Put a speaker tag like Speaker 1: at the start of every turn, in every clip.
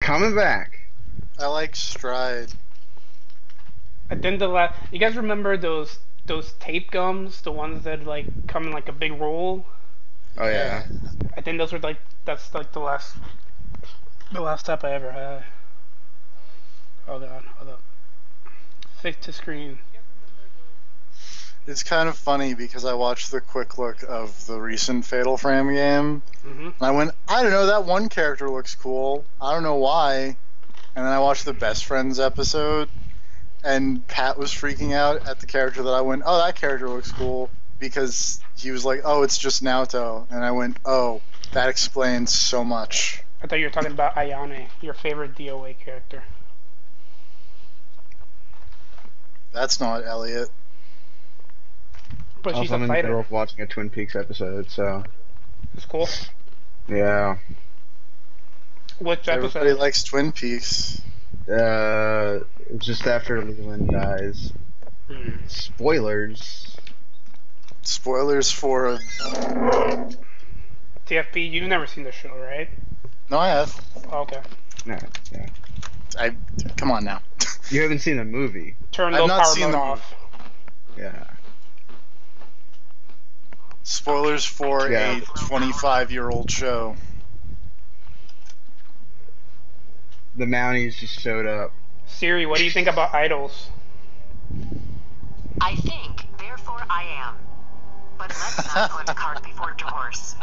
Speaker 1: coming back.
Speaker 2: I like Stride.
Speaker 3: And then you guys remember those tape gums, the ones that like come in like a big roll?
Speaker 1: Oh yeah.
Speaker 3: I think those were like that's like the last step I ever had. Hold on, hold up. Fix to screen.
Speaker 2: It's kind of funny because I watched the quick look of the recent Fatal Frame game.
Speaker 3: Mm-hmm.
Speaker 2: And I went, I don't know, that one character looks cool. I don't know why. And then I watched the Best Friends episode, and Pat was freaking out at the character that I went, oh, that character looks cool. Because he was like, oh, it's just Naoto. And I went, oh, that explains so much.
Speaker 3: I thought you were talking about Ayane, your favorite DOA character.
Speaker 2: That's not Elliot.
Speaker 3: But she's
Speaker 1: Also, I'm
Speaker 3: a
Speaker 1: in the middle
Speaker 3: fighter.
Speaker 1: of watching a Twin Peaks episode, so
Speaker 3: It's cool.
Speaker 1: yeah.
Speaker 3: Which
Speaker 2: Everybody
Speaker 3: episode?
Speaker 2: likes Twin Peaks.
Speaker 1: Just after Leland dies. Spoilers.
Speaker 2: Spoilers for...
Speaker 3: TFP, you've never seen the show, right?
Speaker 2: No, I have.
Speaker 3: Oh, okay.
Speaker 1: No, yeah.
Speaker 2: Come on now.
Speaker 1: You haven't seen the movie.
Speaker 3: Turn
Speaker 2: I've
Speaker 3: low
Speaker 2: not
Speaker 3: power
Speaker 2: seen
Speaker 3: mode
Speaker 2: the
Speaker 3: off.
Speaker 1: Yeah.
Speaker 2: Spoilers for
Speaker 1: Yeah.
Speaker 2: a 25-year-old show.
Speaker 1: The Mounties just showed up.
Speaker 3: Siri, what do you think about idols?
Speaker 4: I think, therefore I am. But let's not put the cart before the horse.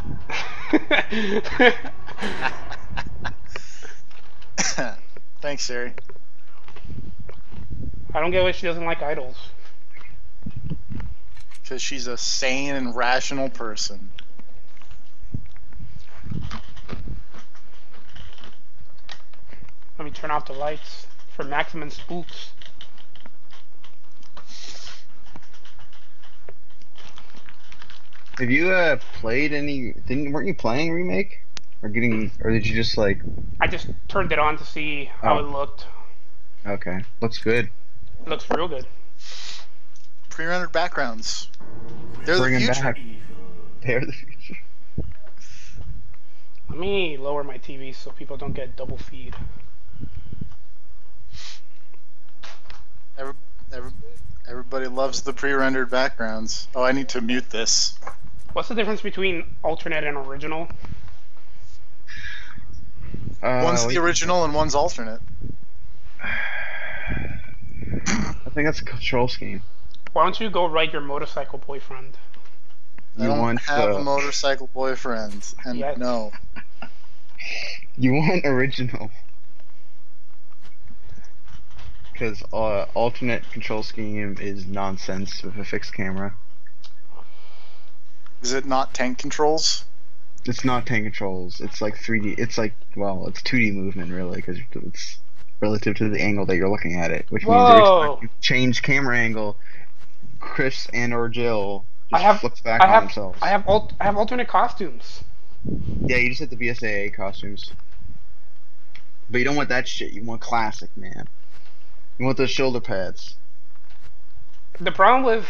Speaker 2: Thanks, Siri.
Speaker 3: I don't get why she doesn't like idols.
Speaker 2: Because she's a sane and rational person.
Speaker 3: Let me turn off the lights for maximum spooks.
Speaker 1: Have you played any? Weren't you playing Remake? Or did you just like?
Speaker 3: I just turned it on to see how
Speaker 1: Oh.
Speaker 3: it looked.
Speaker 1: Okay, looks good.
Speaker 3: It looks real good.
Speaker 2: Pre-rendered backgrounds. They're
Speaker 1: Bring
Speaker 2: the
Speaker 1: 'em
Speaker 2: future.
Speaker 1: back. They're the future.
Speaker 3: Let me lower my TV so people don't get double feed.
Speaker 2: Everybody loves the pre-rendered backgrounds. Oh, I need to mute this.
Speaker 3: What's the difference between alternate and original?
Speaker 2: One's the original and one's alternate.
Speaker 1: I think that's a control scheme.
Speaker 3: Why don't you go write your motorcycle boyfriend?
Speaker 2: I don't have a motorcycle boyfriend, and
Speaker 3: Yes.
Speaker 2: no.
Speaker 1: You want original. Because alternate control scheme is nonsense with a fixed camera.
Speaker 2: Is it not tank controls?
Speaker 1: It's not tank controls. It's like 3D. It's like, well, it's 2D movement really, because it's relative to the angle that you're looking at it, which means every time you change camera angle, Chris and or Jill just flips back on themselves.
Speaker 3: I have alternate costumes.
Speaker 1: Yeah, you just hit the BSAA costumes. But you don't want that shit. You want classic, man. You want those shoulder pads.
Speaker 3: The problem with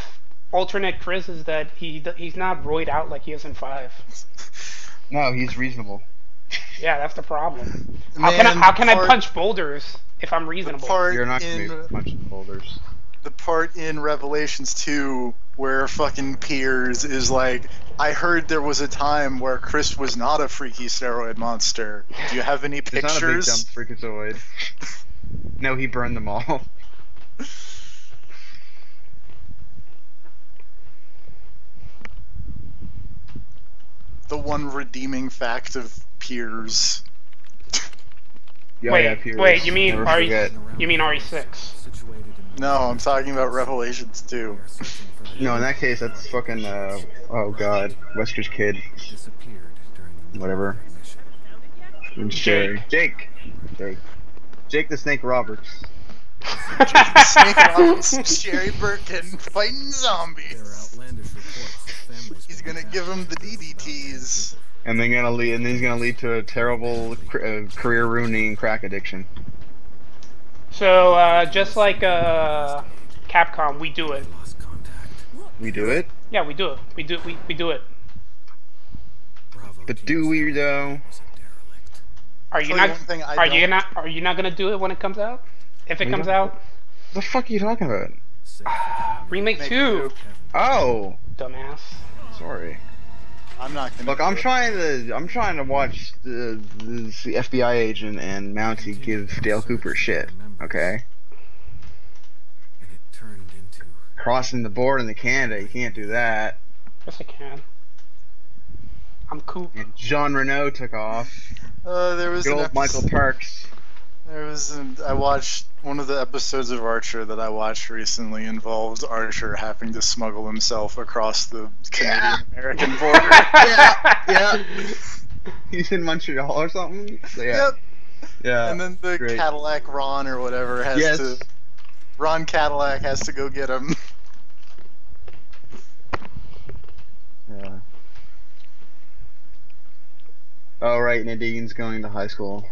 Speaker 3: alternate Chris is that he's not roid out like he is in 5.
Speaker 1: No, he's reasonable.
Speaker 3: Yeah, that's the problem.
Speaker 2: Man,
Speaker 3: How can I punch boulders if I'm reasonable?
Speaker 1: You're not gonna be punching boulders.
Speaker 2: The part in Revelations 2 where fucking Piers is like, I heard there was a time where Chris was not a freaky steroid monster. Do you have any
Speaker 1: It's not a big
Speaker 2: pictures?
Speaker 1: dumb freakazoid. No, he burned them all.
Speaker 2: The one redeeming fact of Piers.
Speaker 3: Wait, you mean
Speaker 1: Never forget.
Speaker 3: RE6?
Speaker 2: No, I'm talking about Revelations 2.
Speaker 1: No, in that case, that's fucking, oh god, Wesker's kid. Whatever. And Sherry. Jake the Snake Roberts.
Speaker 2: Snake Roberts, Sherry Birkin fighting zombies. He's gonna give him the DDTs.
Speaker 1: And then he's gonna lead to a terrible career ruining crack addiction.
Speaker 3: So, just like Capcom, we do it.
Speaker 1: We do it?
Speaker 3: Yeah, we do it. We do it.
Speaker 1: But do we though?
Speaker 3: Are you
Speaker 2: Tell
Speaker 3: not?
Speaker 2: one thing I
Speaker 3: Are you
Speaker 2: don't-
Speaker 3: not? Are you not gonna do it when it comes out? If it
Speaker 1: What are you
Speaker 3: comes
Speaker 1: talking
Speaker 3: out,
Speaker 1: about? The fuck are you talking about?
Speaker 3: remake
Speaker 2: Make
Speaker 3: 2.
Speaker 2: two.
Speaker 1: Oh,
Speaker 3: Dumbass.
Speaker 1: sorry.
Speaker 2: I'm not gonna.
Speaker 1: Look,
Speaker 2: do it.
Speaker 1: I'm trying to watch the FBI agent and Mountie give Dale Cooper shit. Okay.
Speaker 5: And it turned into
Speaker 1: Crossing the border into Canada, you can't do that.
Speaker 3: Yes, I can. I'm Coop.
Speaker 1: And Jean Reno took off.
Speaker 2: There was
Speaker 1: Good
Speaker 2: an
Speaker 1: old Michael
Speaker 2: episode.
Speaker 1: Parks.
Speaker 2: I watched one of the episodes of Archer that I watched recently involved Archer having to smuggle himself across the Canadian-American border.
Speaker 1: Yeah. He's in Montreal or something. So, yeah.
Speaker 2: Yep.
Speaker 1: Yeah.
Speaker 2: And then the
Speaker 1: great.
Speaker 2: Cadillac Ron or whatever has to. Ron Cadillac has to go get him.
Speaker 1: Yeah. Oh right, Nadine's going to high school.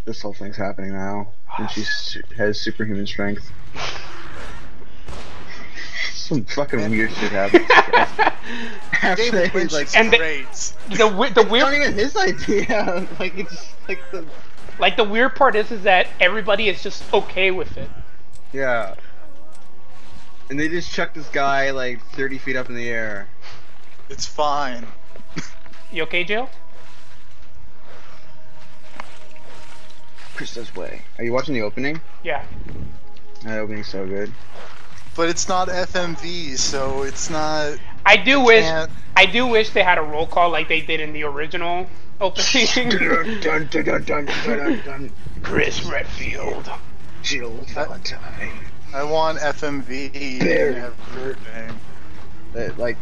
Speaker 1: This whole thing's happening now, and she has superhuman strength. Some fucking weird shit happens.
Speaker 2: David Lynch
Speaker 1: like,
Speaker 2: is
Speaker 3: And the-
Speaker 2: great.
Speaker 3: the
Speaker 1: it's not
Speaker 3: weird
Speaker 1: even his idea. Like it's like the
Speaker 3: the weird part is that everybody is just okay with it.
Speaker 1: yeah. And they just chucked this guy like 30 feet up in the air.
Speaker 2: It's fine.
Speaker 3: You okay, Jill?
Speaker 1: Krista's way. Are you watching the opening?
Speaker 3: Yeah.
Speaker 1: That opening's so good.
Speaker 2: But it's not FMV, so it's not.
Speaker 3: I do wish
Speaker 2: can't-
Speaker 3: they had a roll call like they did in the original opening.
Speaker 1: dun, dun, dun, dun, dun, dun.
Speaker 3: Chris Redfield.
Speaker 1: Jill Valentine.
Speaker 2: I want FMV
Speaker 1: Very
Speaker 2: in everything.
Speaker 1: Like,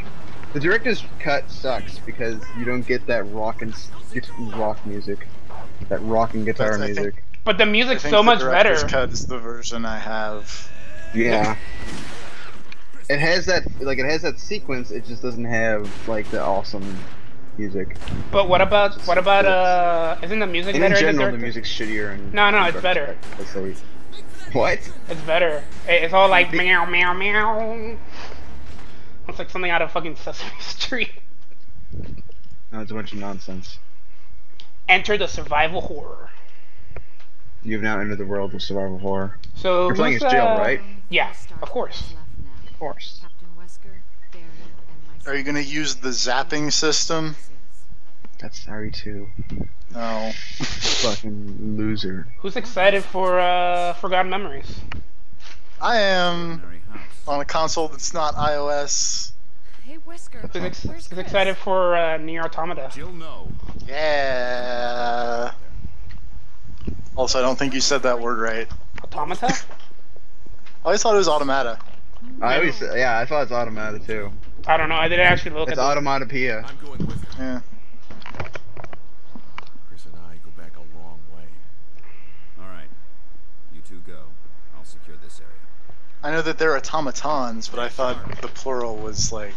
Speaker 1: the director's cut sucks because you don't get that rock music, that rock and guitar
Speaker 2: I think-
Speaker 1: music.
Speaker 3: But the
Speaker 2: I
Speaker 3: music's
Speaker 2: think
Speaker 3: so
Speaker 2: the
Speaker 3: much
Speaker 2: director's
Speaker 3: better.
Speaker 2: cut is the version I have.
Speaker 1: Yeah. It has that sequence. It just doesn't have like the awesome music.
Speaker 3: But what about isn't the music
Speaker 1: And
Speaker 3: better
Speaker 1: in
Speaker 3: in
Speaker 1: general, the
Speaker 3: director?
Speaker 1: music's shittier. And
Speaker 3: No, it's better.
Speaker 1: Let's say, what?
Speaker 3: It's better. It's all like meow meow meow. It's like something out of fucking Sesame Street.
Speaker 1: No, it's a bunch of nonsense.
Speaker 3: Enter the survival horror.
Speaker 1: You've now entered the world of survival horror.
Speaker 3: So
Speaker 1: You're playing
Speaker 3: who's,
Speaker 1: as Jill, right?
Speaker 3: Yeah, of course.
Speaker 1: Of course.
Speaker 6: Captain Wesker, Darren, and myself.
Speaker 2: Are you gonna use the zapping system?
Speaker 1: That's sorry too.
Speaker 2: No.
Speaker 1: Fucking loser.
Speaker 3: Who's excited for Forgotten Memories?
Speaker 2: I am
Speaker 5: Mary House.
Speaker 2: on a console that's not iOS.
Speaker 6: Hey, Wesker,
Speaker 3: Who's
Speaker 6: where's Chris?
Speaker 3: excited for Nier Automata?
Speaker 5: Jill, no.
Speaker 2: Yeah. Also, I don't think you said that word right.
Speaker 3: Automata?
Speaker 2: I always thought it was automata.
Speaker 1: I always, yeah, I thought it's automata too.
Speaker 3: I don't know. I didn't actually look
Speaker 1: It's
Speaker 3: at the
Speaker 1: automatopoeia.
Speaker 5: I'm going with her.
Speaker 2: Yeah.
Speaker 5: Chris and I go back a long way. All right. You two go. I'll secure this area.
Speaker 2: I know that they're automatons, but I thought the plural was like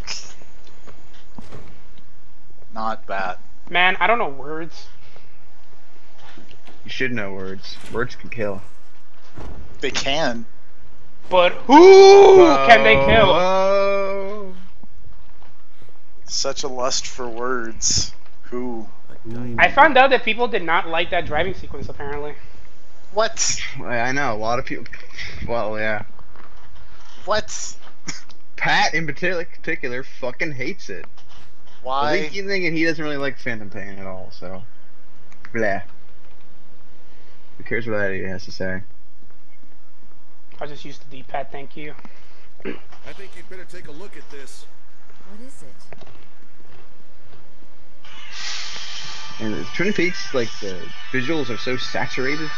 Speaker 2: not bad.
Speaker 3: Man, I don't know words.
Speaker 1: You should know words. Words can kill.
Speaker 2: They can.
Speaker 3: But who can they kill?
Speaker 1: Whoa.
Speaker 2: Such a lust for words. Who?
Speaker 3: I found out that people did not like that driving sequence apparently.
Speaker 2: What?
Speaker 1: I know a lot of people. Well, yeah.
Speaker 2: What?
Speaker 1: Pat in particular fucking hates it. I
Speaker 2: Why?
Speaker 1: think he's thinking he doesn't really like Phantom Pain at all. So, blah. Who cares what that has to say?
Speaker 3: I just used the D-pad, thank you.
Speaker 5: I think you'd better take a look at this.
Speaker 6: What is it?
Speaker 1: And Twin Peaks, like the visuals are so saturated.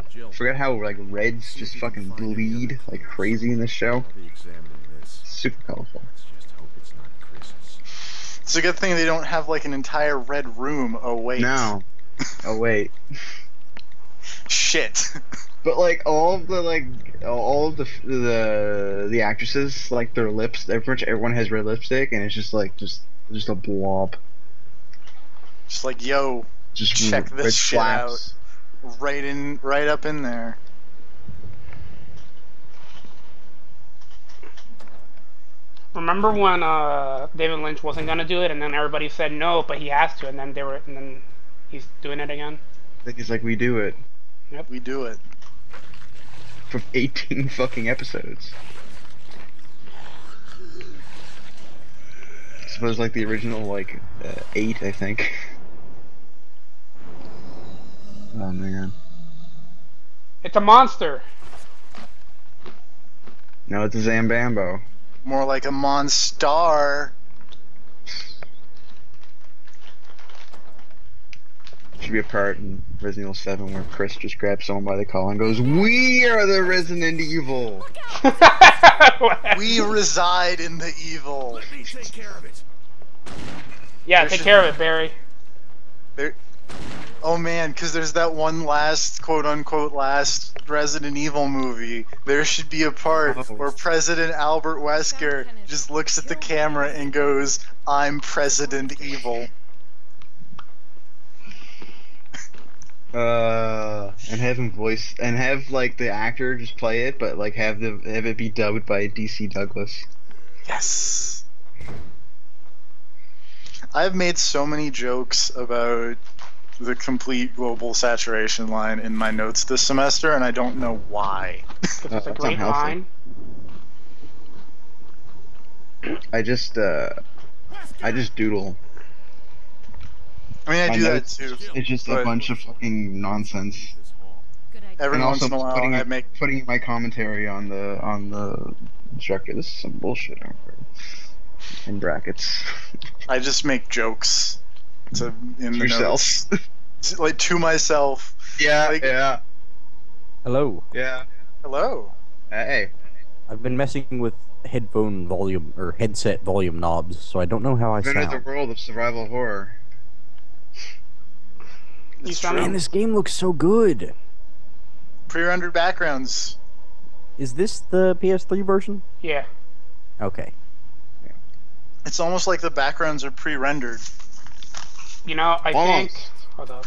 Speaker 5: Jill.
Speaker 1: Forget how like reds just fucking bleed like crazy in this show.
Speaker 5: I'll be examining this.
Speaker 1: Super colorful.
Speaker 5: Let's just hope it's not Chris's.
Speaker 2: It's a good thing they don't have like an entire red room. Oh wait.
Speaker 1: No. Oh wait.
Speaker 2: Shit.
Speaker 1: But like all of the actresses, like their lips, pretty much everyone has red lipstick, and it's just like just a blob.
Speaker 2: Just like, yo,
Speaker 1: Just
Speaker 2: check this
Speaker 1: red
Speaker 2: shit
Speaker 1: flaps.
Speaker 2: right up in there.
Speaker 3: Remember when David Lynch wasn't gonna do it, and then everybody said no, but he has to, and then he's doing it again.
Speaker 1: Then he's like, we do it
Speaker 2: We do it.
Speaker 1: for 18 fucking episodes. I suppose like the original 8, I think. Oh man.
Speaker 3: It's a monster.
Speaker 1: No, it's a Zambambo.
Speaker 2: More like a Monstar.
Speaker 1: Should be a part in Resident Evil 7 where Chris just grabs someone by the collar and goes, "We are the Resident Evil."
Speaker 2: We reside in the evil.
Speaker 5: Let me take care of it.
Speaker 3: Yeah, take care of it, Barry.
Speaker 2: There, oh man, because there's that one last, quote-unquote, last Resident Evil movie. There should be a part where President Albert Wesker just looks at the camera and goes, "I'm President Evil."
Speaker 1: And have him voice and have like the actor just play it, but like have it be dubbed by DC Douglas.
Speaker 2: Yes. I've made so many jokes about the complete global saturation line in my notes this semester, and I don't know why.
Speaker 3: It's a
Speaker 1: That's
Speaker 3: great
Speaker 1: unhealthy.
Speaker 3: line.
Speaker 1: I just doodle.
Speaker 2: I mean, I
Speaker 1: My
Speaker 2: do that
Speaker 1: notes,
Speaker 2: too.
Speaker 1: It's just a
Speaker 2: but
Speaker 1: bunch of fucking nonsense.
Speaker 5: This hall.
Speaker 6: Good idea.
Speaker 2: Every
Speaker 1: And
Speaker 2: once
Speaker 1: also
Speaker 2: in a while,
Speaker 1: putting
Speaker 2: I make.
Speaker 1: putting my commentary on the instructor. This is some bullshit. In brackets.
Speaker 2: I just make jokes in the
Speaker 1: Yourself.
Speaker 2: notes, like to myself.
Speaker 1: Yeah,
Speaker 2: Like-
Speaker 1: yeah,
Speaker 7: Hello.
Speaker 1: yeah.
Speaker 2: Hello.
Speaker 1: Hey.
Speaker 7: I've been messing with headphone volume or headset volume knobs, so I don't know how I
Speaker 1: I've entered
Speaker 7: sound.
Speaker 1: the world of survival horror.
Speaker 3: You
Speaker 2: It's
Speaker 3: sound-
Speaker 2: true.
Speaker 7: Man, this game looks so good.
Speaker 2: Pre-rendered backgrounds.
Speaker 7: Is this the PS3 version?
Speaker 3: Yeah.
Speaker 7: Okay.
Speaker 2: It's almost like the backgrounds are pre-rendered.
Speaker 3: You know, I
Speaker 1: Almost.
Speaker 3: think. Hold up.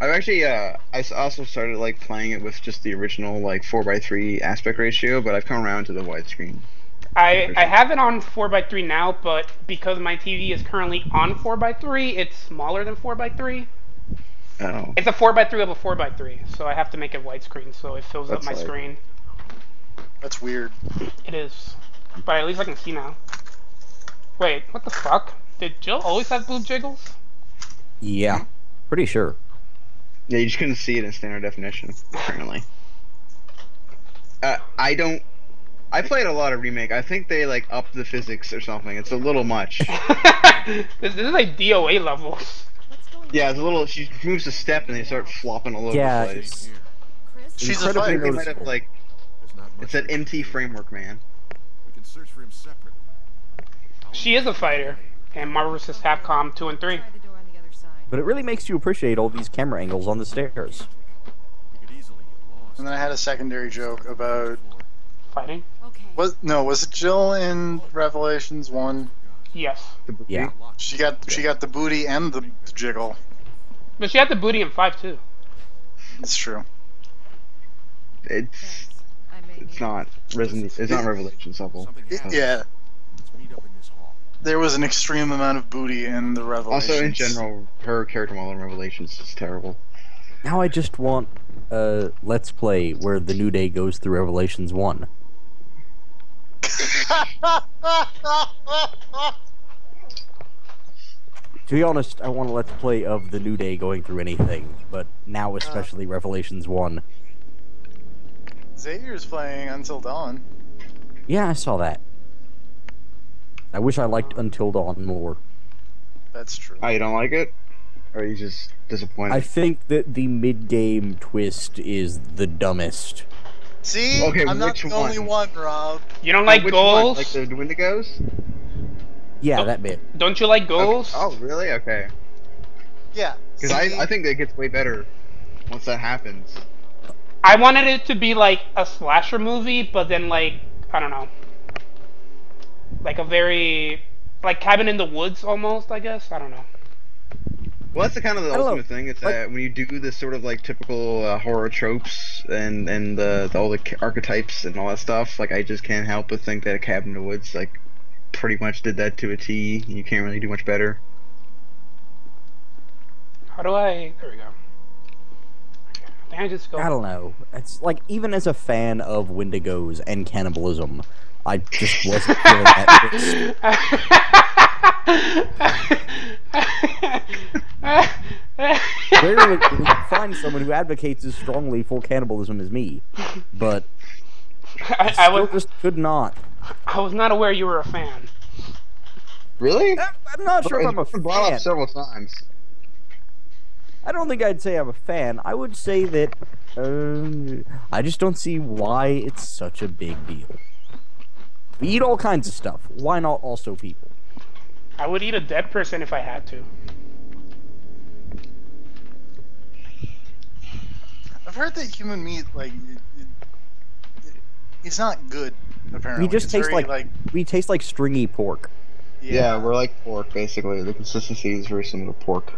Speaker 1: I've actually also started like playing it with just the original like 4:3 aspect ratio, but I've come around to the widescreen.
Speaker 3: I have it on 4:3 now, but because my TV is currently on 4:3, it's smaller than 4:3.
Speaker 1: Oh.
Speaker 3: It's a 4:3 of a 4:3, so I have to make it widescreen so it fills up
Speaker 1: That's
Speaker 3: my
Speaker 1: like-
Speaker 3: screen.
Speaker 2: That's weird.
Speaker 3: It is, but at least I can see now. Wait, what the fuck? Did Jill always have boob jiggles?
Speaker 7: Yeah. Pretty sure.
Speaker 1: Yeah, you just couldn't see it in standard definition, apparently. I played a lot of Remake. I think they like upped the physics or something. It's a little much.
Speaker 3: This is like DOA levels.
Speaker 6: What's going
Speaker 1: Yeah,
Speaker 6: on?
Speaker 1: it's a little. She moves a step and they start flopping all over
Speaker 7: Yeah,
Speaker 1: the place.
Speaker 5: Here.
Speaker 6: Chris?
Speaker 2: She's a
Speaker 1: Incredibly
Speaker 2: fighter.
Speaker 1: they might have like
Speaker 5: There's not much
Speaker 1: it's that
Speaker 5: we can
Speaker 1: MT
Speaker 5: do.
Speaker 1: framework, man.
Speaker 5: We can search for him separately.
Speaker 3: She is a fighter, and Marvel vs. Capcom 2 and 3.
Speaker 6: Try the door on the other side.
Speaker 7: But it really makes you appreciate all these camera angles on the stairs.
Speaker 5: We could easily get lost.
Speaker 2: And then I had a secondary joke about
Speaker 3: Fighting?
Speaker 6: Okay.
Speaker 2: was it Jill in Revelations 1?
Speaker 3: Yes.
Speaker 1: The booty.
Speaker 7: Yeah.
Speaker 2: She got the booty and the jiggle.
Speaker 3: But she had the booty in 5 too.
Speaker 2: It's true.
Speaker 1: It's
Speaker 6: Thanks. I may
Speaker 1: it's
Speaker 6: need
Speaker 1: not Resident. It's not Revelations level.
Speaker 5: Something happened.
Speaker 2: Yeah,
Speaker 5: Let's meet up in this hall.
Speaker 2: there was an extreme amount of booty in the Revelations.
Speaker 1: Also, in general, her character model in Revelations is terrible.
Speaker 7: Now I just want a Let's Play where the New Day goes through Revelations 1. To be honest, I want a Let's Play of the New Day going through anything, but now especially Revelations 1.
Speaker 2: Xavier's playing Until Dawn.
Speaker 7: Yeah, I saw that. I wish I liked Until Dawn more.
Speaker 2: That's true.
Speaker 1: Oh, you don't like it? Or are you just disappointed?
Speaker 7: I think that the mid-game twist is the dumbest.
Speaker 2: See,
Speaker 1: Okay,
Speaker 2: I'm not
Speaker 1: which
Speaker 2: the only
Speaker 1: one?
Speaker 2: one, Rob.
Speaker 3: You don't like
Speaker 1: Which
Speaker 3: goals?
Speaker 1: one? Like the Wendigos?
Speaker 7: Yeah,
Speaker 3: Oh.
Speaker 7: that bit.
Speaker 3: Don't you like goals?
Speaker 1: Oh, really? Okay.
Speaker 2: Yeah.
Speaker 1: Because
Speaker 2: see?
Speaker 1: I think that gets way better once that happens.
Speaker 3: I wanted it to be like a slasher movie, but then like, I don't know. Like a very, like Cabin in the Woods almost, I guess. I don't know.
Speaker 1: Well, that's the kind of the
Speaker 7: I don't know.
Speaker 1: ultimate thing. It's that when you do this sort of like typical horror tropes and all the archetypes and all that stuff, like I just can't help but think that Cabin in the Woods like pretty much did that to a T. You can't really do much better.
Speaker 3: How do I? There we go. I think I just go.
Speaker 7: I don't know. It's like, even as a fan of Wendigos and cannibalism, I just wasn't feeling that. Rarely do you find someone who advocates as strongly for cannibalism as me, but I just could not.
Speaker 3: I was not aware you were a fan.
Speaker 1: Really?
Speaker 7: I'm not sure if I'm a
Speaker 1: It's been brought
Speaker 7: fan.
Speaker 1: up several times.
Speaker 7: I don't think I'd say I'm a fan. I would say that I just don't see why it's such a big deal. We eat all kinds of stuff. Why not also people?
Speaker 3: I would eat a dead person if I had to.
Speaker 2: I've heard that human meat, like, it's not good. Apparently,
Speaker 7: We just
Speaker 2: it's
Speaker 7: taste
Speaker 2: very,
Speaker 7: we taste like stringy pork.
Speaker 1: Yeah, we're like pork, basically. The consistency is very similar to pork.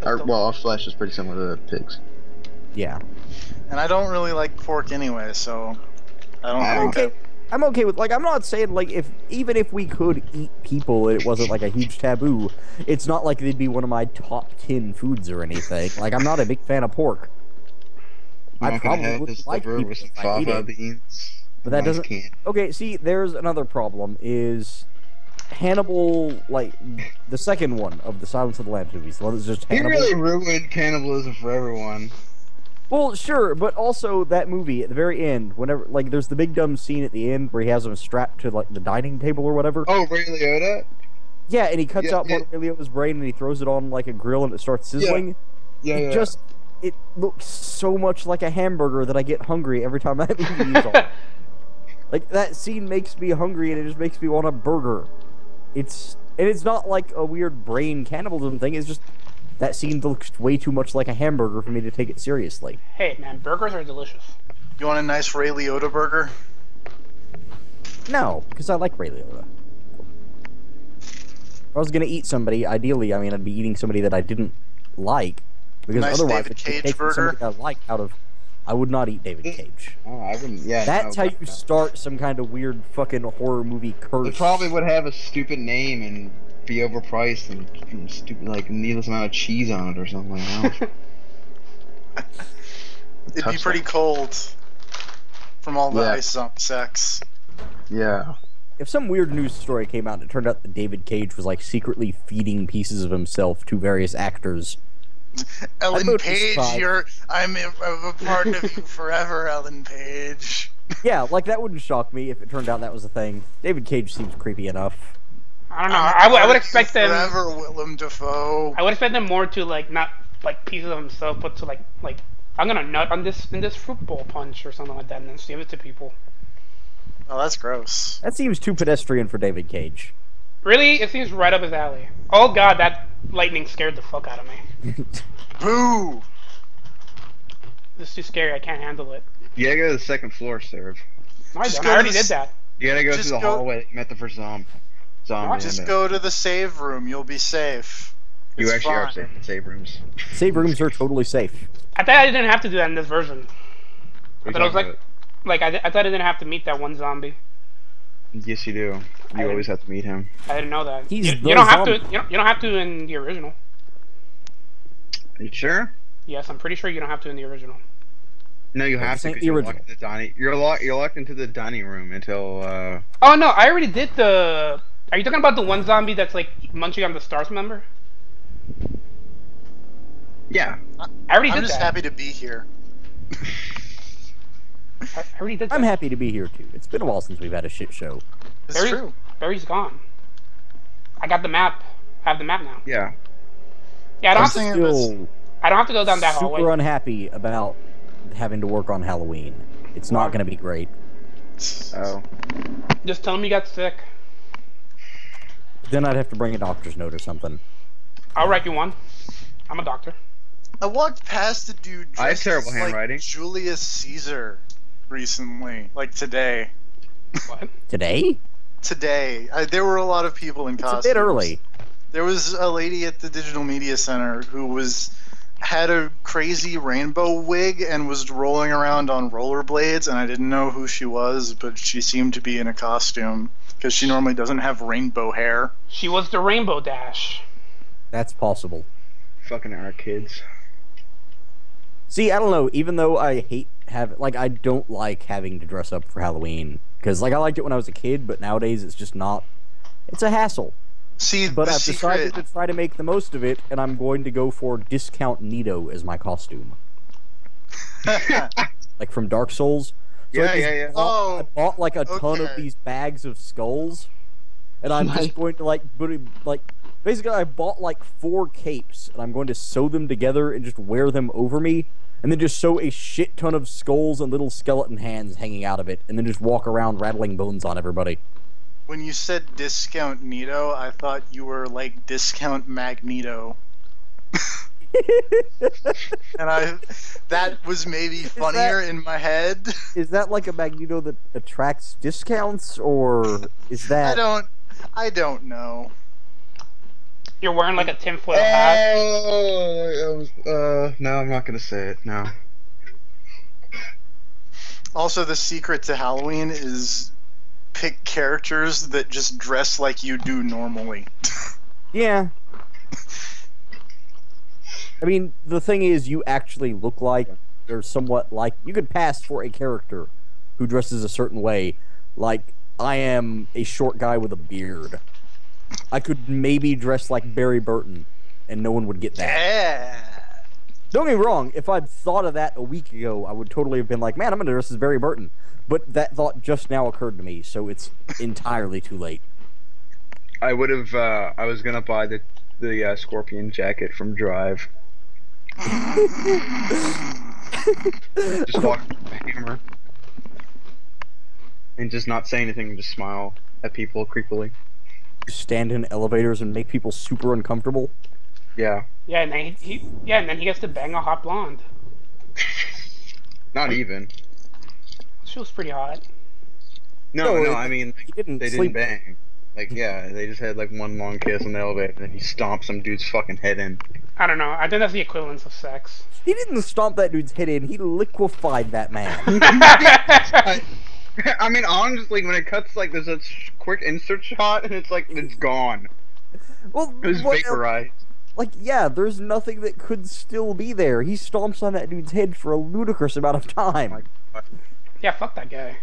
Speaker 1: Our flesh is pretty similar to pigs.
Speaker 7: Yeah.
Speaker 2: And I don't really like pork anyway, so I don't
Speaker 7: I'm
Speaker 2: think
Speaker 7: okay. I'm okay with, like, I'm not saying, like, even if we could eat people and it wasn't like a huge taboo, it's not like they'd be one of my top 10 foods or anything. Like, I'm not a big fan of pork. I probably wouldn't like people
Speaker 1: with some
Speaker 7: if I ate
Speaker 1: fava
Speaker 7: it.
Speaker 1: beans.
Speaker 7: But that
Speaker 1: Nice
Speaker 7: doesn't.
Speaker 1: can.
Speaker 7: Okay, see, there's another problem. Is Hannibal, like, the second one of the Silence of the Lambs movies? The one that's just
Speaker 1: He
Speaker 7: Hannibal.
Speaker 1: really ruined cannibalism for everyone.
Speaker 7: Well, sure, but also that movie at the very end, whenever, like, there's the big dumb scene at the end where he has him strapped to, like, the dining table or whatever.
Speaker 1: Oh, Ray Liotta?
Speaker 7: Yeah, and he cuts
Speaker 1: Yeah,
Speaker 7: out part of Ray Liotta's brain and he throws it on, like, a grill and it starts sizzling.
Speaker 1: Yeah,
Speaker 7: It looks so much like a hamburger that I get hungry every time that movie is on. Like, that scene makes me hungry and it just makes me want a burger. And it's not like a weird brain cannibalism thing, it's just that scene looks way too much like a hamburger for me to take it seriously.
Speaker 3: Hey, man, burgers are delicious.
Speaker 2: You want a nice Ray Liotta burger?
Speaker 7: No, because I like Ray Liotta. If I was gonna eat somebody, ideally, I mean, I'd be eating somebody that I didn't like, because
Speaker 2: Nice
Speaker 7: otherwise
Speaker 2: David
Speaker 7: I'd
Speaker 2: Cage
Speaker 7: take
Speaker 2: burger?
Speaker 7: somebody I like out of... I would not eat David Cage.
Speaker 1: Oh, I wouldn't. Yeah,
Speaker 7: That's
Speaker 1: no,
Speaker 7: how you start some kind of weird fucking horror movie curse.
Speaker 1: It probably would have a stupid name and be overpriced and stupid, like, needless amount of cheese on it or something like that.
Speaker 2: It'd be pretty cold from all the
Speaker 1: Yeah.
Speaker 2: ice on sex.
Speaker 1: Yeah.
Speaker 7: If some weird news story came out and it turned out that David Cage was, like, secretly feeding pieces of himself to various actors...
Speaker 2: Ellen
Speaker 7: vote
Speaker 2: Page,
Speaker 7: for
Speaker 2: I'm a part of you forever, Ellen Page.
Speaker 7: Yeah, like, that wouldn't shock me if it turned out that was a thing. David Cage seems creepy enough.
Speaker 3: I don't know.
Speaker 2: I'm
Speaker 3: I would
Speaker 2: part of
Speaker 3: expect
Speaker 2: you
Speaker 3: them.
Speaker 2: forever, Willem Dafoe.
Speaker 3: I would expect them more to like not like pieces of himself, but to like I'm gonna nut on this fruit bowl punch or something like that, and then give it to people.
Speaker 2: Oh, that's gross.
Speaker 7: That seems too pedestrian for David Cage.
Speaker 3: Really, it seems right up his alley. Oh god, that lightning scared the fuck out of me.
Speaker 2: Boo!
Speaker 3: This is too scary. I can't handle it.
Speaker 1: You gotta go to the second floor, Serve.
Speaker 3: No, I
Speaker 2: Just
Speaker 3: don't.
Speaker 2: go
Speaker 3: I
Speaker 2: to
Speaker 3: already
Speaker 2: the
Speaker 3: did
Speaker 2: s-
Speaker 3: that.
Speaker 1: You gotta go
Speaker 2: Just
Speaker 1: through the
Speaker 2: go-
Speaker 1: hallway that you met the first zombie.
Speaker 2: Just
Speaker 1: in it.
Speaker 2: go to the save room. You'll be safe.
Speaker 1: You
Speaker 2: It's
Speaker 1: actually are
Speaker 2: fine.
Speaker 1: safe in save rooms.
Speaker 7: Save rooms are totally safe.
Speaker 3: I thought I didn't have to do that in this version. I
Speaker 1: What
Speaker 3: thought it was
Speaker 1: are you
Speaker 3: like I thought I didn't have to meet that one zombie.
Speaker 1: talking about? Yes, you do.
Speaker 3: I
Speaker 1: You always have to meet him.
Speaker 3: I didn't know that.
Speaker 7: He's
Speaker 3: You
Speaker 7: the
Speaker 3: don't have
Speaker 7: zombie.
Speaker 3: to. You don't have to in the original.
Speaker 1: Are you sure?
Speaker 3: Yes, I'm pretty sure you don't have to in the original.
Speaker 1: No, you have
Speaker 7: this
Speaker 1: to.
Speaker 7: ain't
Speaker 1: 'Cause
Speaker 7: the
Speaker 1: you're
Speaker 7: original.
Speaker 1: locked in the dining. You're locked into the dining room until.
Speaker 3: Oh no, I already did the. Are you talking about the one zombie that's like munching on the stars? Remember?
Speaker 1: Yeah.
Speaker 3: I already
Speaker 2: I'm
Speaker 3: did
Speaker 2: just
Speaker 3: that.
Speaker 2: happy to be here.
Speaker 3: I already did that.
Speaker 7: I'm happy to be here, too. It's been a while since we've had a shit show.
Speaker 2: It's
Speaker 3: Barry's,
Speaker 2: true.
Speaker 3: Barry's gone. I got the map. I have the map now.
Speaker 1: Yeah.
Speaker 3: Yeah, I don't
Speaker 2: I'm
Speaker 3: have to.
Speaker 2: saying-
Speaker 7: Still
Speaker 3: I don't have to go down that
Speaker 7: super
Speaker 3: hallway.
Speaker 7: unhappy about having to work on Halloween. It's
Speaker 3: Why?
Speaker 7: not going to be great.
Speaker 1: Oh.
Speaker 3: Just tell him you got sick.
Speaker 7: Then I'd have to bring a doctor's note or something.
Speaker 3: I'll write you one. I'm a doctor.
Speaker 2: I walked past a dude
Speaker 1: I have
Speaker 2: dressed
Speaker 1: terrible
Speaker 2: as,
Speaker 1: handwriting.
Speaker 2: like Julius Caesar recently, like today.
Speaker 3: What?
Speaker 7: Today?
Speaker 2: Today, there were a lot of people in
Speaker 7: It's a
Speaker 2: costumes.
Speaker 7: bit early.
Speaker 2: There was a lady at the Digital Media Center who had a crazy rainbow wig and was rolling around on rollerblades, and I didn't know who she was, but she seemed to be in a costume because she normally doesn't have rainbow hair.
Speaker 3: She was the Rainbow Dash.
Speaker 7: That's possible.
Speaker 1: Fucking our kids.
Speaker 7: See, I don't know. Even though I I don't like having to dress up for Halloween because, like, I liked it when I was a kid, but nowadays it's just not. It's a hassle.
Speaker 2: See,
Speaker 7: But
Speaker 2: the
Speaker 7: I've decided
Speaker 2: secret.
Speaker 7: to try to make the most of it, and I'm going to go for Discount Nito as my costume, like from Dark Souls. So
Speaker 1: Yeah, yeah, yeah.
Speaker 2: Oh,
Speaker 7: I bought like a ton of
Speaker 2: okay.
Speaker 7: these bags of skulls, and I'm just going to basically I bought like 4 capes, and I'm going to sew them together and just wear them over me, and then just sew a shit ton of skulls and little skeleton hands hanging out of it, and then just walk around rattling bones on everybody.
Speaker 2: When you said Discount Nito, I thought you were like Discount Magneto. And that was maybe funnier in my head.
Speaker 7: Is that like a Magneto that attracts discounts, or is that...
Speaker 2: I don't know.
Speaker 3: You're wearing like a tinfoil hat.
Speaker 1: No, I'm not gonna say it. No.
Speaker 2: Also, the secret to Halloween is pick characters that just dress like you do normally.
Speaker 7: Yeah. I mean, the thing is, you actually look like, or somewhat like, you could pass for a character who dresses a certain way. Like, I am a short guy with a beard. I could maybe dress like Barry Burton, and no one would get that.
Speaker 2: Yeah.
Speaker 7: Don't get me wrong, if I'd thought of that a week ago, I would totally have been like, man, I'm gonna dress as Barry Burton. But that thought just now occurred to me, so it's entirely too late.
Speaker 1: I would have. I was gonna buy the Scorpion jacket from Drive. Just walk with a hammer and just not say anything, and just smile at people creepily.
Speaker 7: Just stand in elevators and make people super uncomfortable.
Speaker 1: Yeah.
Speaker 3: Yeah, and then he gets to bang a hot blonde.
Speaker 1: Not even.
Speaker 3: She was pretty hot.
Speaker 1: No. I mean,
Speaker 7: he didn't
Speaker 1: they
Speaker 7: sleep.
Speaker 1: didn't bang. Like, yeah, they just had like one long kiss in the elevator, and then he stomped some dude's fucking head in.
Speaker 3: I don't know. I think that's the equivalence of sex.
Speaker 7: He didn't stomp that dude's head in, he liquefied that man.
Speaker 1: I mean, honestly, when it cuts, like, there's a quick insert shot, and it's like, it's gone.
Speaker 7: Well,
Speaker 1: It was vaporized.
Speaker 7: Like, yeah, there's nothing that could still be there. He stomps on that dude's head for a ludicrous amount of time.
Speaker 3: Yeah, fuck that guy.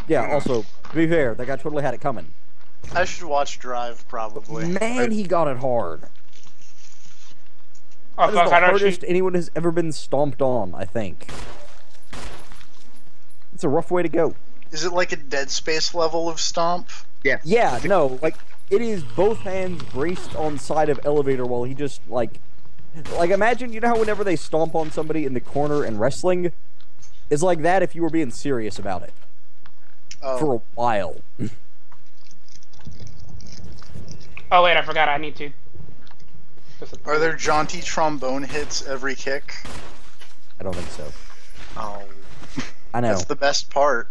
Speaker 7: Yeah, also, to be fair, that guy totally had it coming.
Speaker 2: I should watch Drive, probably.
Speaker 7: Man, he got it hard.
Speaker 3: Oh,
Speaker 7: That
Speaker 3: fuck,
Speaker 7: is the
Speaker 3: I don't
Speaker 7: hardest
Speaker 3: shoot.
Speaker 7: anyone has ever been stomped on, I think. It's a rough way to go.
Speaker 2: Is it like a Dead Space level of stomp?
Speaker 1: Yeah.
Speaker 7: Yeah, no, like, it is both hands braced on side of elevator while he just, like, imagine, you know how whenever they stomp on somebody in the corner in wrestling? It's like that if you were being serious about it.
Speaker 2: Oh.
Speaker 7: For a while.
Speaker 3: Oh wait, I forgot. I need to.
Speaker 2: Are there jaunty trombone hits every kick?
Speaker 7: I don't think so.
Speaker 2: Oh.
Speaker 7: I know.
Speaker 2: That's the best part.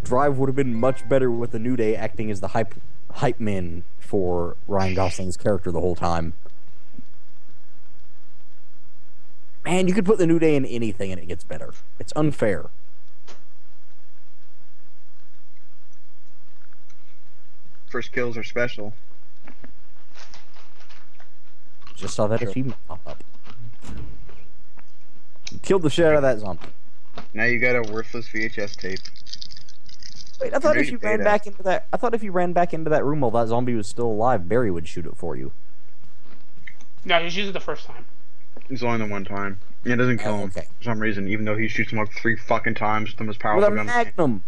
Speaker 7: Drive would have been much better with the New Day acting as the hype man for Ryan Gosling's character the whole time. Man, you could put the New Day in anything and it gets better. It's unfair.
Speaker 1: First kills are special.
Speaker 7: Just saw that achievement pop up. Killed the shit out of that zombie.
Speaker 1: Now you got a worthless VHS tape.
Speaker 7: Wait, I thought
Speaker 1: Maybe
Speaker 7: if you
Speaker 1: you
Speaker 7: ran
Speaker 1: paid
Speaker 7: back into that, I thought if you ran back into that room while that zombie was still alive, Barry would shoot it for you.
Speaker 3: No, he's used it the first time.
Speaker 1: It's only the one time. It doesn't kill him
Speaker 7: okay.
Speaker 1: for some reason, even though he shoots him like 3 fucking times with the most powerful
Speaker 7: With a
Speaker 1: gun.
Speaker 7: magnum.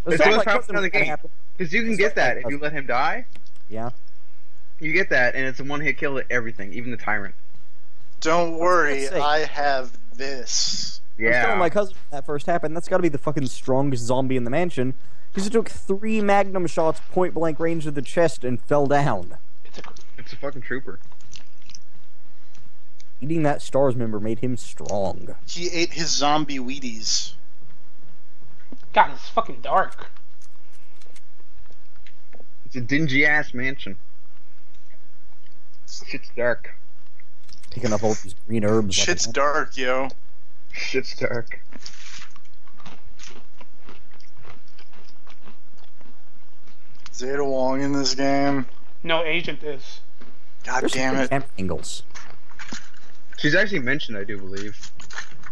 Speaker 1: It's
Speaker 7: not
Speaker 1: the most
Speaker 7: like
Speaker 1: powerful
Speaker 7: something
Speaker 1: gun in the
Speaker 7: that
Speaker 1: game.
Speaker 7: happened.
Speaker 1: Because you can
Speaker 7: It's
Speaker 1: get
Speaker 7: not
Speaker 1: that
Speaker 7: like
Speaker 1: if you let him die.
Speaker 7: Yeah.
Speaker 1: You get that, and it's a one-hit kill to everything, even the tyrant.
Speaker 2: Don't worry,
Speaker 7: sake.
Speaker 2: I have this.
Speaker 7: I was telling
Speaker 1: Yeah.
Speaker 7: my cousin when that first happened, that's gotta be the fucking strongest zombie in the mansion. Because it took 3 magnum shots point blank range to the chest and fell down.
Speaker 1: It's a fucking trooper.
Speaker 7: Eating that STARS member made him strong.
Speaker 2: He ate his zombie Wheaties.
Speaker 3: God, it's fucking dark.
Speaker 1: It's a dingy-ass mansion. Shit's dark.
Speaker 7: Picking up all these green herbs. like
Speaker 2: Shit's
Speaker 7: a-
Speaker 2: dark, yo.
Speaker 1: Shit's dark.
Speaker 2: Zeta Wong in this game.
Speaker 3: No agent is.
Speaker 2: God
Speaker 7: There's some
Speaker 2: damn
Speaker 7: good
Speaker 2: it.
Speaker 7: camera angles.
Speaker 1: She's actually mentioned, I do believe.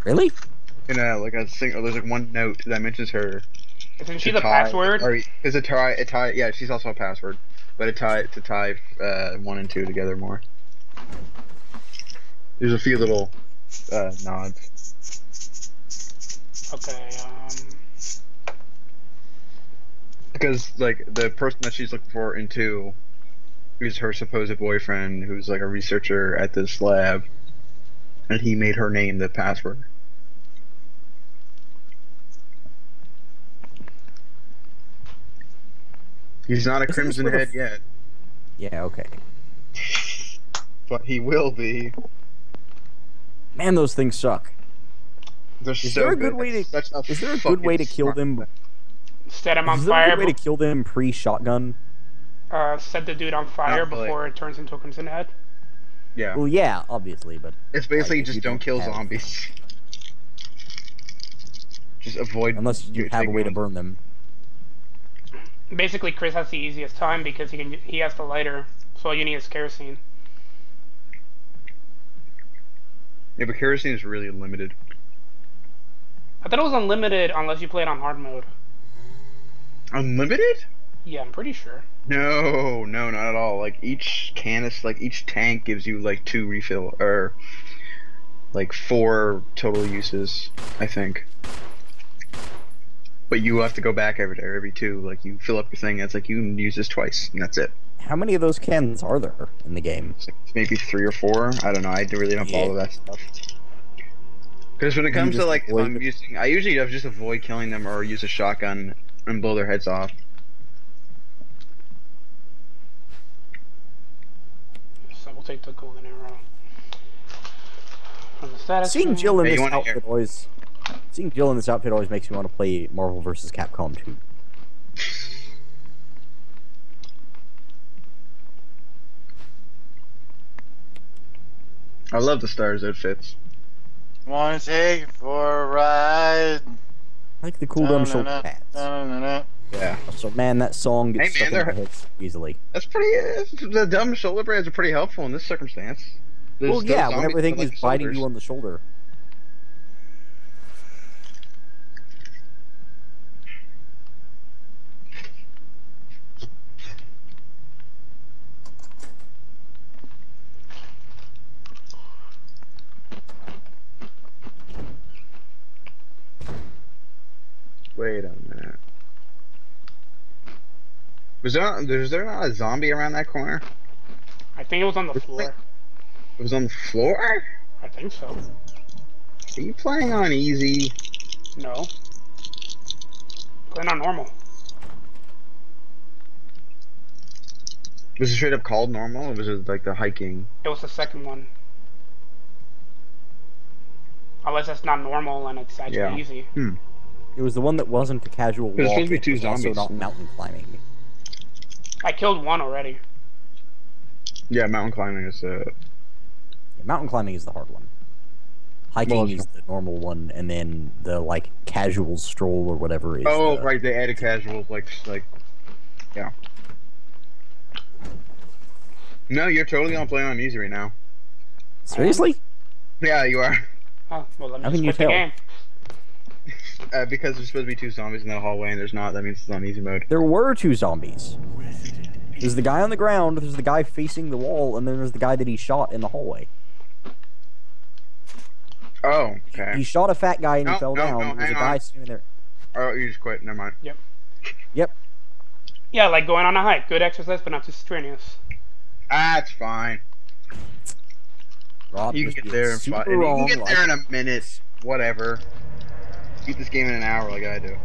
Speaker 7: Really?
Speaker 1: In a like a single, there's like one note that mentions her.
Speaker 3: Isn't she
Speaker 1: To
Speaker 3: the
Speaker 1: tie,
Speaker 3: password?
Speaker 1: or is it tie? Yeah, she's also a password, but it tie 1 and 2 together more. There's a few little nods.
Speaker 3: Okay.
Speaker 1: Because like the person that she's looking for in 2 is her supposed boyfriend, who's like a researcher at this lab, and he made her name the password. He's not a
Speaker 7: Isn't this
Speaker 1: Crimson
Speaker 7: where the
Speaker 1: Head yet,
Speaker 7: Yeah, okay.
Speaker 1: but he will be.
Speaker 7: Man, those things suck.
Speaker 1: They're
Speaker 7: Is
Speaker 1: so
Speaker 7: there a
Speaker 1: good.
Speaker 7: good way to?
Speaker 1: That's such a
Speaker 7: Is there a good way to
Speaker 1: fucking
Speaker 7: kill
Speaker 1: smart
Speaker 7: them?
Speaker 1: thing.
Speaker 3: Set him on
Speaker 7: Is there a
Speaker 3: fire.
Speaker 7: good way to kill them pre-shotgun?
Speaker 3: Set the dude on fire
Speaker 1: Not really.
Speaker 3: before it turns into a Crimson Head.
Speaker 1: Yeah.
Speaker 7: Well, yeah, obviously, but
Speaker 1: It's basically
Speaker 7: like, if
Speaker 1: just
Speaker 7: you
Speaker 1: don't kill
Speaker 7: have-
Speaker 1: zombies. Just avoid.
Speaker 7: unless you have a
Speaker 1: taking
Speaker 7: way to
Speaker 1: on-
Speaker 7: burn them.
Speaker 3: Basically, Chris has the easiest time because he has the lighter, so all you need is kerosene.
Speaker 1: Yeah, but kerosene is really limited.
Speaker 3: I thought it was unlimited unless you play it on hard mode.
Speaker 1: Unlimited?
Speaker 3: Yeah, I'm pretty sure.
Speaker 1: No, not at all. Like each each tank gives you like 2 refill or like 4 total uses, I think. But you have to go back every 2. Like you fill up your thing. It's like you can use this twice, and that's it.
Speaker 7: How many of those cans are there in the game?
Speaker 1: It's like maybe 3 or 4. I don't know. I really don't follow that stuff. Because when it comes to
Speaker 7: just
Speaker 1: like, if
Speaker 7: avoid-
Speaker 1: I'm using, I usually just avoid killing them or use a shotgun and blow their heads off.
Speaker 3: So we'll take the golden arrow. From the status
Speaker 7: Seeing
Speaker 3: screen.
Speaker 7: Jill in
Speaker 1: Hey, you
Speaker 7: this
Speaker 1: wanna
Speaker 7: outfit always makes me want to play Marvel vs. Capcom 2.
Speaker 1: I love the stars outfits.
Speaker 2: Wanna take it for a ride?
Speaker 7: I like the cool dumb shoulder pads.
Speaker 1: Yeah.
Speaker 7: So man, that song gets
Speaker 1: Hey, man,
Speaker 7: stuck in my
Speaker 1: they're-
Speaker 7: head so easily.
Speaker 1: That's pretty. The dumb shoulder pads are pretty helpful in this circumstance.
Speaker 7: Well,
Speaker 1: Those
Speaker 7: yeah, when
Speaker 1: zombies
Speaker 7: everything
Speaker 1: with,
Speaker 7: is
Speaker 1: like,
Speaker 7: biting
Speaker 1: shoulders.
Speaker 7: you on the shoulder.
Speaker 1: Wait a minute. Was there not a zombie around that corner?
Speaker 3: I think it was on the floor.
Speaker 1: It was on the floor?
Speaker 3: I think so.
Speaker 1: Are you playing on easy?
Speaker 3: No. Playing on normal.
Speaker 1: Was it straight up called normal, or was it like the hiking?
Speaker 3: It was the second one. Unless it's not normal and it's actually
Speaker 1: Yeah.
Speaker 3: easy.
Speaker 7: It was the one that wasn't a casual
Speaker 1: There's
Speaker 7: walk.
Speaker 1: supposed to be
Speaker 7: It
Speaker 1: 2
Speaker 7: was also
Speaker 1: zombies.
Speaker 7: not mountain climbing.
Speaker 3: I killed one already.
Speaker 1: Yeah, mountain climbing is
Speaker 7: Mountain climbing is the hard one. Hiking
Speaker 1: Well,
Speaker 7: is the normal one, and then the like casual stroll or whatever is.
Speaker 1: Oh,
Speaker 7: the,
Speaker 1: right, they added casual, yeah. No, you're totally on playing on easy right now.
Speaker 7: Seriously?
Speaker 1: Yeah, you are.
Speaker 3: Oh, well, let me
Speaker 7: How
Speaker 3: just
Speaker 7: can you
Speaker 3: quit the
Speaker 7: tell?
Speaker 3: game.
Speaker 1: Because there's supposed to be 2 zombies in that hallway, and there's not. That means it's on easy mode.
Speaker 7: There were 2 zombies. There's the guy on the ground, there's the guy facing the wall, and then there's the guy that he shot in the hallway.
Speaker 1: Oh, okay.
Speaker 7: He shot a fat guy and he
Speaker 1: No,
Speaker 7: fell
Speaker 1: no,
Speaker 7: down.
Speaker 1: no,
Speaker 7: There's a
Speaker 1: hang
Speaker 7: guy
Speaker 1: on.
Speaker 7: standing there.
Speaker 1: Oh, you just quit. Never mind.
Speaker 7: Yep.
Speaker 3: Yeah, like going on a hike. Good exercise, but not too strenuous.
Speaker 1: That's fine.
Speaker 7: Rob
Speaker 1: You can
Speaker 7: just
Speaker 1: get
Speaker 7: being
Speaker 1: there in
Speaker 7: super
Speaker 1: 5. You can
Speaker 7: wrong.
Speaker 1: get
Speaker 7: like-
Speaker 1: there in a minute. Whatever. Beat this game in an hour like I do.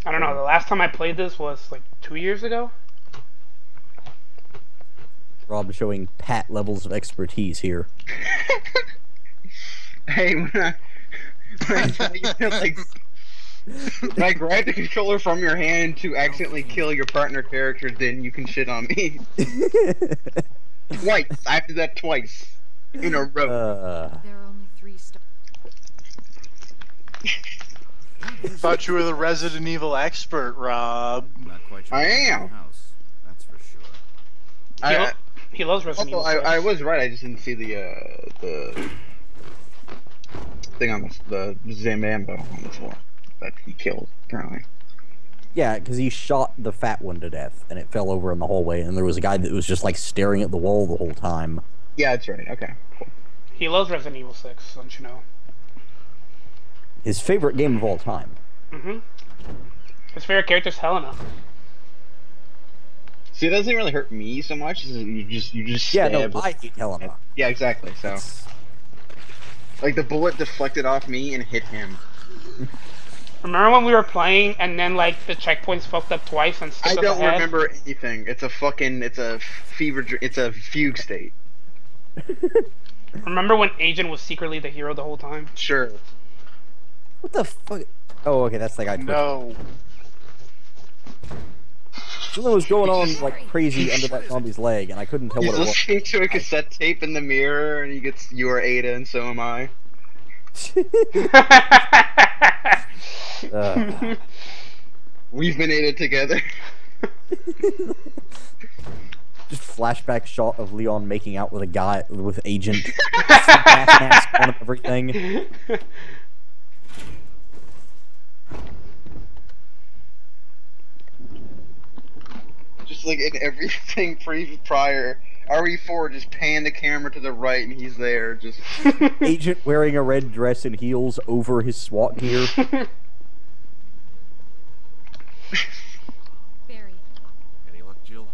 Speaker 3: I don't know. The last time I played this was like 2 years ago.
Speaker 7: Rob showing Pat levels of expertise here.
Speaker 1: Hey, when I tell you to, like, when I grab the controller from your hand to accidentally kill your partner character, then you can shit on me. Twice. I did that twice. In a row.
Speaker 6: There are only 3 stars.
Speaker 2: Thought you were the Resident Evil expert, Rob.
Speaker 5: Not quite sure
Speaker 1: I
Speaker 5: what's in
Speaker 1: am.
Speaker 5: the house.
Speaker 1: I,
Speaker 3: He loves Resident
Speaker 1: also,
Speaker 3: Evil 6.
Speaker 1: I was right. I just didn't see the thing on the Zambambo on the floor that he killed. Apparently.
Speaker 7: Yeah, because he shot the fat one to death, and it fell over in the hallway, and there was a guy that was just, like, staring at the wall the whole time.
Speaker 1: Yeah, that's right. Okay, cool.
Speaker 3: He loves Resident Evil 6, don't you know?
Speaker 7: His favorite game of all time.
Speaker 3: Mm-hmm. His favorite character is Helena.
Speaker 1: See, it doesn't really hurt me so much. You just
Speaker 7: Yeah,
Speaker 1: stab.
Speaker 7: no, I hate Helena.
Speaker 1: Yeah, exactly. So, like, the bullet deflected off me and hit him.
Speaker 3: Remember when we were playing and then like the checkpoints fucked up twice and skipped
Speaker 1: I
Speaker 3: us
Speaker 1: don't
Speaker 3: ahead?
Speaker 1: remember anything. It's a fugue state.
Speaker 3: Remember when Agent was secretly the hero the whole time?
Speaker 1: Sure.
Speaker 7: What the fuck? Oh, okay, that's the guy.
Speaker 2: No.
Speaker 7: Something was going on like crazy under that zombie's leg, and I couldn't tell
Speaker 1: He's
Speaker 7: what it was.
Speaker 1: listening to a cassette tape in the mirror, and he gets, "You are Ada, and so am I." We've been Ada together.
Speaker 7: Just flashback shot of Leon making out with a guy with Agent. Gas mask on and everything.
Speaker 1: Just like in everything prior, RE4 just pan the camera to the right, and he's there. Just
Speaker 7: Agent wearing a red dress and heels over his SWAT gear.
Speaker 6: Barry.
Speaker 5: Any luck, Jill?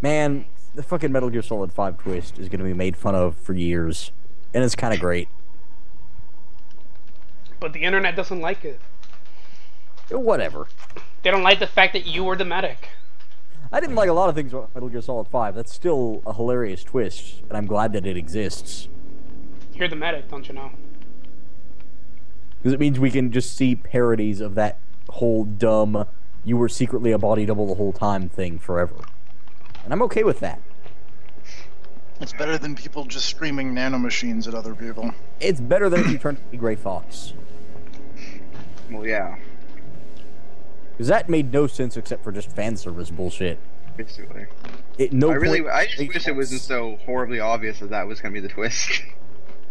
Speaker 7: Man,
Speaker 6: Thanks.
Speaker 7: the fucking Metal Gear Solid 5 twist is gonna be made fun of for years. And it's kinda great.
Speaker 3: But the internet doesn't like it.
Speaker 7: Whatever.
Speaker 3: They don't like the fact that you were the medic.
Speaker 7: I didn't like a lot of things about Metal Gear Solid 5. That's still a hilarious twist, and I'm glad that it exists.
Speaker 3: You're the medic, don't you know?
Speaker 7: Because it means we can just see parodies of that whole dumb, you were secretly a body double the whole time thing forever. And I'm okay with that.
Speaker 2: It's better than people just screaming nanomachines at other people.
Speaker 7: It's better than if you turned to be Gray Fox.
Speaker 1: well, yeah,
Speaker 7: Because that made no sense except for just fan service bullshit.
Speaker 1: basically.
Speaker 7: I
Speaker 1: I just wish it wasn't so horribly obvious that was gonna be the twist.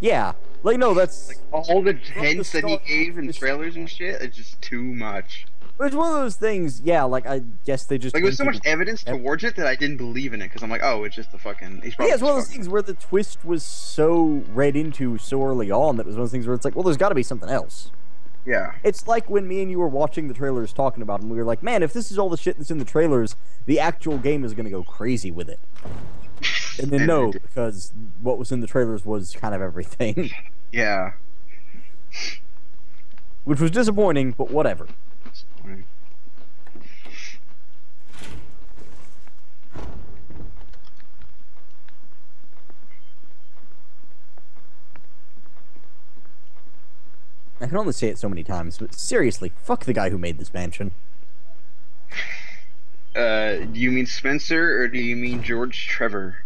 Speaker 7: Yeah. Like, no, that's...
Speaker 1: All the hints that he
Speaker 7: start,
Speaker 1: gave in trailers and shit, it's just too much.
Speaker 7: It's one of those things, yeah, like, I guess they just...
Speaker 1: Like, there's so much
Speaker 7: hinted-
Speaker 1: evidence towards it that I didn't believe in it, because I'm like, oh, it's just the fucking... He's probably
Speaker 7: Yeah, it's one of
Speaker 1: just
Speaker 7: those
Speaker 1: fucking-
Speaker 7: things where the twist was so read into so early on that it was one of those things where it's like, well, there's got to be something else.
Speaker 1: Yeah.
Speaker 7: It's like when me and you were watching the trailers talking about them, we were like, man, if this is all the shit that's in the trailers, the actual game is going to go crazy with it. And then
Speaker 1: And
Speaker 7: no,
Speaker 1: it did.
Speaker 7: because what was in the trailers was kind of everything.
Speaker 1: Yeah.
Speaker 7: Which was disappointing, but whatever. I can only say it so many times, but seriously, fuck the guy who made this mansion.
Speaker 1: Do you mean Spencer, or do you mean George Trevor?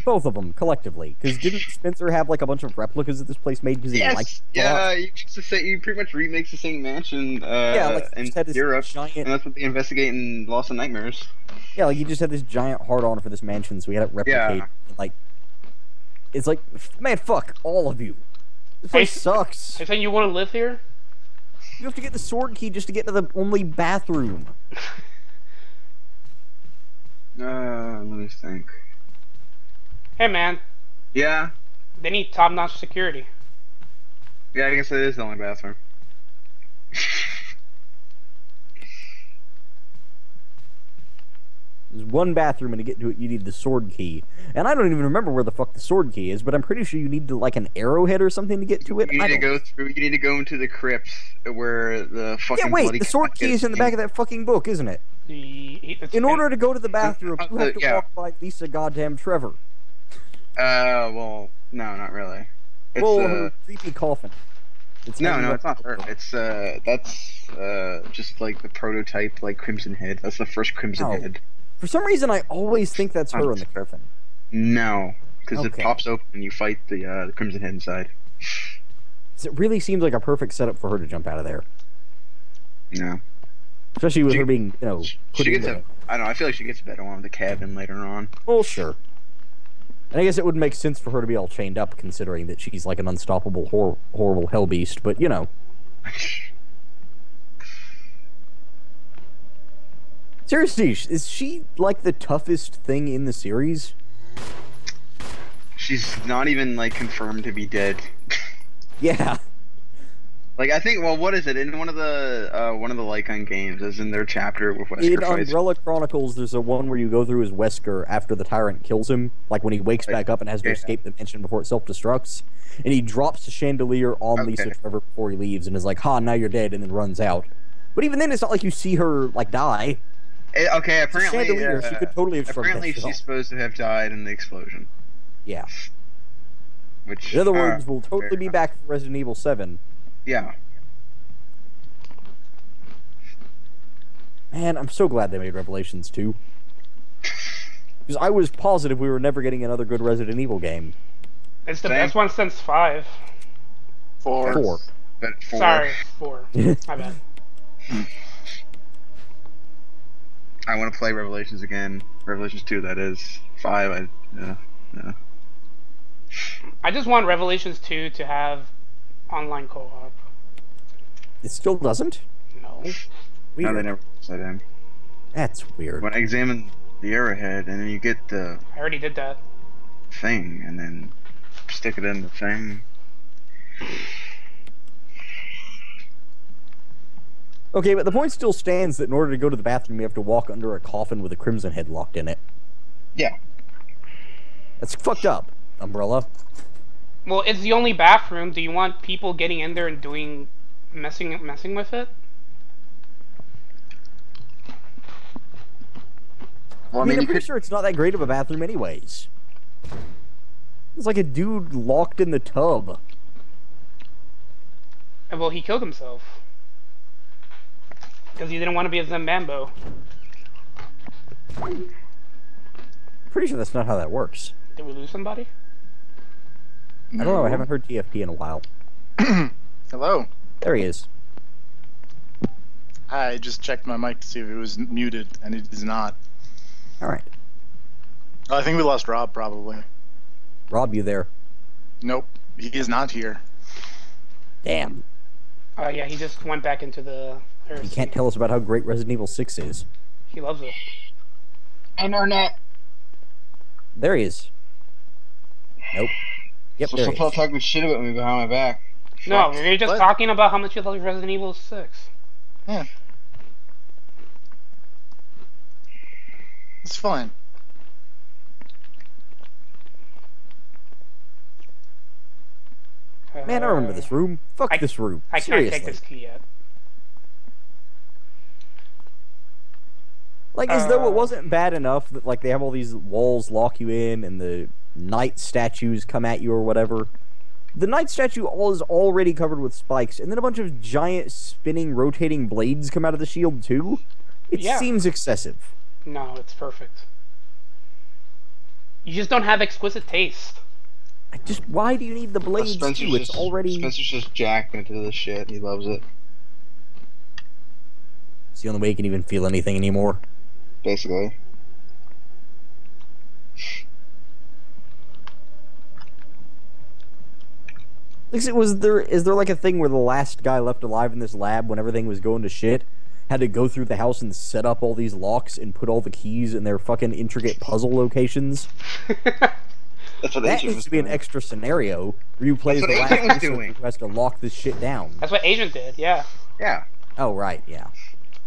Speaker 7: Both of them, collectively. Because didn't Spencer have, like, a bunch of replicas that this place made because he liked it a lot?
Speaker 1: Yeah, he pretty much remakes the same mansion
Speaker 7: like, he
Speaker 1: in
Speaker 7: just had this
Speaker 1: Europe,
Speaker 7: giant...
Speaker 1: and that's what they investigate in Lost in Nightmares.
Speaker 7: Yeah, like, he just had this giant hard-on for this mansion, so he had it replicate.
Speaker 1: Yeah.
Speaker 7: Like, it's like, man, fuck all of you. This place sucks.
Speaker 3: Are you saying you want to live here?
Speaker 7: You have to get the sword key just to get to the only bathroom.
Speaker 1: Let me think.
Speaker 3: Hey man,
Speaker 1: Yeah,
Speaker 3: they need top-notch security.
Speaker 1: yeah, I guess it is the only bathroom.
Speaker 7: There's one bathroom, and to get to it, you need the sword key. And I don't even remember where the fuck the sword key is, but I'm pretty sure you need to, like, an arrowhead or something to get to it.
Speaker 1: You
Speaker 7: I
Speaker 1: need to
Speaker 7: don't-
Speaker 1: go through. You need to go into the crypt where the fucking.
Speaker 7: Yeah, wait,
Speaker 1: bloody
Speaker 7: the sword
Speaker 1: cat
Speaker 7: key is in the back of that fucking book, isn't it? In order to go to the bathroom, you have to
Speaker 1: Yeah.
Speaker 7: walk by Lisa goddamn Trevor.
Speaker 1: Well, no, not really. It's
Speaker 7: Well, her creepy coffin.
Speaker 1: no,
Speaker 7: hanging
Speaker 1: no,
Speaker 7: up
Speaker 1: it's not her. It's that's just like the prototype, like Crimson Head. That's the first Crimson
Speaker 7: Oh.
Speaker 1: Head.
Speaker 7: For some reason, I always think that's her in the coffin.
Speaker 1: No, because it
Speaker 7: Okay.
Speaker 1: pops open and you fight the Crimson Head inside.
Speaker 7: 'Cause it really seems like a perfect setup for her to jump out of there.
Speaker 1: No.
Speaker 7: Especially with her being, put
Speaker 1: She
Speaker 7: in
Speaker 1: gets
Speaker 7: there.
Speaker 1: I don't know. I feel like she gets a better one with the cabin later on.
Speaker 7: Well, sure. And I guess it would make sense for her to be all chained up, considering that she's like an unstoppable, horrible hell beast. But seriously, is she like the toughest thing in the series?
Speaker 1: She's not even like confirmed to be dead.
Speaker 7: Yeah.
Speaker 1: Like I think, well, what is it in one of the Lycan games? Is in their chapter with Wesker
Speaker 7: In
Speaker 1: fights.
Speaker 7: Umbrella Chronicles, there's a one where you go through as Wesker after the tyrant kills him, like when he wakes back up and has to escape the mansion before it self-destructs, and he drops the chandelier on Lisa Trevor before he leaves, and is like, "Ha, now you're dead," and then runs out. But even then, it's not like you see her like die.
Speaker 1: Okay, apparently,
Speaker 7: chandelier, she could totally have
Speaker 1: apparently she's supposed to have died in the explosion.
Speaker 7: Yeah.
Speaker 1: Which,
Speaker 7: in other words, we'll totally be back for Resident Evil 7.
Speaker 1: Yeah.
Speaker 7: Man, I'm so glad they made Revelations 2. Because I was positive we were never getting another good Resident Evil game.
Speaker 3: It's the best one since 5.
Speaker 2: 4.
Speaker 1: But 4.
Speaker 3: Sorry, 4. My bad.
Speaker 1: I want to play Revelations again. Revelations 2, that is. 5, yeah.
Speaker 3: I just want Revelations 2 to have online co-op.
Speaker 7: It still doesn't?
Speaker 3: No.
Speaker 1: No, they never said in.
Speaker 7: That's weird.
Speaker 1: When I examine the arrowhead, and then you get the
Speaker 3: I already did that.
Speaker 1: thing, and then stick it in the thing.
Speaker 7: Okay, but the point still stands that in order to go to the bathroom, you have to walk under a coffin with a crimson head locked in it.
Speaker 1: Yeah.
Speaker 7: That's fucked up, Umbrella.
Speaker 3: Well, it's the only bathroom. Do you want people getting in there and doing messing with it?
Speaker 7: Well, I mean, I'm pretty sure it's not that great of a bathroom anyways. It's like a dude locked in the tub.
Speaker 3: Well, he killed himself. Because he didn't want to be a Zimbambo.
Speaker 7: Pretty sure that's not how that works.
Speaker 3: Did we lose somebody?
Speaker 7: I don't know, I haven't heard TFP in a while.
Speaker 2: Hello.
Speaker 7: There he is.
Speaker 2: I just checked my mic to see if it was muted, and it is not.
Speaker 7: Alright.
Speaker 2: Oh, I think we lost Rob, probably.
Speaker 7: Rob, you there?
Speaker 2: Nope. He is not here.
Speaker 7: Damn.
Speaker 3: Oh, yeah, he just went back into the...
Speaker 7: You can't tell us about how great Resident Evil 6 is.
Speaker 3: He loves it.
Speaker 1: Internet.
Speaker 7: There he is. Nope. Yep, there he is.
Speaker 1: talking shit about me behind my back.
Speaker 3: No, we were just
Speaker 2: What?
Speaker 3: talking about how much you love Resident Evil 6.
Speaker 2: Yeah. It's fine.
Speaker 7: Man, I remember this room. Fuck this room.
Speaker 3: I can't
Speaker 7: Seriously.
Speaker 3: take this key yet.
Speaker 7: Like, as though it wasn't bad enough that, like, they have all these walls lock you in and the knight statues come at you or whatever. The knight statue is already covered with spikes, and then a bunch of giant spinning, rotating blades come out of the shield, too? It seems excessive.
Speaker 3: No, it's perfect. You just don't have exquisite taste.
Speaker 7: Why do you need the blades, too? It's already...
Speaker 1: Spencer's just jacked into this shit. He loves it.
Speaker 7: It's the only way you can even feel anything anymore.
Speaker 1: Basically.
Speaker 7: Is there like a thing where the last guy left alive in this lab when everything was going to shit had to go through the house and set up all these locks and put all the keys in their fucking intricate puzzle locations?
Speaker 1: That's what
Speaker 7: that needs to be an extra scenario where you play as the last person who has to lock this shit down.
Speaker 3: That's what Agent did, yeah.
Speaker 1: Yeah.
Speaker 7: Oh, right, yeah.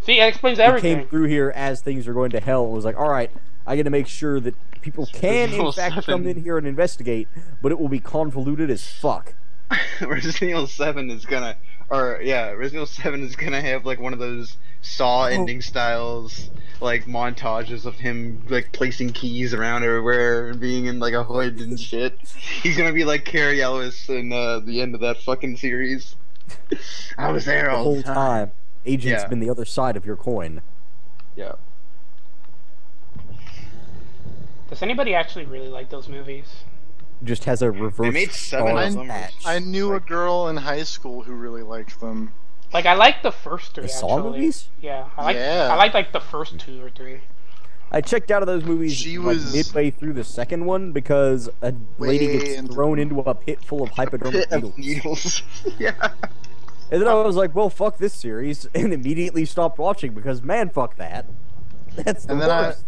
Speaker 3: See, it explains everything.
Speaker 7: He came through here as things are going to hell and was like, alright, I gotta make sure that people can, in fact, come in here and investigate, but it will be convoluted as fuck.
Speaker 1: Resident Evil 7 is gonna... Resident Evil 7 is gonna have, like, one of those Saw ending styles, like, montages of him, like, placing keys around everywhere and being in, like, a hood and shit. He's gonna be like Carrie Ellis in the end of that fucking series. I was there all
Speaker 7: the whole time. Agent's been the other side of your coin.
Speaker 1: Yeah.
Speaker 3: Does anybody actually really like those movies?
Speaker 7: Just has a reverse
Speaker 1: They made 7 of them.
Speaker 2: I knew a girl in high school who really liked them.
Speaker 3: Like I like the first three
Speaker 7: The
Speaker 3: actually.
Speaker 7: Saw movies?
Speaker 3: Yeah,
Speaker 2: Yeah.
Speaker 3: I like the first 2 or 3.
Speaker 7: I checked out of those movies
Speaker 2: She
Speaker 7: like
Speaker 2: was
Speaker 7: midway through the second one because a lady
Speaker 2: way
Speaker 7: gets
Speaker 2: into
Speaker 7: thrown into a pit full of hypodermic
Speaker 1: Pit
Speaker 7: needles.
Speaker 1: of needles. Yeah.
Speaker 7: And then I was like, well, fuck this series, and immediately stopped watching because, man, fuck that. That's the
Speaker 2: And then
Speaker 7: worst.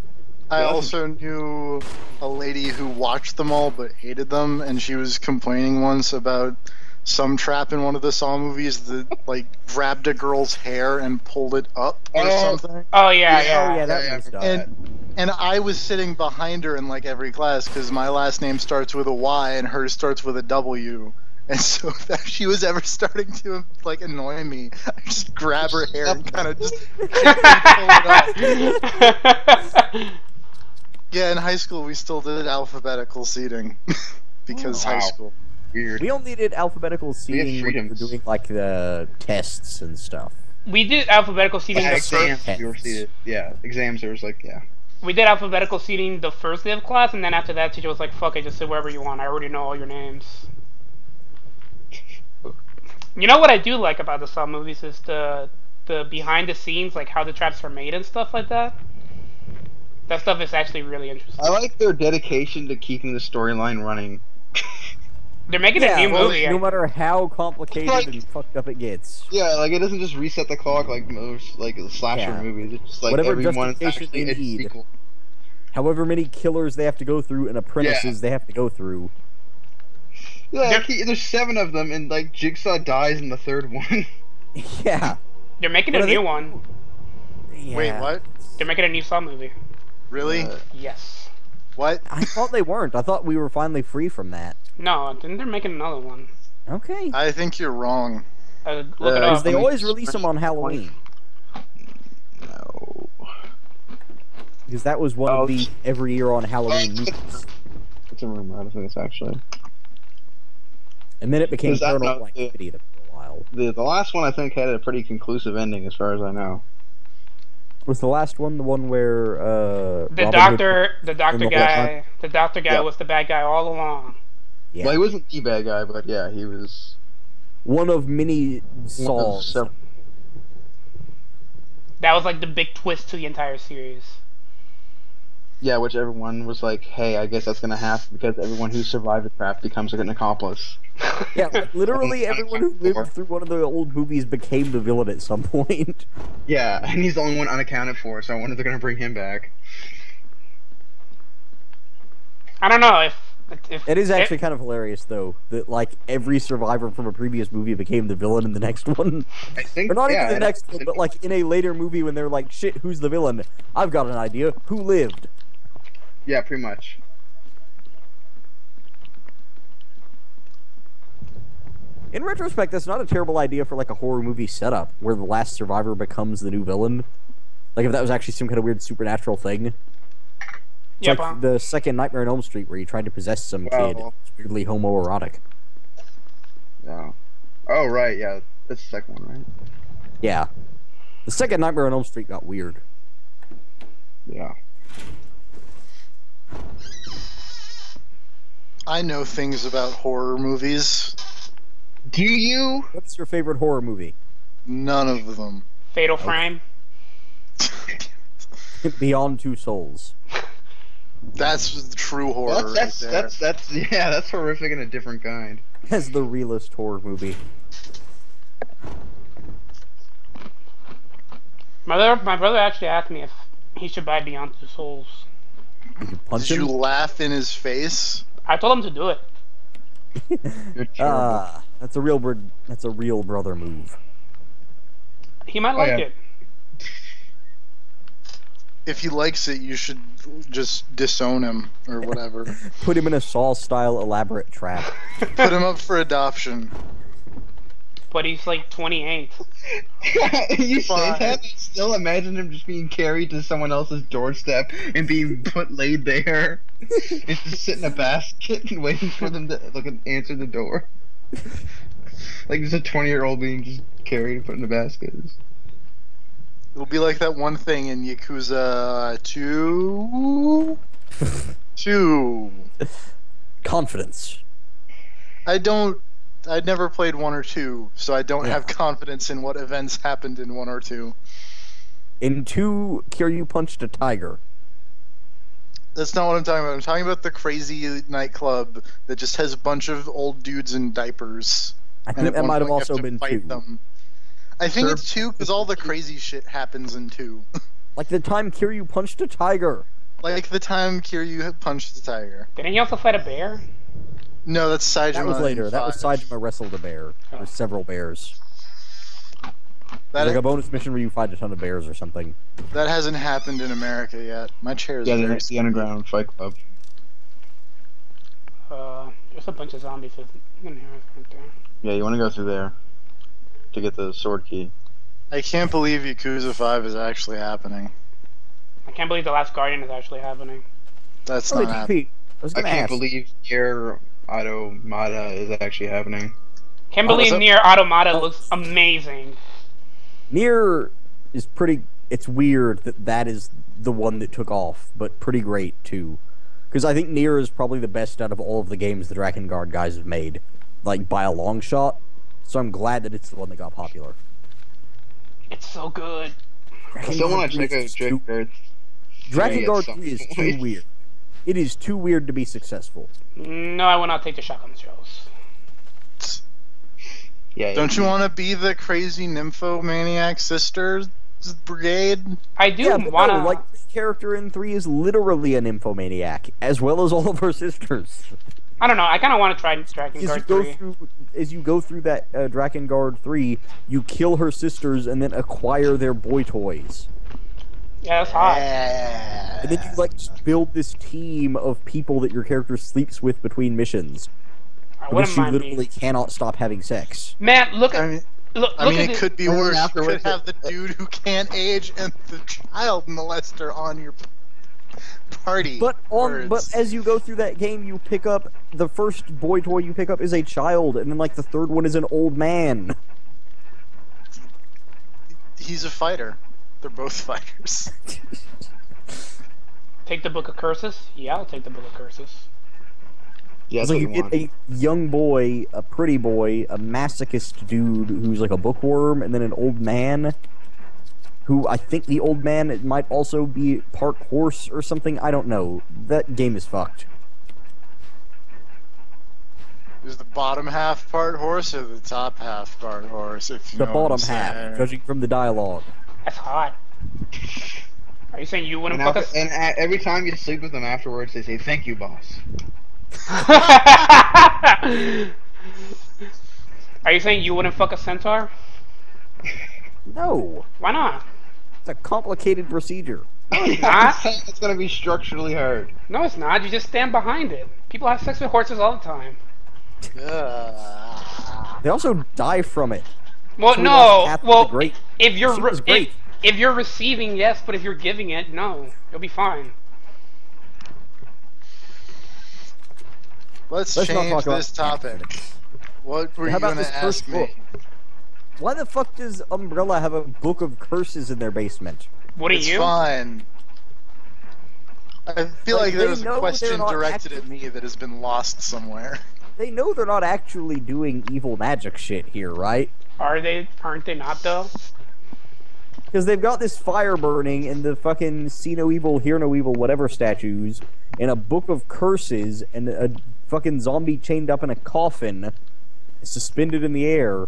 Speaker 2: I
Speaker 1: Yeah.
Speaker 2: also knew a lady who watched them all but hated them, and she was complaining once about some trap in one of the Saw movies that like grabbed a girl's hair and pulled it up or
Speaker 1: Oh.
Speaker 2: something.
Speaker 3: Oh yeah,
Speaker 1: Yeah.
Speaker 3: yeah.
Speaker 7: Oh, yeah, that
Speaker 1: Yeah,
Speaker 7: was dumb.
Speaker 2: And I was sitting behind her in like every class because my last name starts with a Y and hers starts with a W. And so if she was ever starting to like annoy me, I just grab her hair and kind of just pull it up. Yeah, in high school we still did alphabetical seating because
Speaker 1: Wow.
Speaker 2: high school.
Speaker 1: Weird.
Speaker 7: We only did alphabetical
Speaker 1: We have
Speaker 7: seating when we were
Speaker 1: freedoms.
Speaker 7: doing, like, the tests and stuff.
Speaker 3: We did alphabetical seating
Speaker 1: Yeah,
Speaker 3: the
Speaker 1: exams.
Speaker 3: first.
Speaker 1: You were seated. Yeah, exams. There was like, yeah.
Speaker 3: We did alphabetical seating the first day of class, and then after that, teacher was like, "Fuck it, just sit wherever you want. I already know all your names." You know what I do like about the Saw movies is the behind the scenes, like how the traps are made and stuff like that. That stuff is actually really interesting.
Speaker 1: I like their dedication to keeping the storyline running.
Speaker 3: They're making a new
Speaker 7: well,
Speaker 3: movie.
Speaker 7: no matter how complicated
Speaker 1: Like-
Speaker 7: and fucked up it gets.
Speaker 1: Yeah, like it doesn't just reset the clock like most like slasher
Speaker 7: Yeah.
Speaker 1: movies. It's just like
Speaker 7: Whatever
Speaker 1: everyone's
Speaker 7: justification
Speaker 1: actually
Speaker 7: they
Speaker 1: a
Speaker 7: need.
Speaker 1: sequel.
Speaker 7: However many killers they have to go through and apprentices they have to go through.
Speaker 1: Yeah, like, there's 7 of them, and like Jigsaw dies in the 3rd one.
Speaker 7: Yeah.
Speaker 3: They're making
Speaker 7: But
Speaker 3: a
Speaker 7: I
Speaker 3: new
Speaker 7: think-
Speaker 3: one.
Speaker 7: Yeah.
Speaker 2: Wait, what?
Speaker 3: They're making a new Saw movie.
Speaker 2: Really?
Speaker 3: Yes.
Speaker 2: What?
Speaker 7: I thought they weren't. I thought we were finally free from that.
Speaker 3: No, then they're making another one.
Speaker 7: Okay.
Speaker 2: I think you're wrong.
Speaker 3: Look it
Speaker 7: Because
Speaker 3: up.
Speaker 7: they
Speaker 1: I mean,
Speaker 7: always release them on Halloween.
Speaker 1: No.
Speaker 7: Because that was one of the every year on Halloween movies.
Speaker 1: It's a rumor. I don't think it's actually.
Speaker 7: And then it became
Speaker 1: Is that
Speaker 7: Paranormal
Speaker 1: not the-
Speaker 7: Activity for a while.
Speaker 1: The last one I think had a pretty conclusive ending, as far as I know.
Speaker 7: Was the last one the one where
Speaker 3: The
Speaker 7: Robin
Speaker 3: doctor,
Speaker 7: Hood-
Speaker 3: the doctor
Speaker 7: the
Speaker 3: guy, the doctor guy
Speaker 1: Yeah.
Speaker 3: was the bad guy all along.
Speaker 7: Yeah.
Speaker 1: Well, he wasn't the bad guy, but yeah, he was.
Speaker 7: One of many
Speaker 1: one of
Speaker 7: Sauls.
Speaker 1: several-
Speaker 3: That was like the big twist to the entire series.
Speaker 1: Yeah, which everyone was like, "Hey, I guess that's gonna happen because everyone who survived the trap becomes like an accomplice."
Speaker 7: Yeah, like, literally everyone who lived through one of the old movies became the villain at some point.
Speaker 1: Yeah, and he's the only one unaccounted for, so I wonder if they're gonna bring him back.
Speaker 3: I don't know if
Speaker 7: It is actually kind of hilarious, though, that, like, every survivor from a previous movie became the villain in the next one.
Speaker 1: I think.
Speaker 7: Or not
Speaker 1: yeah,
Speaker 7: even the next one, but, like, in a later movie when they're like, shit, who's the villain? I've got an idea. Who lived?
Speaker 1: Yeah, pretty much.
Speaker 7: In retrospect, that's not a terrible idea for, like, a horror movie setup, where the last survivor becomes the new villain. Like, if that was actually some kind of weird supernatural thing. It's
Speaker 3: Yep,
Speaker 7: like the second Nightmare on Elm Street, where you tried to possess some kid.
Speaker 1: Well-
Speaker 7: It's weirdly homoerotic.
Speaker 1: Yeah. Oh right, yeah, that's the second one, right?
Speaker 7: Yeah. The second Nightmare on Elm Street got weird.
Speaker 1: Yeah.
Speaker 2: I know things about horror movies.
Speaker 1: Do you?
Speaker 7: What's your favorite horror movie?
Speaker 2: None of them.
Speaker 3: Fatal Frame.
Speaker 7: Beyond Two Souls.
Speaker 2: That's the true horror
Speaker 1: That's
Speaker 2: right there.
Speaker 1: that's yeah, that's horrific in a different kind.
Speaker 7: As the realist horror movie.
Speaker 3: My brother actually asked me if he should buy Beyond Two Souls.
Speaker 7: You could punch
Speaker 2: Did
Speaker 7: him.
Speaker 2: you laugh in his face?
Speaker 3: I told him to do it.
Speaker 1: You're terrible.
Speaker 7: That's a real brother move.
Speaker 3: He might like
Speaker 1: yeah.
Speaker 3: it.
Speaker 2: If he likes it, you should just disown him or whatever.
Speaker 7: Put him in a Saw-style elaborate trap.
Speaker 2: Put him up for adoption.
Speaker 3: But he's like 28.
Speaker 1: You say
Speaker 2: Fine.
Speaker 1: that, I still imagine him just being carried to someone else's doorstep and being laid there. And just sit in a basket and waiting for them to answer the door. Like just a 20-year-old being just carried and put in a basket.
Speaker 2: It'll be like that one thing in Yakuza 2. 2.
Speaker 7: Confidence.
Speaker 2: I don't I'd never played 1 or 2, so I don't have confidence in what events happened in 1 or 2.
Speaker 7: In 2, Kiryu punched a tiger.
Speaker 2: That's not what I'm talking about. I'm talking about the crazy nightclub that just has a bunch of old dudes in diapers.
Speaker 7: I
Speaker 2: And
Speaker 7: think
Speaker 2: at
Speaker 7: that
Speaker 2: one
Speaker 7: might have
Speaker 2: point you
Speaker 7: also
Speaker 2: to
Speaker 7: been
Speaker 2: fight
Speaker 7: 2.
Speaker 2: them. I think it's 2 because all the crazy shit happens in 2.
Speaker 7: Like the time Kiryu punched a tiger.
Speaker 2: Like the time Kiryu punched the tiger.
Speaker 3: Didn't he also fight a bear?
Speaker 2: No, that's Saejima.
Speaker 7: That was later.
Speaker 2: in
Speaker 7: That was
Speaker 2: 5.
Speaker 7: Saejima wrestled a bear.
Speaker 3: Oh.
Speaker 7: There's several bears.
Speaker 2: That,
Speaker 7: There's like a bonus mission where you fight a ton of bears or something.
Speaker 2: that hasn't happened in America yet. My chair is
Speaker 1: Yeah,
Speaker 2: very
Speaker 1: the Underground Fight Club.
Speaker 3: There's a bunch of zombies in here, aren't there?
Speaker 1: Yeah, you want to go through there to get the sword key.
Speaker 2: I can't believe Yakuza 5 is actually happening.
Speaker 3: I can't believe the Last Guardian is actually happening.
Speaker 2: That's
Speaker 7: Oh,
Speaker 2: not
Speaker 7: the
Speaker 2: happening.
Speaker 7: TP. I was
Speaker 1: I
Speaker 7: gonna
Speaker 1: can't
Speaker 7: ask.
Speaker 1: believe Nier Automata is actually happening.
Speaker 3: Can't
Speaker 2: Oh,
Speaker 3: believe
Speaker 2: so-
Speaker 3: Nier Automata
Speaker 7: Oh.
Speaker 3: looks amazing.
Speaker 7: Nier is pretty. It's weird that is the one that took off, but pretty great too. Because I think Nier is probably the best out of all of the games the Drakengard guys have made, like by a long shot. So I'm glad that it's the one that got popular.
Speaker 3: It's so good.
Speaker 1: I still want to check out
Speaker 7: too,
Speaker 1: Drakengard.
Speaker 7: Drakengard
Speaker 1: some
Speaker 7: 3 is too
Speaker 1: point.
Speaker 7: weird. It is too weird to be successful.
Speaker 3: No, I will not take the shotgun shells.
Speaker 1: Yeah.
Speaker 2: Don't you want to be the crazy nymphomaniac sisters brigade?
Speaker 3: I do
Speaker 7: Yeah, but
Speaker 3: wanna.
Speaker 7: no, like the character in 3 is literally an nymphomaniac, as well as all of her sisters.
Speaker 3: I don't know. I kind of want to try Drakengard 3.
Speaker 7: As you go through that Drakengard 3, you kill her sisters and then acquire their boy toys.
Speaker 3: Yeah, that's hot.
Speaker 7: And then you like just build this team of people that your character sleeps with between missions.
Speaker 3: I
Speaker 7: Because
Speaker 3: wouldn't
Speaker 7: she
Speaker 3: mind
Speaker 7: literally
Speaker 3: me.
Speaker 7: cannot stop having sex.
Speaker 3: Man, look at
Speaker 2: I mean,
Speaker 3: look
Speaker 2: I mean,
Speaker 3: at
Speaker 2: it could be
Speaker 1: And then
Speaker 2: worse. You
Speaker 1: afterwards
Speaker 2: could have the dude who can't age and the child molester on your party.
Speaker 7: But
Speaker 2: Words.
Speaker 7: as you go through that game, you pick up the first boy toy you pick up is a child, and then like the third one is an old man.
Speaker 2: He's a fighter. They're both fighters.
Speaker 3: Take the Book of Curses? Yeah, I'll take the Book of Curses.
Speaker 1: Yeah,
Speaker 7: It's
Speaker 1: that's
Speaker 7: like
Speaker 1: what
Speaker 7: you
Speaker 1: you
Speaker 7: get
Speaker 1: want.
Speaker 7: a young boy, a pretty boy, a masochist dude who's like a bookworm, and then an old man who I think the old man might also be part horse or something. I don't know. That game is fucked.
Speaker 2: Is the bottom half part horse or the top half part horse? If you
Speaker 7: The
Speaker 2: know what
Speaker 7: bottom
Speaker 2: I'm
Speaker 7: half,
Speaker 2: saying.
Speaker 7: judging from the dialogue.
Speaker 3: That's hot. Are you saying you wouldn't
Speaker 1: And,
Speaker 3: fuck us?
Speaker 1: every time you sleep with them afterwards, they say, "Thank you, boss."
Speaker 3: Are you saying you wouldn't fuck a centaur?
Speaker 7: No,
Speaker 3: Why not?
Speaker 7: it's a complicated procedure.
Speaker 3: No, it's not.
Speaker 1: It's gonna be structurally hard.
Speaker 3: No, it's not. You just stand behind it. People have sex with horses all the time.
Speaker 2: Ugh.
Speaker 7: They also die from it.
Speaker 3: Well,
Speaker 7: So we
Speaker 3: no.
Speaker 7: lost Catherine
Speaker 3: Well,
Speaker 7: the Great.
Speaker 3: if you're
Speaker 7: She was great.
Speaker 3: if you're receiving, yes, but if you're giving it, no, you'll be fine.
Speaker 2: Let's
Speaker 7: Let's not
Speaker 2: change
Speaker 7: talk about
Speaker 2: this topic. What were
Speaker 7: How
Speaker 2: you
Speaker 7: about
Speaker 2: going
Speaker 7: this
Speaker 2: to
Speaker 7: first
Speaker 2: ask
Speaker 7: book?
Speaker 2: me?
Speaker 7: Why the fuck does Umbrella have a book of curses in their basement?
Speaker 3: Wouldn't
Speaker 2: It's
Speaker 3: you?
Speaker 2: fine. I feel
Speaker 7: Like,
Speaker 2: like
Speaker 7: they
Speaker 2: there was a
Speaker 7: know they're
Speaker 2: question
Speaker 7: not
Speaker 2: directed at me that has been lost somewhere.
Speaker 7: They know they're not actually doing evil magic shit here, right?
Speaker 3: Are they? Aren't they not though?
Speaker 7: Because they've got this fire burning and the fucking see no evil, hear no evil, whatever statues, and a book of curses, and a fucking zombie chained up in a coffin, suspended in the air.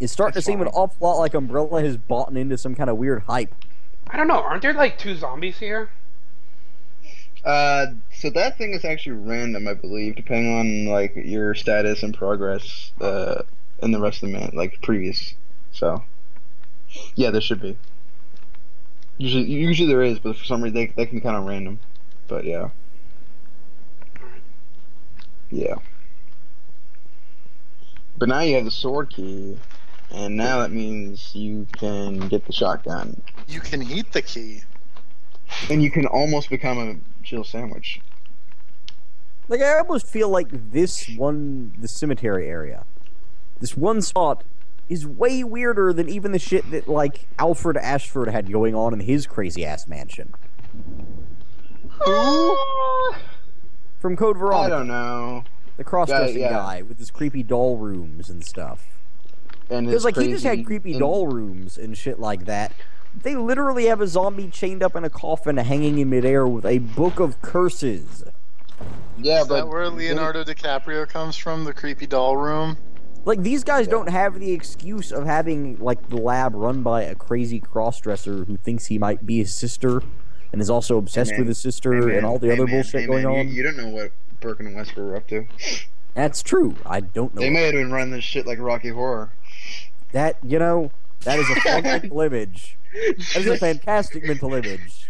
Speaker 7: It's starting
Speaker 1: That's
Speaker 7: to seem an
Speaker 1: fine.
Speaker 7: awful lot like Umbrella has bought into some kind of weird hype.
Speaker 3: I don't know. Aren't there like 2 zombies here?
Speaker 1: So that thing is actually random, I believe, depending on like your status and progress in the rest of the man, like previous. So, yeah, there should be. Usually there is, but for some reason they can be kind of random. But yeah, yeah. But now you have the sword key, and now that means you can get the shotgun,
Speaker 2: You can heat the key.
Speaker 1: and you can almost become a Jill sandwich.
Speaker 7: Like, I almost feel like the cemetery area, this one spot, is way weirder than even the shit that, like, Alfred Ashford had going on in his crazy-ass mansion.
Speaker 1: Who?
Speaker 7: From Code
Speaker 1: I
Speaker 7: Veronica.
Speaker 1: don't know.
Speaker 7: The cross-dressing
Speaker 1: Yeah.
Speaker 7: guy with his creepy doll rooms and stuff.
Speaker 1: And
Speaker 7: Because,
Speaker 1: his
Speaker 7: like, he just had
Speaker 1: crazy-
Speaker 7: creepy
Speaker 1: and-
Speaker 7: doll rooms and shit like that. They literally have a zombie chained up in a coffin hanging in midair with a book of curses.
Speaker 1: Yeah,
Speaker 2: Is
Speaker 1: but
Speaker 2: that where Leonardo DiCaprio comes from? The creepy doll room?
Speaker 7: Like, these guys don't have the excuse of having, like, the lab run by a crazy crossdresser who thinks he might be his sister and is also obsessed with his sister and all the other bullshit going on.
Speaker 1: You don't know what Birkin and Wesker were up to.
Speaker 7: That's true. I don't know.
Speaker 1: They may have been running this shit like Rocky Horror.
Speaker 7: That, you know, that is a fun mental image. That is a fantastic mental image.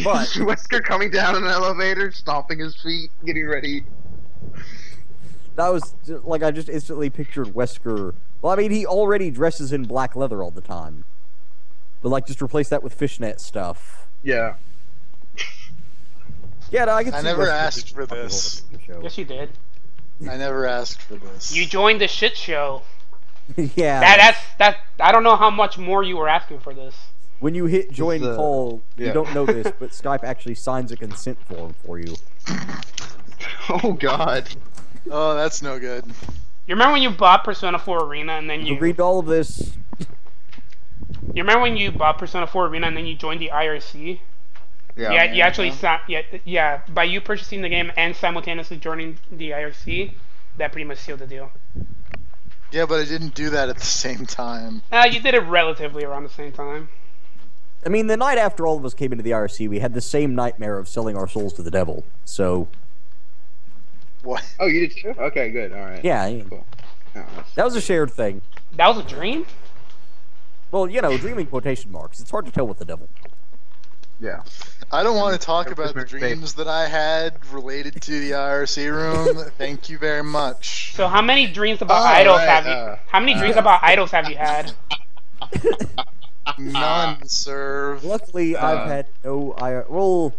Speaker 7: But
Speaker 1: Wesker coming down an elevator, stomping his feet, getting ready.
Speaker 7: that was like I just instantly pictured Wesker. Well, I mean, he already dresses in black leather all the time, but like just replace that with fishnet stuff.
Speaker 1: Yeah.
Speaker 7: Yeah, no, I
Speaker 2: I never asked for this.
Speaker 3: Yes, you did.
Speaker 2: I never asked for this.
Speaker 3: You joined the shit show.
Speaker 7: Yeah.
Speaker 3: That's I don't know how much more you were asking for this.
Speaker 7: When you hit join call,
Speaker 1: yeah.
Speaker 7: you don't know this, but Skype actually signs a consent form for you.
Speaker 1: Oh God.
Speaker 2: Oh, that's no good.
Speaker 3: You remember when you bought Persona 4 Arena and then you
Speaker 7: Read all of this.
Speaker 3: You remember when you bought Persona 4 Arena and then you joined the IRC? Yeah, you actually by you purchasing the game and simultaneously joining the IRC, that pretty much sealed the deal.
Speaker 2: Yeah, but I didn't do that at the same time.
Speaker 3: You did it relatively around the same time.
Speaker 7: I mean, the night after all of us came into the IRC, we had the same nightmare of selling our souls to the devil. So,
Speaker 2: What?
Speaker 1: Oh, you did too? Okay, good. All right.
Speaker 7: yeah,
Speaker 1: Cool. Oh,
Speaker 7: that was a shared thing.
Speaker 3: That was a dream?
Speaker 7: Well, you know, dreaming quotation marks. It's hard to tell with the devil.
Speaker 1: yeah.
Speaker 2: I don't want to talk about the
Speaker 1: Christmas
Speaker 2: dreams that I had related to the IRC room. Thank you very much.
Speaker 3: So how many dreams about
Speaker 1: Oh,
Speaker 3: idols
Speaker 1: right,
Speaker 3: have you? How many dreams about idols have you had?
Speaker 2: None, sir.
Speaker 7: Luckily, I've had no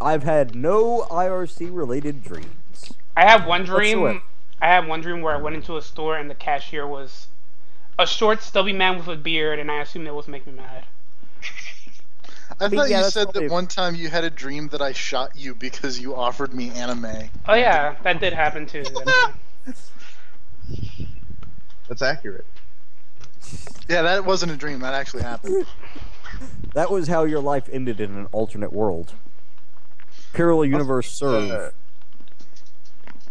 Speaker 7: I've had no IRC related dreams.
Speaker 3: I have one dream.
Speaker 7: Whatsoever.
Speaker 3: I had one dream where I went into a store and the cashier was a short, stubby man with a beard, and I assumed it was making me mad.
Speaker 2: I thought
Speaker 7: yeah,
Speaker 2: you
Speaker 7: that's
Speaker 2: said
Speaker 7: what
Speaker 2: that
Speaker 7: they-
Speaker 2: one time you had a dream that I shot you because you offered me anime.
Speaker 3: Oh yeah, that did happen too.
Speaker 1: That's accurate.
Speaker 2: Yeah, that wasn't a dream. That actually happened.
Speaker 7: That was how your life ended in an alternate world. Parallel universe serve.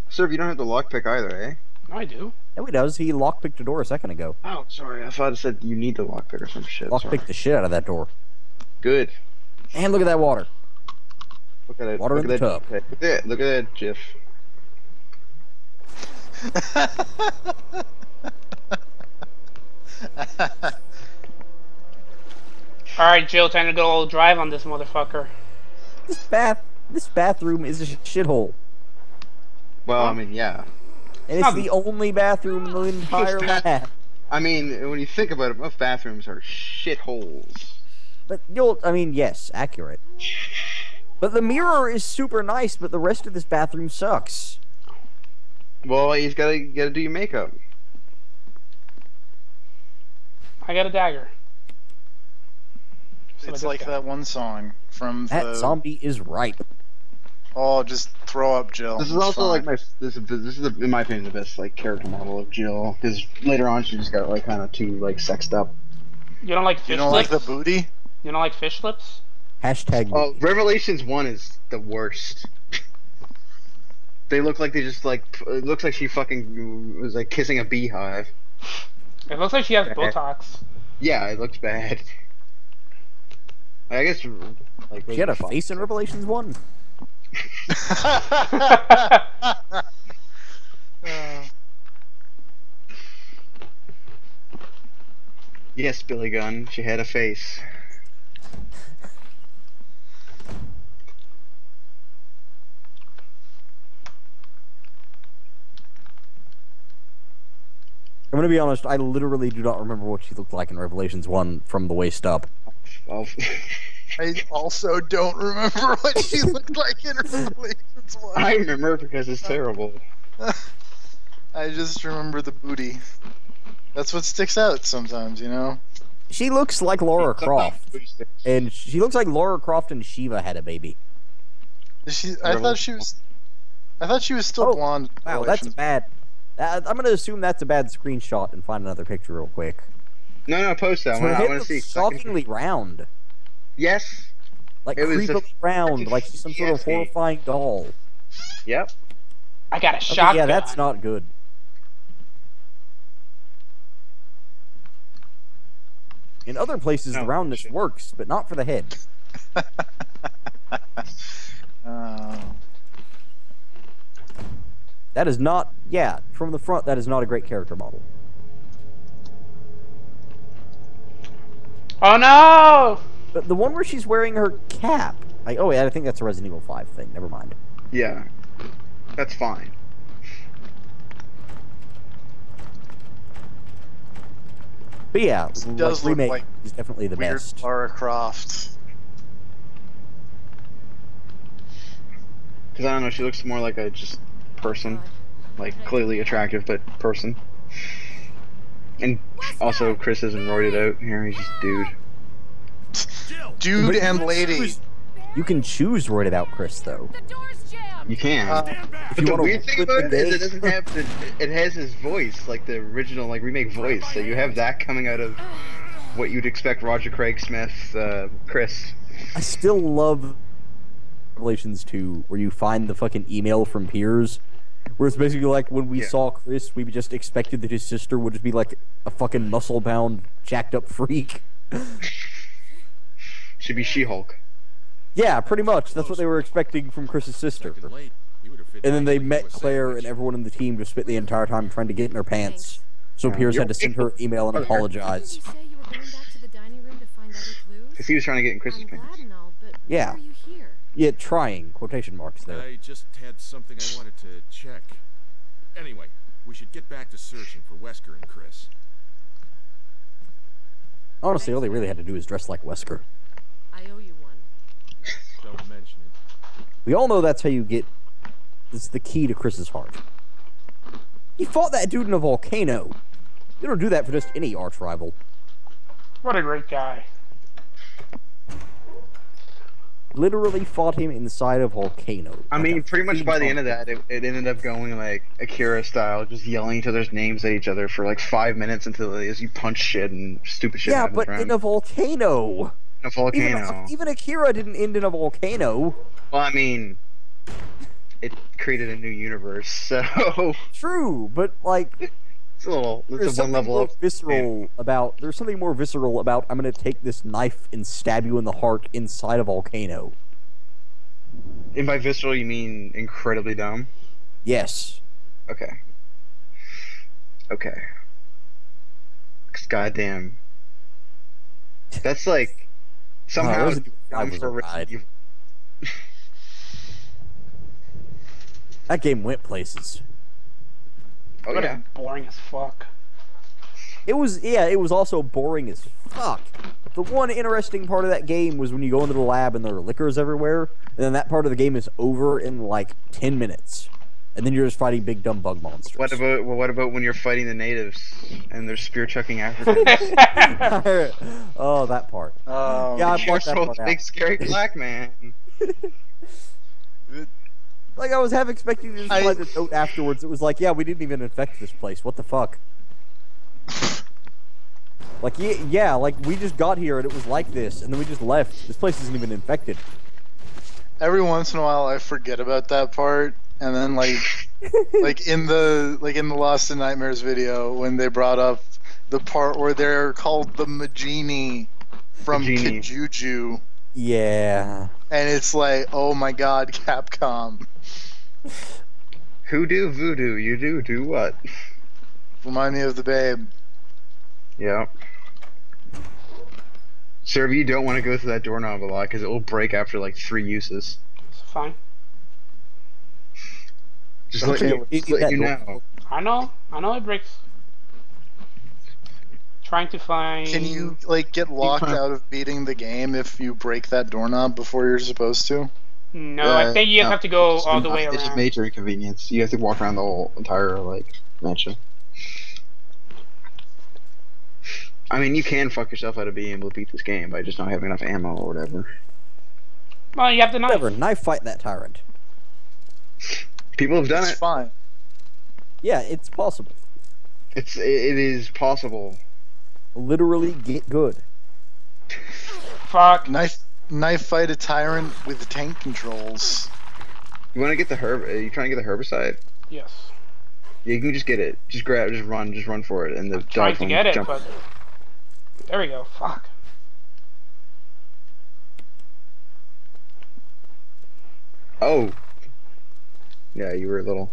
Speaker 1: Sir, you don't have the lockpick either, eh?
Speaker 3: No, I do.
Speaker 7: No, he does. He lockpicked a door a second ago.
Speaker 1: Oh, sorry. I thought it said you need the lockpick or some shit. Sorry.
Speaker 7: Lockpicked the shit out of that door.
Speaker 1: Good.
Speaker 7: And look at that water.
Speaker 1: Look at it.
Speaker 7: Water
Speaker 1: look
Speaker 7: in
Speaker 1: at
Speaker 7: the
Speaker 1: that.
Speaker 7: tub.
Speaker 1: Look at that. Look at that GIF.
Speaker 3: Alright, Jill, time to go drive on this motherfucker.
Speaker 7: This bathroom is a shithole.
Speaker 1: Well, I mean, yeah.
Speaker 7: And it's the only bathroom in the entire lab.
Speaker 1: I mean, when you think about it, most bathrooms are shitholes.
Speaker 7: But yes, accurate. But the mirror is super nice, but the rest of this bathroom sucks.
Speaker 1: Well, you gotta do your makeup.
Speaker 3: I got a dagger.
Speaker 2: It's like that one song from
Speaker 7: That
Speaker 2: the...
Speaker 7: zombie is ripe.
Speaker 2: Oh, just throw up, Jill.
Speaker 1: This is
Speaker 2: It's
Speaker 1: also
Speaker 2: fine.
Speaker 1: like this is in my opinion the best like character model of Jill because later on she just got like kind of too like sexed up.
Speaker 3: You don't like fish
Speaker 2: You don't like
Speaker 3: lips?
Speaker 2: the booty?
Speaker 3: You don't like fish lips?
Speaker 7: Hashtag.
Speaker 1: Oh, Revelations 1 is the worst. They look like they just like it looks like she fucking was like kissing a beehive.
Speaker 3: It looks like she has Botox.
Speaker 1: Yeah, it looks bad. I guess like
Speaker 7: She had a face in Revelations 1.
Speaker 1: Yes, Billy Gunn, she had a face.
Speaker 7: I'm gonna be honest, I literally do not remember what she looked like in Revelations 1 from the waist up.
Speaker 1: Well,
Speaker 2: I also don't remember what she looked like in Revelations 1.
Speaker 1: I remember because it's terrible.
Speaker 2: I just remember the booty. That's what sticks out sometimes, you know?
Speaker 7: She looks like Laura Croft. And she looks like Laura Croft and Shiva had a baby.
Speaker 2: I thought she was... I thought she was still blonde.
Speaker 7: Wow, that's bad. I'm gonna assume that's a bad screenshot and find another picture real quick.
Speaker 1: No, post that. I want to see.
Speaker 7: Shockingly round.
Speaker 1: Yes.
Speaker 7: Like creepily round, like she's some sort of horrifying doll.
Speaker 1: Yep.
Speaker 3: I got a shotgun.
Speaker 7: Yeah, that's not good. In other places, the roundness works, but not for the head. That is not... Yeah, from the front, that is not a great character model.
Speaker 3: Oh, no!
Speaker 7: But the one where she's wearing her cap... oh, yeah, I think that's a Resident Evil 5 thing. Never mind.
Speaker 1: Yeah. That's fine.
Speaker 7: But yeah,
Speaker 2: it does look
Speaker 7: Remake
Speaker 2: like
Speaker 7: is definitely the
Speaker 2: weird
Speaker 7: best.
Speaker 2: Lara Croft.
Speaker 1: Because I don't know, she looks more like a just person. Like, clearly attractive, but person. And also, Chris isn't roided out here, he's just dude.
Speaker 2: Dude and lady.
Speaker 7: You can choose roided out Chris, though.
Speaker 1: You can. But the weird thing about it is it doesn't have it has his voice, like the original, like, remake voice. So you have that coming out of what you'd expect Roger Craig Smith's Chris.
Speaker 7: I still love Revelations 2, where you find the fucking email from Piers, where it's basically like when we saw Chris, we just expected that his sister would just be like a fucking muscle-bound, jacked-up freak.
Speaker 1: Should be She-Hulk.
Speaker 7: Yeah, pretty much. That's what they were expecting from Chris's sister. And then they met Claire and everyone in the team just spent the entire time trying to get in her pants. So Piers had to send her an email and apologize.
Speaker 1: Because he was trying to get in Chris's pants.
Speaker 7: Yeah. Yeah, trying. Quotation marks there.
Speaker 5: I just had something I wanted to check. Anyway, we should get back to searching for Wesker and Chris.
Speaker 7: Honestly, all they really had to do is dress like Wesker.
Speaker 6: I owe you one.
Speaker 5: Don't mention it.
Speaker 7: We all know that's how you get... It's the key to Chris's heart. He fought that dude in a volcano. You don't do that for just any arch rival.
Speaker 3: What a great guy.
Speaker 7: Literally fought him inside a volcano.
Speaker 1: I mean, pretty much by the end of that, it ended up going like Akira style, just yelling each other's names at each other for like 5 minutes until as you punch shit and stupid shit.
Speaker 7: Yeah, but in a volcano.
Speaker 1: In a volcano.
Speaker 7: Even Akira didn't end in a volcano.
Speaker 1: Well, I mean, it created a new universe, so.
Speaker 7: True, but like.
Speaker 1: It's a little. It's a one level up.
Speaker 7: Visceral about. There's something more visceral about. I'm gonna take this knife and stab you in the heart inside a volcano.
Speaker 1: And by visceral, you mean incredibly dumb?
Speaker 7: Yes.
Speaker 1: Okay. Okay. 'Cause goddamn. That's like somehow dumb for Resident Evil.
Speaker 7: That game went places.
Speaker 1: Oh yeah.
Speaker 3: Boring as fuck.
Speaker 7: It was also boring as fuck. The one interesting part of that game was when you go into the lab and there are liquors everywhere, and then that part of the game is over in like 10 minutes. And then you're just fighting big dumb bug monsters.
Speaker 1: What about when you're fighting the natives and they're spear chucking Africans?
Speaker 7: Oh, that part.
Speaker 1: Yeah, I bought that part out. Big scary black man.
Speaker 7: Like, I was half expecting to just find a note afterwards. It was like, yeah, we didn't even infect this place. What the fuck? Like, yeah, like, we just got here and it was like this, and then we just left. This place isn't even infected.
Speaker 2: Every once in a while, I forget about that part, and then, like, like in the Lost in Nightmares video, when they brought up the part where they're called the Majini from Kijuju.
Speaker 7: Yeah.
Speaker 2: And it's like, oh my god, Capcom.
Speaker 1: Hoodoo voodoo, you do what?
Speaker 2: Remind me of the babe.
Speaker 1: Yeah. Sir, you don't want to go through that doorknob a lot because it will break after like 3 uses.
Speaker 3: It's fine.
Speaker 1: Just let you know.
Speaker 3: I know it breaks. Trying to find.
Speaker 2: Can you like get locked out of beating the game if you break that doorknob before you're supposed to?
Speaker 3: No, I think you have to go all the way around.
Speaker 1: It's a major inconvenience. You have to walk around the whole entire like mansion. I mean, you can fuck yourself out of being able to beat this game by just not having enough ammo or whatever.
Speaker 3: Well, you have the knife.
Speaker 7: Whatever, knife fight that tyrant.
Speaker 1: People have done
Speaker 2: It's
Speaker 1: it.
Speaker 2: fine.
Speaker 7: Yeah, it's possible.
Speaker 1: It is possible.
Speaker 7: Literally get good.
Speaker 3: Fuck.
Speaker 2: Knife fight a tyrant with tank controls.
Speaker 1: You want to get the herb? Are you trying to get the herbicide?
Speaker 3: Yes.
Speaker 1: Yeah, you can just get it. Just run for it, and the
Speaker 3: Trying
Speaker 1: dog
Speaker 3: to
Speaker 1: will
Speaker 3: get it,
Speaker 1: jump.
Speaker 3: but there we go. Fuck.
Speaker 1: Oh. Yeah, you were a little.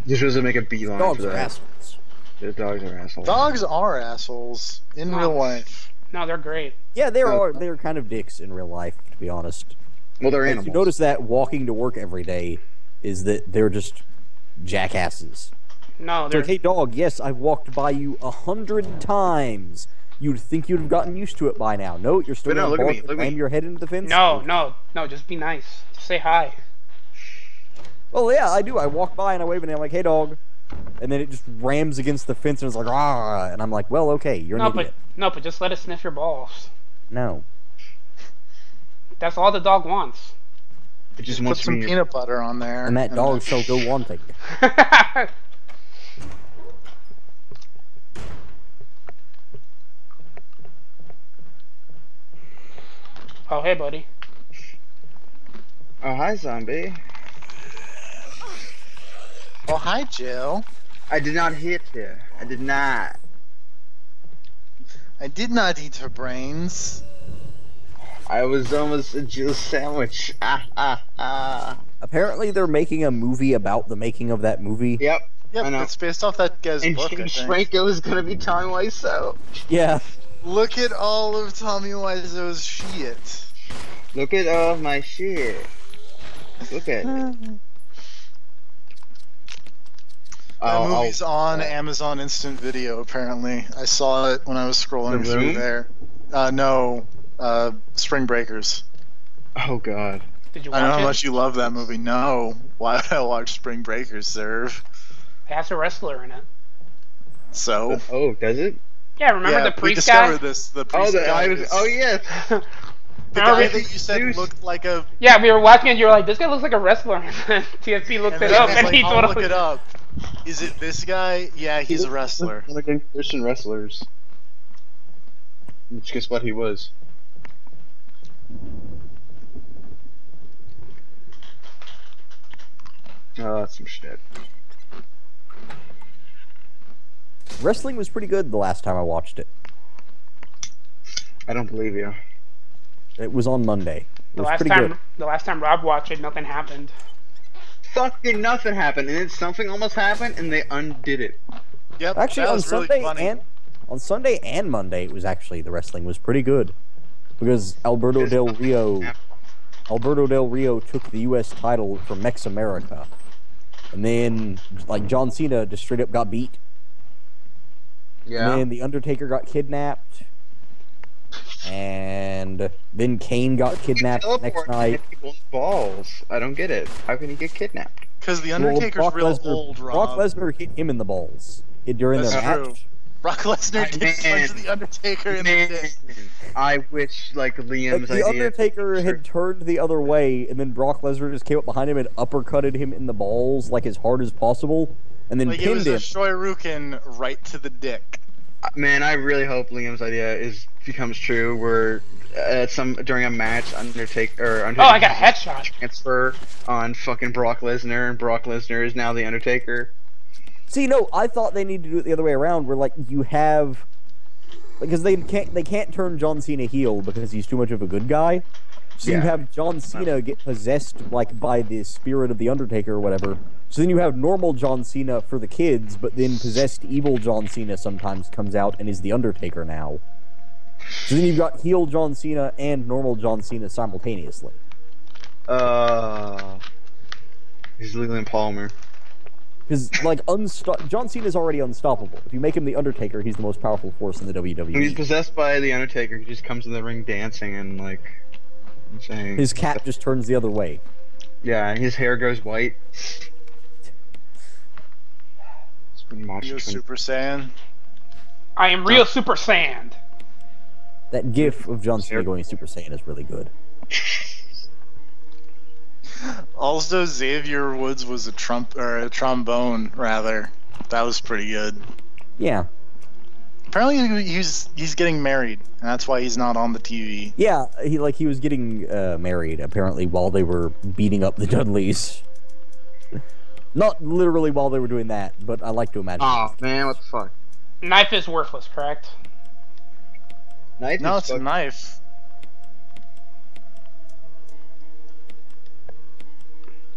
Speaker 1: You're supposed to make a beeline
Speaker 7: Dogs
Speaker 1: for
Speaker 7: are
Speaker 1: that.
Speaker 7: assholes.
Speaker 1: The dogs are assholes.
Speaker 2: Dogs are assholes in real life.
Speaker 3: No, they're great.
Speaker 7: Yeah, they're kind of dicks in real life, to be honest.
Speaker 1: Well, they're
Speaker 7: Like,
Speaker 1: animals.
Speaker 7: you notice that walking to work every day is that they're just jackasses.
Speaker 3: No,
Speaker 7: It's
Speaker 3: they're
Speaker 7: like, hey dog, yes, I've walked by you 100 times. You'd think you'd have gotten used to it by now. No, you're still
Speaker 1: But no,
Speaker 7: gonna
Speaker 1: look at
Speaker 7: bark
Speaker 1: me,
Speaker 7: and
Speaker 1: look at
Speaker 7: slam
Speaker 1: me.
Speaker 7: your head into the fence?
Speaker 3: no,
Speaker 7: Okay.
Speaker 3: no. Just be nice. Just say hi.
Speaker 7: Well, yeah, I do. I walk by and I wave and I'm like, hey dog. And then it just rams against the fence and it's like, ah. And I'm like, well, okay, you're an idiot.
Speaker 3: But just let it sniff your balls.
Speaker 7: No.
Speaker 3: That's all the dog wants.
Speaker 1: It just
Speaker 2: Put
Speaker 1: wants to
Speaker 2: some
Speaker 1: be.
Speaker 2: peanut butter on there.
Speaker 7: And that dog shall go wanting.
Speaker 3: Oh, hey, buddy.
Speaker 1: Oh, hi, zombie.
Speaker 2: Oh, hi, Jill.
Speaker 1: I did not hit you. I did not.
Speaker 2: I did not eat her brains.
Speaker 1: I was almost a Jill sandwich.
Speaker 7: Apparently they're making a movie about the making of that movie.
Speaker 1: Yep. I know.
Speaker 2: Yep, it's based off that guy's
Speaker 1: And
Speaker 2: book, I
Speaker 1: James
Speaker 2: think.
Speaker 1: Franco is gonna be Tommy Wiseau.
Speaker 7: Yeah.
Speaker 2: Look at all of Tommy Wiseau's shit.
Speaker 1: Look at all my shit. Look at it.
Speaker 2: That movie's on Amazon Instant Video, apparently. I saw it when I was scrolling
Speaker 1: The
Speaker 2: through
Speaker 1: Room?
Speaker 2: there. No, Spring Breakers.
Speaker 1: Oh god.
Speaker 3: Did you
Speaker 2: I know
Speaker 3: watch
Speaker 2: how
Speaker 3: it?
Speaker 2: much you love that movie. No. Why would I watch Spring Breakers, Serve?
Speaker 3: It has a wrestler in it.
Speaker 2: So?
Speaker 1: Oh, does it?
Speaker 3: Yeah, remember
Speaker 2: yeah,
Speaker 3: the
Speaker 2: we
Speaker 3: priest guy?
Speaker 2: discovered this. The
Speaker 1: Oh,
Speaker 2: priest guy is-
Speaker 1: yes.
Speaker 2: The guy that you said looked like a...
Speaker 3: Yeah, we were watching it. You were like, "This guy looks like a wrestler." And then TFP looked
Speaker 2: And
Speaker 3: it
Speaker 2: then
Speaker 3: up,
Speaker 2: I was
Speaker 3: and
Speaker 2: like,
Speaker 3: he
Speaker 2: I'll
Speaker 3: told
Speaker 2: look
Speaker 3: us.
Speaker 2: it up. Is it this guy? Yeah, he's a wrestler.
Speaker 1: Like Christian wrestlers. Guess what he was. Oh, that's some shit.
Speaker 7: Wrestling was pretty good the last time I watched it.
Speaker 1: I don't believe you.
Speaker 7: It was on Monday. It was pretty good.
Speaker 3: The last time Rob watched it, nothing happened.
Speaker 1: Fucking nothing happened, and then something almost happened, and they undid it.
Speaker 2: Yep,
Speaker 7: Actually,
Speaker 2: that
Speaker 7: on
Speaker 2: was really
Speaker 7: Sunday
Speaker 2: funny.
Speaker 7: on Sunday and Monday, it was actually the wrestling was pretty good because Alberto Del Rio took the U.S. title from Mex America, and then like John Cena just straight up got beat.
Speaker 1: Yeah.
Speaker 7: And then the Undertaker got kidnapped, and then Kane got kidnapped the next night.
Speaker 1: People's balls. I don't get it. How can he get kidnapped?
Speaker 2: Because the
Speaker 7: Well,
Speaker 2: Undertaker's real old, Rob.
Speaker 7: Brock Lesnar hit him in the balls during
Speaker 2: That's
Speaker 7: their
Speaker 2: true.
Speaker 7: match.
Speaker 2: Brock Lesnar did punch the Undertaker in the dick.
Speaker 1: I wish, like, Liam's
Speaker 7: Like, the
Speaker 1: idea.
Speaker 7: Undertaker had turned the other way, and then Brock Lesnar just came up behind him and uppercutted him in the balls, like, as hard as possible, and then
Speaker 2: Like it
Speaker 7: pinned
Speaker 2: was
Speaker 7: him.
Speaker 2: a Shoryuken right to the dick.
Speaker 1: Man, I really hope Liam's idea becomes true. Where during a match, Undertaker
Speaker 3: Oh, I got a headshot.
Speaker 1: transfer on fucking Brock Lesnar, and Brock Lesnar is now the Undertaker.
Speaker 7: See, no, I thought they needed to do it the other way around, where, like, you have... Because they can't turn John Cena heel because he's too much of a good guy. So you
Speaker 1: Yeah.
Speaker 7: have John Cena get possessed, like, by the spirit of the Undertaker or whatever. So then you have normal John Cena for the kids, but then possessed evil John Cena sometimes comes out and is the Undertaker now. So then you've got heel John Cena and normal John Cena simultaneously.
Speaker 1: He's Leland Palmer.
Speaker 7: Because, like, John Cena's already unstoppable. If you make him the Undertaker, he's the most powerful force in the WWE.
Speaker 1: When he's possessed by the Undertaker, he just comes in the ring dancing and, like, saying...
Speaker 7: His cat just turns the other way.
Speaker 1: Yeah, and his hair goes white. It's been
Speaker 2: He
Speaker 1: watching
Speaker 2: was Super Saiyan.
Speaker 3: I am real Super Saiyan.
Speaker 7: That gif of John Cena going Super Saiyan is really good.
Speaker 2: Also, Xavier Woods was a trombone, rather. That was pretty good.
Speaker 7: Yeah.
Speaker 2: Apparently, he's getting married, and that's why he's not on the TV.
Speaker 7: Yeah, he was getting married apparently while they were beating up the Dudleys. Not literally while they were doing that, but I like to imagine.
Speaker 1: Oh man, what the fuck?
Speaker 3: Knife is worthless, correct?
Speaker 1: Knife
Speaker 2: No,
Speaker 1: is
Speaker 2: it's a knife.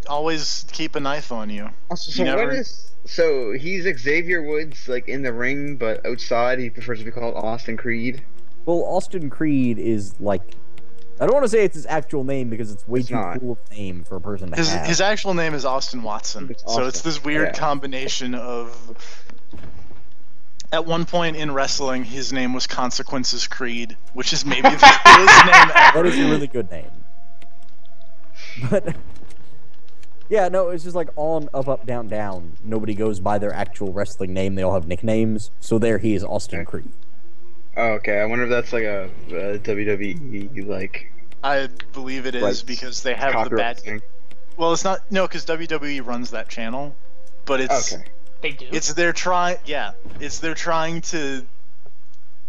Speaker 2: Always keep a knife on you.
Speaker 1: Also, so he's Xavier Woods, like in the ring, but outside he prefers to be called Austin Creed.
Speaker 7: Well, Austin Creed is like, I don't want to say it's his actual name because it's way too cool of a name for a person to have.
Speaker 2: His actual name is Austin Watson. So it's this weird combination of. At one point in wrestling, his name was Consequences Creed, which is maybe the coolest name ever.
Speaker 7: That is a really good name. But. Yeah, no, it's just like on, up, up, down, down. Nobody goes by their actual wrestling name. They all have nicknames. So there he is, Austin Creed.
Speaker 1: Oh, okay. I wonder if that's like a WWE, like...
Speaker 2: I believe it is, because they have the bad...
Speaker 1: Thing.
Speaker 2: Well, it's not... No, because WWE runs that channel. But it's...
Speaker 1: Okay.
Speaker 3: They do?
Speaker 2: It's they're trying... Yeah. It's they're trying to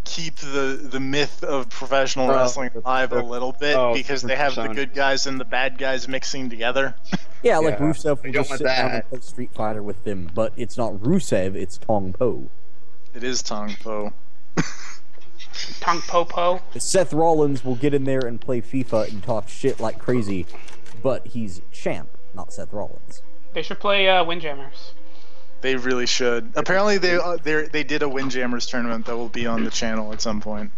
Speaker 2: keep the myth of professional wrestling alive a little bit, because they have the good guys and the bad guys mixing together.
Speaker 7: Yeah, like Rusev will just sit down and play Street Fighter with them, but it's not Rusev, it's Tong Po.
Speaker 2: It is Tong Po.
Speaker 3: Tong Po Po?
Speaker 7: Seth Rollins will get in there and play FIFA and talk shit like crazy, but he's champ, not Seth Rollins.
Speaker 3: They should play Windjammers.
Speaker 2: They really should. Apparently, they did a Windjammers tournament that will be on the channel at some point.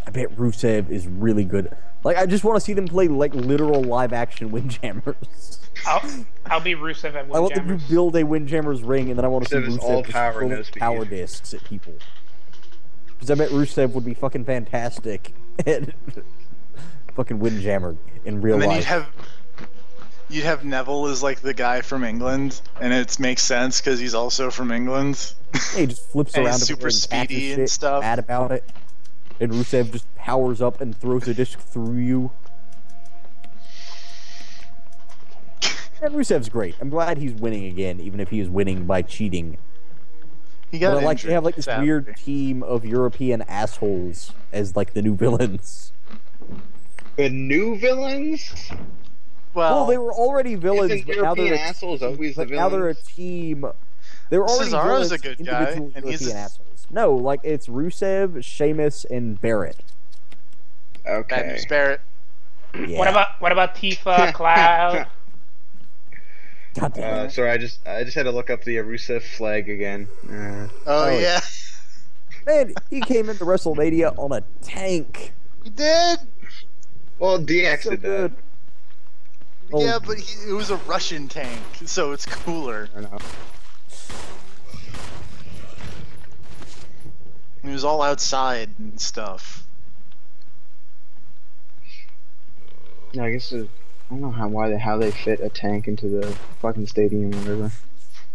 Speaker 7: I bet Rusev is really good. Like, I just want to see them play like literal live-action Windjammers.
Speaker 3: I'll be Rusev at Windjammers.
Speaker 7: I want them to build a Windjammers ring, and then I want to see Rusev just throw power discs at people. Because I bet Rusev would be fucking fantastic at fucking Windjammer in real life.
Speaker 2: You'd have Neville as like the guy from England, and it makes sense because he's also from England.
Speaker 7: Yeah, he just flips around,
Speaker 2: he's super speedy and stuff.
Speaker 7: Mad about it, and Rusev just powers up and throws a disc through you. And Rusev's great. I'm glad he's winning again, even if he is winning by cheating.
Speaker 2: He got
Speaker 7: but they have like this weird team of European assholes as like the new villains.
Speaker 1: The new villains?
Speaker 7: Well, they were already villains, but now they're
Speaker 1: assholes. Always the villains.
Speaker 7: Now they're a team. They were already
Speaker 2: Cesaro's
Speaker 7: villains,
Speaker 2: a good guy, and he's
Speaker 7: assholes. No, like it's Rusev, Sheamus, and Barrett.
Speaker 1: Okay.
Speaker 2: Bad News Barrett.
Speaker 7: Yeah.
Speaker 3: What about Tifa, Cloud?
Speaker 7: God damn.
Speaker 1: Sorry, I just had to look up the Rusev flag again.
Speaker 2: Oh yeah.
Speaker 7: Man, he came into WrestleMania on a tank.
Speaker 2: He did.
Speaker 1: Well, DX did that.
Speaker 2: Yeah, but it was a Russian tank, so it's cooler.
Speaker 1: I know.
Speaker 2: He was all outside and stuff.
Speaker 1: Yeah, I guess I don't know how they fit a tank into the fucking stadium or whatever.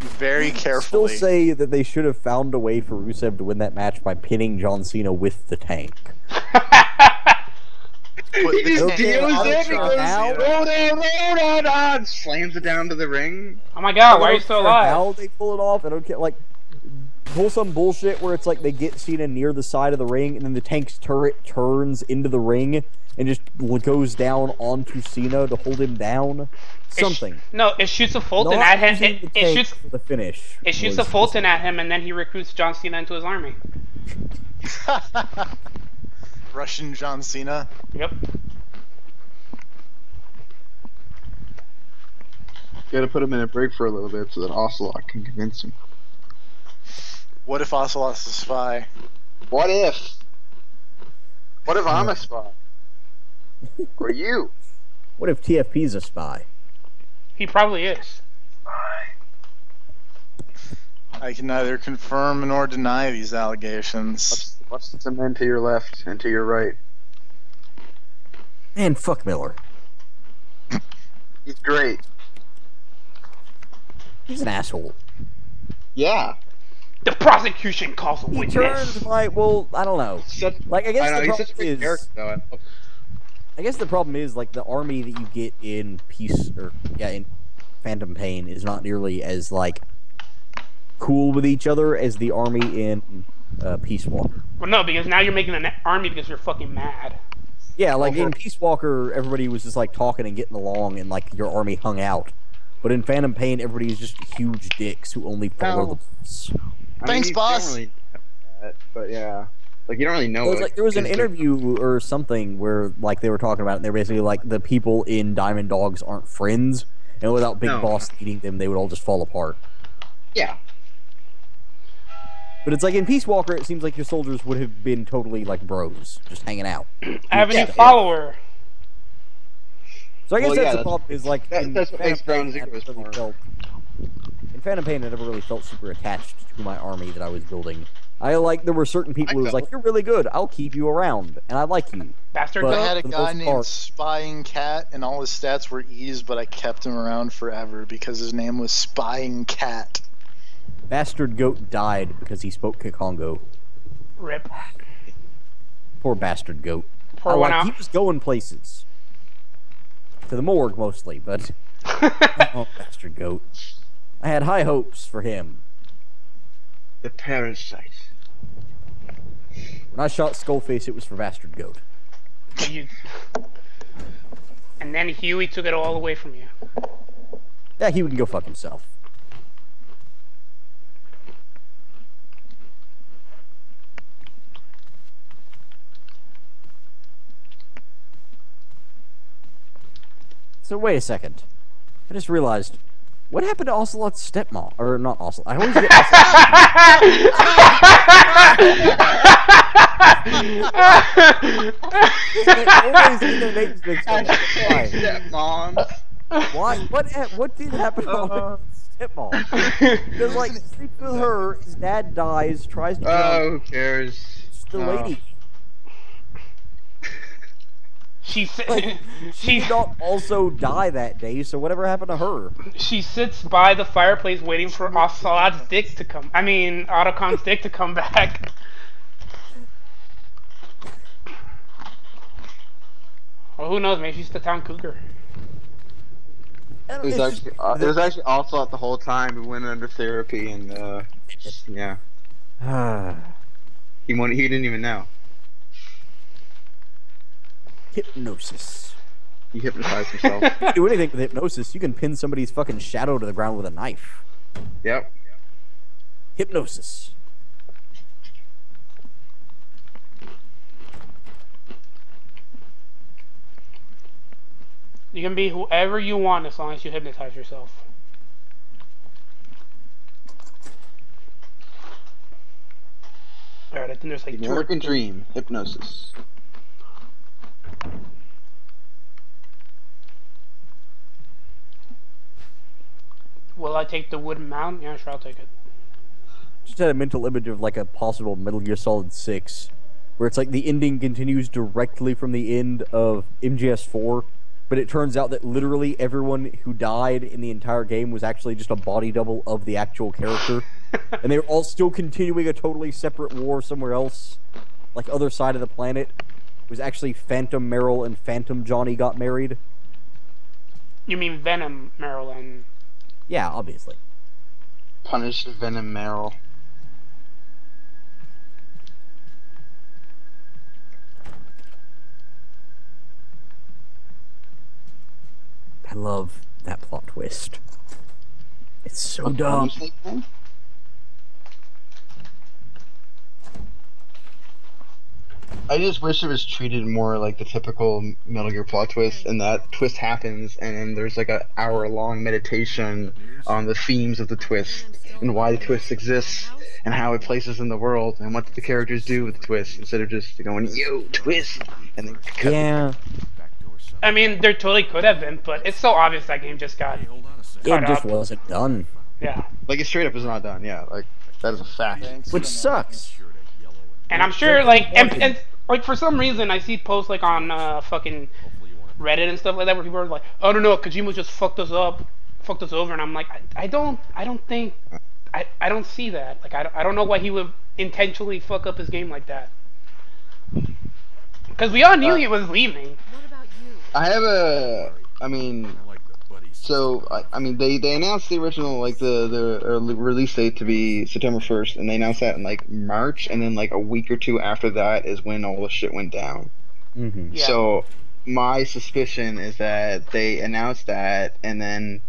Speaker 2: Very carefully.
Speaker 7: Still say that they should have found a way for Rusev to win that match by pinning John Cena with the tank.
Speaker 1: He just deals it, he goes, roll down, slams it down to the ring.
Speaker 3: Oh my god, why are you still alive?
Speaker 7: How they pull it off, I don't care, like, pull some bullshit where it's like they get Cena near the side of the ring, and then the tank's turret turns into the ring, and just goes down onto Cena to hold him down. Something.
Speaker 3: It shoots a Fulton at him. It shoots
Speaker 7: for the finish.
Speaker 3: It shoots a Fulton at him, and then he recruits John Cena into his army.
Speaker 2: Russian John Cena.
Speaker 3: Yep.
Speaker 1: Gotta put him in a break for a little bit so that Ocelot can convince him.
Speaker 2: What if Ocelot's a spy?
Speaker 1: What if? What if I'm a spy? Or you?
Speaker 7: What if TFP's a spy?
Speaker 3: He probably is.
Speaker 2: I can neither confirm nor deny these allegations.
Speaker 1: What's the men to your left and to your right?
Speaker 7: Man, fuck Miller.
Speaker 1: He's great.
Speaker 7: He's an asshole.
Speaker 1: Yeah.
Speaker 3: The prosecution calls a witness.
Speaker 7: He turns my, well, I don't know.
Speaker 1: I guess
Speaker 7: the
Speaker 1: he's such a
Speaker 7: problem
Speaker 1: great
Speaker 7: is,
Speaker 1: character, though.
Speaker 7: I guess the problem is like the army that you get in in Phantom Pain is not nearly as like cool with each other as the army in Peace Walker.
Speaker 3: Well, no, because now you're making an army because you're fucking mad.
Speaker 7: Yeah, like in Peace Walker, everybody was just like talking and getting along, and like your army hung out. But in Phantom Pain, everybody is just huge dicks who only follow the rules.
Speaker 2: Thanks, boss.
Speaker 1: Really that, but yeah, like you don't really know.
Speaker 7: There was an interview or something where like they were talking about it. And they're basically like the people in Diamond Dogs aren't friends, and without Big Boss leading them, they would all just fall apart.
Speaker 1: Yeah.
Speaker 7: But it's like in Peace Walker, it seems like your soldiers would have been totally like bros, just hanging out.
Speaker 3: I have a new follower.
Speaker 7: So I guess that's the problem. Is like
Speaker 1: that's what makes Ground Zero felt.
Speaker 7: In Phantom Pain, I never really felt super attached to my army that I was building. There were certain people who was like, "You're really good. I'll keep you around, and I like you."
Speaker 3: Bastard.
Speaker 2: I had a guy named Spying Cat, and all his stats were E's, but I kept him around forever because his name was Spying Cat.
Speaker 7: Bastard Goat died because he spoke Kikongo.
Speaker 3: Rip.
Speaker 7: Poor Bastard Goat.
Speaker 3: Pour one out.
Speaker 7: He was going places. To the morgue, mostly, but... oh, Bastard Goat. I had high hopes for him.
Speaker 1: The parasite.
Speaker 7: When I shot Skullface, it was for Bastard Goat.
Speaker 3: And then Huey took it all away from you.
Speaker 7: Yeah, Huey can go fuck himself. So wait a second. I just realized, what happened to Ocelot's stepmom? Or not Ocelot. I always get
Speaker 1: Stepmom.
Speaker 7: Why? What did happen to Ocelot's stepmom? Because like sleep with her, his dad dies, tries to get on.
Speaker 1: Who cares?
Speaker 7: It's the lady.
Speaker 3: She
Speaker 7: did not also die that day, so whatever happened to her?
Speaker 3: She sits by the fireplace waiting for Ocelot's dick to come. I mean, Otocon's dick to come back. Well, who knows? Maybe she's the town cougar.
Speaker 1: It was actually Ocelot the whole time. He went under therapy, and yeah. He didn't even know.
Speaker 7: Hypnosis.
Speaker 1: You hypnotized yourself.
Speaker 7: You can do anything with hypnosis. You can pin somebody's fucking shadow to the ground with a knife.
Speaker 1: Yep.
Speaker 7: Hypnosis.
Speaker 3: You can be whoever you want as long as you hypnotize yourself. Alright, I think there's like
Speaker 1: the American Dream. Hypnosis.
Speaker 3: Will I take the wooden mound? Yeah, sure, I'll take it.
Speaker 7: Just had a mental image of like a possible Metal Gear Solid 6, where it's like the ending continues directly from the end of MGS4, but it turns out that literally everyone who died in the entire game was actually just a body double of the actual character, and they were all still continuing a totally separate war somewhere else, like other side of the planet. It was actually Phantom Meryl and Phantom Johnny got married.
Speaker 3: You mean Venom Meryl and...
Speaker 7: Yeah, obviously.
Speaker 1: Punish Venom Meryl.
Speaker 7: I love that plot twist. It's so dumb.
Speaker 1: I just wish it was treated more like the typical Metal Gear plot twist, and that twist happens, and then there's like an hour-long meditation on the themes of the twist, and why the twist exists, and how it places in the world, and what the characters do with the twist, instead of just going, yo, twist, and then cut.
Speaker 7: Yeah.
Speaker 3: I mean, there totally could have been, but it's so obvious that game just got
Speaker 7: It just wasn't done.
Speaker 3: Yeah.
Speaker 1: Like, it straight up is not done, yeah, like, that is a fact.
Speaker 7: Which sucks.
Speaker 3: And I'm sure, like, and like, for some reason, I see posts, like, on fucking Reddit and stuff like that, where people are like, I don't know, Kojima just fucked us over, and I'm like, I don't see that. Like, I don't know why he would intentionally fuck up his game like that. Because we all knew he was leaving.
Speaker 1: I have a. I mean,
Speaker 5: I like the buddy
Speaker 1: so
Speaker 5: system.
Speaker 1: I mean they announced the original like the release date to be September 1st, and they announced that in like March, and then like a week or two after that is when all the shit went down.
Speaker 7: Mm-hmm.
Speaker 3: Yeah.
Speaker 1: So my suspicion is that they announced that, and then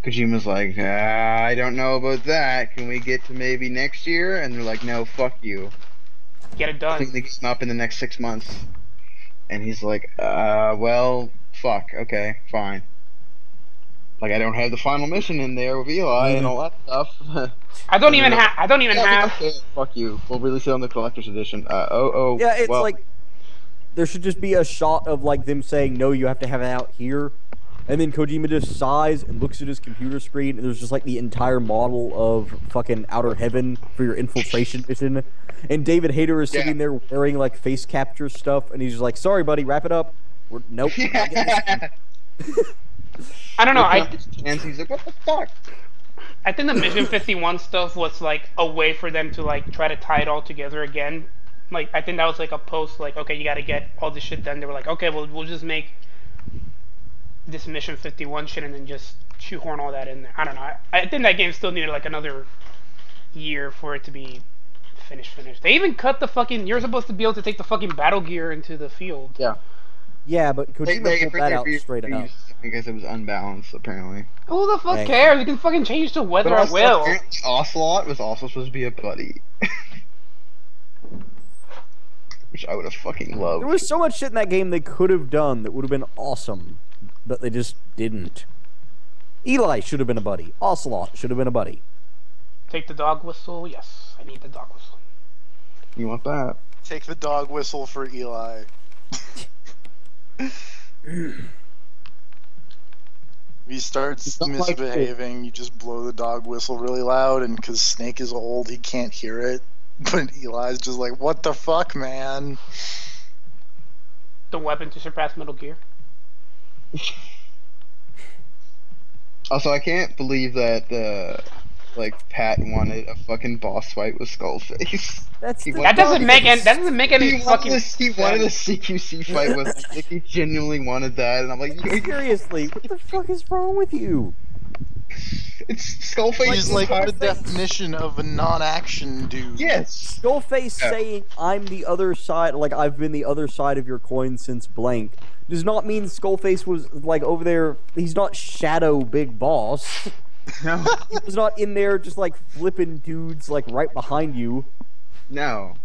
Speaker 1: Kojima's like, I don't know about that. Can we get to maybe next year? And they're like, no, fuck you.
Speaker 3: Get it
Speaker 1: I
Speaker 3: done.
Speaker 1: think they can up in the next 6 months. And he's like, well, fuck. Okay, fine. Like, I don't have the final mission in there with Eli and all that stuff.
Speaker 3: I don't even have. I don't even
Speaker 1: yeah,
Speaker 3: have.
Speaker 1: okay, fuck you. We'll release it on the collector's edition.
Speaker 7: Yeah, it's
Speaker 1: well,
Speaker 7: like there should just be a shot of like them saying, "No, you have to have it out here," and then Kojima just sighs and looks at his computer screen, and there's just like the entire model of fucking Outer Heaven for your infiltration mission, and David Hayter is sitting there wearing like face capture stuff, and he's just like, "Sorry, buddy, wrap it up." Nope.
Speaker 3: I don't know.
Speaker 1: And he's like, what the fuck?
Speaker 3: I think the Mission 51 stuff was like a way for them to like try to tie it all together again. Like I think that was like a post like, okay, you got to get all this shit done. They were like, okay, well we'll just make this Mission 51 shit and then just shoehorn all that in there. I don't know. I think that game still needed like another year for it to be finished. They even cut the fucking. You're supposed to be able to take the fucking battle gear into the field.
Speaker 1: Yeah.
Speaker 7: Yeah, but Kojima pulled that out straight up.
Speaker 1: Because it was unbalanced, apparently.
Speaker 3: Who the fuck cares? You can fucking change the weather at will.
Speaker 1: Ocelot was also supposed to be a buddy. Which I would have fucking loved.
Speaker 7: There was so much shit in that game they could have done that would have been awesome, but they just didn't. Eli should have been a buddy. Ocelot should have been a buddy.
Speaker 3: Take the dog whistle. Yes, I need the dog whistle.
Speaker 1: You want that?
Speaker 2: Take the dog whistle for Eli. If he starts misbehaving, you just blow the dog whistle really loud, and because Snake is old, he can't hear it. But Eli's just like, what the fuck, man?
Speaker 3: The weapon to surpass Metal Gear.
Speaker 1: Also, I can't believe that like Pat wanted a fucking boss fight with Skullface.
Speaker 3: That doesn't make any fucking sense.
Speaker 1: He wanted a CQC fight with him. Like, he genuinely wanted that, and I'm like,
Speaker 7: seriously, what the fuck is wrong with you?
Speaker 1: It's Skullface.
Speaker 2: He's like the definition of a non-action dude.
Speaker 1: Yes.
Speaker 7: Skullface saying I'm the other side, like I've been the other side of your coin since blank, does not mean Skullface was like over there. He's not Shadow Big Boss.
Speaker 1: No.
Speaker 7: He was not in there just like flipping dudes like right behind you.
Speaker 1: No.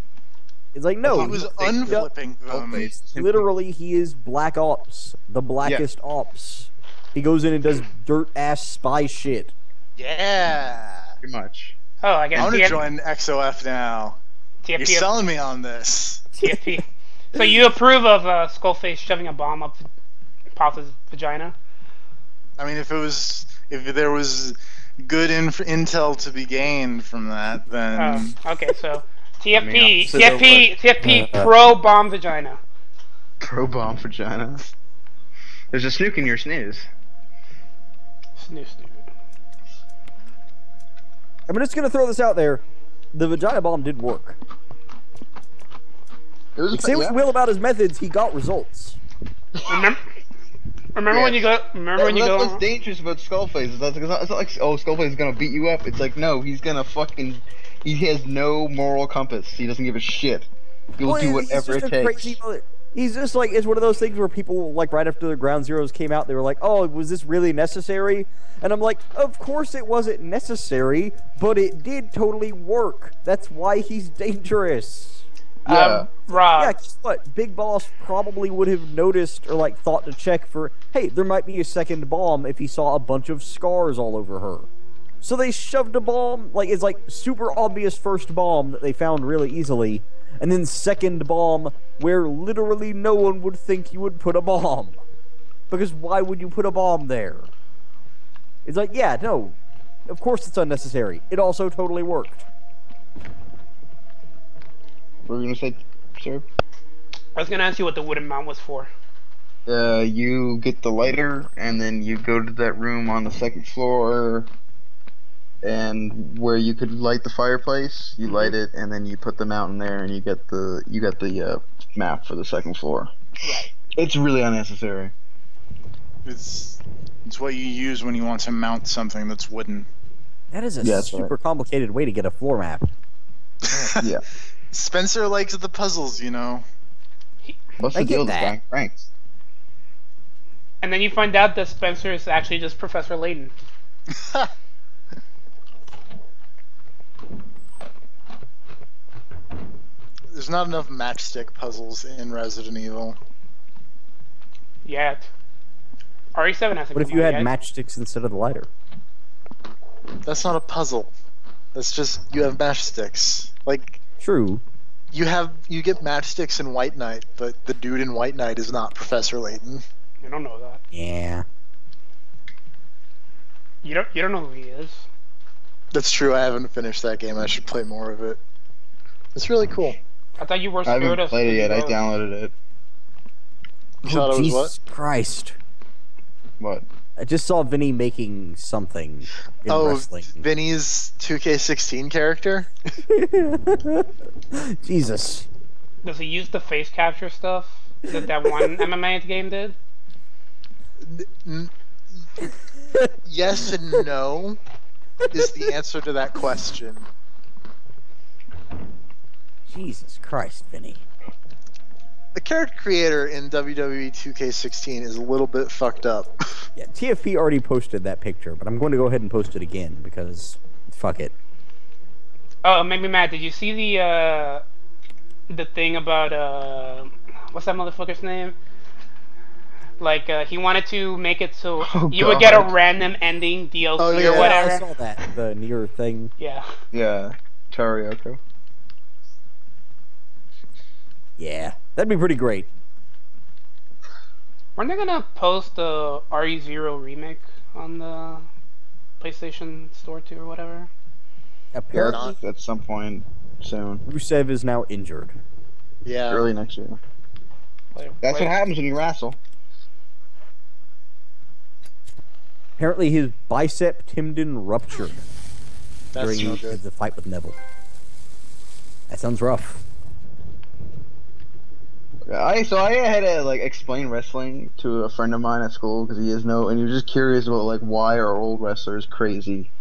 Speaker 7: It's like, no.
Speaker 2: He was unflipping them.
Speaker 7: Literally, he is Black Ops. The blackest ops. He goes in and does dirt-ass spy shit.
Speaker 2: Yeah.
Speaker 1: Pretty much.
Speaker 3: Oh, I guess.
Speaker 2: I want to join XOF now.
Speaker 3: TFP.
Speaker 2: You're selling me on this.
Speaker 3: TFP. So you approve of Skullface shoving a bomb up Pop's vagina?
Speaker 2: I mean, if there was good intel to be gained from that, then...
Speaker 3: Oh, okay, so TFP pro bomb vagina.
Speaker 1: Pro bomb vagina. There's a snook in your snooze.
Speaker 3: Snooze.
Speaker 7: I'm just gonna throw this out there. The vagina bomb did work. Say what you will about his methods, he got results.
Speaker 3: Remember when you go?
Speaker 1: That's what's dangerous about Skullface. It's not like, oh, Skullface is gonna beat you up. It's like, no, he's gonna fucking. He has no moral compass. He doesn't give a shit. He'll do whatever it takes.
Speaker 7: He's just like, it's one of those things where people, like, right after the Ground Zeroes came out, they were like, oh, was this really necessary? And I'm like, of course it wasn't necessary, but it did totally work. That's why he's dangerous.
Speaker 1: Yeah.
Speaker 3: Rob.
Speaker 7: Yeah, guess what? Big Boss probably would have noticed or, like, thought to check for, hey, there might be a second bomb if he saw a bunch of scars all over her. So they shoved a bomb, like, it's like super obvious first bomb that they found really easily, and then second bomb where literally no one would think you would put a bomb. Because why would you put a bomb there? It's like, yeah, no, of course it's unnecessary. It also totally worked.
Speaker 1: What were you gonna say, sir?
Speaker 3: I was gonna ask you what the wooden mount was for.
Speaker 1: You get the lighter, and then you go to that room on the second floor, and where you could light the fireplace, you light it, and then you put the mount in there, and you get the map for the second floor.
Speaker 3: Right.
Speaker 1: It's really unnecessary.
Speaker 2: It's what you use when you want to mount something that's wooden.
Speaker 7: That is a super complicated way to get a floor map.
Speaker 1: Yeah.
Speaker 2: Spencer likes the puzzles, you know.
Speaker 1: What's the deal with buying pranks?
Speaker 3: And then you find out that Spencer is actually just Professor Layton.
Speaker 2: There's not enough matchstick puzzles in Resident Evil.
Speaker 3: Yet. RE7 hasn't.
Speaker 7: What if you had matchsticks instead of the lighter?
Speaker 2: That's not a puzzle. That's just you have matchsticks. Like
Speaker 7: true.
Speaker 2: You get matchsticks in White Knight, but the dude in White Knight is not Professor Layton.
Speaker 3: You don't know that.
Speaker 7: Yeah.
Speaker 3: You don't know who he is.
Speaker 2: That's true. I haven't finished that game. I should play more of it. It's really cool.
Speaker 3: I thought you were scared of.
Speaker 1: I haven't played it yet. I downloaded it.
Speaker 2: You thought it was
Speaker 7: Jesus Christ!
Speaker 1: What?
Speaker 7: I just saw Vinny making something in wrestling.
Speaker 2: Vinny's 2K16 character?
Speaker 7: Jesus.
Speaker 3: Does he use the face capture stuff that one MMA game did?
Speaker 2: Yes and no is the answer to that question.
Speaker 7: Jesus Christ, Vinny.
Speaker 2: The character creator in WWE 2K16 is a little bit fucked up.
Speaker 7: Yeah, TFP already posted that picture, but I'm going to go ahead and post it again because fuck it.
Speaker 3: Oh, it made me mad. Did you see the thing about what's that motherfucker's name? Like he wanted to make it so you would get a random ending DLC or whatever.
Speaker 7: I saw that, the near thing.
Speaker 3: Yeah.
Speaker 1: Yeah, Tarioko.
Speaker 7: Yeah, that'd be pretty great.
Speaker 3: Weren't they gonna post the RE0 remake on the PlayStation Store too or whatever?
Speaker 7: Apparently,
Speaker 1: at some point soon.
Speaker 7: Rusev is now injured.
Speaker 2: Yeah.
Speaker 1: Early next year. That's what happens when you wrestle.
Speaker 7: Apparently, his bicep tendon ruptured during
Speaker 2: no good.
Speaker 7: the fight with Neville. That sounds rough.
Speaker 1: I had to like explain wrestling to a friend of mine at school because he was just curious about like why are old wrestlers crazy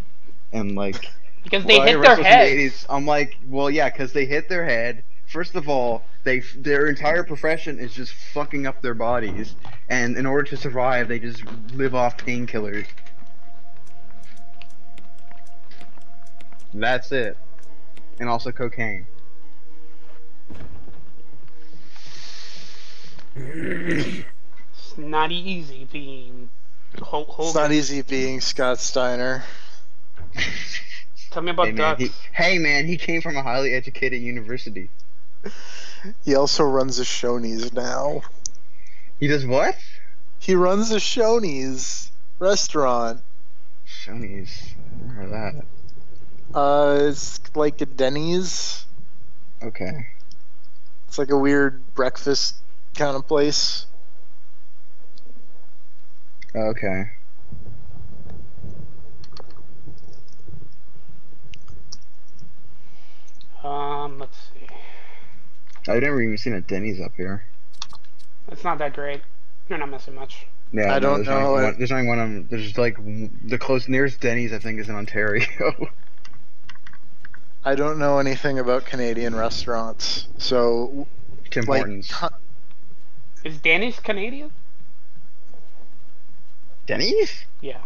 Speaker 1: and like
Speaker 3: because they hit their head.
Speaker 1: I'm like, well, yeah, because they hit their head. First of all, their entire profession is just fucking up their bodies, and in order to survive, they just live off painkillers. That's it, and also cocaine.
Speaker 3: It's not easy being Hulk Hogan.
Speaker 2: It's not easy being Scott Steiner.
Speaker 3: Tell me about that.
Speaker 1: Hey man, he came from a highly educated university.
Speaker 2: He also runs a Shoney's now.
Speaker 1: He does what?
Speaker 2: He runs a Shoney's restaurant.
Speaker 1: Shoney's? I heard that.
Speaker 2: It's like a Denny's.
Speaker 1: Okay.
Speaker 2: It's like a weird breakfast kind of place.
Speaker 1: Okay.
Speaker 3: Let's see.
Speaker 1: I've never even seen a Denny's up here.
Speaker 3: It's not that great. You're not missing much.
Speaker 2: Yeah, I don't know.
Speaker 1: There's only one. There's like the nearest Denny's I think is in Ontario.
Speaker 2: I don't know anything about Canadian restaurants, so
Speaker 1: Tim Hortons.
Speaker 3: Is Denny's Canadian?
Speaker 1: Denny's?
Speaker 3: Yeah.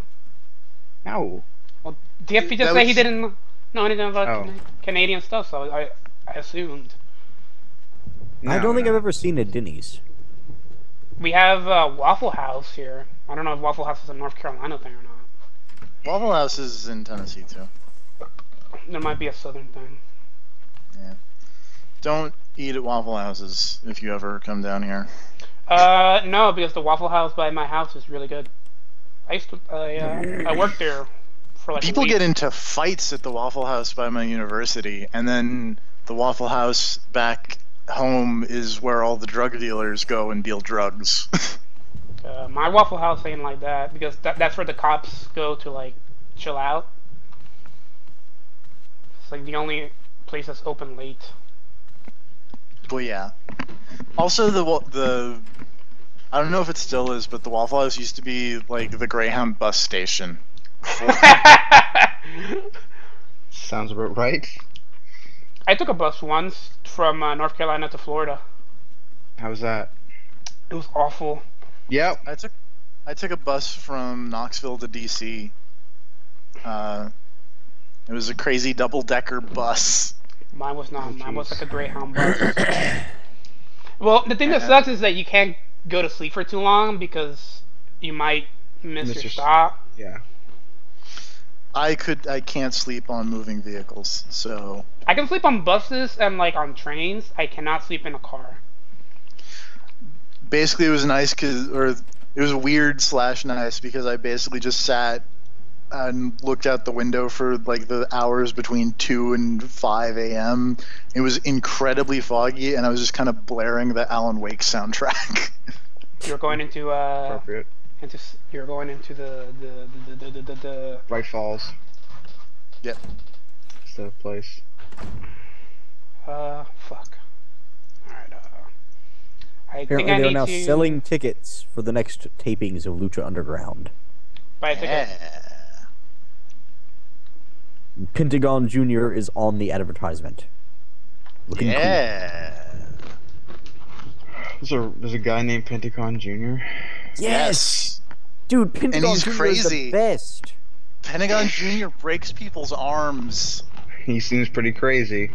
Speaker 1: No.
Speaker 3: Well, DFP just said he didn't know anything about Canadian stuff, so I assumed.
Speaker 7: No, I don't think I've ever seen a Denny's.
Speaker 3: We have Waffle House here. I don't know if Waffle House is a North Carolina thing or not.
Speaker 2: Waffle House is in Tennessee too.
Speaker 3: There might be a southern thing.
Speaker 2: Yeah. Don't eat at Waffle Houses if you ever come down here.
Speaker 3: No, because the Waffle House by my house is really good. I worked there for like
Speaker 2: People get into fights at the Waffle House by my university, and then the Waffle House back home is where all the drug dealers go and deal drugs.
Speaker 3: My Waffle House ain't like that, because that's where the cops go to like chill out. It's like the only place that's open late.
Speaker 2: Well, yeah. Also, I don't know if it still is, but the Waffle House used to be like the Greyhound bus station.
Speaker 1: Sounds about right.
Speaker 3: I took a bus once from North Carolina to Florida.
Speaker 1: How was that?
Speaker 3: It was awful.
Speaker 1: Yep.
Speaker 2: I took a bus from Knoxville to DC. It was a crazy double-decker bus.
Speaker 3: Mine was not. Mine was like a Greyhound bus. Well, the thing that sucks is that you can't go to sleep for too long because you might miss your stop.
Speaker 1: Yeah.
Speaker 2: I can't sleep on moving vehicles, so...
Speaker 3: I can sleep on buses and like on trains. I cannot sleep in a car.
Speaker 2: Basically, it was nice it was weird / nice because I basically just sat and looked out the window for like the hours between 2 and 5 a.m. It was incredibly foggy, and I was just kind of blaring the Alan Wake soundtrack.
Speaker 3: You're going into
Speaker 1: appropriate.
Speaker 3: You're going into the
Speaker 1: Bright Falls.
Speaker 2: Yep.
Speaker 1: It's the place.
Speaker 3: Fuck. Alright, I
Speaker 7: Apparently
Speaker 3: think I
Speaker 7: they're
Speaker 3: need
Speaker 7: now
Speaker 3: to
Speaker 7: selling tickets for the next tapings of Lucha Underground.
Speaker 3: buy a ticket.
Speaker 7: Pentagon Jr. is on the advertisement. Looking cool.
Speaker 1: There's a guy named Pentagon Jr.
Speaker 7: Yes! Dude, Pentagon
Speaker 2: he's
Speaker 7: Jr. is
Speaker 2: crazy.
Speaker 7: the best.
Speaker 2: Pentagon Jr. breaks people's arms.
Speaker 1: He seems pretty crazy.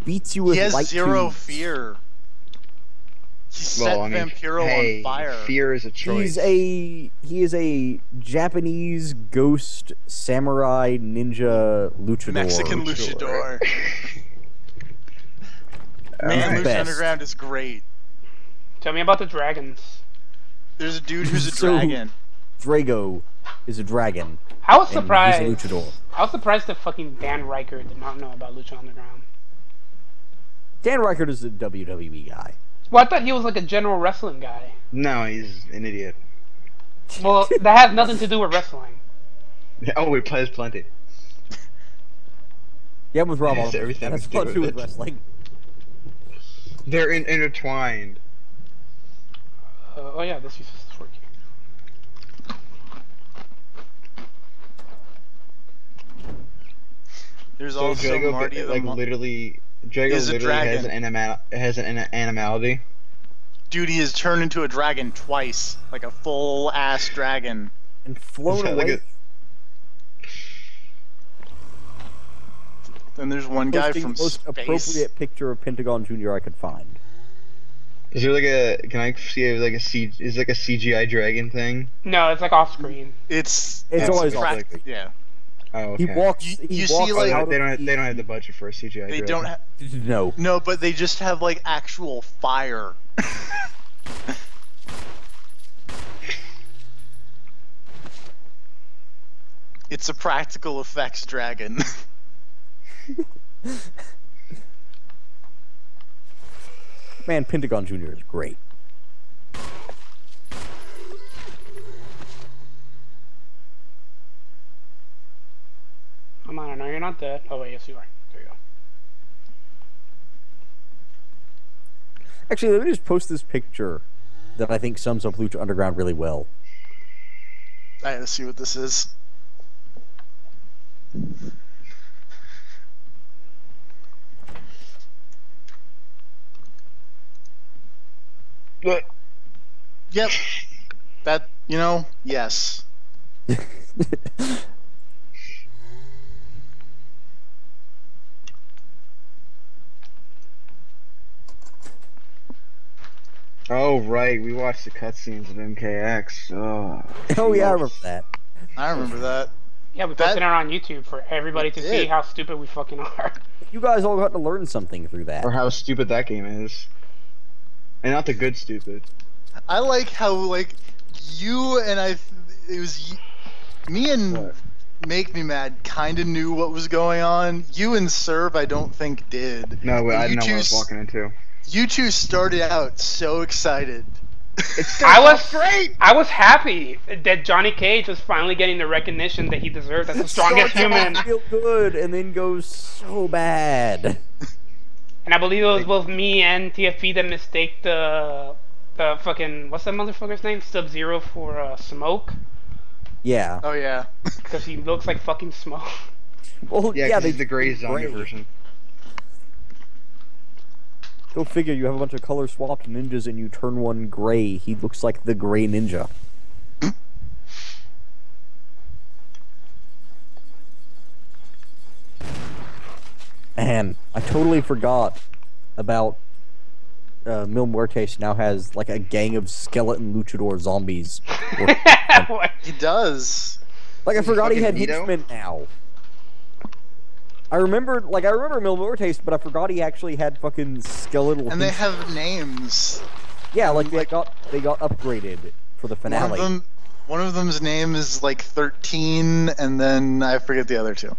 Speaker 7: Beats you with
Speaker 2: He has
Speaker 7: light
Speaker 2: zero
Speaker 7: tubes.
Speaker 2: fear. He set Vampiro on fire.
Speaker 1: Fear is a choice.
Speaker 7: He is a Japanese ghost samurai ninja luchador.
Speaker 2: Mexican luchador. Man, Lucha Underground is great.
Speaker 3: Tell me about the dragons.
Speaker 2: There's a dude who's a dragon.
Speaker 7: Drago is a dragon.
Speaker 3: I was surprised.
Speaker 7: He's a luchador.
Speaker 3: I was surprised that fucking Dan Reichert did not know about Lucha Underground.
Speaker 7: Dan Reichert is a WWE guy.
Speaker 3: Well, I thought he was like a general wrestling guy.
Speaker 1: No, he's an idiot.
Speaker 3: Well, that has nothing to do with wrestling.
Speaker 1: Oh, he plays plenty.
Speaker 7: Yeah, I'm with Rob.
Speaker 1: Yes,
Speaker 7: That
Speaker 1: everything
Speaker 7: has
Speaker 1: to do
Speaker 7: nothing to do
Speaker 1: with
Speaker 7: with
Speaker 1: it.
Speaker 7: wrestling.
Speaker 1: They're intertwined.
Speaker 3: Oh yeah, this uses this working.
Speaker 2: There's
Speaker 1: So
Speaker 2: also
Speaker 1: Drago,
Speaker 2: Marty the
Speaker 1: like literally, Drago
Speaker 2: is a
Speaker 1: literally
Speaker 2: dragon.
Speaker 1: has an animality.
Speaker 2: Dude, he has turned into a dragon twice, like a full-ass dragon.
Speaker 7: And flown
Speaker 1: Yeah, like
Speaker 7: away.
Speaker 2: Then there's one guy
Speaker 7: Posting
Speaker 2: from
Speaker 7: the most
Speaker 2: space.
Speaker 7: appropriate picture of Pentagon Jr. I could find.
Speaker 1: Is there like a? Can I see like a Is like a CGI dragon thing?
Speaker 3: No, it's like off screen.
Speaker 2: It's
Speaker 7: always
Speaker 1: off
Speaker 7: screen.
Speaker 2: Yeah.
Speaker 1: Oh, okay.
Speaker 7: He walks.
Speaker 2: You
Speaker 7: he
Speaker 2: see,
Speaker 7: walks
Speaker 2: like-
Speaker 7: out
Speaker 1: They
Speaker 7: of
Speaker 1: don't have the budget for a CGI.
Speaker 2: They
Speaker 1: dragon.
Speaker 2: don't have
Speaker 7: No.
Speaker 2: no, but they just have like actual fire. It's a practical effects dragon.
Speaker 7: Man, Pentagon Jr. is great.
Speaker 3: Come on, I know you're not dead. Oh wait, yes you are. There you go.
Speaker 7: Actually, let me just post this picture that I think sums up Lucha Underground really well.
Speaker 2: I gotta see what this is. Yep. That, yes.
Speaker 1: Oh right, we watched the cutscenes of MKX.
Speaker 7: Oh yeah, I remember that.
Speaker 2: I remember that.
Speaker 3: Yeah, we posted it on YouTube for everybody to see how stupid we fucking are.
Speaker 7: You guys all got to learn something through that.
Speaker 1: Or how stupid that game is. And not the good stupid.
Speaker 2: I like how, like, you and me and
Speaker 1: What?
Speaker 2: Make Me Mad kind of knew what was going on. You and Serb, I don't think did.
Speaker 1: No, but I
Speaker 2: And
Speaker 1: didn't know what I was
Speaker 2: two
Speaker 1: walking into.
Speaker 2: You two started out so excited.
Speaker 3: I was happy that Johnny Cage was finally getting the recognition that he deserved as the strongest human.
Speaker 7: Feel good, and then goes so bad.
Speaker 3: And I believe it was both me and TFP that mistake the The fucking what's that motherfucker's name? Sub-Zero for Smoke.
Speaker 7: Yeah.
Speaker 2: Oh yeah.
Speaker 3: Because he looks like fucking Smoke.
Speaker 7: Well,
Speaker 1: Yeah,
Speaker 7: yeah,
Speaker 1: he's the gray zombie version.
Speaker 7: Go figure. You have a bunch of color swapped ninjas, and you turn one gray. He looks like the gray ninja. Man, I totally forgot about Mil Muertes now has like a gang of skeleton luchador zombies.
Speaker 2: He does.
Speaker 7: Like I forgot he had
Speaker 1: Nito?
Speaker 7: henchmen now. I remember Mil Muertes, but I forgot he actually had fucking skeletal.
Speaker 2: And they have names.
Speaker 7: Yeah, like they got upgraded for the finale.
Speaker 2: One of them's name is like 13, and then I forget the other two.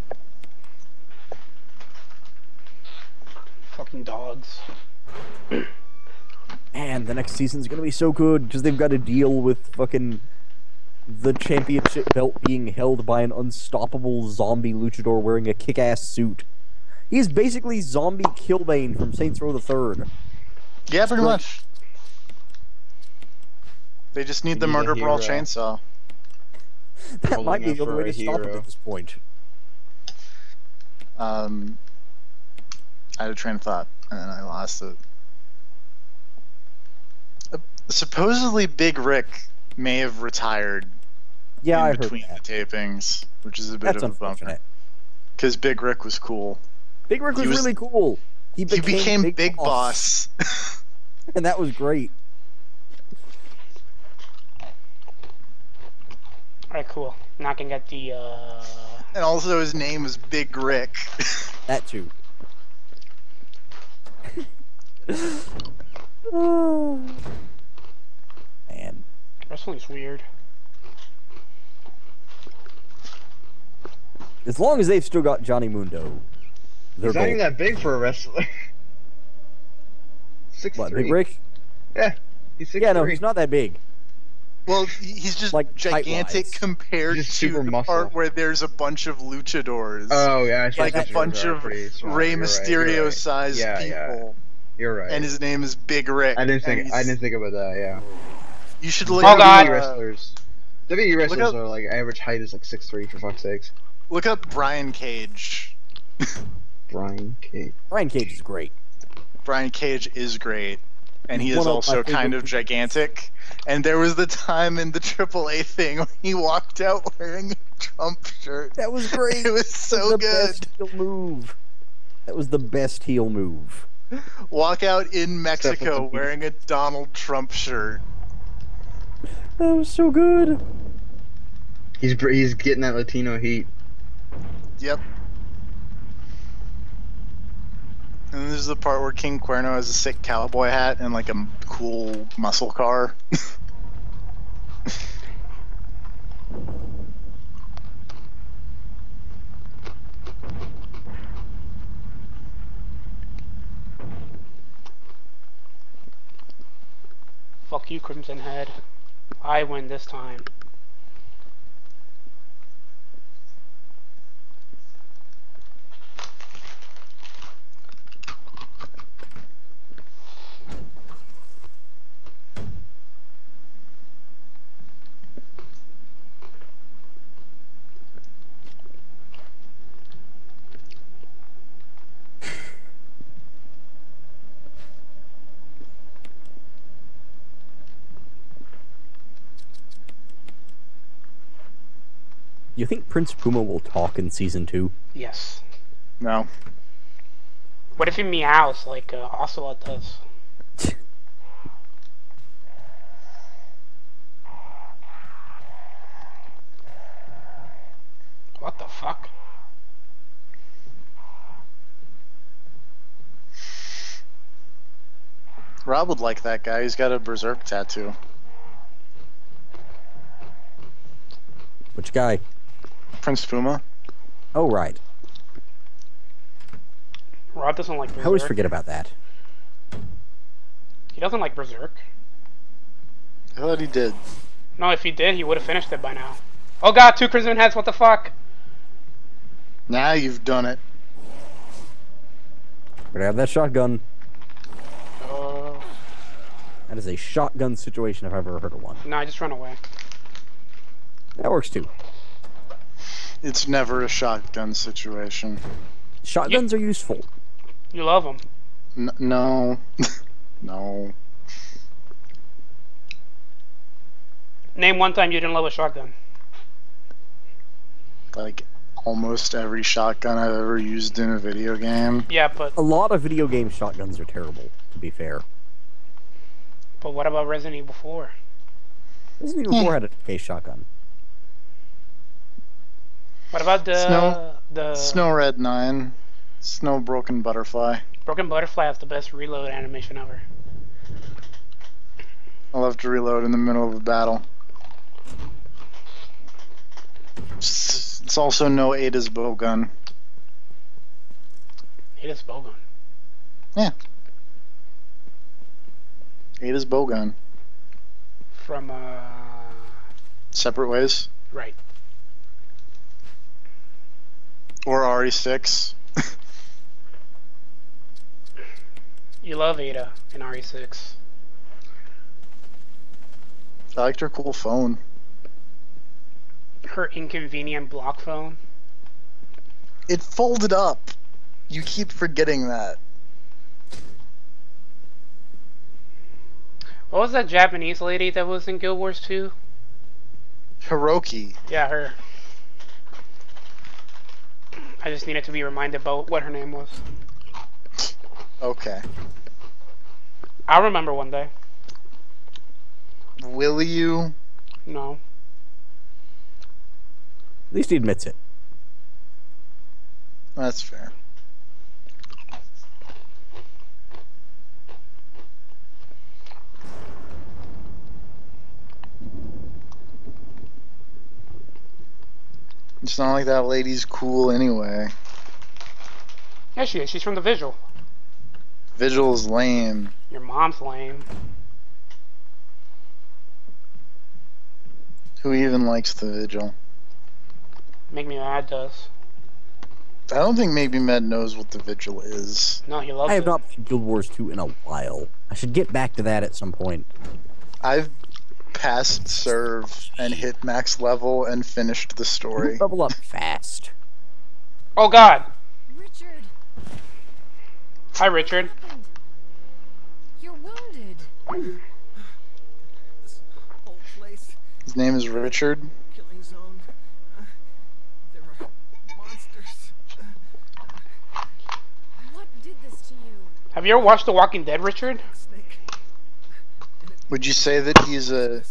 Speaker 3: Fucking dogs.
Speaker 7: Man, the next season's gonna be so good because they've got to deal with fucking the championship belt being held by an unstoppable zombie luchador wearing a kick-ass suit. He's basically zombie Killbane from Saints Row the Third.
Speaker 2: Yeah, pretty much. They just need the Murder Brawl chainsaw.
Speaker 7: That might be the only way to stop it at this point.
Speaker 2: I had a train of thought, and then I lost it. Supposedly, Big Rick may have retired.
Speaker 7: Yeah, I heard
Speaker 2: between
Speaker 7: that.
Speaker 2: the tapings, which is a bit of a bummer. Because Big Rick was cool.
Speaker 7: Big Rick was really cool. He became Big Boss. And that was great.
Speaker 3: Alright, cool. Not gonna get the,
Speaker 2: And also his name was Big Rick.
Speaker 7: That too. Man.
Speaker 3: Wrestling's weird.
Speaker 7: As long as they've still got Johnny Mundo, they're
Speaker 1: He's not even that big for a wrestler. 6'3".
Speaker 7: What, Big Rick?
Speaker 1: Yeah, he's 6'3".
Speaker 7: Yeah, no, he's not that big.
Speaker 2: Well, he's just
Speaker 7: Like,
Speaker 2: gigantic
Speaker 7: height-wise.
Speaker 2: compared
Speaker 1: He's
Speaker 2: to
Speaker 1: super
Speaker 2: the
Speaker 1: muscle.
Speaker 2: part where there's a bunch of luchadors.
Speaker 1: Oh yeah,
Speaker 2: like a bunch of Rey Mysterio-sized people.
Speaker 1: You're right.
Speaker 2: And his name is Big Rick.
Speaker 1: I didn't think about that. Yeah.
Speaker 2: You should look
Speaker 3: Oh, God.
Speaker 1: WWE wrestlers. WWE wrestlers are like average height is like 6'3" for fuck's sakes.
Speaker 2: Look up Brian Cage.
Speaker 1: Brian Cage.
Speaker 7: Brian Cage is great.
Speaker 2: Brian Cage is great. And he
Speaker 7: One
Speaker 2: is
Speaker 7: of
Speaker 2: also
Speaker 7: my
Speaker 2: kind of
Speaker 7: favorite-
Speaker 2: gigantic. And there was the time in the AAA thing when he walked out wearing a Trump shirt.
Speaker 7: That was great.
Speaker 2: It was so
Speaker 7: the
Speaker 2: good.
Speaker 7: Best heel move. That was the best heel move.
Speaker 2: Walk out in Mexico
Speaker 1: Definitely.
Speaker 2: wearing a Donald Trump shirt.
Speaker 7: That was so good.
Speaker 1: He's getting that Latino heat.
Speaker 2: Yep. And then there's the part where King Cuerno has a sick cowboy hat and like a cool muscle car.
Speaker 3: Fuck you, Crimson Head. I win this time.
Speaker 7: You think Prince Puma will talk in season 2?
Speaker 3: Yes.
Speaker 2: No.
Speaker 3: What if he meows like Ocelot does? What the fuck?
Speaker 2: Rob would like that guy. He's got a berserk tattoo.
Speaker 7: Which guy?
Speaker 2: Prince Puma.
Speaker 7: Oh, right.
Speaker 3: Rob doesn't like Berserk.
Speaker 7: I always forget about that.
Speaker 3: He doesn't like Berserk.
Speaker 2: I thought he did.
Speaker 3: No, if he did, he would have finished it by now. Oh god, 2 Crimson Heads, what the fuck?
Speaker 2: Now you've done it.
Speaker 7: Better have that shotgun. That is a shotgun situation if I've ever heard of one.
Speaker 3: No, I just run away.
Speaker 7: That works too.
Speaker 2: It's never a shotgun situation.
Speaker 7: Shotguns are useful.
Speaker 3: You love them.
Speaker 2: No. No.
Speaker 3: Name one time you didn't love a shotgun.
Speaker 2: Like, almost every shotgun I've ever used in a video game.
Speaker 3: Yeah, but...
Speaker 7: A lot of video game shotguns are terrible, to be fair.
Speaker 3: But what about Resident Evil 4?
Speaker 7: Resident Evil 4 had a case shotgun.
Speaker 3: What about the
Speaker 2: Snow Red 9. Snow Broken Butterfly.
Speaker 3: Broken Butterfly has the best reload animation ever.
Speaker 2: I love to reload in the middle of a battle. It's also no Ada's bowgun.
Speaker 3: Ada's bowgun?
Speaker 2: Yeah. Ada's bowgun.
Speaker 3: From,
Speaker 2: Separate Ways?
Speaker 3: Right.
Speaker 2: Or RE6.
Speaker 3: You love Ada in RE6.
Speaker 2: I liked her cool phone.
Speaker 3: Her inconvenient block phone.
Speaker 2: It folded up. You keep forgetting that.
Speaker 3: What was that Japanese lady that was in Guild Wars 2?
Speaker 2: Hiroki.
Speaker 3: Yeah, her. I just needed to be reminded about what her name was.
Speaker 2: Okay.
Speaker 3: I'll remember one day.
Speaker 2: Will you?
Speaker 3: No.
Speaker 7: At least he admits it.
Speaker 2: That's fair. It's not like that lady's cool anyway.
Speaker 3: Yeah, she is. She's from the Visual.
Speaker 2: Vigil's lame.
Speaker 3: Your mom's lame.
Speaker 2: Who even likes the Vigil?
Speaker 3: Make Me Mad does.
Speaker 2: I don't think Maybe Med knows what the Vigil is.
Speaker 3: No, he loves it.
Speaker 7: I have not played Guild Wars 2 in a while. I should get back to that at some point.
Speaker 2: I've passed serve and hit max level and finished the story.
Speaker 7: Level up fast.
Speaker 3: Oh God!
Speaker 6: Richard,
Speaker 3: Hi, Richard.
Speaker 6: you're wounded.
Speaker 8: This whole place,
Speaker 2: His name is Richard.
Speaker 8: killing zone. There are monsters.
Speaker 6: What did this to you?
Speaker 3: Have you ever watched The Walking Dead, Richard?
Speaker 8: Snake.
Speaker 2: Would you say that he's a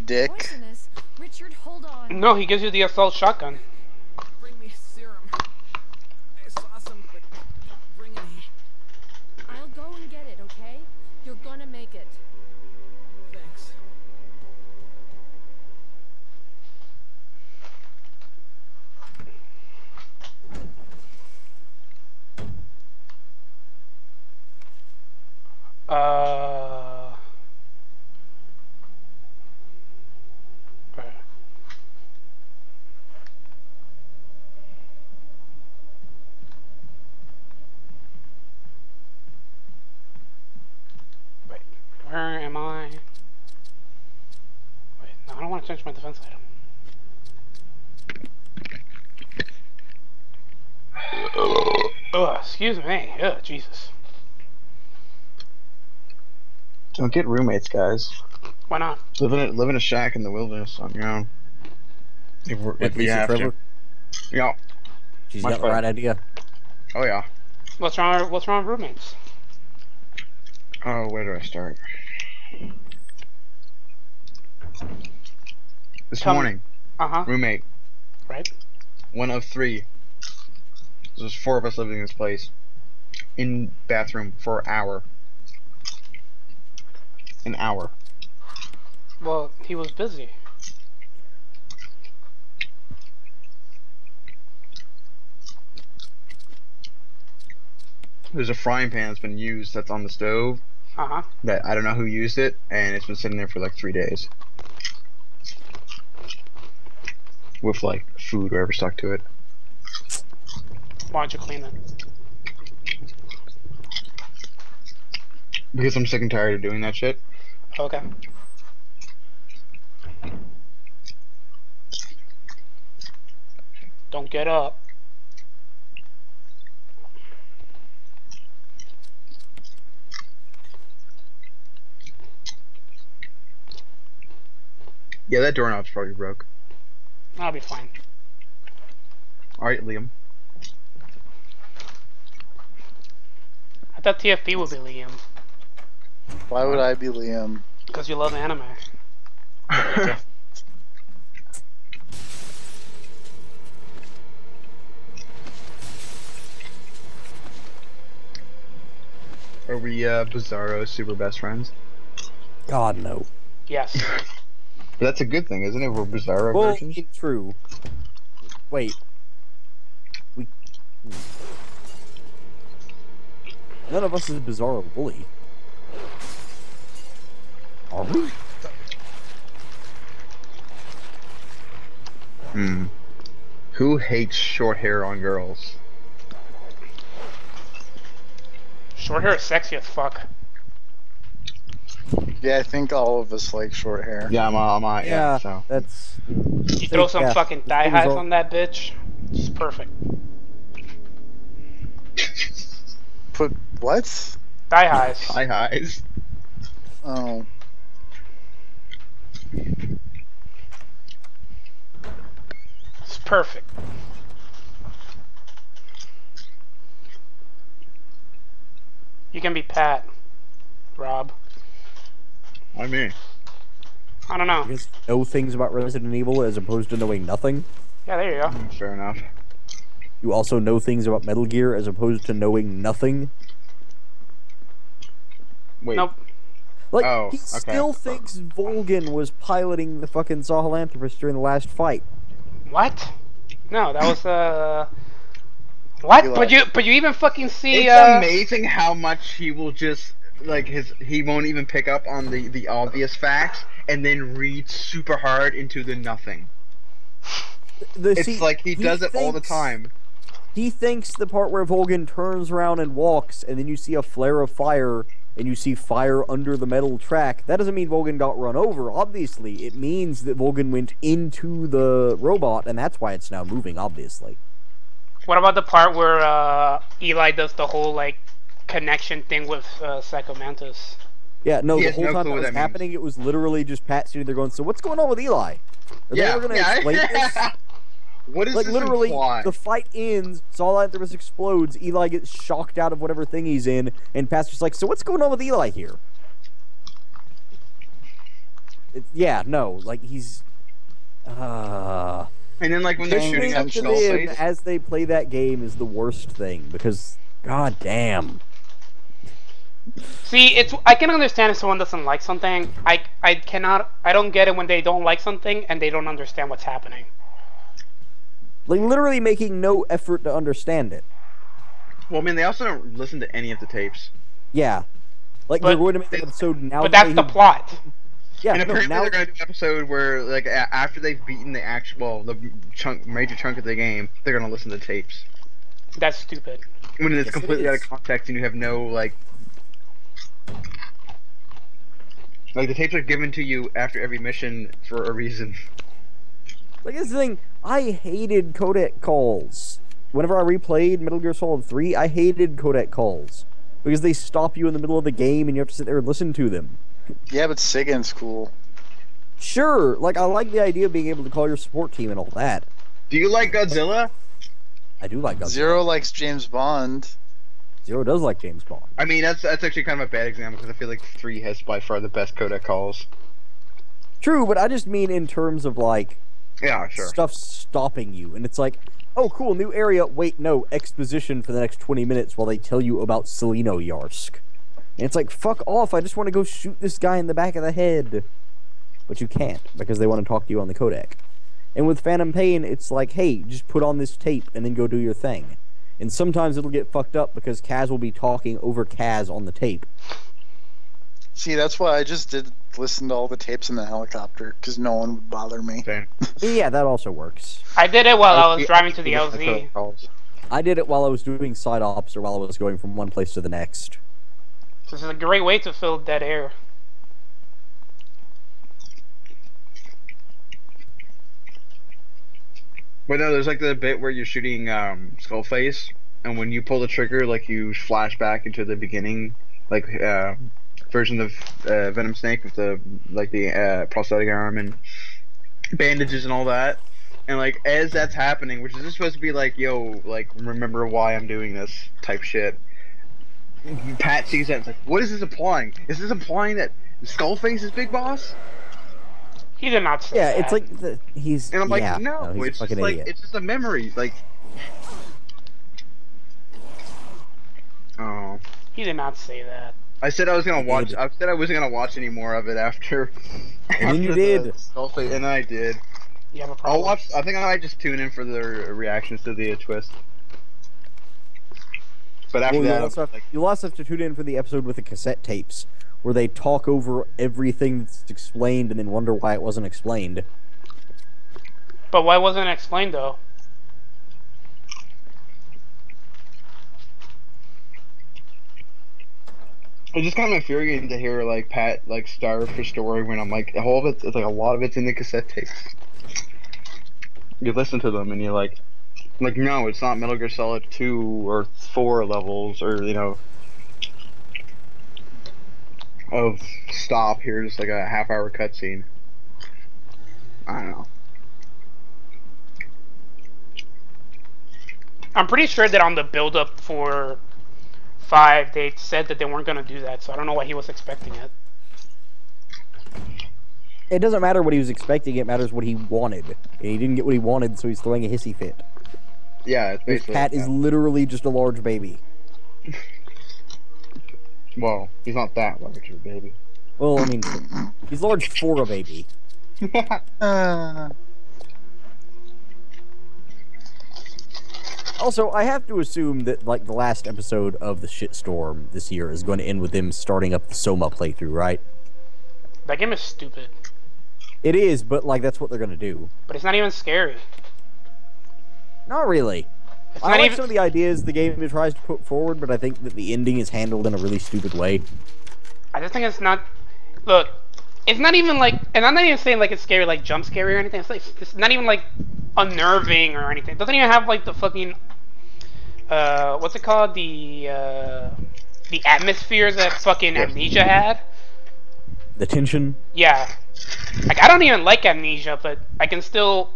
Speaker 2: dick?
Speaker 6: Poisonous. Richard, hold on.
Speaker 3: No, he gives you the assault shotgun.
Speaker 8: Bring me serum. I saw some, but didn't bring any.
Speaker 6: I'll go and get it, okay? You're gonna make it.
Speaker 8: Thanks.
Speaker 3: Right. Wait, where am I? Wait, no, I don't want to change my defense item. Ugh, excuse me. Ugh, Jesus.
Speaker 1: Don't get roommates, guys.
Speaker 3: Why not?
Speaker 1: Live in a shack in the wilderness on your own. If we have to. Yeah.
Speaker 7: She's
Speaker 1: Much
Speaker 7: got the
Speaker 1: better.
Speaker 7: right idea.
Speaker 1: Oh yeah.
Speaker 3: What's wrong with roommates?
Speaker 1: Oh, where do I start? This
Speaker 3: Tell me.
Speaker 1: morning,
Speaker 3: Uh-huh.
Speaker 1: roommate,
Speaker 3: Right?
Speaker 1: one of three. There's 4 of us living in this place. In bathroom for an hour. An hour.
Speaker 3: Well, he was busy.
Speaker 1: There's a frying pan that's been used that's on the stove
Speaker 3: Uh-huh.
Speaker 1: that I don't know who used it, and it's been sitting there for like 3 days. With like food or whatever stuck to it.
Speaker 3: Why don't you clean it?
Speaker 1: Because I'm sick and tired of doing that shit.
Speaker 3: Okay. Don't get up.
Speaker 1: Yeah, that doorknob's probably broke.
Speaker 3: I'll be fine.
Speaker 1: Alright, Liam.
Speaker 3: I thought TFP would be Liam.
Speaker 2: Why would I be Liam?
Speaker 3: Because you love anime.
Speaker 1: Are we Bizarro super best friends?
Speaker 7: God, no.
Speaker 3: Yes.
Speaker 1: But that's a good thing, isn't it? We're Bizarro
Speaker 7: Well,
Speaker 1: versions?
Speaker 7: true. Wait. None of us is Bizarro Bully. Are we?
Speaker 1: Who hates short hair on girls?
Speaker 3: Short hair is sexy as fuck.
Speaker 2: Yeah, I think all of us like short hair.
Speaker 1: Yeah, yeah, so.
Speaker 7: That's...
Speaker 3: You throw some fucking thigh highs on that bitch, it's perfect.
Speaker 2: Put what?
Speaker 3: Thigh highs.
Speaker 1: Thigh highs.
Speaker 2: Oh.
Speaker 3: It's perfect. You can be Pat, Rob.
Speaker 1: I mean.
Speaker 3: I don't know.
Speaker 7: Because know things about Resident Evil as opposed to knowing nothing.
Speaker 3: Yeah, there you go.
Speaker 1: Fair enough.
Speaker 7: You also know things about Metal Gear as opposed to knowing nothing.
Speaker 1: Wait.
Speaker 3: Nope.
Speaker 7: Like,
Speaker 1: Oh,
Speaker 7: he
Speaker 1: okay.
Speaker 7: still thinks Volgin was piloting the fucking Sahelanthropus during the last fight.
Speaker 3: What? No, that was What? But you even fucking see.
Speaker 1: It's amazing how much he will just he won't even pick up on the obvious facts and then read super hard into the nothing. It's like he does it all the time.
Speaker 7: He thinks the part where Volgin turns around and walks, and then you see a flare of fire, and you see fire under the metal track. That doesn't mean Volgin got run over, obviously. It means that Volgin went into the robot, and that's why it's now moving, obviously.
Speaker 3: What about the part where Eli does the whole, like, connection thing with Psycho Mantis?
Speaker 7: Yeah, no, the whole time that was happening, it was literally just Pat sitting there going, so what's going on with Eli? Are they ever going to explain this?
Speaker 1: What is
Speaker 7: like,
Speaker 1: this
Speaker 7: literally,
Speaker 1: imply?
Speaker 7: the fight ends, Sahelanthropus explodes, Eli gets shocked out of whatever thing he's in, and Pat's just like, so what's going on with Eli here? Yeah, no, like, he's...
Speaker 1: And then, like, when they're shooting at
Speaker 7: Skullface, as they play that game is the worst thing, because, god damn.
Speaker 3: See, I can understand if someone doesn't like something. I don't get it when they don't like something and they don't understand what's happening.
Speaker 7: Like, literally making no effort to understand it.
Speaker 1: Well, I mean, they also don't listen to any of the tapes.
Speaker 7: Yeah. Like, they're going to make an episode now.
Speaker 3: But that's the plot.
Speaker 7: Yeah,
Speaker 1: and apparently
Speaker 7: now
Speaker 1: they're going to do an episode where, like, after they've beaten the major chunk of the game, they're going to listen to tapes.
Speaker 3: That's stupid.
Speaker 1: When it's completely out of context and you have no, like, the tapes are given to you after every mission for a reason.
Speaker 7: Like, this thing, I hated codec calls. Whenever I replayed Metal Gear Solid 3, I hated codec calls. Because they stop you in the middle of the game and you have to sit there and listen to them.
Speaker 2: Yeah, but Sigan's cool.
Speaker 7: Sure, like, I like the idea of being able to call your support team and all that.
Speaker 1: Do you like Godzilla?
Speaker 7: I do like Godzilla.
Speaker 2: Zero likes James Bond.
Speaker 7: Zero does like James Bond.
Speaker 1: I mean, that's actually kind of a bad example because I feel like 3 has by far the best codec calls.
Speaker 7: True, but I just mean in terms of, like...
Speaker 1: Yeah, sure.
Speaker 7: Stuff stopping you, and it's like, oh, cool, new area. Wait, no, exposition for the next 20 minutes while they tell you about Selino Yarsk. And it's like, fuck off, I just want to go shoot this guy in the back of the head. But you can't, because they want to talk to you on the codec. And with Phantom Pain, it's like, hey, just put on this tape and then go do your thing. And sometimes it'll get fucked up because Kaz will be talking over Kaz on the tape.
Speaker 2: See, that's why I just did listen to all the tapes in the helicopter, because no one would bother me.
Speaker 7: Yeah, that also works.
Speaker 3: I did it while I was driving to the LZ.
Speaker 7: I did it while I was doing side ops or while I was going from one place to the next.
Speaker 3: This is a great way to fill dead air.
Speaker 1: But no, there's like the bit where you're shooting Skullface, and when you pull the trigger, like you flash back into the beginning, like version of Venom Snake with the prosthetic arm and bandages and all that. And like as that's happening, which is just supposed to be like, yo, like remember why I'm doing this type shit. Pat sees that and is like, what is this implying? Is this implying that Skullface is Big Boss?
Speaker 3: He did not say that.
Speaker 7: Yeah, it's like he's.
Speaker 1: And I'm like,
Speaker 7: yeah,
Speaker 1: no,
Speaker 7: he's
Speaker 1: it's
Speaker 7: a fucking
Speaker 1: just
Speaker 7: idiot.
Speaker 1: like it's just a memory. Like, oh.
Speaker 3: He did not say that.
Speaker 1: I said I was gonna watch. I said I wasn't gonna watch any more of it after.
Speaker 7: And then you did.
Speaker 1: Skullface, and then I did.
Speaker 3: You have a problem.
Speaker 1: I'll watch. I think I might just tune in for the reactions to the twist. But after that,
Speaker 7: you'll also have to tune in for the episode with the cassette tapes, where they talk over everything that's explained and then wonder why it wasn't explained.
Speaker 3: But why wasn't it explained though?
Speaker 1: It's just kind of infuriating to hear like Pat like starve for story when I'm like all of it's like a lot of it's in the cassette tapes. You listen to them and you're like no, it's not Metal Gear Solid 2 or 4 levels or of stop. Here's like a half-hour cutscene. I don't know.
Speaker 3: I'm pretty sure that on the build-up for 5, they said that they weren't going to do that, so I don't know why he was expecting it.
Speaker 7: It doesn't matter what he was expecting, it matters what he wanted. And he didn't get what he wanted, so he's throwing a hissy fit.
Speaker 1: Yeah, it's basically
Speaker 7: Pat is literally just a large baby.
Speaker 1: Well, he's not that large, a baby.
Speaker 7: Well, I mean, he's large for a baby. Also, I have to assume that, like, the last episode of the shitstorm this year is going to end with them starting up the Soma playthrough, right?
Speaker 3: That game is stupid.
Speaker 7: It is, but, like, that's what they're going to do.
Speaker 3: But it's not even scary.
Speaker 7: Not really. I like some of the ideas the game tries to put forward, but I think that the ending is handled in a really stupid way.
Speaker 3: I just think it's not... Look, it's not even like... And I'm not even saying like it's scary, like jump scary or anything. It's not even like unnerving or anything. It doesn't even have like the fucking... what's it called? The atmospheres that fucking Amnesia had.
Speaker 7: The tension?
Speaker 3: Yeah. Like, I don't even like Amnesia, but I can still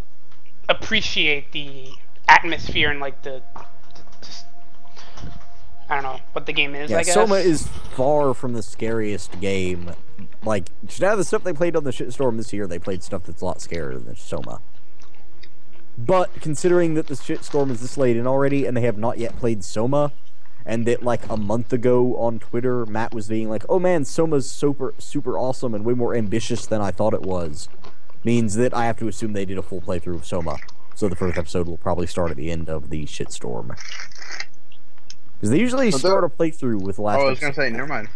Speaker 3: appreciate the atmosphere and like the just, I don't know what the game is.
Speaker 7: Yeah,
Speaker 3: I guess
Speaker 7: Soma is far from the scariest game. Like, just out of the stuff they played on the shitstorm this year, they played stuff that's a lot scarier than Soma. But considering that the shitstorm is this late in already, and they have not yet played Soma, and that like a month ago on Twitter, Matt was being like, "Oh man, Soma's super awesome and way more ambitious than I thought it was," means that I have to assume they did a full playthrough of Soma. So the first episode will probably start at the end of the shitstorm. Because they usually start a playthrough with the last episode.
Speaker 1: I was going to say, never mind.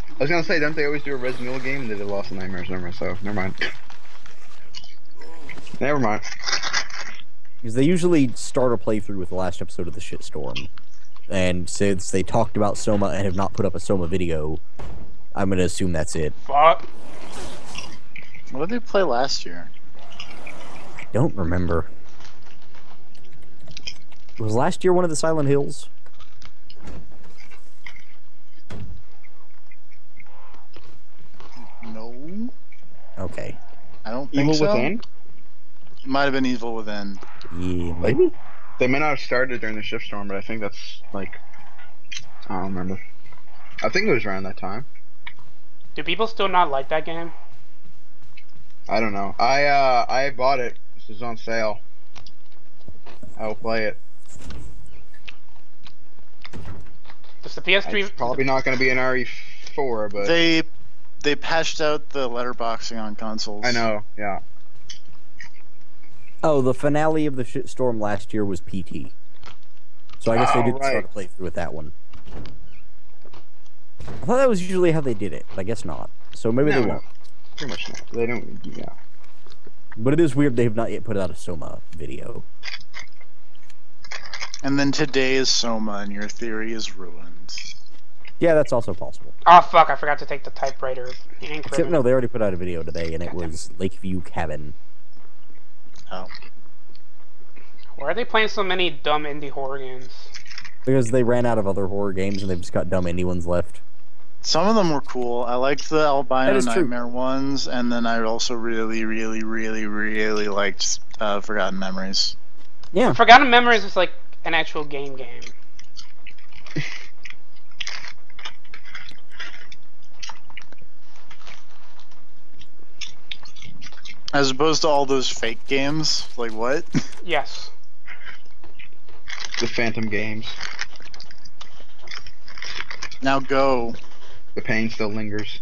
Speaker 1: I was going to say, don't they always do a Resident Evil game? They did Lost in Nightmares, so never mind. Never mind.
Speaker 7: Because they usually start a playthrough with the last episode of the shitstorm. And since they talked about Soma and have not put up a Soma video, I'm going to assume that's it.
Speaker 3: Fuck.
Speaker 2: What did they play last year?
Speaker 7: I don't remember. Was last year one of the Silent Hills?
Speaker 2: No.
Speaker 7: Okay.
Speaker 2: I don't think so.
Speaker 1: Evil Within?
Speaker 2: It might have been Evil Within.
Speaker 7: Yeah, maybe?
Speaker 1: They may not have started during the shitstorm, but I think that's, like... I don't remember. I think it was around that time.
Speaker 3: Do people still not like that game?
Speaker 1: I don't know. I bought it. This is on sale. I will play it.
Speaker 3: Does the PS3...
Speaker 1: It's probably not going to be an RE4, but...
Speaker 2: They patched out the letterboxing on consoles.
Speaker 1: I know, yeah.
Speaker 7: Oh, the finale of the shitstorm last year was PT. So I guess they did start a playthrough with that one. I thought that was usually how they did it, but I guess not. So maybe they won't.
Speaker 1: Pretty much not. They don't, yeah.
Speaker 7: But it is weird they have not yet put out a Soma video.
Speaker 2: And then today is Soma, and your theory is ruined.
Speaker 7: Yeah, that's also possible.
Speaker 3: Oh fuck, I forgot to take the typewriter.
Speaker 7: Except, no, they already put out a video today, and it was Lakeview Cabin.
Speaker 2: Oh.
Speaker 3: Why are they playing so many dumb indie horror games?
Speaker 7: Because they ran out of other horror games and they've just got dumb indie ones left.
Speaker 2: Some of them were cool. I liked the Albino Nightmare ones, and then I also really, really, really, really liked Forgotten Memories.
Speaker 7: Yeah.
Speaker 3: Forgotten Memories is like an actual game.
Speaker 2: As opposed to all those fake games. Like, what?
Speaker 3: Yes.
Speaker 1: The Phantom games.
Speaker 2: Now go.
Speaker 1: The pain still lingers.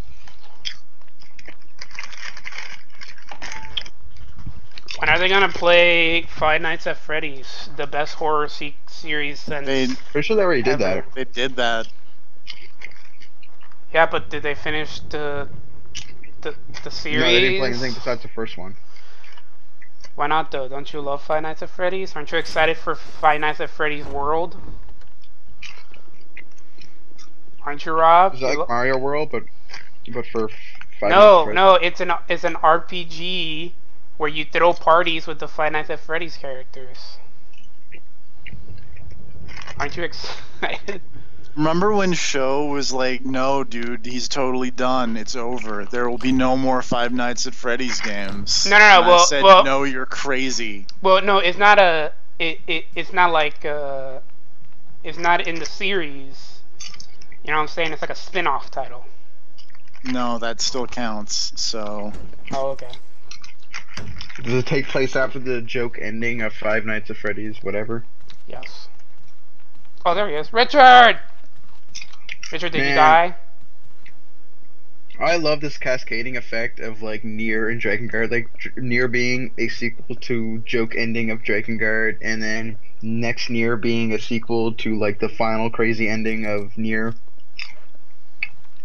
Speaker 3: When are they gonna play Five Nights at Freddy's, the best horror series since?
Speaker 1: Pretty sure they already did that.
Speaker 2: They did that.
Speaker 3: Yeah, but did they finish the series?
Speaker 1: No, they didn't play anything besides the first one.
Speaker 3: Why not though? Don't you love Five Nights at Freddy's? Aren't you excited for Five Nights at Freddy's World? Aren't you, Rob?
Speaker 1: It's like Mario World, but for Five Nights at Freddy's.
Speaker 3: No, it's an RPG where you throw parties with the Five Nights at Freddy's characters. Aren't you excited?
Speaker 2: Remember when Show was like, no, dude, he's totally done. It's over. There will be no more Five Nights at Freddy's games.
Speaker 3: No.
Speaker 2: And
Speaker 3: Well,
Speaker 2: I said,
Speaker 3: well,
Speaker 2: no, you're crazy.
Speaker 3: Well, no, it's not a. It's not like. It's not in the series. You know what I'm saying? It's like a spin-off title.
Speaker 2: No, that still counts. So.
Speaker 3: Oh, okay.
Speaker 1: Does it take place after the joke ending of Five Nights at Freddy's, whatever?
Speaker 3: Yes. Oh, there he is. Richard! Richard, did you die?
Speaker 1: I love this cascading effect of like Nier and Drakengard, like Nier being a sequel to joke ending of Drakengard, and then next Nier being a sequel to like the final crazy ending of Nier.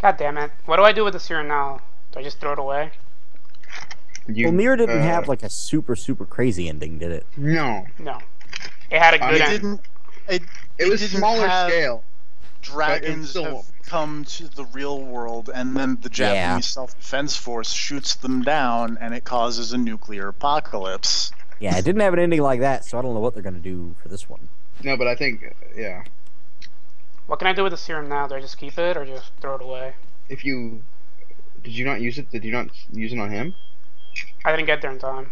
Speaker 3: God damn it. What do I do with the serum now? Do I just throw it away?
Speaker 7: Well, Nier didn't have like a super crazy ending, did it?
Speaker 1: No.
Speaker 3: No. It had a good end.
Speaker 1: It was smaller scale.
Speaker 2: Dragons have come to the real world, and then the Japanese Self-Defense Force shoots them down, and it causes a nuclear apocalypse.
Speaker 7: Yeah, it didn't have an ending like that, so I don't know what they're going to do for this one.
Speaker 1: No, but I think, yeah.
Speaker 3: What can I do with the serum now? Do I just keep it, or just throw it away?
Speaker 1: If you... Did you not use it? Did you not use it on him?
Speaker 3: I didn't get there in time.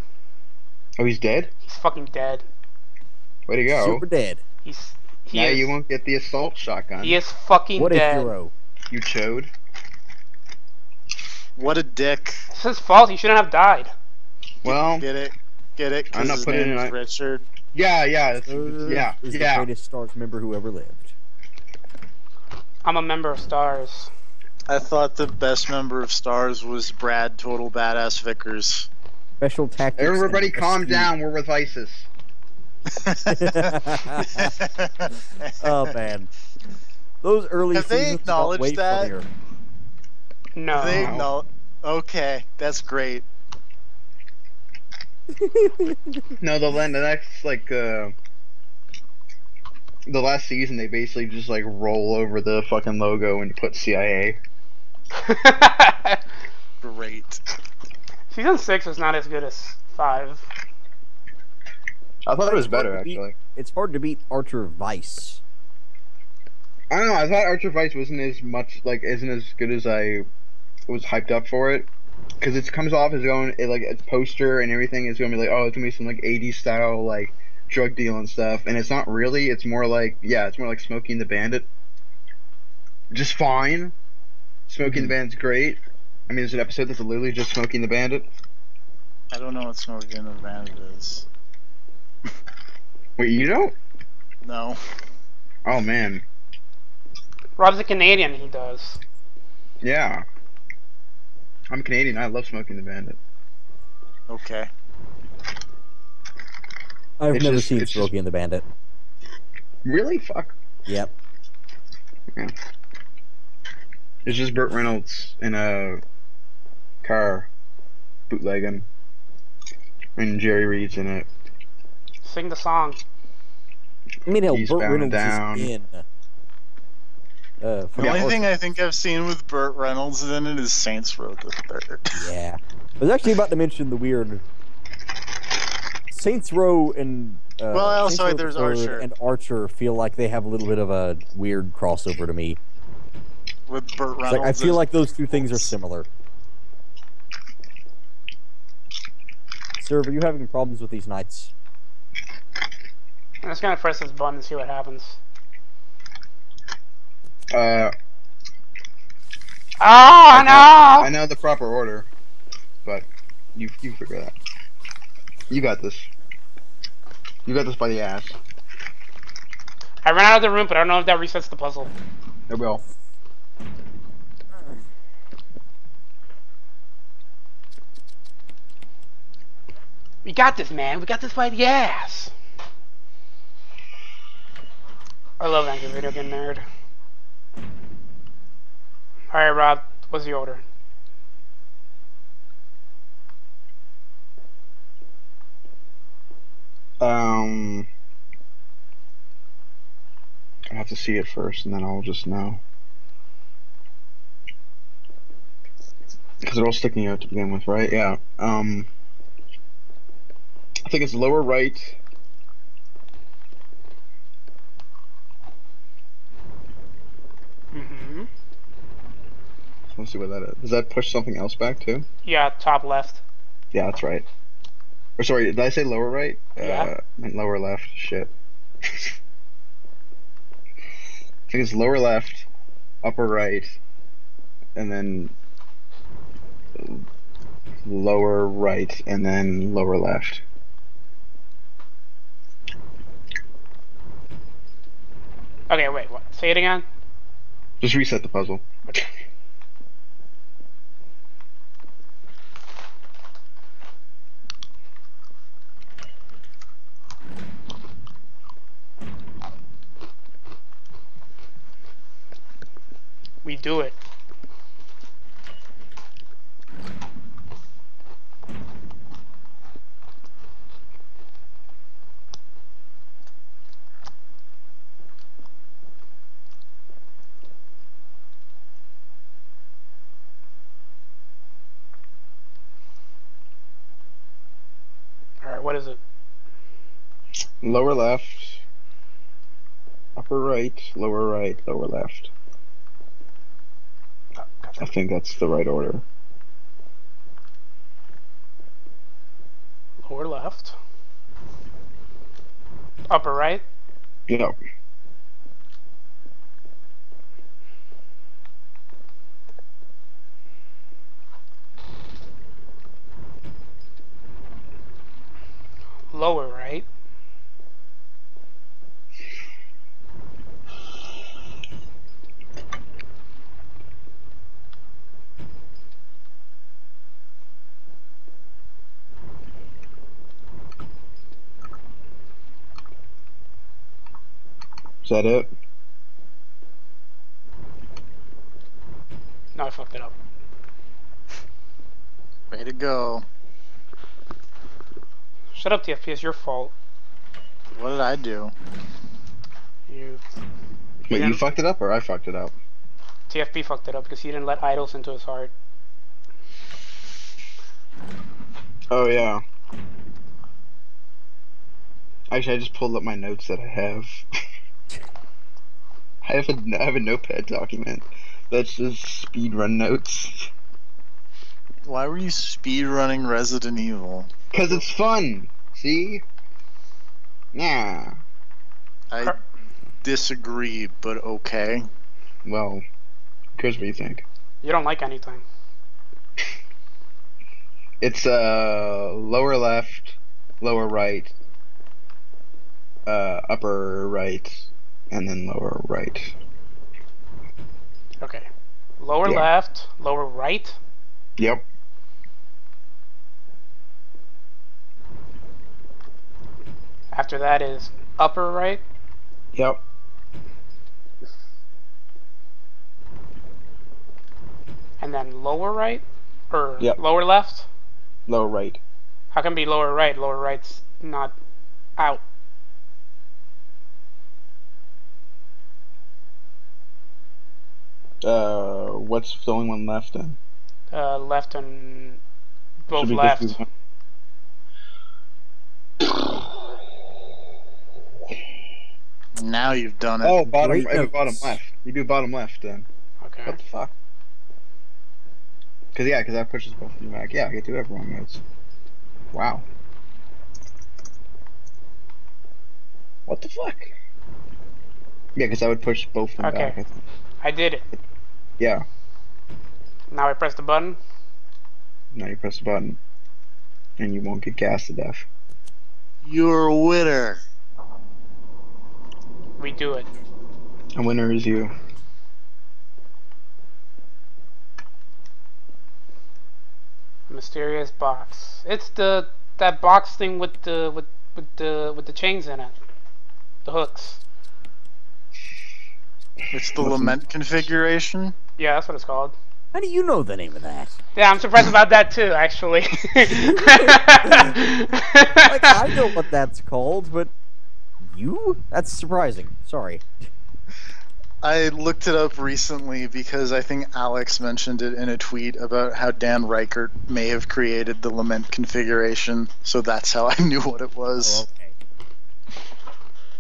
Speaker 1: Oh, he's dead?
Speaker 3: He's fucking dead.
Speaker 1: Way to go.
Speaker 7: Super dead.
Speaker 1: Now you won't get the assault shotgun.
Speaker 3: He is fucking dead.
Speaker 7: What a hero.
Speaker 1: You chode.
Speaker 2: What a dick.
Speaker 3: It's his fault. He shouldn't have died.
Speaker 2: Well... Get it?
Speaker 1: I'm not putting it in...
Speaker 2: Richard.
Speaker 1: Yeah.
Speaker 7: Is the greatest Stars member who ever lived.
Speaker 3: I'm a member of Stars.
Speaker 2: I thought the best member of Stars was Brad Total Badass Vickers.
Speaker 7: Special tactics.
Speaker 1: Everybody calm down. We're with ISIS.
Speaker 7: Oh man, those early
Speaker 2: have they acknowledged that?
Speaker 7: Funnier.
Speaker 3: No.
Speaker 2: They okay, that's great.
Speaker 1: No, the next like the last season they basically just like roll over the fucking logo and put CIA.
Speaker 2: Great.
Speaker 3: Season 6 is not as good as 5.
Speaker 1: I thought it was better, actually.
Speaker 7: It's hard to beat Archer Vice.
Speaker 1: I don't know, I thought Archer Vice isn't as good as I was hyped up for it. Because it comes off as going, its poster and everything is going to be like, oh, it's going to be some, like, 80s style, like, drug deal and stuff. And it's not really, it's more like Smokey and the Bandit. Just fine. Smokey and the Bandit's great. I mean, there's an episode that's literally just Smokey and the Bandit.
Speaker 2: I don't know what Smokey and the Bandit is.
Speaker 1: Wait, you don't?
Speaker 2: No.
Speaker 1: Oh, man.
Speaker 3: Rob's a Canadian, he does.
Speaker 1: Yeah. I'm Canadian, I love Smokey and the Bandit.
Speaker 2: Okay.
Speaker 7: I've never seen Smokey and the Bandit.
Speaker 1: Really? Fuck.
Speaker 7: Yep.
Speaker 1: Yeah. It's just Burt Reynolds in a car bootlegging. And Jerry Reed's in it.
Speaker 3: Sing the song.
Speaker 7: I mean, Burt Reynolds is in.
Speaker 2: The only thing I think I've seen with Burt Reynolds in it is Saints Row the Third.
Speaker 7: Yeah. I was actually about to mention the weird Saints Row and
Speaker 2: Well,
Speaker 7: Saints
Speaker 2: also
Speaker 7: Row the
Speaker 2: there's
Speaker 7: Third
Speaker 2: Archer
Speaker 7: and Archer feel like they have a little bit of a weird crossover to me.
Speaker 2: with Burt
Speaker 7: It's
Speaker 2: Reynolds.
Speaker 7: like I feel like those two things are similar. Sir, are you having problems with these nights?
Speaker 3: I'm just gonna press this button and see what happens.
Speaker 1: I know the proper order, but you figure that. You got this. You got this by the ass.
Speaker 3: I ran out of the room, but I don't know if that resets the puzzle.
Speaker 1: It will.
Speaker 3: We got this, man. We got this by the ass. I love Angry Video Game Nerd. Alright, Rob. What's the order?
Speaker 1: I have to see it first, and then I'll just know. Because they're all sticking out to begin with, right? Yeah. I think it's lower right.
Speaker 3: Mm-hmm.
Speaker 1: Let's see what that is. Does that push something else back too?
Speaker 3: Yeah, top left.
Speaker 1: Yeah, that's right. Or sorry, did I say lower right?
Speaker 3: Yeah.
Speaker 1: I meant lower left. Shit. I think it's lower left, upper right, and then lower right, and then lower left.
Speaker 3: Okay, wait, what? Say it again?
Speaker 1: Just reset the puzzle.
Speaker 3: Okay. We do it. Alright, what is it?
Speaker 1: Lower left, upper right, lower left.
Speaker 3: Oh,
Speaker 1: I think that's the right order.
Speaker 3: Lower left. Upper right.
Speaker 1: Yeah.
Speaker 3: Lower right.
Speaker 1: Is that it?
Speaker 3: No, I fucked it up.
Speaker 2: Way to go.
Speaker 3: Shut up, TFP. It's your fault.
Speaker 2: What did I do?
Speaker 3: You
Speaker 1: Wait, you fucked it up or I fucked it up?
Speaker 3: TFP fucked it up because he didn't let idols into his heart.
Speaker 1: Oh yeah. Actually, I just pulled up my notes that I have. I have a notepad document that's just speedrun notes.
Speaker 2: Why were you speedrunning Resident Evil?
Speaker 1: Cause it's fun. See? Yeah.
Speaker 2: I disagree, but okay.
Speaker 1: Well, who cares what you think?
Speaker 3: You don't like anything.
Speaker 1: It's lower left, lower right, upper right, and then lower right.
Speaker 3: Okay. Lower left, lower right.
Speaker 1: Yep.
Speaker 3: After that is upper right.
Speaker 1: Yep.
Speaker 3: And then lower right? Or
Speaker 1: Yep.
Speaker 3: lower left?
Speaker 1: Lower right.
Speaker 3: How can it be lower right? Lower right's not out.
Speaker 1: What's the only one left then?
Speaker 3: Left and both
Speaker 1: Should be
Speaker 3: left.
Speaker 1: basically
Speaker 2: Now you've done it.
Speaker 1: Oh, bottom
Speaker 7: notes.
Speaker 1: left. You do bottom left then.
Speaker 3: Okay.
Speaker 1: What the fuck? Because that pushes both of you back. Yeah, I get to everyone moves. Wow. What the fuck? Yeah, because I would push both of them back.
Speaker 3: I did it.
Speaker 1: Yeah.
Speaker 3: Now I press the button.
Speaker 1: Now you press the button. And you won't get gassed to death.
Speaker 2: You're a winner.
Speaker 3: Redo it.
Speaker 1: A winner is you.
Speaker 3: Mysterious box. It's that box thing with the chains in it. The hooks.
Speaker 2: It's the lament configuration?
Speaker 3: Yeah, that's what it's called.
Speaker 7: How do you know the name of that?
Speaker 3: Yeah, I'm surprised about that too, actually.
Speaker 7: Like, I know what that's called, but you? That's surprising. Sorry.
Speaker 2: I looked it up recently because I think Alex mentioned it in a tweet about how Dan Reichert may have created the lament configuration, so that's how I knew what it was.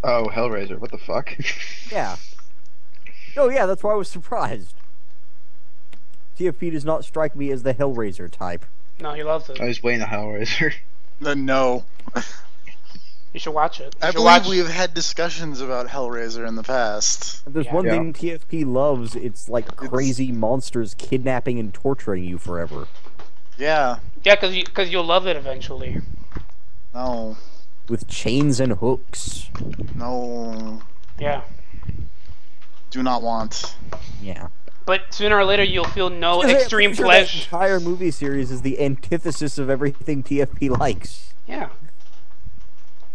Speaker 7: Oh, okay.
Speaker 1: Oh, Hellraiser, what the fuck?
Speaker 7: Yeah. Oh, yeah, that's why I was surprised. TFP does not strike me as the Hellraiser type.
Speaker 3: No, he loves it.
Speaker 1: I was playing the Hellraiser.
Speaker 2: No.
Speaker 3: You should watch it.
Speaker 2: I believe we have had discussions about Hellraiser in the past.
Speaker 7: If there's one thing TFP loves, it's like crazy monsters kidnapping and torturing you forever.
Speaker 2: Yeah.
Speaker 3: Yeah, because you'll love it eventually.
Speaker 2: No.
Speaker 7: With chains and hooks.
Speaker 2: No.
Speaker 3: Yeah.
Speaker 2: Do not want.
Speaker 7: Yeah.
Speaker 3: But sooner or later, you'll feel no extreme pleasure.
Speaker 7: The entire movie series is the antithesis of everything TFP likes.
Speaker 3: Yeah.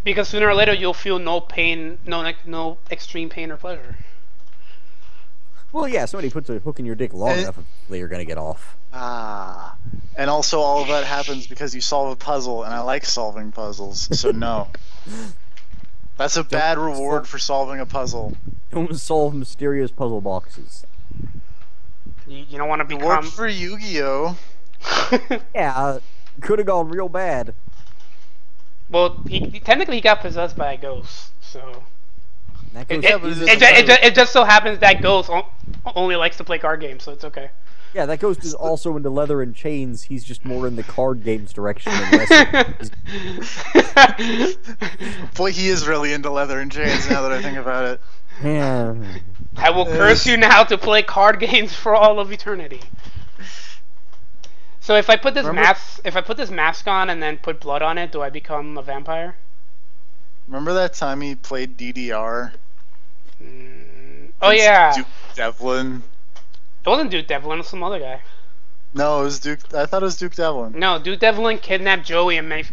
Speaker 3: Because sooner or later, you'll feel no pain, no extreme pain or pleasure.
Speaker 7: Well, yeah, somebody puts a hook in your dick long enough, you're gonna get off.
Speaker 2: Ah. And also all of that happens because you solve a puzzle, and I like solving puzzles, so no. That's a bad reward for solving a puzzle.
Speaker 7: Don't solve mysterious puzzle boxes.
Speaker 3: You don't want to become...
Speaker 2: It worked for Yu-Gi-Oh!
Speaker 7: Yeah, could have gone real bad.
Speaker 3: Well, technically he got possessed by a ghost, so...
Speaker 7: It
Speaker 3: just so happens that ghost only likes to play card games, so it's okay.
Speaker 7: Yeah, that ghost is also into leather and chains. He's just more in the card games direction than wrestling.
Speaker 2: Boy, he is really into leather and chains now that I think about it.
Speaker 7: Yeah.
Speaker 3: I will curse you now to play card games for all of eternity. So if I put this mask on and then put blood on it, do I become a vampire?
Speaker 2: Remember that time he played DDR?
Speaker 3: Oh yeah.
Speaker 2: Duke Devlin.
Speaker 3: It wasn't Duke Devlin, it was some other guy.
Speaker 2: No, it was Duke. I thought it was Duke Devlin.
Speaker 3: No, Duke Devlin kidnapped Joey and made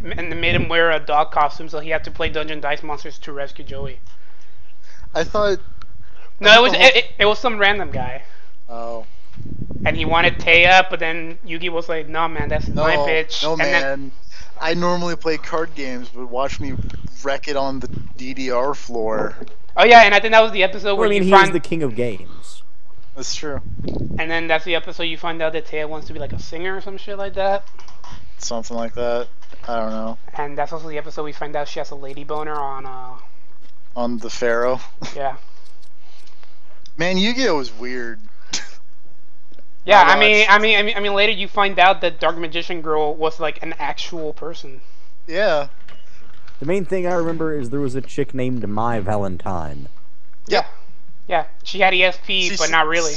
Speaker 3: him wear a dog costume, so he had to play Dungeon Dice Monsters to rescue Joey.
Speaker 2: I thought.
Speaker 3: No, it was some random guy.
Speaker 2: Oh.
Speaker 3: And he wanted Taya, but then Yugi was like, "No, man, that's my bitch."
Speaker 2: No,
Speaker 3: and
Speaker 2: man.
Speaker 3: Then,
Speaker 2: I normally play card games, but watch me wreck it on the DDR floor.
Speaker 3: Oh yeah, and I think that was the episode where
Speaker 7: he was the king of games.
Speaker 2: That's true.
Speaker 3: And then that's the episode you find out that Taya wants to be like a singer or some shit like that.
Speaker 2: Something like that. I don't know.
Speaker 3: And that's also the episode we find out she has a lady boner
Speaker 2: on the Pharaoh.
Speaker 3: Yeah.
Speaker 2: Man, Yu-Gi-Oh was weird.
Speaker 3: Yeah, I mean, later you find out that Dark Magician Girl was like an actual person.
Speaker 2: Yeah.
Speaker 7: The main thing I remember is there was a chick named My Valentine.
Speaker 3: Yeah. Yeah, she had ESP, but not really.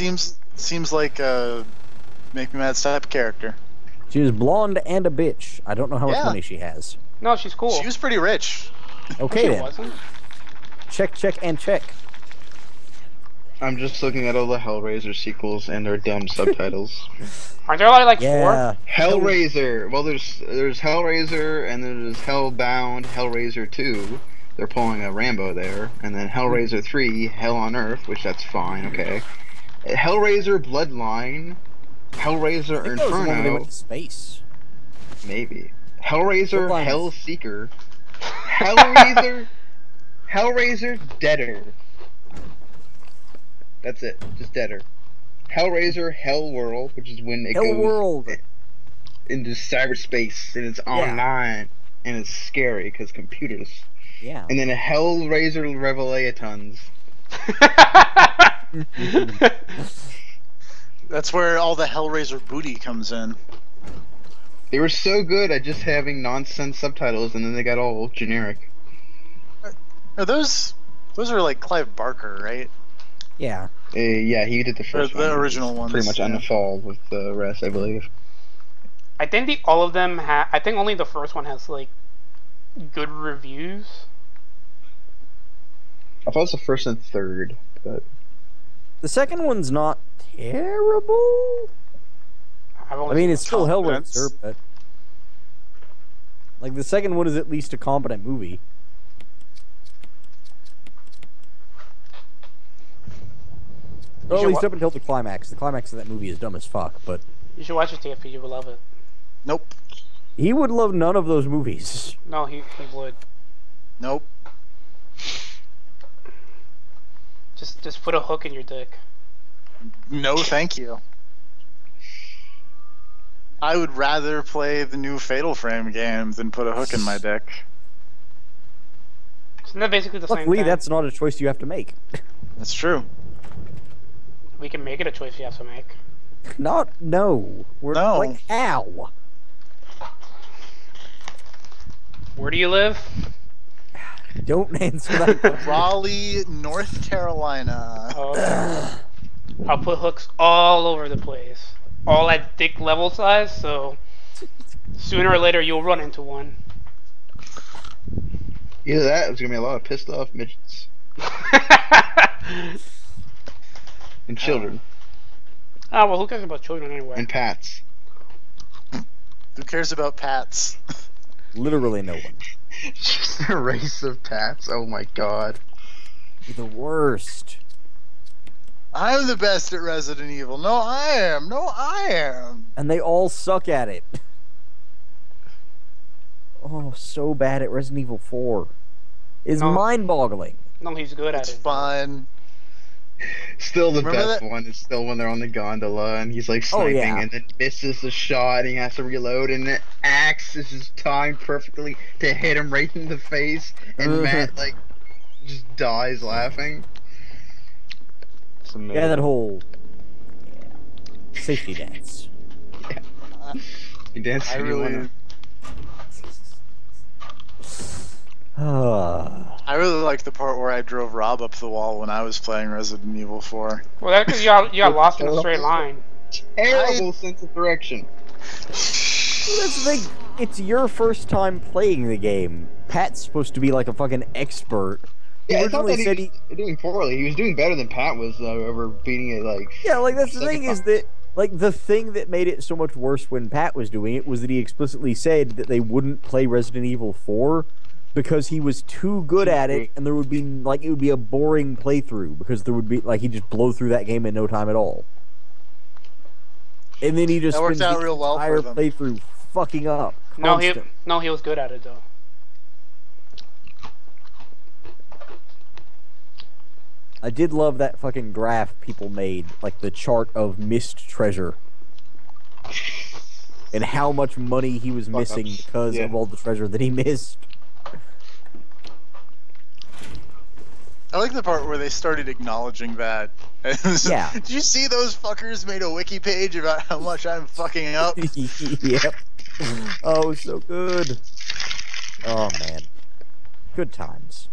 Speaker 2: Seems like a Make Me Mad type character.
Speaker 7: She was blonde and a bitch. I don't know how much money she has.
Speaker 3: No, she's cool.
Speaker 2: She was pretty rich.
Speaker 7: Okay, then.
Speaker 3: Wasn't.
Speaker 7: Check, check, and check.
Speaker 1: I'm just looking at all the Hellraiser sequels and their dumb subtitles.
Speaker 3: Aren't there like 4?
Speaker 1: Hellraiser. Well, there's Hellraiser and there's Hellbound, Hellraiser 2. They're pulling a Rambo there, and then Hellraiser 3, Hell on Earth, which that's fine, okay. Hellraiser Bloodline, Hellraiser Inferno.
Speaker 7: They went to space.
Speaker 1: Maybe. Hellraiser
Speaker 7: Bloodlines.
Speaker 1: Hellseeker. Hellraiser Deader. That's it, just Deader. Hellraiser Hellworld, which is when it goes into cyberspace and it's online and it's scary because computers.
Speaker 7: Yeah.
Speaker 1: And then a Hellraiser Revelatons.
Speaker 2: That's where all the Hellraiser booty comes in.
Speaker 1: They were so good at just having nonsense subtitles, and then they got all generic.
Speaker 2: Are those are like Clive Barker, right?
Speaker 7: Yeah.
Speaker 1: Yeah, he did the first one.
Speaker 2: The original ones.
Speaker 1: Pretty much on the fall with the rest, I believe.
Speaker 3: I think all of them have. I think only the first one has like good reviews.
Speaker 1: I thought it was the first and third, but
Speaker 7: the second one's not terrible. I mean, it's still Hellraiser, but like the second one is at least a competent movie. Or at least up until the climax. The climax of that movie is dumb as fuck, but
Speaker 3: you should watch it, TFP. You would love it.
Speaker 2: Nope.
Speaker 7: He would love none of those movies.
Speaker 3: No, he would.
Speaker 2: Nope.
Speaker 3: Just put a hook in your dick.
Speaker 2: No, thank you. I would rather play the new Fatal Frame game than put a hook in my dick.
Speaker 3: Isn't that basically the same thing?
Speaker 7: Luckily, that's not a choice you have to make.
Speaker 2: That's true.
Speaker 3: We can make it a choice you have to make.
Speaker 7: No. We're like, how?
Speaker 3: Where do you live?
Speaker 7: Don't answer that.
Speaker 2: Raleigh, North Carolina.
Speaker 3: Okay. I'll put hooks all over the place. All at dick level size, so sooner or later you'll run into one.
Speaker 1: Either that, there's gonna be a lot of pissed off midgets. And children.
Speaker 3: Oh, well, who cares about children anyway?
Speaker 1: And pats.
Speaker 2: Who cares about pats?
Speaker 7: Literally no one.
Speaker 1: Just a race of pats? Oh my god.
Speaker 7: You're the worst.
Speaker 2: I'm the best at Resident Evil. No, I am. No, I am.
Speaker 7: And they all suck at it. Oh, so bad at Resident Evil 4. It's mind-boggling.
Speaker 3: No, he's good at it.
Speaker 2: It's fun.
Speaker 1: Still the best one is still when they're on the gondola and he's like sniping and then misses the shot and he has to reload and the axe is just timed perfectly to hit him right in the face and Matt like just dies laughing.
Speaker 7: Yeah, that whole safety dance.
Speaker 1: Yeah. You dance
Speaker 2: I really like the part where I drove Rob up the wall when I was playing Resident Evil 4.
Speaker 3: Well, that's because you got lost in a straight line.
Speaker 1: Terrible sense of direction.
Speaker 7: Well, that's the thing. It's your first time playing the game. Pat's supposed to be like a fucking expert.
Speaker 1: Yeah, it's not that he was doing poorly. He was doing better than Pat was, though, over beating it, like...
Speaker 7: Yeah, like, that's the thing is that, like, the thing that made it so much worse when Pat was doing it was that he explicitly said that they wouldn't play Resident Evil 4 because he was too good at it, and there would be, like, it would be a boring playthrough, because there would be, like, he'd just blow through that game in no time at all. And then he just spends the entire playthrough fucking up.
Speaker 3: No, he was good at it, though.
Speaker 7: I did love that fucking graph people made, like the chart of missed treasure. And how much money he was missing because of all the treasure that he missed.
Speaker 2: I like the part where they started acknowledging that.
Speaker 7: Yeah.
Speaker 2: Did you see those fuckers made a wiki page about how much I'm fucking up?
Speaker 7: Yep. Oh, so good. Oh, man. Good times.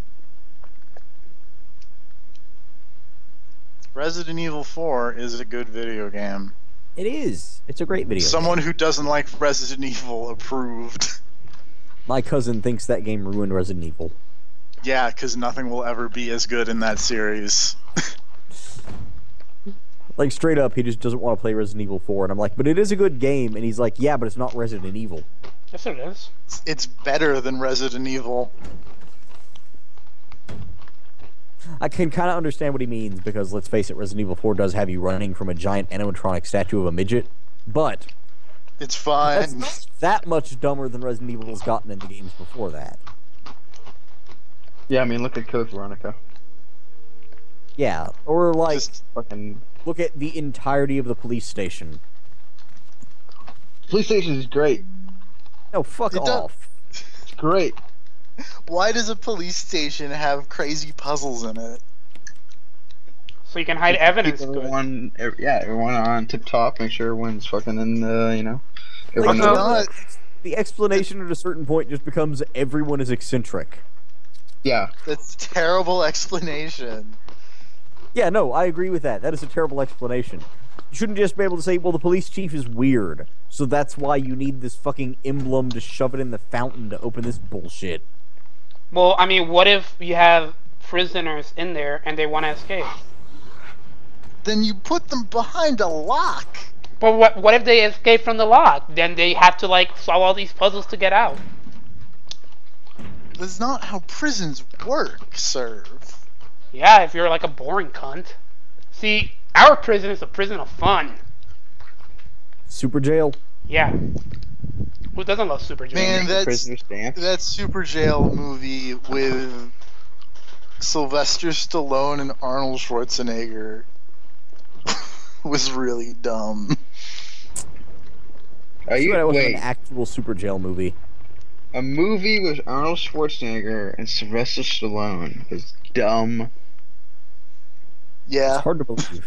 Speaker 2: Resident Evil 4 is a good video game.
Speaker 7: It is. It's a great video
Speaker 2: Someone
Speaker 7: game.
Speaker 2: who doesn't like Resident Evil approved.
Speaker 7: My cousin thinks that game ruined Resident Evil.
Speaker 2: Yeah, because nothing will ever be as good in that series.
Speaker 7: Like, straight up, he just doesn't want to play Resident Evil 4. And I'm like, but it is a good game. And he's like, yeah, but it's not Resident Evil.
Speaker 3: Yes, it is.
Speaker 2: It's better than Resident Evil.
Speaker 7: I can kind of understand what he means, because, let's face it, Resident Evil 4 does have you running from a giant animatronic statue of a midget. But
Speaker 2: it's fine.
Speaker 7: That's not that much dumber than Resident Evil has gotten in the games before that.
Speaker 1: Yeah, I mean, look at Code Veronica.
Speaker 7: Yeah, or like,
Speaker 1: just fucking...
Speaker 7: look at the entirety of the police station.
Speaker 1: Police station is great.
Speaker 7: No, fuck off.
Speaker 1: It's great.
Speaker 2: Why does a police station have crazy puzzles in it?
Speaker 3: So you can hide evidence.
Speaker 1: Everyone on tip top. Make sure everyone's fucking in the,
Speaker 7: Like,
Speaker 3: Also,
Speaker 7: the explanation at a certain point just becomes everyone is eccentric.
Speaker 1: Yeah.
Speaker 2: That's a terrible explanation.
Speaker 7: Yeah, no, I agree with that. That is a terrible explanation. You shouldn't just be able to say, well, the police chief is weird, so that's why you need this fucking emblem to shove it in the fountain to open this bullshit.
Speaker 3: well, I mean, what if you have prisoners in there and they want to escape?
Speaker 2: Then you put them behind a lock.
Speaker 3: But what if they escape from the lock? Then they have to like solve all these puzzles to get out.
Speaker 2: That's not how prisons work, sir.
Speaker 3: Yeah, if you're like a boring cunt. See, our prison is a prison of fun.
Speaker 7: Super jail?
Speaker 3: Yeah. Who doesn't love Super Jail?
Speaker 2: Man,
Speaker 1: Prisoner's Dance.
Speaker 2: that Super Jail movie with Sylvester Stallone and Arnold Schwarzenegger was really dumb.
Speaker 1: Are you
Speaker 7: It was
Speaker 1: wait?
Speaker 7: an actual super jail movie.
Speaker 1: A movie with Arnold Schwarzenegger and Sylvester Stallone is dumb.
Speaker 2: Yeah.
Speaker 7: It's hard to believe.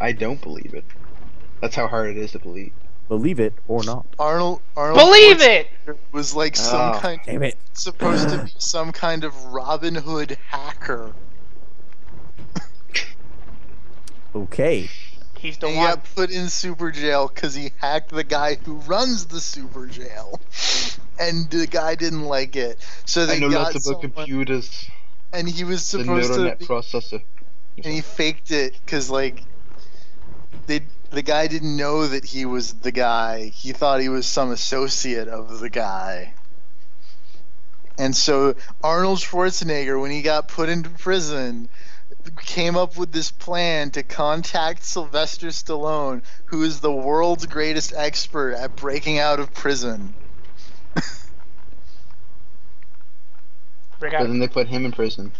Speaker 1: I don't believe it. That's how hard it is to believe.
Speaker 7: Believe it or not.
Speaker 2: Arnold
Speaker 3: Believe it!
Speaker 2: was like some
Speaker 1: Oh,
Speaker 2: kind
Speaker 7: Damn it.
Speaker 2: supposed to be some kind of Robin Hood hacker.
Speaker 7: Okay.
Speaker 3: He's the
Speaker 2: And he
Speaker 3: one.
Speaker 2: got put in super jail because he hacked the guy who runs the super jail, and the guy didn't like it. So they
Speaker 1: I know
Speaker 2: got
Speaker 1: lots about
Speaker 2: someone,
Speaker 1: computers.
Speaker 2: and he was
Speaker 1: The
Speaker 2: supposed
Speaker 1: neural
Speaker 2: to,
Speaker 1: net
Speaker 2: be,
Speaker 1: processor.
Speaker 2: and he faked it because like the guy didn't know that he was the guy. He thought he was some associate of the guy. And so Arnold Schwarzenegger, when he got put into prison, came up with this plan to contact Sylvester Stallone, who is the world's greatest expert at breaking out of prison.
Speaker 3: Break
Speaker 1: But
Speaker 3: out.
Speaker 1: then they put him in prison.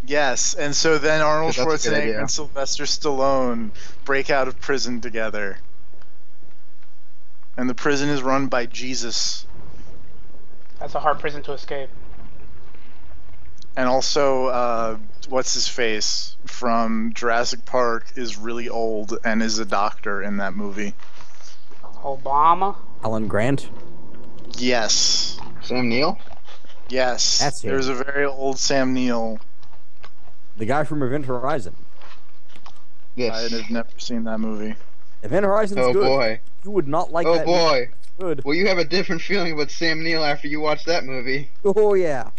Speaker 2: Yes, and so then Arnold
Speaker 1: That's a good
Speaker 2: Schwarzenegger
Speaker 1: idea.
Speaker 2: and Sylvester Stallone break out of prison together. And the prison is run by Jesus.
Speaker 3: That's a hard prison to escape.
Speaker 2: And also, what's his face from Jurassic Park is really old and is a doctor in that movie.
Speaker 3: Obama?
Speaker 7: Alan Grant?
Speaker 2: Yes.
Speaker 1: Sam Neill?
Speaker 2: Yes.
Speaker 7: That's him.
Speaker 2: There's a very old Sam Neill.
Speaker 7: The guy from Event Horizon.
Speaker 1: Yes.
Speaker 2: I have never seen that movie.
Speaker 7: Event Horizon's
Speaker 1: Oh
Speaker 7: good.
Speaker 1: boy.
Speaker 7: You would not like
Speaker 1: Oh
Speaker 7: that
Speaker 1: boy.
Speaker 7: movie. Good.
Speaker 1: Well, you have a different feeling about Sam Neill after you watch that movie.
Speaker 7: Oh, yeah.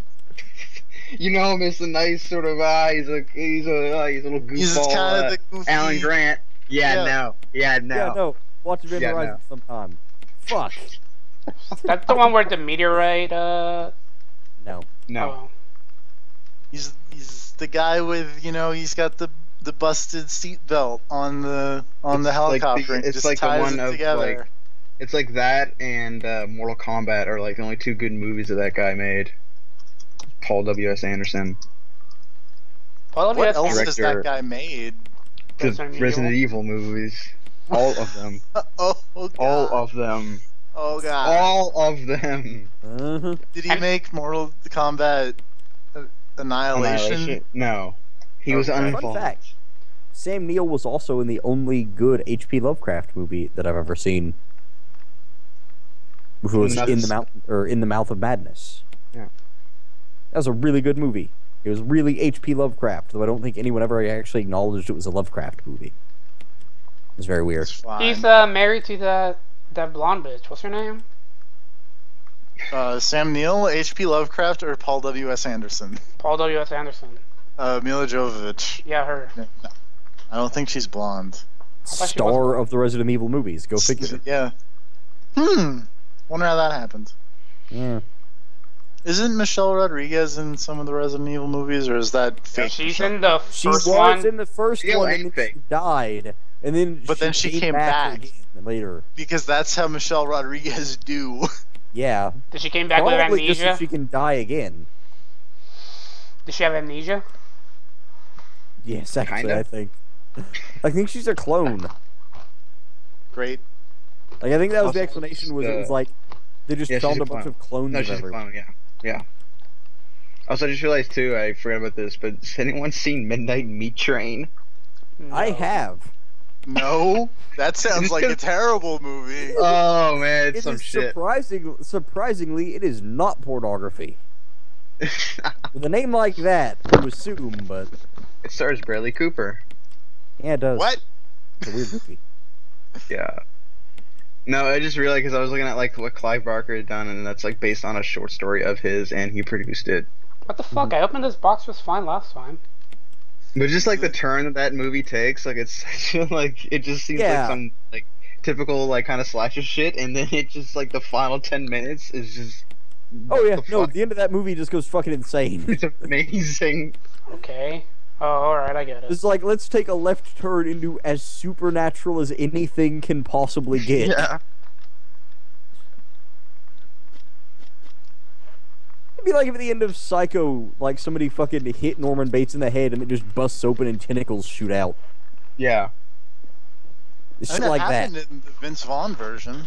Speaker 1: You know him as a nice sort of he's a little goofball.
Speaker 2: He's kind of the goofy.
Speaker 1: Alan Grant. Yeah,
Speaker 2: Yeah.
Speaker 1: no. Yeah, no.
Speaker 7: Yeah, no. Watch Event
Speaker 1: Yeah,
Speaker 7: Horizon
Speaker 1: no.
Speaker 7: sometime. Fuck.
Speaker 3: That's the one where the meteorite,
Speaker 7: No.
Speaker 1: No.
Speaker 3: Oh.
Speaker 2: He's the guy with, he's got the busted seatbelt on the helicopter. And
Speaker 1: it's
Speaker 2: just
Speaker 1: like the
Speaker 2: ties
Speaker 1: one
Speaker 2: it
Speaker 1: of
Speaker 2: together.
Speaker 1: like it's like that and Mortal Kombat are like the only two good movies that guy made. Paul W.S. Anderson.
Speaker 3: Well,
Speaker 2: What else
Speaker 1: Director-
Speaker 2: has that guy made?
Speaker 1: The
Speaker 3: Resident
Speaker 1: Resident
Speaker 3: Evil.
Speaker 1: Evil movies. All of them.
Speaker 2: Oh God.
Speaker 1: All of them.
Speaker 2: Oh God.
Speaker 1: All of them.
Speaker 7: Uh-huh.
Speaker 2: Did he make Mortal Kombat Annihilation?
Speaker 1: No. He was
Speaker 2: Okay. Fun
Speaker 7: Fun
Speaker 1: uninvolved.
Speaker 7: fact. Sam Neill was also in the only good H.P. Lovecraft movie that I've ever seen. Which was
Speaker 1: And
Speaker 7: In the Mouth of Madness.
Speaker 1: Yeah.
Speaker 7: That was a really good movie. It was really H.P. Lovecraft, though I don't think anyone ever actually acknowledged it was a Lovecraft movie. It was very weird.
Speaker 2: It's fine.
Speaker 3: He's married to that blonde bitch. What's her name?
Speaker 2: Sam Neill, H.P. Lovecraft, or Paul W.S. Anderson?
Speaker 3: Paul W.S. Anderson.
Speaker 2: Mila Jovovich.
Speaker 3: Yeah, her.
Speaker 2: I don't think she's blonde.
Speaker 3: thought she
Speaker 7: Star of the Resident Evil movies. Go figure.
Speaker 2: Yeah. Wonder how that happened.
Speaker 7: Yeah.
Speaker 2: Isn't Michelle Rodriguez in some of the Resident Evil movies, or is that fake?
Speaker 3: She's in the
Speaker 7: She
Speaker 3: first
Speaker 7: was
Speaker 3: one.
Speaker 7: in the first
Speaker 1: Yeah,
Speaker 7: one,
Speaker 1: like
Speaker 7: and then
Speaker 1: fake.
Speaker 7: she died. And then
Speaker 2: But then she came
Speaker 7: back
Speaker 2: back.
Speaker 7: again later.
Speaker 2: Because that's how Michelle Rodriguez do.
Speaker 7: Yeah.
Speaker 3: Did she came back with
Speaker 7: Probably just so
Speaker 3: amnesia?
Speaker 7: she can die again.
Speaker 3: Did she have amnesia?
Speaker 7: Yes, actually,
Speaker 1: Kinda.
Speaker 7: I think. I think she's a clone.
Speaker 2: Great.
Speaker 7: Like, I think that was the
Speaker 1: Also,
Speaker 7: explanation. Was it was
Speaker 1: the-
Speaker 7: like they just
Speaker 1: Yeah,
Speaker 7: found
Speaker 1: she's
Speaker 7: a bunch
Speaker 1: clone.
Speaker 7: of clones
Speaker 1: No,
Speaker 7: of
Speaker 1: she's a
Speaker 7: everyone.
Speaker 1: clone, yeah. Yeah. Also, I just realized too, I forgot about this, but has anyone seen Midnight Meat Train?
Speaker 3: No.
Speaker 7: I have.
Speaker 2: No, that sounds like a terrible movie.
Speaker 1: Oh man, it's
Speaker 7: It
Speaker 1: some
Speaker 7: is
Speaker 1: shit.
Speaker 7: surprisingly, it is not pornography. With a name like that, you assume, but
Speaker 1: It stars Bradley Cooper.
Speaker 7: yeah, it does.
Speaker 2: What?
Speaker 7: It's a weird movie.
Speaker 1: Yeah. No, I just realized because I was looking at like what Clive Barker had done, and that's like based on a short story of his, and he produced it.
Speaker 3: What the fuck? I opened this box was fine last time.
Speaker 1: But just like the turn that movie takes, like it's such a, like it just seems like some like typical like kind of slasher shit, and then it just like the final 10 minutes is just.
Speaker 7: Oh yeah, no, the end of that movie just goes fucking insane.
Speaker 1: It's amazing.
Speaker 3: Okay. Oh, alright, I get it.
Speaker 7: It's like, let's take a left turn into as supernatural as anything can possibly get.
Speaker 1: Yeah.
Speaker 7: It'd be like if at the end of Psycho, like somebody fucking hit Norman Bates in the head and it just busts open and tentacles shoot out.
Speaker 1: Yeah.
Speaker 7: It's
Speaker 2: I
Speaker 7: shit
Speaker 2: mean,
Speaker 7: like
Speaker 2: it
Speaker 7: that.
Speaker 2: happened in the Vince Vaughn version.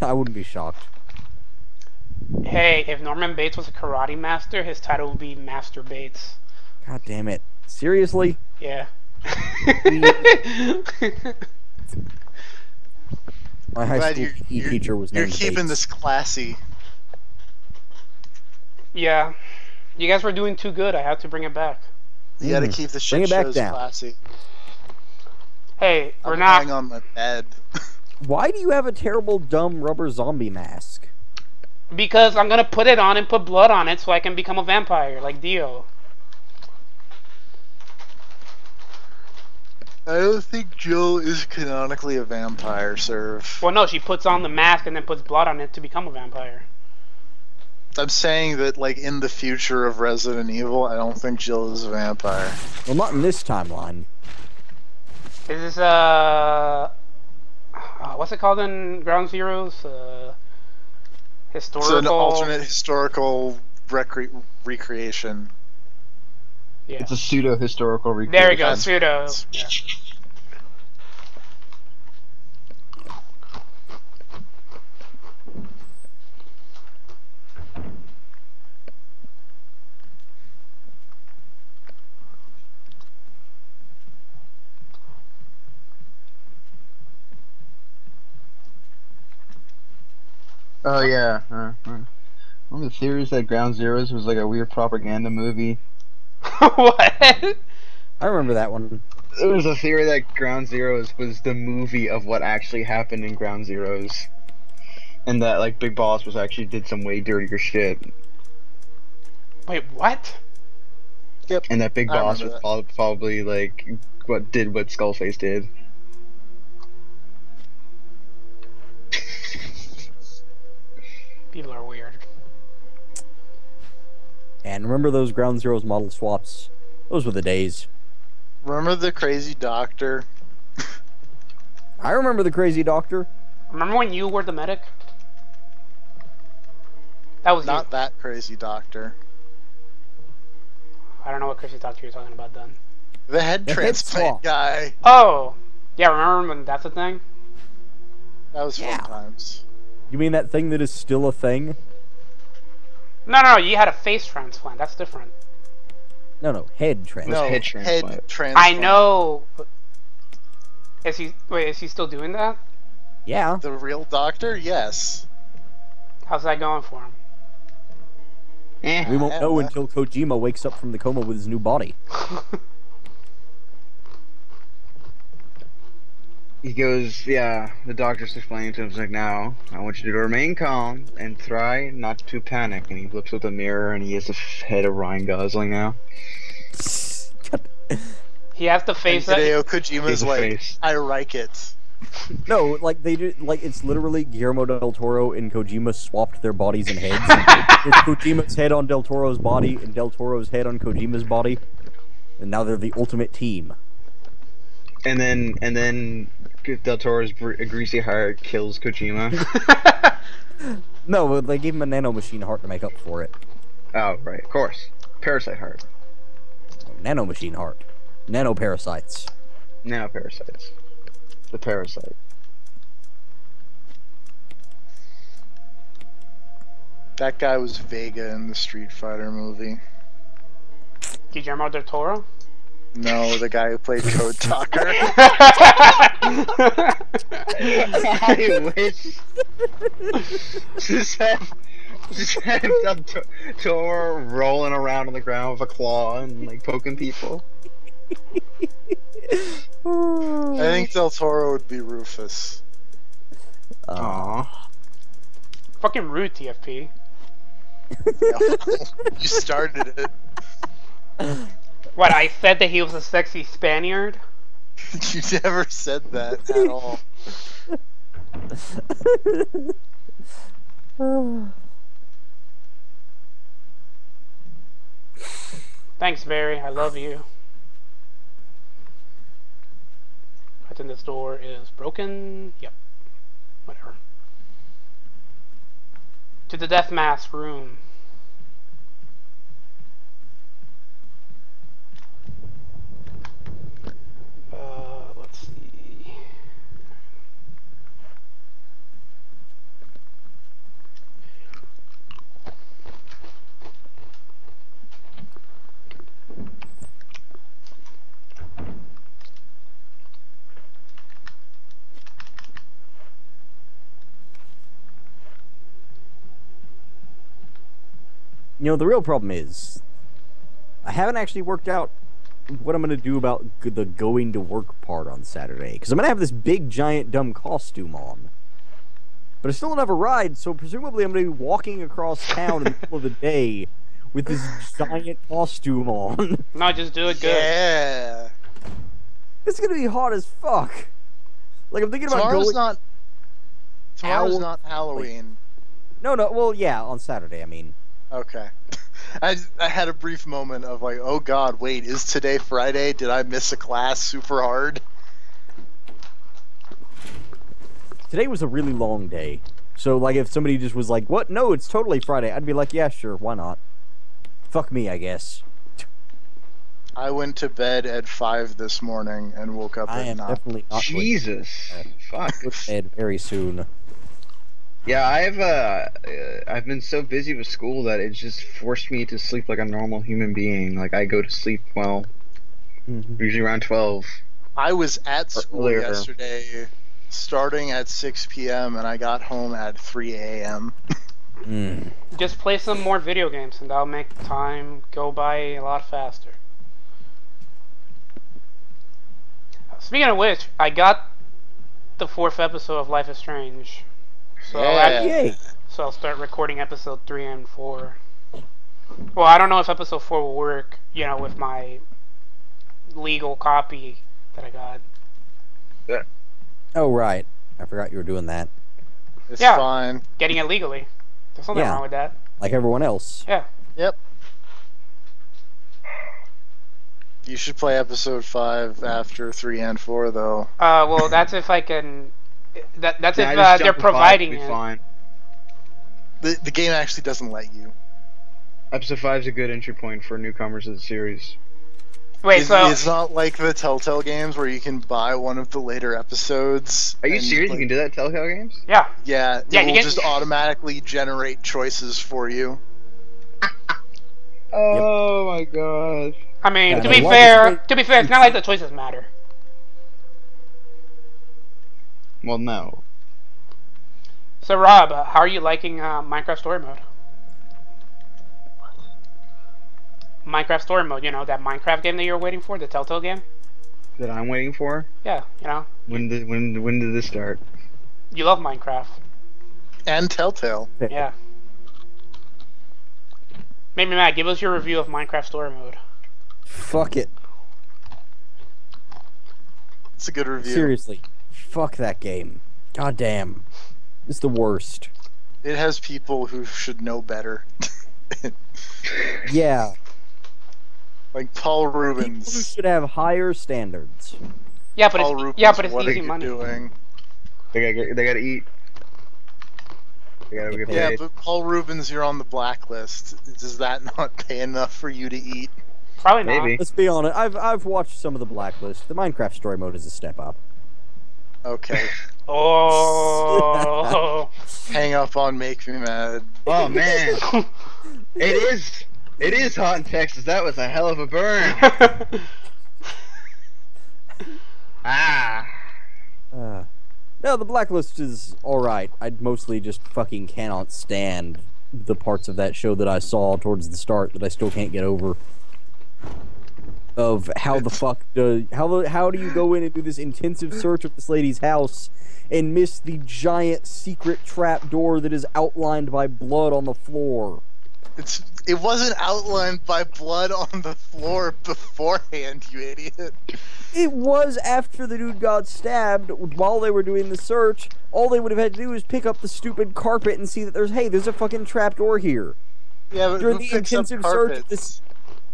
Speaker 7: I wouldn't be shocked.
Speaker 3: Hey, if Norman Bates was a karate master, his title would be Master Bates.
Speaker 7: God damn it. Seriously?
Speaker 3: Yeah.
Speaker 7: My high
Speaker 2: Glad
Speaker 7: school PE teacher was named
Speaker 2: You're keeping
Speaker 7: Bates.
Speaker 2: this classy.
Speaker 3: Yeah. You guys were doing too good. I had to bring it back.
Speaker 2: You gotta keep the shit shows classy.
Speaker 3: Hey, we're
Speaker 2: I'm
Speaker 3: not
Speaker 2: lying on my bed.
Speaker 7: Why do you have a terrible, dumb rubber zombie mask?
Speaker 3: because I'm gonna put it on and put blood on it so I can become a vampire like Dio.
Speaker 2: I don't think Jill is canonically a vampire, Serve.
Speaker 3: Well, no, she puts on the mask and then puts blood on it to become a vampire.
Speaker 2: I'm saying that, like, in the future of Resident Evil, I don't think Jill is a vampire.
Speaker 7: Well, not in this timeline.
Speaker 3: Is this, what's it called in Ground Zeroes? Historical...
Speaker 2: It's an alternate historical recreation.
Speaker 3: Yeah.
Speaker 1: It's a pseudo-historical recreation.
Speaker 3: There we go, pseudo. Yeah.
Speaker 1: Oh yeah. One of the theories that Ground Zeroes was like a weird propaganda movie.
Speaker 3: What?
Speaker 7: I remember that one.
Speaker 1: There was a theory that Ground Zeroes was the movie of what actually happened in Ground Zeroes, and that like Big Boss was actually did some way dirtier shit.
Speaker 3: Wait, what?
Speaker 2: Yep.
Speaker 1: And that Big Boss was probably like what Skullface did.
Speaker 3: People are weird.
Speaker 7: And remember those Ground Zeroes model swaps? Those were the days.
Speaker 2: Remember the crazy doctor?
Speaker 7: I remember the crazy doctor.
Speaker 3: Remember when you were the medic? That was
Speaker 2: Not
Speaker 3: you.
Speaker 2: that crazy doctor.
Speaker 3: I don't know what crazy doctor you're talking about then.
Speaker 2: The head transplant guy.
Speaker 3: Oh! Yeah, remember when that's a thing?
Speaker 2: That was fun times.
Speaker 7: You mean that thing that is still a thing?
Speaker 3: No, you had a face transplant. That's different.
Speaker 7: No, head transplant.
Speaker 2: No,
Speaker 1: head transplant.
Speaker 2: head transplant.
Speaker 3: I know. Is he still doing that?
Speaker 7: Yeah.
Speaker 2: The real doctor? Yes.
Speaker 3: How's that going for him?
Speaker 7: We won't know until Kojima wakes up from the coma with his new body.
Speaker 1: He goes, yeah, the doctor's explaining to him, he's like, now, I want you to remain calm and try not to panic. And he looks at the mirror and he has the head of Ryan Gosling now.
Speaker 3: He has to face that.
Speaker 2: Hideo Kojima's like, I like it.
Speaker 7: No, like they do, like it's literally Guillermo del Toro and Kojima swapped their bodies and heads. It's Kojima's head on del Toro's body and del Toro's head on Kojima's body, and now they're the ultimate team.
Speaker 1: And then del Toro's greasy heart kills Kojima.
Speaker 7: No, they gave him a nanomachine heart to make up for it.
Speaker 1: Oh, right, of course. Parasite heart.
Speaker 7: Nanomachine heart. Nanoparasites.
Speaker 1: Nanoparasites. The parasite.
Speaker 2: That guy was Vega in the Street Fighter movie.
Speaker 3: Guillermo del Toro?
Speaker 2: No, the guy who played Code Talker.
Speaker 1: I wish. Just have some Toro rolling around on the ground with a claw and like poking people.
Speaker 2: I think Del Toro would be Rufus.
Speaker 1: Aww.
Speaker 3: Fucking rude, TFP.
Speaker 2: You started it.
Speaker 3: What, I said that he was a sexy Spaniard?
Speaker 2: You never said that at all.
Speaker 3: Thanks, Barry. I love you. I think this door is broken. Yep. Whatever. To the death mask room. Let's see.
Speaker 7: You know, the real problem is, I haven't actually worked out what I'm going to do about the going to work part on Saturday. Because I'm going to have this big, giant, dumb costume on. But I still don't have a ride, so presumably I'm going to be walking across town in the middle of the day with this giant costume on.
Speaker 3: No, just do it good.
Speaker 2: Yeah.
Speaker 7: It's going to be hot as fuck. Like, I'm thinking about going...
Speaker 2: Tomorrow's not Halloween.
Speaker 7: No, well, yeah, on Saturday, I mean.
Speaker 2: Okay. I had a brief moment of like, oh god, wait, is today Friday? Did I miss a class super hard?
Speaker 7: Today was a really long day. So, like, if somebody just was like, what? No, it's totally Friday. I'd be like, yeah, sure, why not? Fuck me, I guess.
Speaker 2: I went to bed at 5 this morning and woke up at 9.
Speaker 7: Definitely not
Speaker 1: Jesus. Fuck.
Speaker 7: Go to bed very soon.
Speaker 1: Yeah, I've been so busy with school that it just forced me to sleep like a normal human being. Like I go to sleep usually around 12.
Speaker 2: I was at school
Speaker 1: earlier.
Speaker 2: yesterday, starting at 6 p.m. and I got home at 3 a.m.
Speaker 3: Just play some more video games and that'll make time go by a lot faster. Speaking of which, I got the 4th episode of Life is Strange. So, so I'll start recording episode 3 and 4. Well, I don't know if episode 4 will work, you know, with my legal copy that I got.
Speaker 1: Yeah.
Speaker 7: Oh, right. I forgot you were doing that.
Speaker 2: It's fine.
Speaker 3: Getting it legally. There's nothing wrong with that.
Speaker 7: Like everyone else.
Speaker 3: Yeah.
Speaker 2: Yep. You should play episode 5 after 3 and 4, though.
Speaker 3: Well, that's if I can... That's if they're providing it.
Speaker 1: Fine.
Speaker 2: The game actually doesn't let you.
Speaker 1: Episode 5 is a good entry point for newcomers to the series.
Speaker 3: Wait, so...
Speaker 2: It's not like the Telltale games where you can buy one of the later episodes.
Speaker 1: Are you serious?
Speaker 2: Like,
Speaker 1: you can do that in Telltale games?
Speaker 3: Yeah.
Speaker 2: Yeah, it will just automatically generate choices for you.
Speaker 1: Oh my god.
Speaker 3: I mean, to be fair, it's not like the choices matter.
Speaker 1: Well, no.
Speaker 3: So, Rob, how are you liking Minecraft Story Mode? Minecraft Story Mode, you know, that Minecraft game that you were waiting for, the Telltale game?
Speaker 1: That I'm waiting for?
Speaker 3: Yeah, you know.
Speaker 1: When did this start?
Speaker 3: You love Minecraft.
Speaker 2: And Telltale.
Speaker 3: Yeah. Maybe Matt, give us your review of Minecraft Story Mode.
Speaker 7: Fuck it.
Speaker 2: It's a good review.
Speaker 7: Seriously. Fuck that game. God damn. It's the worst.
Speaker 2: It has people who should know better.
Speaker 7: Yeah.
Speaker 2: Like Paul Rubens.
Speaker 7: People who should have higher standards.
Speaker 3: Yeah, but it's easy money.
Speaker 2: Doing?
Speaker 1: They gotta eat. They gotta get paid.
Speaker 2: Yeah, but Paul Rubens, you're on the blacklist. Does that not pay enough for you to eat?
Speaker 3: Probably not.
Speaker 1: Maybe.
Speaker 7: Let's be honest. I've watched some of the Blacklist. The Minecraft Story Mode is a step up.
Speaker 2: Okay.
Speaker 3: Oh.
Speaker 2: Hang up on Make Me Mad.
Speaker 1: Oh man, it is hot in Texas. That was a hell of a burn. Ah.
Speaker 7: No, the Blacklist is alright. I mostly just fucking cannot stand the parts of that show that I saw towards the start that I still can't get over. Of how the fuck how do you go in and do this intensive search of this lady's house and miss the giant secret trap door that is outlined by blood on the floor?
Speaker 2: It wasn't outlined by blood on the floor beforehand, you idiot.
Speaker 7: It was after the dude got stabbed while they were doing the search. All they would have had to do is pick up the stupid carpet and see that there's a fucking trapdoor here.
Speaker 2: Yeah, but
Speaker 7: During
Speaker 2: who
Speaker 7: the
Speaker 2: picks up
Speaker 7: intensive
Speaker 2: carpets?
Speaker 7: search,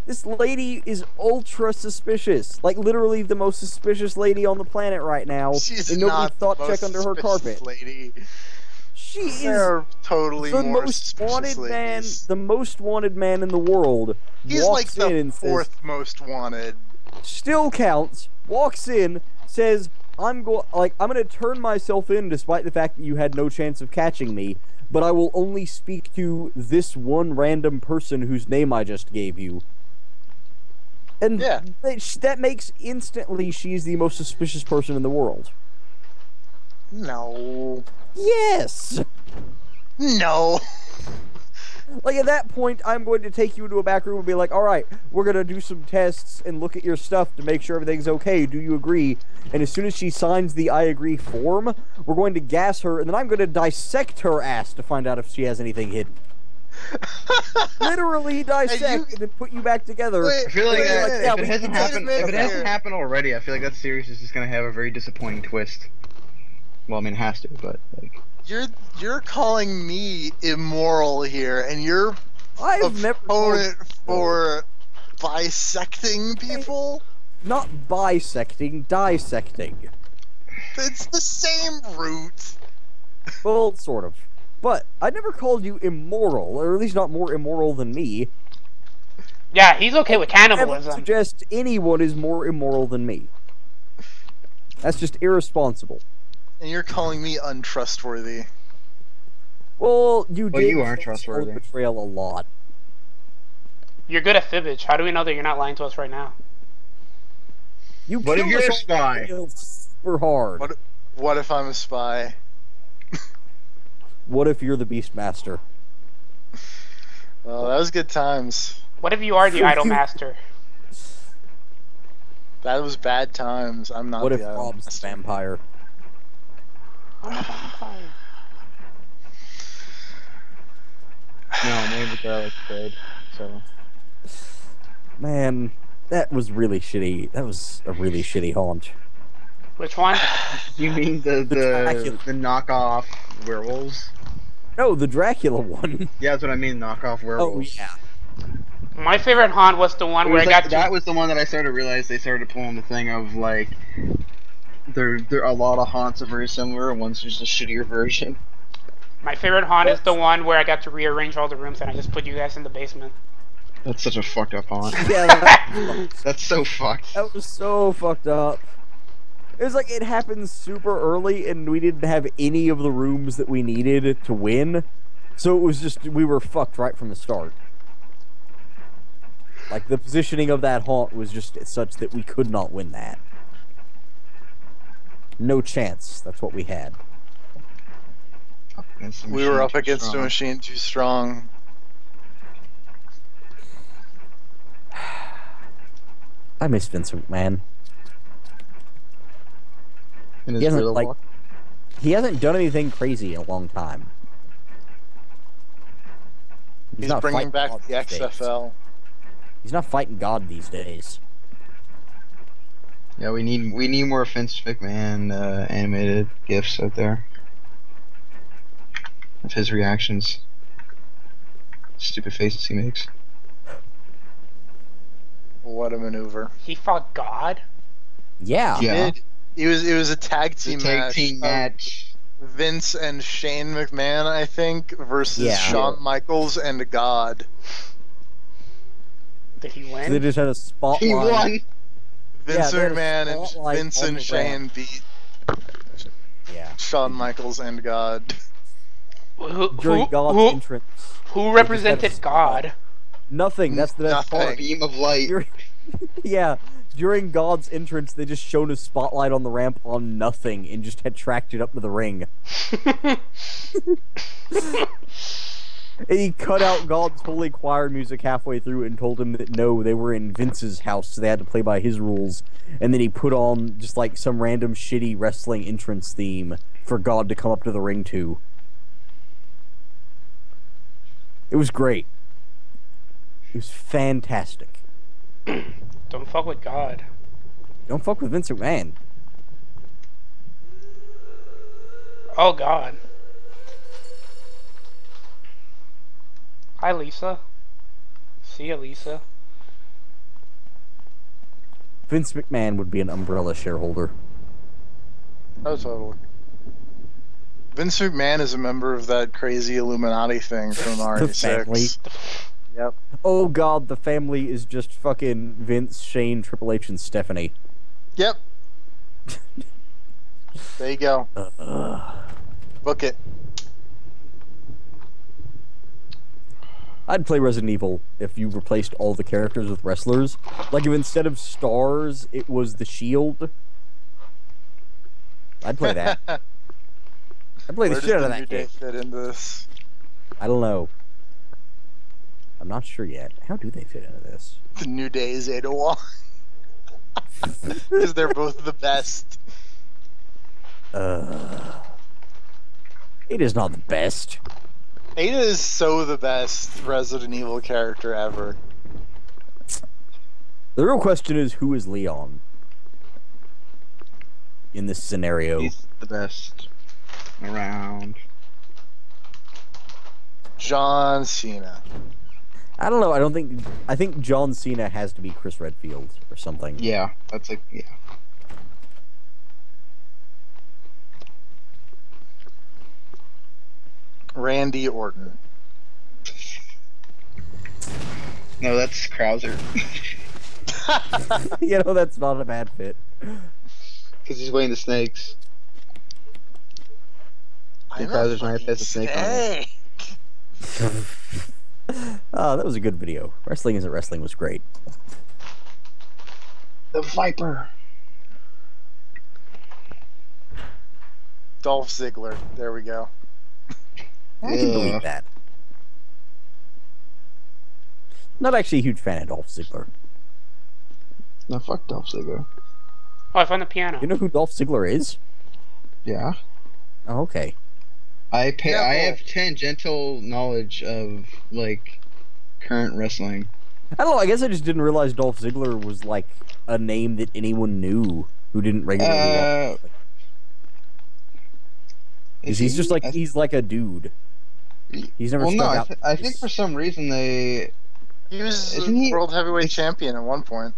Speaker 7: this lady is ultra suspicious. Like, literally the most suspicious lady on the planet right now.
Speaker 2: She's
Speaker 7: and nobody
Speaker 2: not
Speaker 7: thought
Speaker 2: the
Speaker 7: to check
Speaker 2: most
Speaker 7: under her
Speaker 2: suspicious
Speaker 7: carpet.
Speaker 2: lady.
Speaker 7: She is
Speaker 2: They're totally
Speaker 7: the
Speaker 2: more
Speaker 7: most
Speaker 2: suspicious
Speaker 7: wanted
Speaker 2: ladies.
Speaker 7: man, the most wanted man in the world.
Speaker 2: He's like
Speaker 7: Walks in
Speaker 2: the
Speaker 7: and says,
Speaker 2: fourth most wanted.
Speaker 7: still counts, walks in, says, I'm gonna turn myself in despite the fact that you had no chance of catching me, but I will only speak to this one random person whose name I just gave you. And
Speaker 2: Yeah.
Speaker 7: that makes instantly she's the most suspicious person in the world.
Speaker 2: No.
Speaker 7: Yes!
Speaker 2: No.
Speaker 7: Like, at that point, I'm going to take you into a back room and be like, alright, we're going to do some tests and look at your stuff to make sure everything's okay. Do you agree? And as soon as she signs the I agree form, we're going to gas her, and then I'm going to dissect her ass to find out if she has anything hidden. Literally dissect and then put you back together.
Speaker 1: I feel like,
Speaker 7: yeah,
Speaker 1: if it hasn't happened already, I feel like that series is just gonna have a very disappointing twist. Well, I mean, it has to, but like.
Speaker 2: You're calling me immoral here, and you're
Speaker 7: I've never
Speaker 2: opponent for bisecting people?
Speaker 7: Not bisecting, dissecting.
Speaker 2: It's the same root.
Speaker 7: Well, sort of. But I never called you immoral, or at least not more immoral than me.
Speaker 3: Yeah, he's okay with
Speaker 7: I don't
Speaker 3: cannibalism.
Speaker 7: suggest anyone is more immoral than me. That's just irresponsible.
Speaker 2: And you're calling me untrustworthy.
Speaker 7: Well, you
Speaker 1: are trustworthy.
Speaker 7: Betrayal a lot.
Speaker 3: You're good at fibbage. How do we know that you're not lying to us right now?
Speaker 1: What if you're a spy?
Speaker 7: Super hard.
Speaker 2: What if I'm a spy?
Speaker 7: What if you're the Beastmaster?
Speaker 2: Well, that was good times.
Speaker 3: What if you are the Idol Master?
Speaker 2: That was bad times. I'm not
Speaker 7: What
Speaker 2: the
Speaker 7: if
Speaker 2: Idol
Speaker 7: Rob's the
Speaker 2: Master.
Speaker 7: vampire?
Speaker 1: No, maybe the garlic trade. So.
Speaker 7: Man, that was really shitty. That was a really shitty haunt.
Speaker 3: Which one?
Speaker 1: You mean the knockoff werewolves?
Speaker 7: No, the Dracula one.
Speaker 1: Yeah, that's what I mean, knockoff werewolves.
Speaker 7: Oh, yeah.
Speaker 3: My favorite haunt was the one where I got to...
Speaker 1: That was the one that I started to realize they started pulling the thing of, like, there are a lot of haunts are very similar, and one's just a shittier version.
Speaker 3: My favorite haunt is the one where I got to rearrange all the rooms and I just put you guys in the basement.
Speaker 1: That's such a fucked up haunt.
Speaker 7: Yeah,
Speaker 1: That's so fucked.
Speaker 7: that was so fucked up. It was like it happened super early and we didn't have any of the rooms that we needed to win. So it was just, we were fucked right from the start. Like, the positioning of that haunt was just such that we could not win that. No chance. That's what we had.
Speaker 2: We were up against a machine too strong.
Speaker 7: I miss Vincent McMahon.
Speaker 1: In his
Speaker 7: He hasn't,
Speaker 1: real
Speaker 7: like,
Speaker 1: walk?
Speaker 7: he hasn't done anything crazy in a long time.
Speaker 2: He's
Speaker 7: not
Speaker 2: bringing
Speaker 7: fighting
Speaker 2: back
Speaker 7: God
Speaker 2: the
Speaker 7: these days.
Speaker 2: XFL.
Speaker 7: He's not fighting God these days.
Speaker 1: Yeah, we need more Vince McMahon animated gifs out there of his reactions, stupid faces he makes.
Speaker 2: What a maneuver!
Speaker 3: He fought God?
Speaker 7: Yeah.
Speaker 1: Yeah.
Speaker 2: It was a tag team
Speaker 1: Team match.
Speaker 2: Vince and Shane McMahon, I think, versus Shawn Michaels and God.
Speaker 3: Did he win?
Speaker 7: So they just had a spotlight.
Speaker 1: He won.
Speaker 2: Vince
Speaker 7: they had a
Speaker 2: McMahon and
Speaker 7: spotlight
Speaker 2: Vince
Speaker 7: on
Speaker 2: and
Speaker 7: the
Speaker 2: Shane
Speaker 7: ramp.
Speaker 2: beat
Speaker 7: Yeah.
Speaker 2: Shawn Michaels and God.
Speaker 7: During God's entrance.
Speaker 3: Who represented God?
Speaker 7: Nothing. That's the best part.
Speaker 1: Beam of light.
Speaker 7: Yeah. During God's entrance, they just shone a spotlight on the ramp on nothing and just had tracked it up to the ring. And he cut out God's holy choir music halfway through and told him that no, they were in Vince's house, so they had to play by his rules. And then he put on just like some random shitty wrestling entrance theme for God to come up to the ring to. It was great. It was fantastic.
Speaker 3: Don't fuck with God.
Speaker 7: Don't fuck with Vince McMahon.
Speaker 3: Oh, God. Hi, Lisa. See ya, Lisa.
Speaker 7: Vince McMahon would be an umbrella shareholder.
Speaker 2: Oh, totally. Vince McMahon is a member of that crazy Illuminati thing from RE6.
Speaker 7: The family.
Speaker 2: Yep.
Speaker 7: Oh God, the family is just fucking Vince, Shane, Triple H, and Stephanie.
Speaker 2: Yep. There you go. Book it.
Speaker 7: I'd play Resident Evil if you replaced all the characters with wrestlers. Like if instead of stars, it was the Shield. I'd play that. I'd play the shit out of that game.
Speaker 2: Fit into this?
Speaker 7: I don't know. I'm not sure yet. How do they fit into this?
Speaker 2: The New Day is Ada Wong. Because they're both the best.
Speaker 7: It is not the best.
Speaker 2: Ada is so the best Resident Evil character ever.
Speaker 7: The real question is, who is Leon in this scenario?
Speaker 1: He's the best around.
Speaker 2: John Cena.
Speaker 7: I don't know. I think John Cena has to be Chris Redfield or something.
Speaker 1: Yeah, that's like, yeah.
Speaker 2: Randy Orton.
Speaker 1: No, that's Krauser.
Speaker 7: You know, that's not a bad fit.
Speaker 1: Because he's weighing the snakes. Krauser's knife has a snake on it.
Speaker 7: Oh, that was a good video. Wrestling Isn't Wrestling was great.
Speaker 1: The Viper.
Speaker 2: Dolph Ziggler. There we go.
Speaker 7: I can believe that. Not actually a huge fan of Dolph Ziggler.
Speaker 1: No, fuck Dolph Ziggler.
Speaker 3: Oh, I found the piano.
Speaker 7: You know who Dolph Ziggler is?
Speaker 1: Yeah.
Speaker 7: Oh, okay.
Speaker 1: I have tangential knowledge of, like, current wrestling.
Speaker 7: I don't know, I guess I just didn't realize Dolph Ziggler was, like, a name that anyone knew who didn't regularly watch. He's just like, he's like a dude. He's never stuck out.
Speaker 1: I think for some reason
Speaker 2: He was World Heavyweight Champion at one point.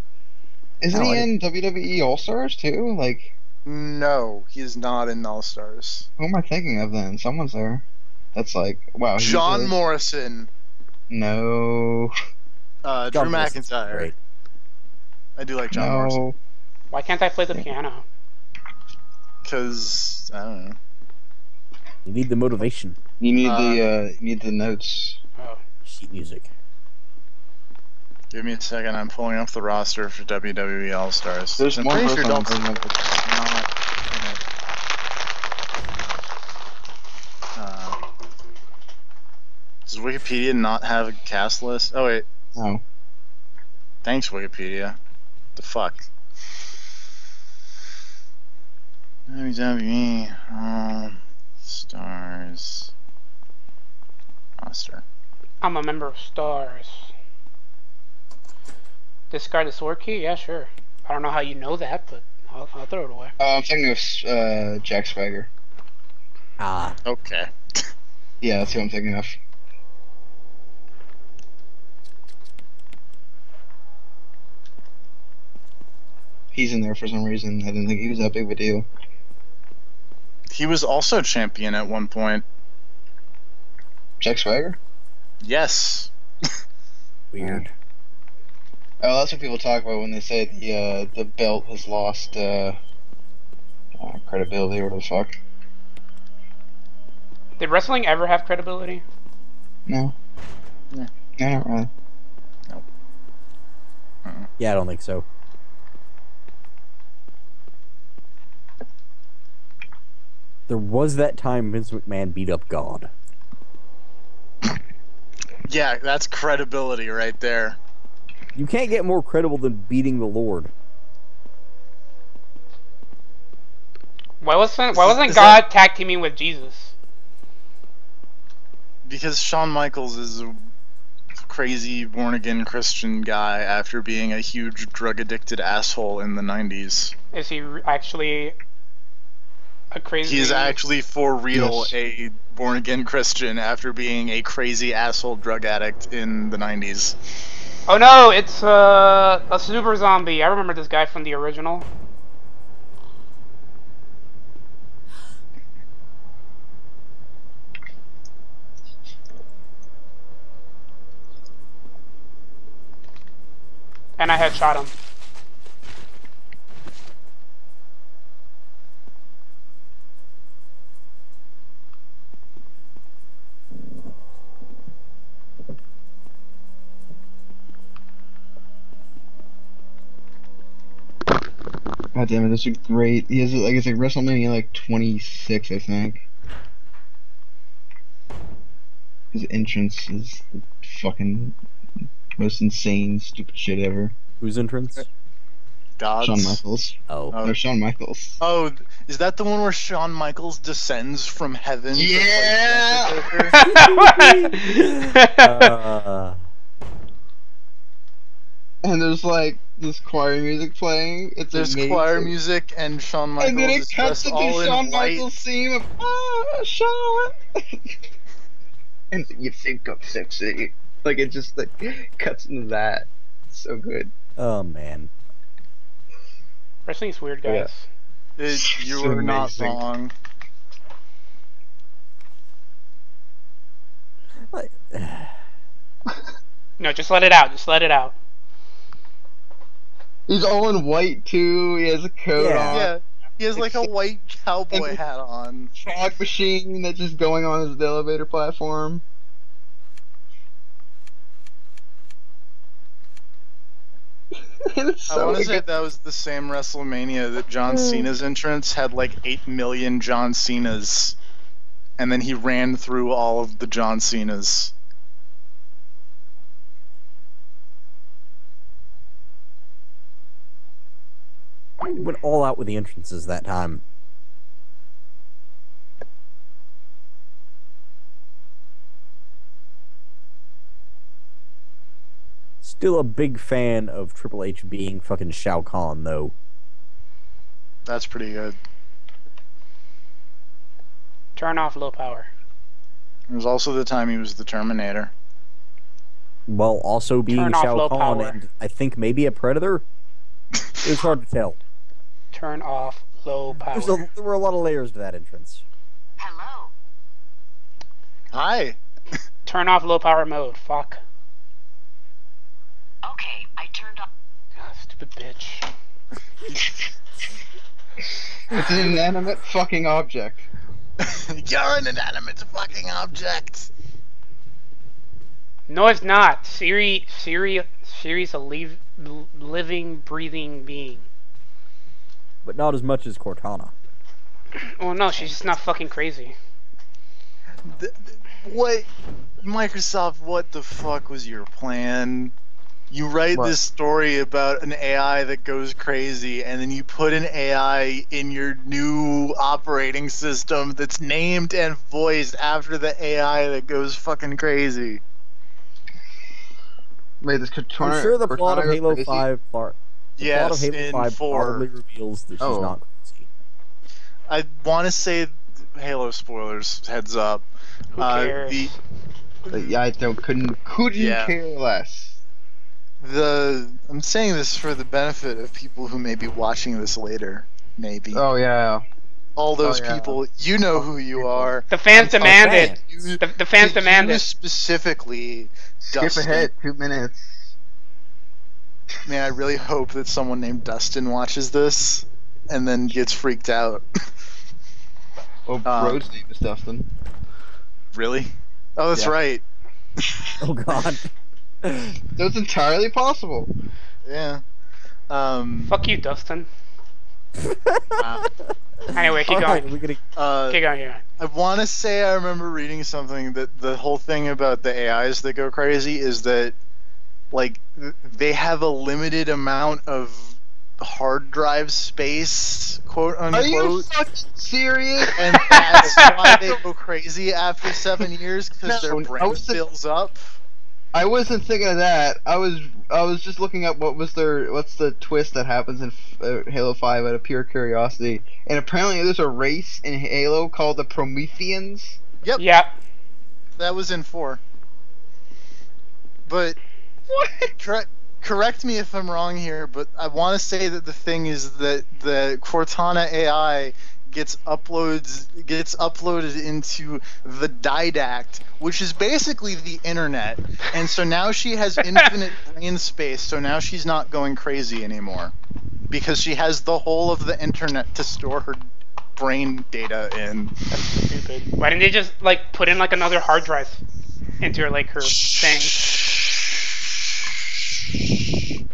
Speaker 1: Isn't he in WWE All-Stars, too? Like...
Speaker 2: No, he's not in All Stars.
Speaker 1: Who am I thinking of then? Someone's there. That's like, wow.
Speaker 2: John Morrison.
Speaker 1: No.
Speaker 2: Drew McIntyre. I do like John Morrison.
Speaker 3: Why can't I play the piano?
Speaker 2: Because, I don't know.
Speaker 7: You need the motivation.
Speaker 1: You need the notes.
Speaker 3: Oh.
Speaker 7: Sheet music.
Speaker 2: Give me a second. I'm pulling up the roster for WWE All Stars.
Speaker 1: There's one person
Speaker 2: sure
Speaker 1: not in it.
Speaker 2: Does Wikipedia not have a cast list? Oh wait.
Speaker 1: No.
Speaker 2: Thanks, Wikipedia. The fuck. WWE Stars roster.
Speaker 3: I'm a member of Stars. Discard the sword key? Yeah, sure. I don't know how you know that, but I'll throw it away.
Speaker 1: I'm thinking of Jack Swagger.
Speaker 7: Ah.
Speaker 2: Okay.
Speaker 1: Yeah, that's who I'm thinking of. He's in there for some reason. I didn't think he was that big of a deal.
Speaker 2: He was also champion at one point.
Speaker 1: Jack Swagger?
Speaker 2: Yes.
Speaker 7: Weird.
Speaker 1: Oh, that's what people talk about when they say the belt has lost credibility or whatever the fuck.
Speaker 3: Did wrestling ever have credibility?
Speaker 1: No.
Speaker 2: Yeah.
Speaker 1: I don't really.
Speaker 2: Nope.
Speaker 7: Yeah, I don't think so. There was that time Vince McMahon beat up God.
Speaker 2: Yeah, that's credibility right there.
Speaker 7: You can't get more credible than beating the Lord.
Speaker 3: Why wasn't God tag teaming with Jesus?
Speaker 2: Because Shawn Michaels is a crazy born-again Christian guy after being a huge drug-addicted asshole in the 90s.
Speaker 3: Is he actually a crazy...
Speaker 2: He is actually, for real,
Speaker 1: Yes.
Speaker 2: a born-again Christian after being a crazy asshole drug addict in the 90s.
Speaker 3: Oh no, it's a super zombie. I remember this guy from the original. And I had shot him.
Speaker 1: God damn it, this is great. He has like it's like WrestleMania like 26, I think. His entrance is the fucking most insane, stupid shit ever.
Speaker 7: Whose entrance?
Speaker 2: God's.
Speaker 1: Shawn Michaels.
Speaker 7: Oh.
Speaker 1: No, Shawn Michaels.
Speaker 2: Oh, is that the one where Shawn Michaels descends from heaven?
Speaker 1: Yeah!
Speaker 2: To fight Undertaker?
Speaker 1: And there's like this choir music playing. There's
Speaker 2: choir music and Shawn Michaels.
Speaker 1: And then it cuts into Shawn Michaels' theme of Shawn. And you think I'm sexy. Like it just like cuts into that. It's so good.
Speaker 7: Oh man.
Speaker 3: Wrestling's weird, guys.
Speaker 2: You
Speaker 1: So
Speaker 2: were not
Speaker 1: amazing.
Speaker 2: wrong.
Speaker 3: No, just let it out. Just let it out.
Speaker 1: He's all in white too. He has a coat on.
Speaker 2: Yeah, he has like a white cowboy hat on.
Speaker 1: Fog machine that's just going on the elevator platform.
Speaker 2: I want to say that was the same WrestleMania that John Cena's entrance had like 8 million John Cenas, and then he ran through all of the John Cenas.
Speaker 7: He went all out with the entrances that time. Still a big fan of Triple H being fucking Shao Kahn, though.
Speaker 2: That's pretty good.
Speaker 3: Turn off low power.
Speaker 2: It was also the time he was the Terminator.
Speaker 7: While also being
Speaker 3: Turn off
Speaker 7: Shao
Speaker 3: low
Speaker 7: Kahn
Speaker 3: power.
Speaker 7: and I think maybe a Predator? It was hard to tell.
Speaker 3: Turn off low power.
Speaker 7: There were a lot of layers to that entrance.
Speaker 4: Hello.
Speaker 2: Hi.
Speaker 3: Turn off low power mode. Fuck.
Speaker 4: Okay, I turned off.
Speaker 3: Stupid bitch.
Speaker 1: It's an inanimate fucking object.
Speaker 2: You're an inanimate fucking object.
Speaker 3: No, it's not. Siri's a living, breathing being.
Speaker 7: But not as much as Cortana.
Speaker 3: Oh no, she's just not fucking crazy.
Speaker 2: What, Microsoft? What the fuck was your plan? You write this story about an AI that goes crazy, and then you put an AI in your new operating system that's named and voiced after the AI that goes fucking crazy.
Speaker 1: Wait, this Cortana.
Speaker 7: I'm sure the plot of
Speaker 1: goes
Speaker 7: Halo
Speaker 1: crazy?
Speaker 7: 5 plot
Speaker 2: Yes,
Speaker 7: of Halo
Speaker 2: in
Speaker 7: 5
Speaker 2: 4.
Speaker 7: probably reveals that she's not crazy.
Speaker 2: I want to say Halo spoilers. Heads up.
Speaker 3: Who cares?
Speaker 1: Yeah, I couldn't care less.
Speaker 2: I'm saying this for the benefit of people who may be watching this later. Maybe.
Speaker 1: Oh yeah.
Speaker 2: All those people, you know who you are.
Speaker 3: The fans demanded. The fans demanded.
Speaker 2: Specifically,
Speaker 1: Skip
Speaker 2: Dustin.
Speaker 1: ahead 2 minutes.
Speaker 2: Man, I really hope that someone named Dustin watches this and then gets freaked out.
Speaker 1: Well, Bro's name is Dustin.
Speaker 2: Really? Oh, that's right.
Speaker 7: Oh God.
Speaker 1: That's entirely possible.
Speaker 2: Yeah.
Speaker 3: Fuck you, Dustin.
Speaker 2: Wow.
Speaker 3: Anyway, keep
Speaker 7: All right,
Speaker 3: going.
Speaker 7: we're gonna.
Speaker 3: Keep going, yeah.
Speaker 2: I want to say I remember reading something that the whole thing about the AIs that go crazy is that, like, they have a limited amount of hard drive space, quote unquote.
Speaker 1: Are you fucking serious?
Speaker 2: And that's why they go crazy after 7 years, because their brain fills up.
Speaker 1: I wasn't thinking of that. I was just looking up what's the twist that happens in Halo 5 out of pure curiosity. And apparently there's a race in Halo called the Prometheans.
Speaker 2: Yep.
Speaker 3: Yep.
Speaker 2: That was in 4. But
Speaker 1: what?
Speaker 2: Correct me if I'm wrong here, but I want to say that the thing is that the Cortana AI gets uploaded into the Didact, which is basically the internet, and so now she has infinite brain space, so now she's not going crazy anymore because she has the whole of the internet to store her brain data in.
Speaker 3: That's stupid. Why didn't they just like put in like another hard drive into her like her thing?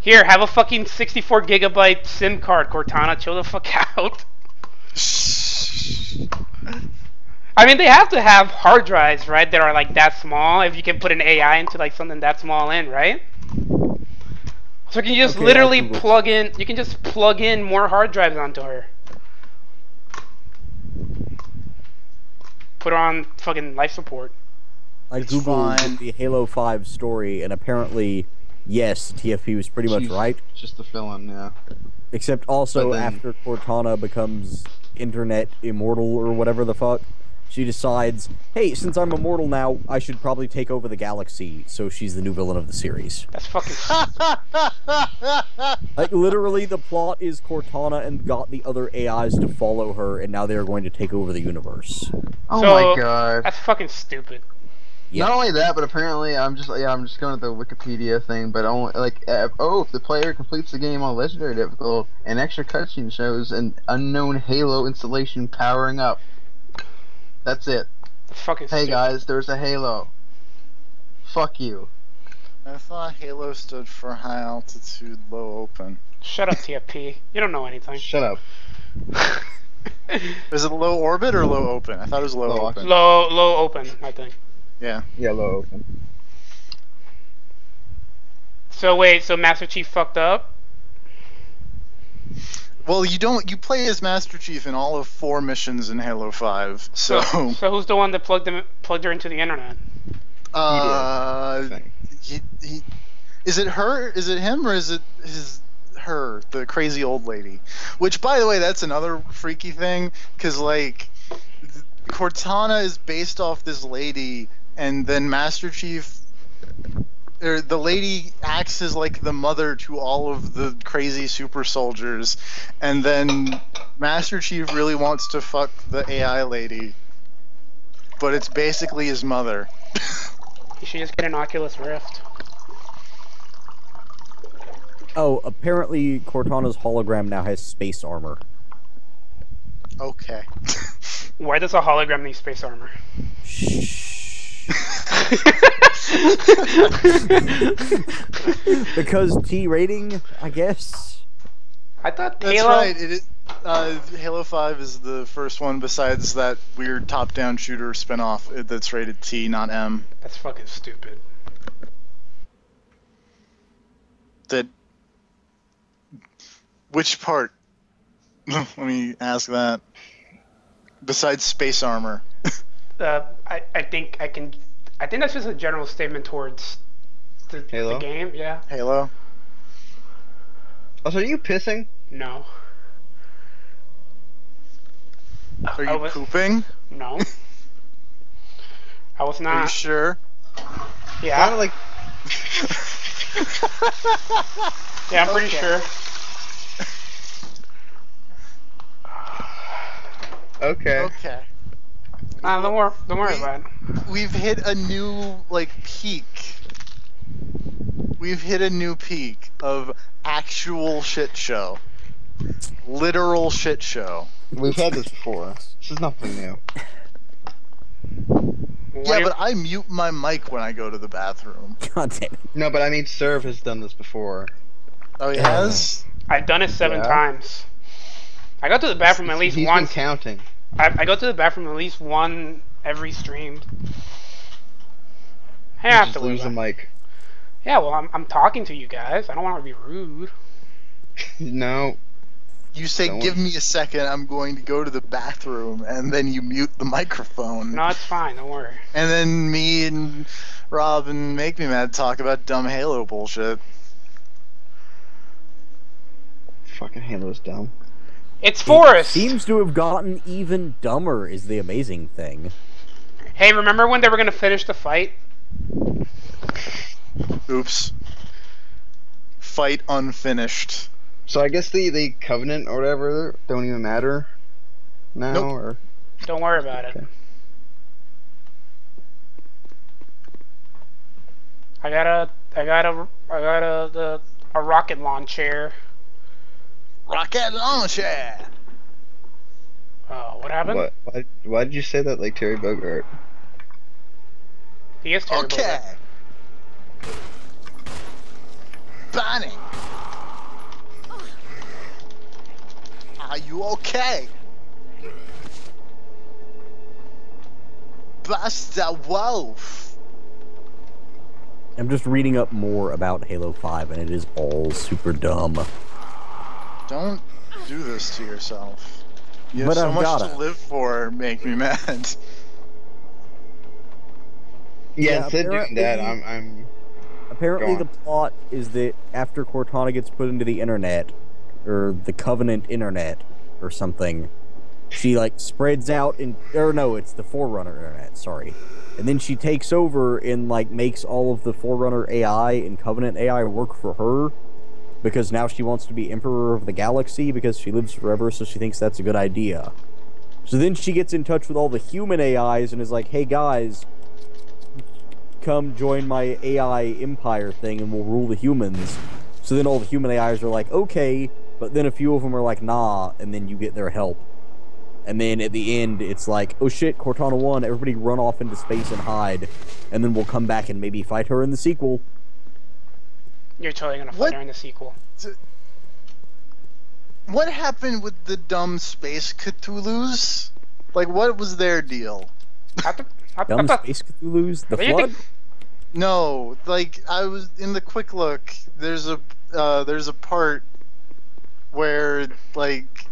Speaker 3: Here, have a fucking 64 gigabyte SIM card, Cortana. Chill the fuck out. I mean, they have to have hard drives, right, that are like that small. If you can put an AI into like something that small in, right? So you can just literally plug in. You can just plug in more hard drives onto her. Put her on fucking life support.
Speaker 7: I googled the Halo 5 story, and apparently, yes, TFP was pretty much right.
Speaker 1: Just the fill-in, yeah.
Speaker 7: Except also after Cortana becomes internet immortal or whatever the fuck, she decides, hey, since I'm immortal now, I should probably take over the galaxy, so she's the new villain of the series.
Speaker 3: That's fucking...
Speaker 7: Like, literally, the plot is Cortana and got the other AIs to follow her, and now they're going to take over the universe.
Speaker 1: Oh my god.
Speaker 3: That's fucking stupid.
Speaker 7: Yep.
Speaker 1: Not only that, but apparently I'm just going to the Wikipedia thing, but only if the player completes the game on legendary difficult, an extra cutscene shows an unknown Halo installation powering up. That's it.
Speaker 3: That's fucking
Speaker 1: hey
Speaker 3: stupid.
Speaker 1: guys, there's a Halo. Fuck you.
Speaker 2: I thought Halo stood for high altitude, low open.
Speaker 3: Shut up, TFP. You don't know anything.
Speaker 1: Shut up.
Speaker 2: Is it low orbit or low open? I thought it was low open.
Speaker 3: Low open, I think.
Speaker 2: Yeah.
Speaker 1: Yeah, low open.
Speaker 3: So wait, so Master Chief fucked up?
Speaker 2: Well, you play as Master Chief in all of 4 missions in Halo 5. So
Speaker 3: who's the one that plugged her into the internet?
Speaker 2: Is it her? Is it him, or is it her, the crazy old lady? Which, by the way, that's another freaky thing, because like Cortana is based off this lady, and then Master Chief, or the lady, acts as like the mother to all of the crazy super soldiers, and then Master Chief really wants to fuck the AI lady, but it's basically his mother.
Speaker 3: You should just get an Oculus Rift.
Speaker 7: Oh, apparently Cortana's hologram now has space armor.
Speaker 2: Okay.
Speaker 3: Why does a hologram need space armor?
Speaker 7: Because T rating, I guess.
Speaker 3: I thought
Speaker 2: That's
Speaker 3: Halo...
Speaker 2: right. It is, Halo 5 is the first one besides that weird top-down shooter spin-off that's rated T, not M.
Speaker 3: That's fucking stupid.
Speaker 2: Which part? Let me ask that. Besides space armor.
Speaker 3: I think that's just a general statement towards the game, yeah.
Speaker 2: Halo?
Speaker 1: Also, are you pissing?
Speaker 3: No.
Speaker 2: Are you pooping?
Speaker 3: No. I was not.
Speaker 2: Are you sure?
Speaker 3: Yeah.
Speaker 1: Sounded like...
Speaker 3: Yeah, I'm pretty sure.
Speaker 1: Okay.
Speaker 3: Don't worry about it.
Speaker 2: We've hit a new peak. We've hit a new peak of actual shit show. Literal shit show.
Speaker 1: We've had this before. This is nothing new.
Speaker 2: Yeah, but I mute my mic when I go to the bathroom.
Speaker 7: God damn it.
Speaker 1: No, but I mean, Serve has done this before.
Speaker 2: Oh, he has?
Speaker 3: I've done it 7 times. I go to the bathroom at least
Speaker 1: He's
Speaker 3: once.
Speaker 1: Been counting.
Speaker 3: I go to the bathroom at least one every stream. I
Speaker 1: You
Speaker 3: have
Speaker 1: just
Speaker 3: to
Speaker 1: lose the mic.
Speaker 3: Yeah, well, I'm talking to you guys. I don't want to be rude.
Speaker 1: No.
Speaker 2: You say, give me a second, I'm going to go to the bathroom, and then you mute the microphone.
Speaker 3: No, it's fine, don't worry.
Speaker 2: And then me and Rob and Make Me Mad talk about dumb Halo bullshit.
Speaker 1: Fucking Halo's dumb.
Speaker 3: It's Forrest!
Speaker 7: It seems to have gotten even dumber, is the amazing thing.
Speaker 3: Hey, remember when they were gonna finish the fight?
Speaker 2: Oops. Fight unfinished.
Speaker 1: So I guess the Covenant or whatever don't even matter now,
Speaker 2: Nope.
Speaker 1: or
Speaker 3: Don't worry about it. I got a rocket launcher.
Speaker 2: Rocket launcher!
Speaker 3: Oh, what happened?
Speaker 1: what? Why did you say that like Terry Bogard?
Speaker 3: He is Terry Bogard.
Speaker 2: Banning! Are you okay? Buster Wolf!
Speaker 7: I'm just reading up more about Halo 5, and it is all super dumb.
Speaker 2: Don't do this to yourself. You have
Speaker 7: But
Speaker 2: so
Speaker 7: I've
Speaker 2: much
Speaker 7: gotta.
Speaker 2: to live for, Make Me Mad.
Speaker 1: Yeah, instead of doing that, I'm
Speaker 7: Apparently the plot is that after Cortana gets put into the internet, or the Covenant internet, or something, she, like, spreads out in... Or no, it's the Forerunner internet, sorry. And then she takes over and, like, makes all of the Forerunner AI and Covenant AI work for her, because now she wants to be Emperor of the Galaxy, because she lives forever, so she thinks that's a good idea. So then she gets in touch with all the human AIs and is like, hey guys, come join my AI empire thing and we'll rule the humans. So then all the human AIs are like, okay, but then a few of them are like, nah, and then you get their help. And then at the end, it's like, oh shit, Cortana won, everybody run off into space and hide, and then we'll come back and maybe fight her in the sequel.
Speaker 3: You're totally gonna fight her in the sequel.
Speaker 2: What happened with the dumb space Cthulhu's? Like, what was their deal?
Speaker 7: Dumb space Cthulhu's? The Flood?
Speaker 2: No, like, I was in the quick look, there's a part where, like,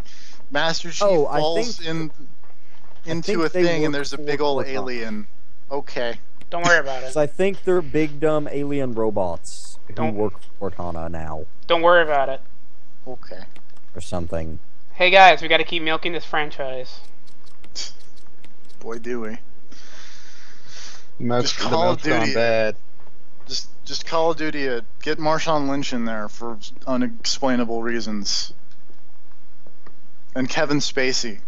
Speaker 2: Master Chief falls into a thing and there's a big old alien. Okay.
Speaker 3: Don't worry about it.
Speaker 7: So I think they're big dumb alien robots who work for Cortana now.
Speaker 3: Don't worry about it.
Speaker 2: Okay.
Speaker 7: Or something.
Speaker 3: Hey guys, we gotta keep milking this franchise.
Speaker 2: Boy, do we.
Speaker 1: Just Call of Duty bad.
Speaker 2: Just Call of Duty it. Get Marshawn Lynch in there for unexplainable reasons. And Kevin Spacey.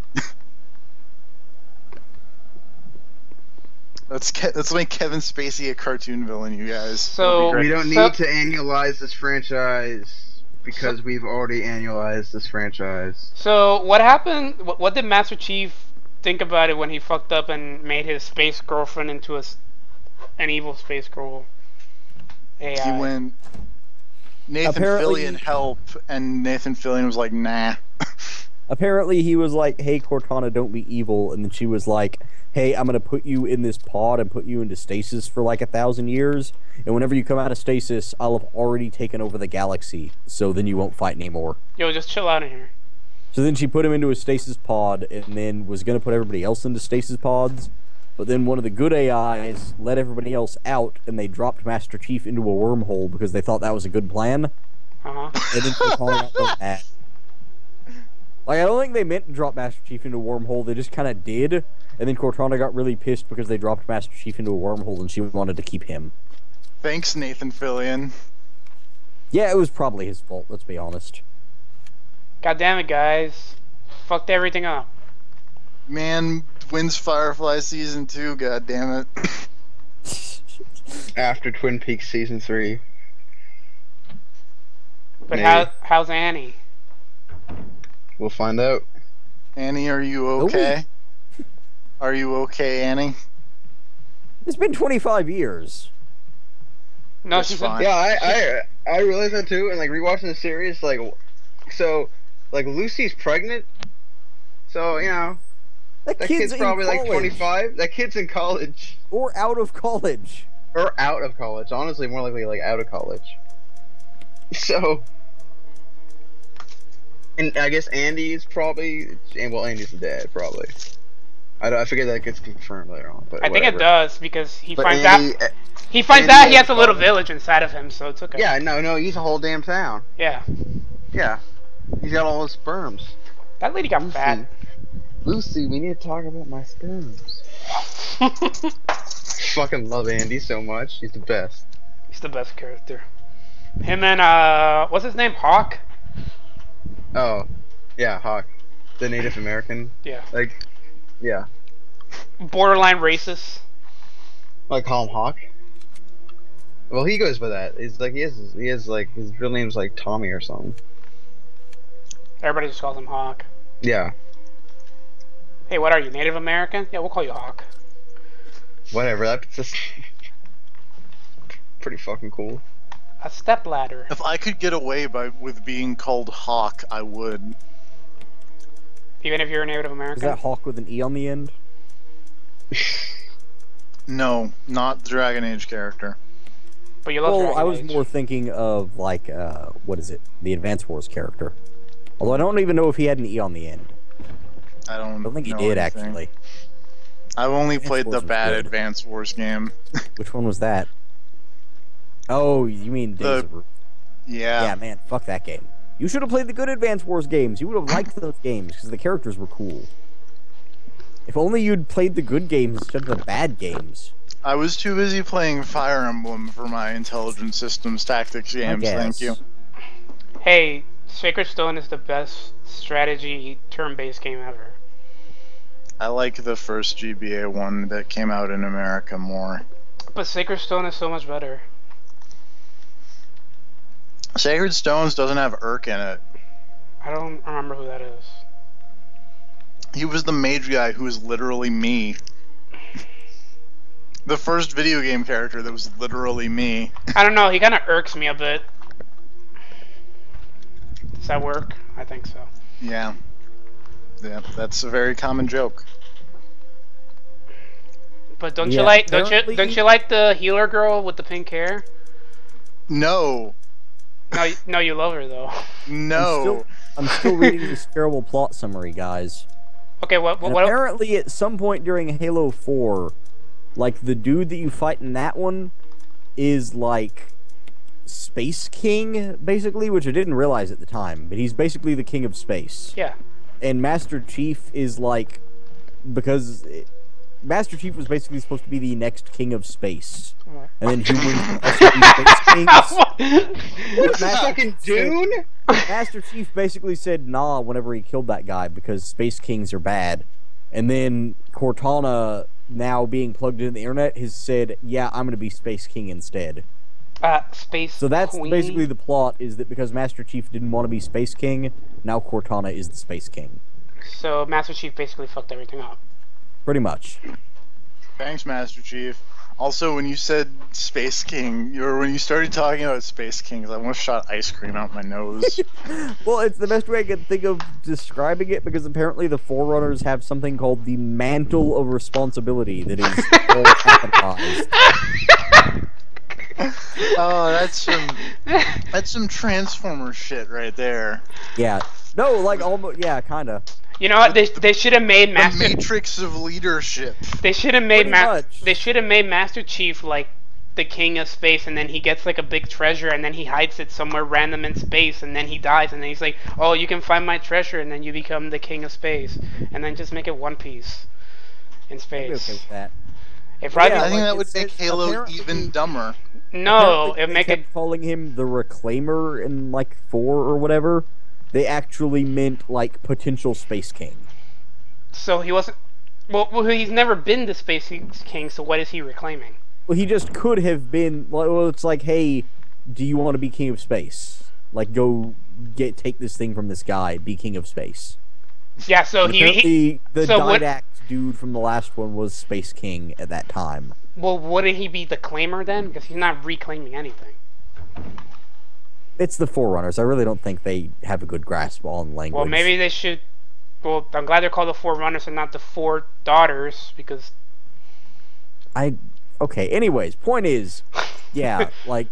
Speaker 2: Let's make Kevin Spacey a cartoon villain, you guys.
Speaker 3: So
Speaker 1: we don't need to annualize this franchise because we've already annualized this franchise.
Speaker 3: So what happened? What did Master Chief think about it when he fucked up and made his space girlfriend into an evil space girl AI?
Speaker 2: He went Nathan Fillion help, and Nathan Fillion was like, nah.
Speaker 7: Apparently he was like, hey Cortana, don't be evil, and then she was like, hey, I'm gonna put you in this pod and put you into stasis for like 1,000 years, and whenever you come out of stasis, I'll have already taken over the galaxy, so then you won't fight anymore.
Speaker 3: Yo, just chill out in here.
Speaker 7: So then she put him into a stasis pod, and then was gonna put everybody else into stasis pods, but then one of the good AIs let everybody else out, and they dropped Master Chief into a wormhole because they thought that was a good plan.
Speaker 3: Uh-huh.
Speaker 7: And then Cortana got mad. Like, I don't think they meant to drop Master Chief into a wormhole, they just kind of did, and then Cortana got really pissed because they dropped Master Chief into a wormhole and she wanted to keep him.
Speaker 2: Thanks, Nathan Fillion.
Speaker 7: Yeah, it was probably his fault, let's be honest.
Speaker 3: God damn it, guys. Fucked everything up.
Speaker 2: Man wins Firefly Season 2, god damn it.
Speaker 1: After Twin Peaks Season 3.
Speaker 3: But how's Annie?
Speaker 1: We'll find out.
Speaker 2: Annie, are you okay? Are you okay, Annie?
Speaker 7: It's been 25 years.
Speaker 3: No,
Speaker 2: That's
Speaker 3: she's
Speaker 2: fine.
Speaker 1: Yeah, I realized that too, and like rewatching the series, like, so, like Lucy's pregnant, so you know,
Speaker 7: That
Speaker 1: that
Speaker 7: kid's
Speaker 1: kid's probably
Speaker 7: in
Speaker 1: like
Speaker 7: college.
Speaker 1: 25. That kid's in college
Speaker 7: Or out of college.
Speaker 1: or out of college. Honestly, more likely like out of college. So, and I guess Andy's probably, well, Andy's the dad probably. I forget that gets confirmed later on, but
Speaker 3: I think
Speaker 1: whatever.
Speaker 3: it does because he
Speaker 1: But
Speaker 3: finds
Speaker 1: Andy,
Speaker 3: out. He finds
Speaker 1: Andy
Speaker 3: out he
Speaker 1: has
Speaker 3: has a little
Speaker 1: father.
Speaker 3: village inside of him, so it's okay.
Speaker 1: Yeah, no, he's a whole damn town.
Speaker 3: Yeah.
Speaker 1: Yeah, he's got all his sperms.
Speaker 3: That lady got fat.
Speaker 1: Lucy, we need to talk about my sperms. Fucking love Andy so much. He's the best.
Speaker 3: He's the best character. Him and what's his name? Hawk.
Speaker 1: Oh, yeah, Hawk, the Native American.
Speaker 3: Yeah.
Speaker 1: Like, yeah.
Speaker 3: Borderline racist.
Speaker 1: Like call him Hawk. Well, he goes by that. He's like he has like his real name's like Tommy or something.
Speaker 3: Everybody just calls him Hawk.
Speaker 1: Yeah.
Speaker 3: Hey, what are you, Native American? Yeah, we'll call you Hawk.
Speaker 1: Whatever. That's just pretty fucking cool.
Speaker 3: A stepladder.
Speaker 2: If I could get away with being called Hawk, I would.
Speaker 3: Even if you're a Native American?
Speaker 7: Is that Hawk with an E on the end?
Speaker 2: No, not the Dragon Age character.
Speaker 3: But you love Dragon
Speaker 7: I was
Speaker 3: Age.
Speaker 7: more thinking of, like, what is it? The Advance Wars character. Although I don't even know if he had an E on the end.
Speaker 2: I don't
Speaker 7: think he
Speaker 2: know
Speaker 7: did,
Speaker 2: anything.
Speaker 7: actually.
Speaker 2: I've only
Speaker 7: Advance
Speaker 2: played
Speaker 7: Wars
Speaker 2: the
Speaker 7: was
Speaker 2: bad
Speaker 7: good.
Speaker 2: Advance Wars game.
Speaker 7: Which one was that? Oh, you mean Days of Ruth.
Speaker 2: Yeah.
Speaker 7: Yeah, man, fuck that game. You should have played the good Advance Wars games. You would have liked those games, because the characters were cool. If only you'd played the good games instead of the bad games.
Speaker 2: I was too busy playing Fire Emblem for my Intelligent Systems Tactics games, thank you.
Speaker 3: Hey, Sacred Stone is the best strategy turn-based game ever.
Speaker 2: I like the first GBA one that came out in America more.
Speaker 3: But Sacred Stone is so much better.
Speaker 2: Sacred Stones doesn't have Urk in it.
Speaker 3: I don't remember who that is.
Speaker 2: He was the mage guy who was literally me. The first video game character that was literally me.
Speaker 3: I don't know, he kind of irks me a bit. Does that work? I think so.
Speaker 2: Yeah. Yeah, that's a very common joke.
Speaker 3: But don't
Speaker 7: Yeah,
Speaker 3: you like
Speaker 7: apparently-
Speaker 3: don't you like the healer girl with the pink hair?
Speaker 2: No.
Speaker 3: No, you love her though.
Speaker 2: No.
Speaker 7: I'm still reading this terrible plot summary, guys.
Speaker 3: Okay,
Speaker 7: And apparently, at some point during Halo 4, like, the dude that you fight in that one is, like, Space King, basically, which I didn't realize at the time, but he's basically the king of space.
Speaker 3: Yeah.
Speaker 7: And Master Chief is, like, because Master Chief was basically supposed to be the next king of space. And then humans were also be space kings.
Speaker 1: What fucking Dune?
Speaker 7: Master Chief basically said nah whenever he killed that guy because space kings are bad. And then Cortana, now being plugged into the internet, has said, yeah, I'm going to be Space King instead.
Speaker 3: Space
Speaker 7: So that's
Speaker 3: Queen?
Speaker 7: basically the plot, is that because Master Chief didn't want to be Space King, now Cortana is the Space King.
Speaker 3: So Master Chief basically fucked everything up.
Speaker 7: Pretty much.
Speaker 2: Thanks, Master Chief. Also, when you said Space King, when you started talking about Space Kings, I almost shot ice cream out my nose.
Speaker 7: Well, it's the best way I can think of describing it, because apparently the Forerunners have something called the Mantle of Responsibility that is all capitalized.
Speaker 2: Oh, that's some Transformer shit right there.
Speaker 7: Yeah. No, like, almost, yeah, kinda.
Speaker 3: You know what? They should have made Master.
Speaker 2: The Matrix of leadership.
Speaker 3: They should have made
Speaker 7: They
Speaker 3: should have made Master Chief like the king of space, and then he gets like a big treasure, and then he hides it somewhere random in space, and then he dies, and then he's like, "Oh, you can find my treasure," and then you become the king of space, and then just make it One Piece in space.
Speaker 7: I'd be okay with that.
Speaker 2: I think that would make Halo even dumber.
Speaker 3: No,
Speaker 7: it make it calling him the Reclaimer in like 4 or whatever. They actually meant like potential Space King.
Speaker 3: So he wasn't. Well, he's never been the Space King. So what is he reclaiming?
Speaker 7: Well, he just could have been. Well, it's like, hey, do you want to be king of space? Like, go take this thing from this guy. Be king of space.
Speaker 3: Yeah. So
Speaker 7: the
Speaker 3: so
Speaker 7: Didact dude from the last one was Space King at that time.
Speaker 3: Well, wouldn't he be the claimer then? Because he's not reclaiming anything.
Speaker 7: It's the Forerunners. I really don't think they have a good grasp on language.
Speaker 3: Well, maybe they should... Well, I'm glad they're called the Forerunners and not the Four Daughters, because...
Speaker 7: Okay, anyways, point is, yeah, like,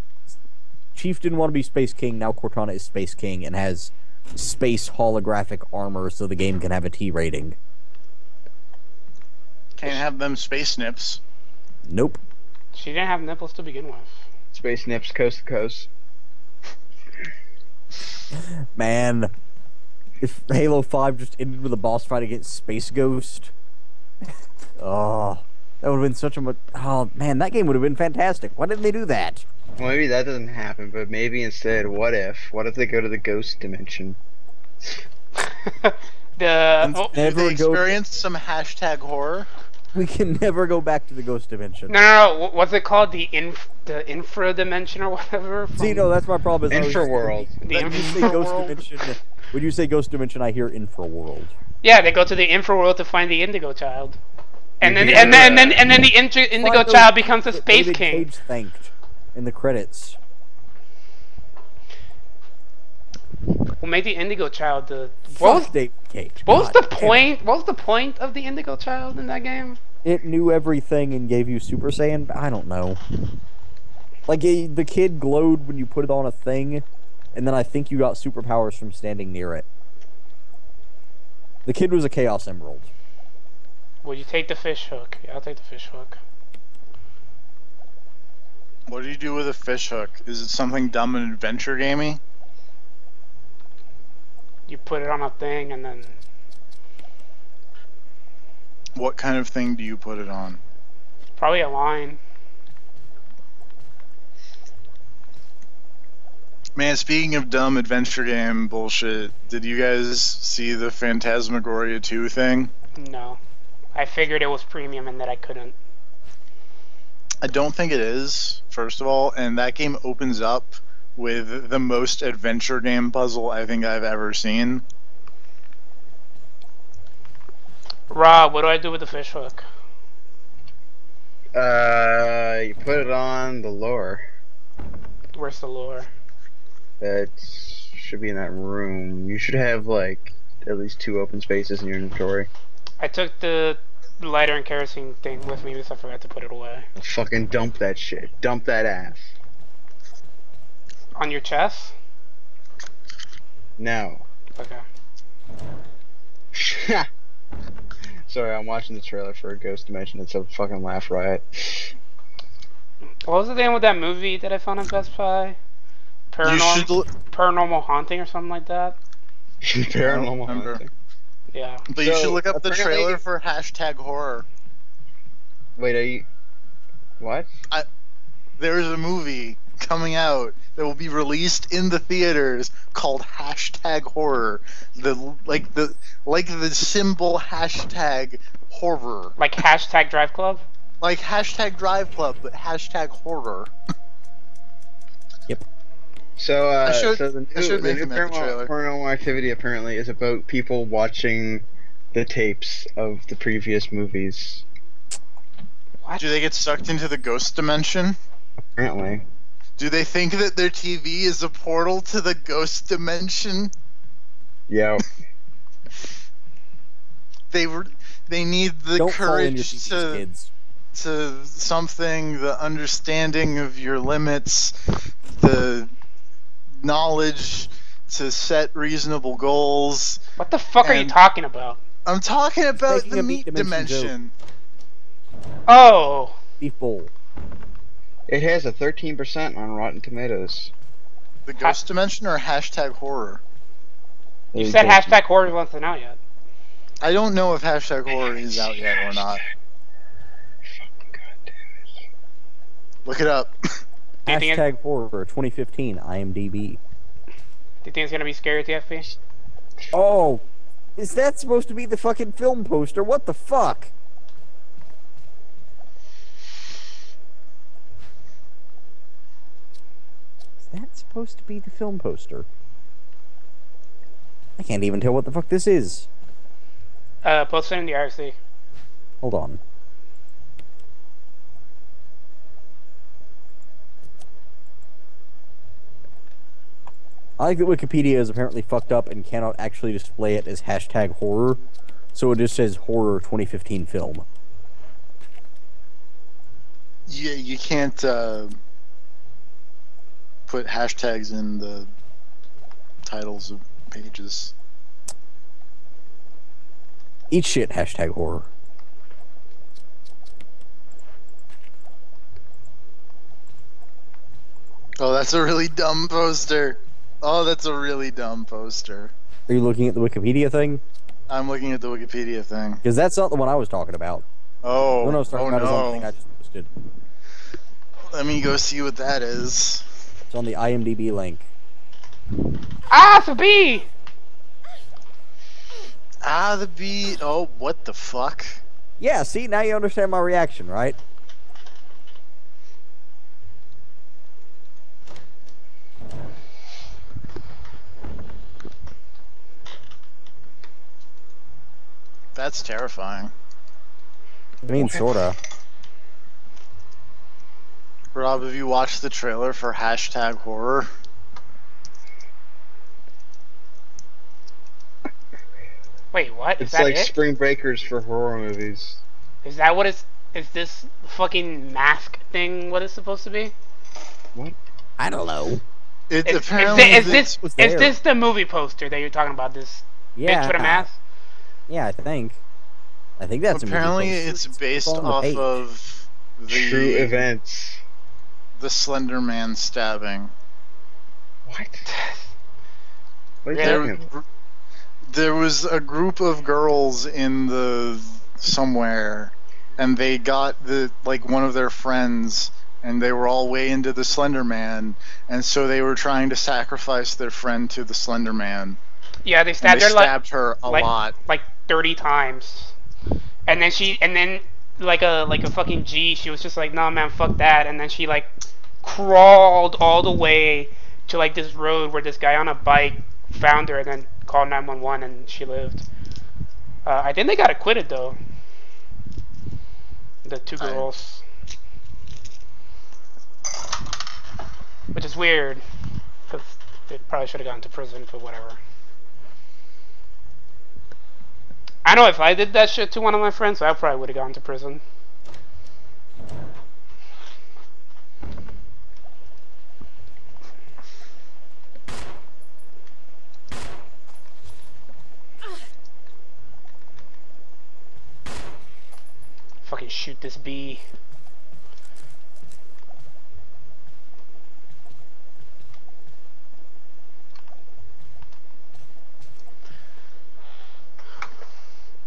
Speaker 7: Chief didn't want to be Space King, now Cortana is Space King and has space holographic armor so the game can have a T rating.
Speaker 2: Can't have them space nips.
Speaker 7: Nope.
Speaker 3: She didn't have nipples to begin with.
Speaker 1: Space nips coast to coast.
Speaker 7: Man, if Halo 5 just ended with a boss fight against Space Ghost, oh, that would have been such a oh man, that game would have been fantastic. Why didn't they do that?
Speaker 1: Well, maybe that doesn't happen, but maybe instead, what if they go to the ghost dimension?
Speaker 2: Did they experience some hashtag horror?
Speaker 7: We can never go back to the ghost dimension.
Speaker 3: No. What's it called? The infra dimension or whatever?
Speaker 7: See, no, that's my problem.
Speaker 1: Infraworld.
Speaker 7: When you say ghost dimension, I hear infraworld.
Speaker 3: Yeah, they go to the infraworld to find the Indigo Child, and then the Indigo Child becomes a Space
Speaker 7: David
Speaker 3: King.
Speaker 7: Cage thanked in the credits.
Speaker 3: Well, make the Indigo Child the.
Speaker 7: What was
Speaker 3: the point? What was the point of the Indigo Child in that game?
Speaker 7: It knew everything and gave you Super Saiyan. I don't know. Like the kid glowed when you put it on a thing, and then I think you got superpowers from standing near it. The kid was a Chaos Emerald.
Speaker 3: Well, you take the fish hook. Yeah, I'll take the fish hook.
Speaker 2: What do you do with a fish hook? Is it something dumb and adventure gamey?
Speaker 3: You put it on a thing and then...
Speaker 2: What kind of thing do you put it on?
Speaker 3: Probably a line.
Speaker 2: Man, speaking of dumb adventure game bullshit, did you guys see the Phantasmagoria 2 thing?
Speaker 3: No. I figured it was premium and that I couldn't.
Speaker 2: I don't think it is, first of all, and that game opens up with the most adventure game puzzle I think I've ever seen.
Speaker 3: Rob, what do I do with the fish hook?
Speaker 1: You put it on the lure.
Speaker 3: Where's the lure?
Speaker 1: That should be in that room. You should have, like, at least 2 open spaces in your inventory.
Speaker 3: I took the lighter and kerosene thing with me because I forgot to put it away.
Speaker 1: Fucking dump that shit. Dump that ass.
Speaker 3: On your chest?
Speaker 1: No.
Speaker 3: Okay.
Speaker 1: Sorry, I'm watching the trailer for Ghost Dimension. It's a fucking laugh riot.
Speaker 3: What was the name of that movie that I found on Best Buy? Paranormal Haunting or something like that?
Speaker 1: Paranormal Haunting?
Speaker 3: Yeah.
Speaker 2: But you should look up the trailer for hashtag horror.
Speaker 1: Wait, are you... What?
Speaker 2: There is a movie coming out that will be released in the theaters called hashtag horror. Like the symbol hashtag horror.
Speaker 3: Like hashtag Drive Club?
Speaker 2: Like hashtag Drive Club, but hashtag horror.
Speaker 7: Yep.
Speaker 1: So, the new Paranormal Activity apparently is about people watching the tapes of the previous movies.
Speaker 3: What?
Speaker 2: Do they get sucked into the ghost dimension?
Speaker 1: Apparently.
Speaker 2: Do they think that their TV is a portal to the ghost dimension?
Speaker 1: Yeah.
Speaker 2: They need the courage to something, the understanding of your limits, the knowledge to set reasonable goals.
Speaker 3: What the fuck are you talking about?
Speaker 2: I'm talking about the meat dimension.
Speaker 3: Oh.
Speaker 7: Beef bowl.
Speaker 1: It has a 13% on Rotten Tomatoes.
Speaker 2: The ghost dimension or hashtag horror?
Speaker 3: You said hashtag horror wasn't out yet.
Speaker 2: I don't know if hashtag horror is out yet or not. Look it up.
Speaker 7: Hashtag horror 2015 IMDb.
Speaker 3: Do you think it's gonna be scary at the FP?
Speaker 7: Oh, is that supposed to be the fucking film poster? What the fuck? Is that supposed to be the film poster? I can't even tell what the fuck this is.
Speaker 3: Post it in the IRC.
Speaker 7: Hold on. I like that Wikipedia is apparently fucked up and cannot actually display it as hashtag horror, so it just says horror 2015 film.
Speaker 2: Yeah, you can't put hashtags in the titles of pages.
Speaker 7: Eat shit, hashtag horror.
Speaker 2: Oh, that's a really dumb poster. Oh, that's a really dumb poster.
Speaker 7: Are you looking at the Wikipedia thing?
Speaker 2: I'm looking at the Wikipedia thing.
Speaker 7: Because that's not the one I was talking about.
Speaker 2: Oh,
Speaker 7: the one I was talking about is on the thing
Speaker 2: no.
Speaker 7: I just posted.
Speaker 2: Let me go see what that is.
Speaker 7: It's on the IMDb link.
Speaker 3: Ah, it's a bee!
Speaker 2: Ah, the bee. Oh, what the fuck?
Speaker 7: Yeah, see, now you understand my reaction, right?
Speaker 2: That's terrifying.
Speaker 7: I mean, sorta.
Speaker 2: Rob, have you watched the trailer for hashtag horror?
Speaker 3: Wait, what?
Speaker 1: It's
Speaker 3: Is that
Speaker 1: like
Speaker 3: it?
Speaker 1: Spring Breakers for horror movies.
Speaker 3: Is that what it's... Is this fucking mask thing what it's supposed to be?
Speaker 1: What?
Speaker 7: I don't know.
Speaker 2: It's
Speaker 3: Is
Speaker 2: apparently
Speaker 3: this the movie poster that you're talking about? This bitch with a mask?
Speaker 7: Yeah, I think that's
Speaker 2: apparently
Speaker 7: a movie
Speaker 2: it's
Speaker 7: poster.
Speaker 2: based
Speaker 7: on the
Speaker 2: off
Speaker 7: page.
Speaker 2: of the
Speaker 1: True events.
Speaker 2: the Slender Man stabbing.
Speaker 1: What? What are you talking about?
Speaker 2: There was a group of girls in the somewhere, and they got one of their friends, and they were all way into the Slender Man, and so they were trying to sacrifice their friend to the Slender Man.
Speaker 3: Yeah, they stabbed her
Speaker 2: her a lot,
Speaker 3: like 30 times, and then like a fucking G, she was just like, nah, man, fuck that, and then she like crawled all the way to like this road where this guy on a bike found her, and then called 911, and she lived. I think they got acquitted though. The two girls, which is weird, because they probably should have gone to prison for whatever. I know if I did that shit to one of my friends, I probably would have gone to prison. Fucking shoot this bee.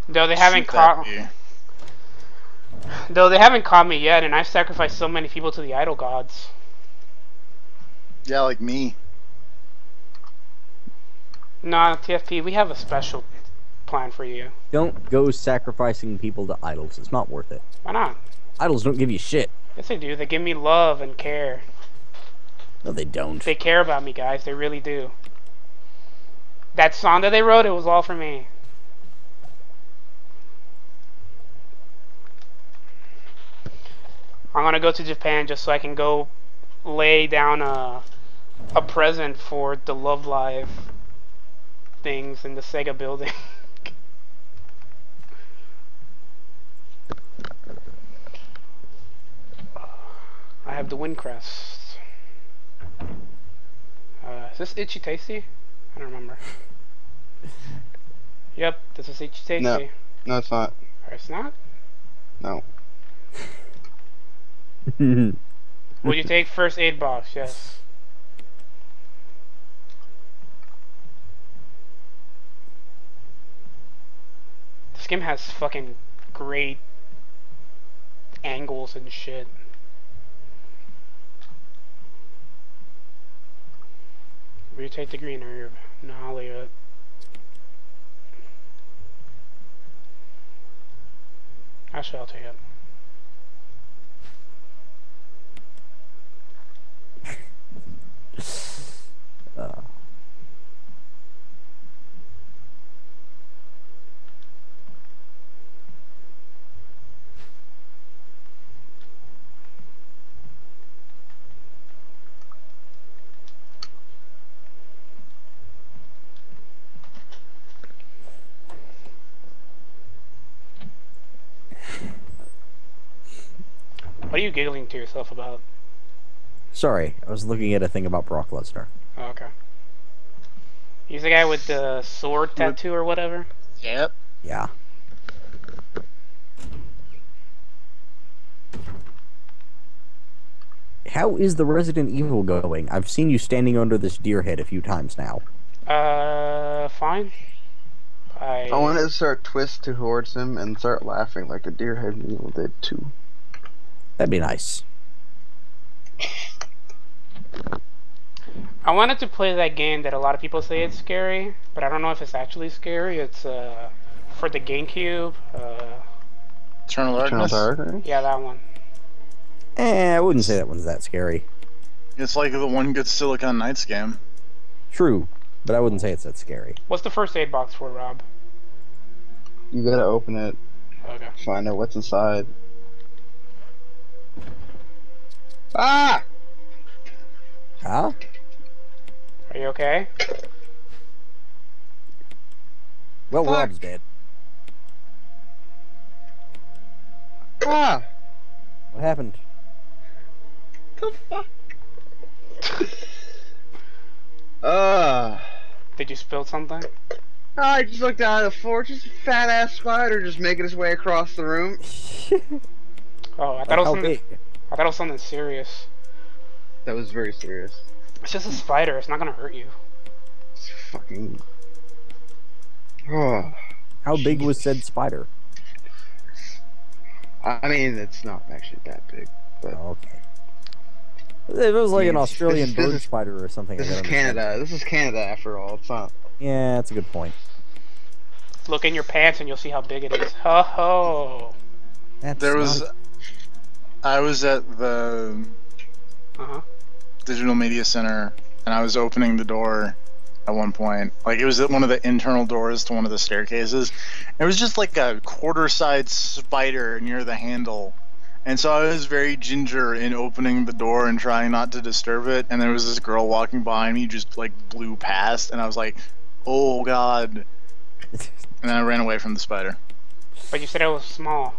Speaker 3: Though they haven't caught me yet, and I've sacrificed so many people to the idol gods.
Speaker 2: Yeah, like me.
Speaker 3: Nah, TFP, we have a special plan for you.
Speaker 7: Don't go sacrificing people to idols. It's not worth it.
Speaker 3: Why not?
Speaker 7: Idols don't give you shit.
Speaker 3: Yes, they do. They give me love and care.
Speaker 7: No, they don't.
Speaker 3: They care about me, guys. They really do. That song that they wrote, it was all for me. I'm gonna go to Japan just so I can go lay down a present for the Love Live things in the Sega building. I have the wind crest. Is this Itchy Tasty? I don't remember. Yep, this is Itchy Tasty.
Speaker 1: No, it's not.
Speaker 3: Or it's not?
Speaker 1: No.
Speaker 3: Will you take first aid box? Yes. This game has fucking great angles and shit. Will you take the green herb? No, I'll leave it. Actually, I'll take it. are you giggling to yourself about?
Speaker 7: Sorry, I was looking at a thing about Brock Lesnar.
Speaker 3: Oh, okay. He's the guy with the sword tattoo or whatever?
Speaker 2: Yep.
Speaker 7: Yeah. How is the Resident Evil going? I've seen you standing under this deer head a few times now.
Speaker 3: Fine.
Speaker 1: I want to start twist towards him and start laughing like the deer head in Evil did too.
Speaker 7: That'd be nice.
Speaker 3: I wanted to play that game that a lot of people say it's scary, but I don't know if it's actually scary. It's for the GameCube.
Speaker 2: Eternal Darkness?
Speaker 3: Yeah, that one.
Speaker 7: I wouldn't say that one's that scary.
Speaker 2: It's like the one good Silicon Knights game.
Speaker 7: True, but I wouldn't say it's that scary.
Speaker 3: What's the first aid box for, Rob?
Speaker 1: You gotta open it.
Speaker 3: Okay.
Speaker 1: Find out what's inside. Ah!
Speaker 7: Huh?
Speaker 3: Are you okay?
Speaker 7: Well,
Speaker 1: Fuck.
Speaker 7: Rob's dead.
Speaker 1: Ah!
Speaker 7: What happened?
Speaker 1: The fuck?
Speaker 3: Did you spill something?
Speaker 1: I just looked down at the floor, just a fat ass spider just making his way across the room.
Speaker 3: Oh, I thought it was something serious.
Speaker 1: That was very serious.
Speaker 3: It's just a spider. It's not gonna hurt you.
Speaker 1: It's fucking. Oh.
Speaker 7: How big was said spider?
Speaker 1: I mean, it's not actually that big, but.
Speaker 7: Oh, okay. If it was like an Australian bird
Speaker 1: is,
Speaker 7: spider or something.
Speaker 1: This is Canada. This is Canada after all. It's not.
Speaker 7: Yeah, that's a good point.
Speaker 3: Look in your pants and you'll see how big it is. Ho ho!
Speaker 2: I was at the Digital Media Center, and I was opening the door at one point. Like, it was at one of the internal doors to one of the staircases. It was just like a quarter-sized spider near the handle. And so I was very ginger in opening the door and trying not to disturb it, and there was this girl walking behind me, just like blew past, and I was like, oh god. And then I ran away from the spider.
Speaker 3: But you said it was small.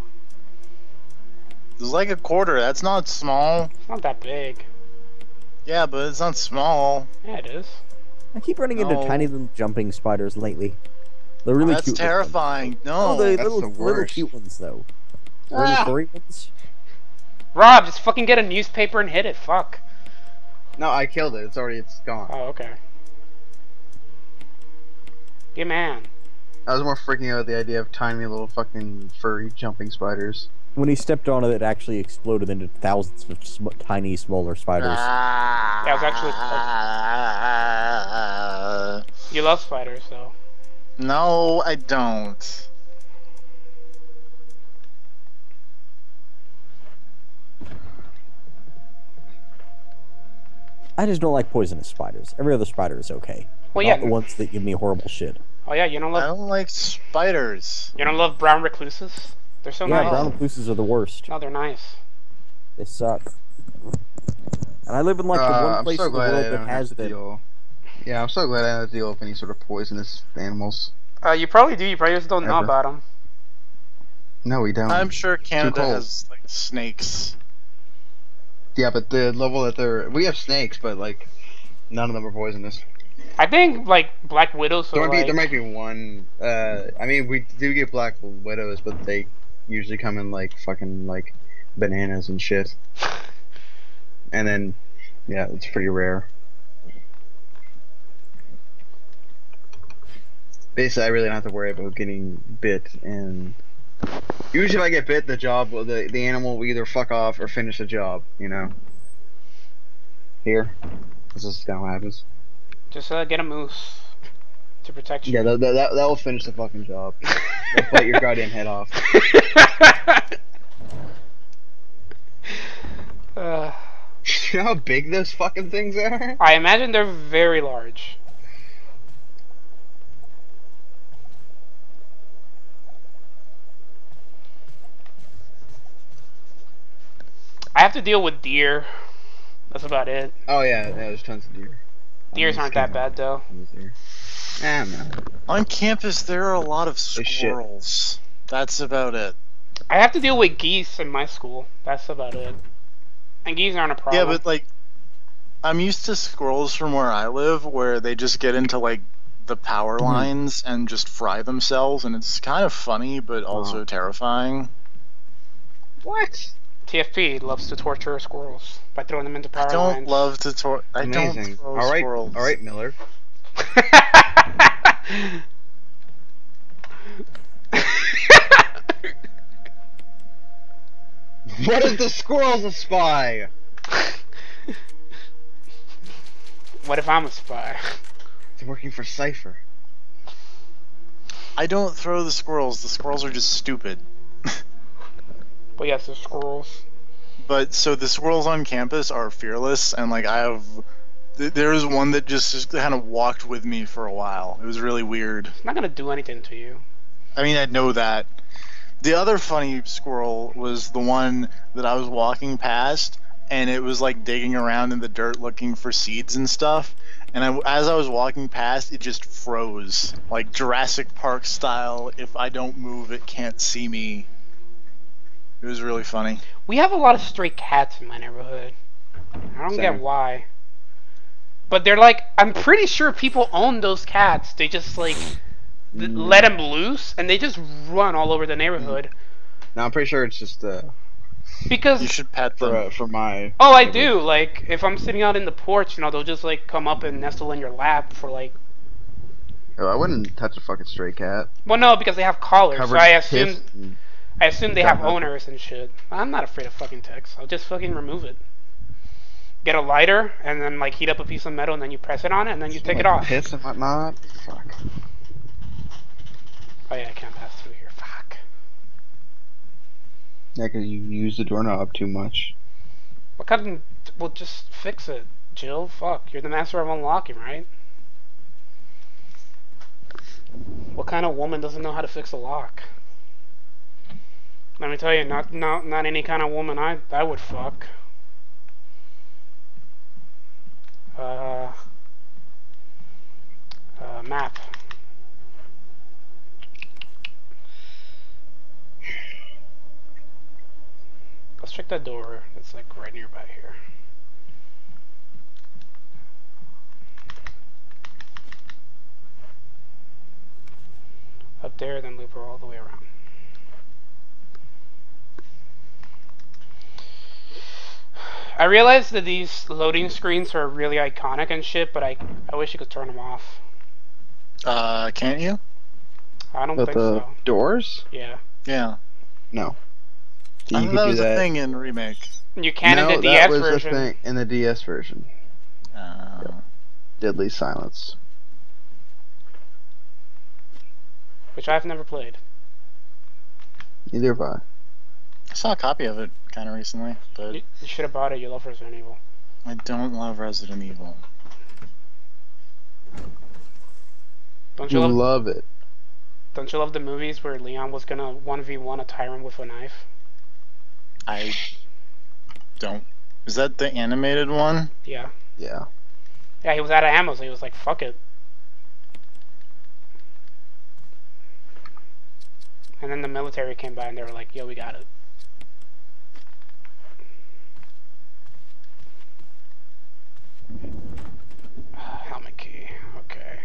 Speaker 2: It was like a quarter, that's not small.
Speaker 3: It's not that big.
Speaker 2: Yeah, but it's not small.
Speaker 3: Yeah, it is.
Speaker 7: I keep running into tiny little jumping spiders lately. They're really cute.
Speaker 2: That's terrifying. No,
Speaker 7: the
Speaker 1: that's
Speaker 7: little cute ones though. Little furry ones.
Speaker 3: Rob, just fucking get a newspaper and hit it. Fuck.
Speaker 1: No, I killed it. It's gone.
Speaker 3: Oh, okay. Yeah, man.
Speaker 1: I was more freaking out at the idea of tiny little fucking furry jumping spiders.
Speaker 7: When he stepped on it, it actually exploded into thousands of tiny, smaller spiders.
Speaker 3: Yeah, it was actually. You love spiders, though.
Speaker 2: No, I don't.
Speaker 7: I just don't like poisonous spiders. Every other spider is okay.
Speaker 3: Well,
Speaker 7: Not the ones that give me horrible shit.
Speaker 3: Oh yeah, you don't love.
Speaker 2: I don't like spiders.
Speaker 3: You don't love brown recluses? They're so nice.
Speaker 7: Yeah, brown recluses are the worst.
Speaker 3: No, they're nice.
Speaker 7: They suck. And I live in like the one place in the world that has them.
Speaker 1: Yeah, I'm so glad I don't have to deal with any sort of poisonous animals.
Speaker 3: You probably do. You probably just don't know about them.
Speaker 1: No, we don't.
Speaker 2: I'm sure Canada has like snakes.
Speaker 1: Yeah, but the level that we have snakes, but like none of them are poisonous.
Speaker 3: I think like black widows.
Speaker 1: There might be one. I mean, we do get black widows, but they usually come in like fucking like bananas and shit. And then, yeah, it's pretty rare. Basically, I really don't have to worry about getting bit, and usually if I get bit, the animal will either fuck off or finish the job, you know? Here. This is kind of what happens.
Speaker 3: Just get a moose to protect you.
Speaker 1: Yeah, that will finish the fucking job. They'll bite your goddamn head off. You know how big those fucking things are?
Speaker 3: I imagine they're very large. I have to deal with deer. That's about it.
Speaker 1: Oh yeah, there's tons of deer.
Speaker 3: Deers aren't that bad though.
Speaker 1: No.
Speaker 2: On campus, there are a lot of squirrels. That's about it.
Speaker 3: I have to deal with geese in my school. That's about it. And geese aren't a problem.
Speaker 2: Yeah, but like, I'm used to squirrels from where I live, where they just get into like the power lines and just fry themselves, and it's kind of funny, but also terrifying.
Speaker 1: What?
Speaker 3: TFP loves to torture squirrels by throwing them into power
Speaker 2: I don't
Speaker 3: lines.
Speaker 2: love to I don't
Speaker 1: Amazing.
Speaker 2: throw
Speaker 1: All right,
Speaker 2: squirrels.
Speaker 1: all right, Miller. What if the squirrel's a spy?
Speaker 3: What if I'm a spy?
Speaker 1: It's working for Cypher.
Speaker 2: I don't throw the squirrels. The squirrels are just stupid.
Speaker 3: But yes, they're squirrels.
Speaker 2: But so the squirrels on campus are fearless, and like there was one that just kind of walked with me for a while. It was really weird.
Speaker 3: It's not gonna do anything to you.
Speaker 2: I mean, I know that. The other funny squirrel was the one that I was walking past, and it was like digging around in the dirt looking for seeds and stuff. And as I was walking past, it just froze, like Jurassic Park style. If I don't move, it can't see me. It was really funny.
Speaker 3: We have a lot of stray cats in my neighborhood. I don't get why. But they're like, I'm pretty sure people own those cats. They just like let them loose, and they just run all over the neighborhood.
Speaker 1: No, I'm pretty sure it's just
Speaker 3: because
Speaker 2: you should pet them
Speaker 1: for my.
Speaker 3: Oh, I do. Like if I'm sitting out in the porch, they'll just like come up and nestle in your lap for like.
Speaker 1: Oh, I wouldn't touch a fucking stray cat.
Speaker 3: Well, no, because they have collars, so I assume they have
Speaker 1: up.
Speaker 3: owners and shit. I'm not afraid of fucking ticks. I'll just fucking remove it. Get a lighter and then like heat up a piece of metal and then you press it on it and then you take it off.
Speaker 1: Piss and whatnot. Fuck.
Speaker 3: Oh yeah, I can't pass through here. Fuck.
Speaker 1: Yeah, because you use the doorknob too much.
Speaker 3: What kind of... Well, just fix it, Jill. Fuck. You're the master of unlocking, right? What kind of woman doesn't know how to fix a lock? Let me tell you, not any kind of woman I would fuck. Map. Let's check that door. It's like right nearby here. Up there, then loop her all the way around. I realize that these loading screens are really iconic and shit, but I wish you could turn them off.
Speaker 2: Can't you?
Speaker 3: I don't think so.
Speaker 1: Doors?
Speaker 3: Yeah.
Speaker 2: Yeah.
Speaker 1: No.
Speaker 2: I thought that was a thing in Remake.
Speaker 3: You can in the DS version.
Speaker 1: No, that was a thing in the DS version. Deadly Silence.
Speaker 3: Which I've never played.
Speaker 1: Neither have I.
Speaker 2: I saw a copy of it kind of recently, but...
Speaker 3: You should have bought it. You love Resident Evil.
Speaker 2: I don't love Resident Evil.
Speaker 1: Don't you love it?
Speaker 3: Don't you love the movies where Leon was gonna 1v1 a tyrant with a knife?
Speaker 2: I don't. Is that the animated one?
Speaker 3: Yeah.
Speaker 1: Yeah.
Speaker 3: Yeah, he was out of ammo, so he was like, fuck it. And then the military came by and they were like, yo, we got it. Helmet key. Okay.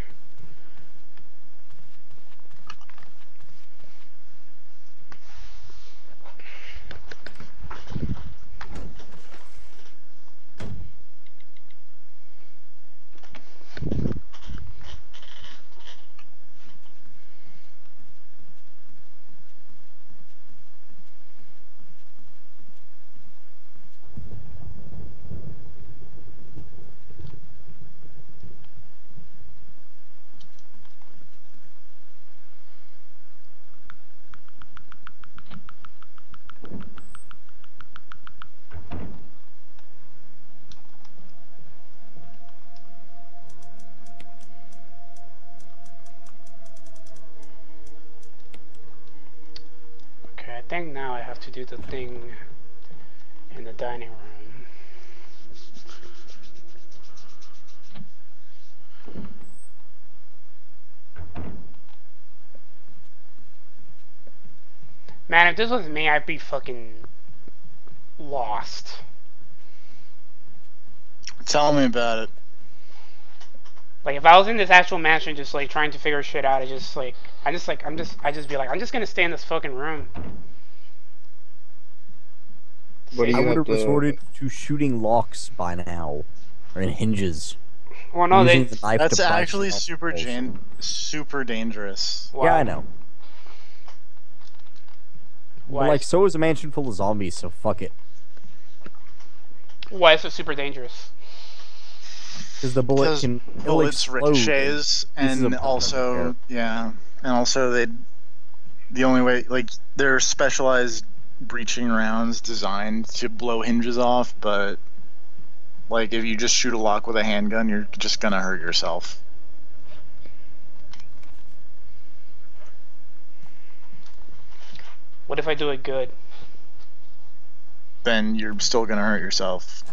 Speaker 3: I think now I have to do the thing in the dining room. Man, if this was me, I'd be fucking lost.
Speaker 2: Tell me about it.
Speaker 3: Like if I was in this actual mansion, just like trying to figure shit out, I just be like, I'm just gonna stay in this fucking room.
Speaker 1: What do
Speaker 7: I
Speaker 1: you
Speaker 7: would
Speaker 1: have
Speaker 7: have
Speaker 1: to?
Speaker 7: resorted to shooting locks by now, or in hinges.
Speaker 3: Well, no,
Speaker 7: Using the knife
Speaker 2: That's
Speaker 7: to pry
Speaker 2: actually
Speaker 7: shit off
Speaker 2: super dangerous.
Speaker 3: Why?
Speaker 7: Yeah, I know.
Speaker 3: Why?
Speaker 7: But like, so is a mansion full of zombies, so fuck it.
Speaker 3: Why is it super dangerous?
Speaker 7: Because the bullet
Speaker 2: Because
Speaker 7: can
Speaker 2: bullets ricochets, and also the only way, like, they're specialized breaching rounds designed to blow hinges off, but like if you just shoot a lock with a handgun, you're just gonna hurt yourself.
Speaker 3: What if I do it good?
Speaker 2: Then you're still gonna hurt yourself.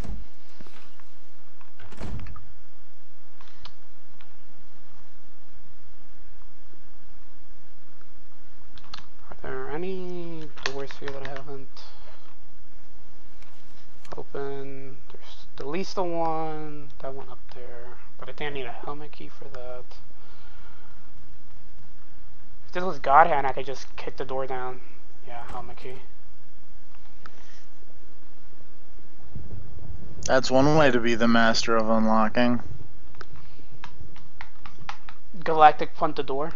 Speaker 3: Are there any doors here that I haven't opened? There's at least the one, that one up there. But I think I need a helmet key for that. If this was God Hand, I could just kick the door down. Yeah, helmet key.
Speaker 2: That's one way to be the master of unlocking.
Speaker 3: Galactic punt the door.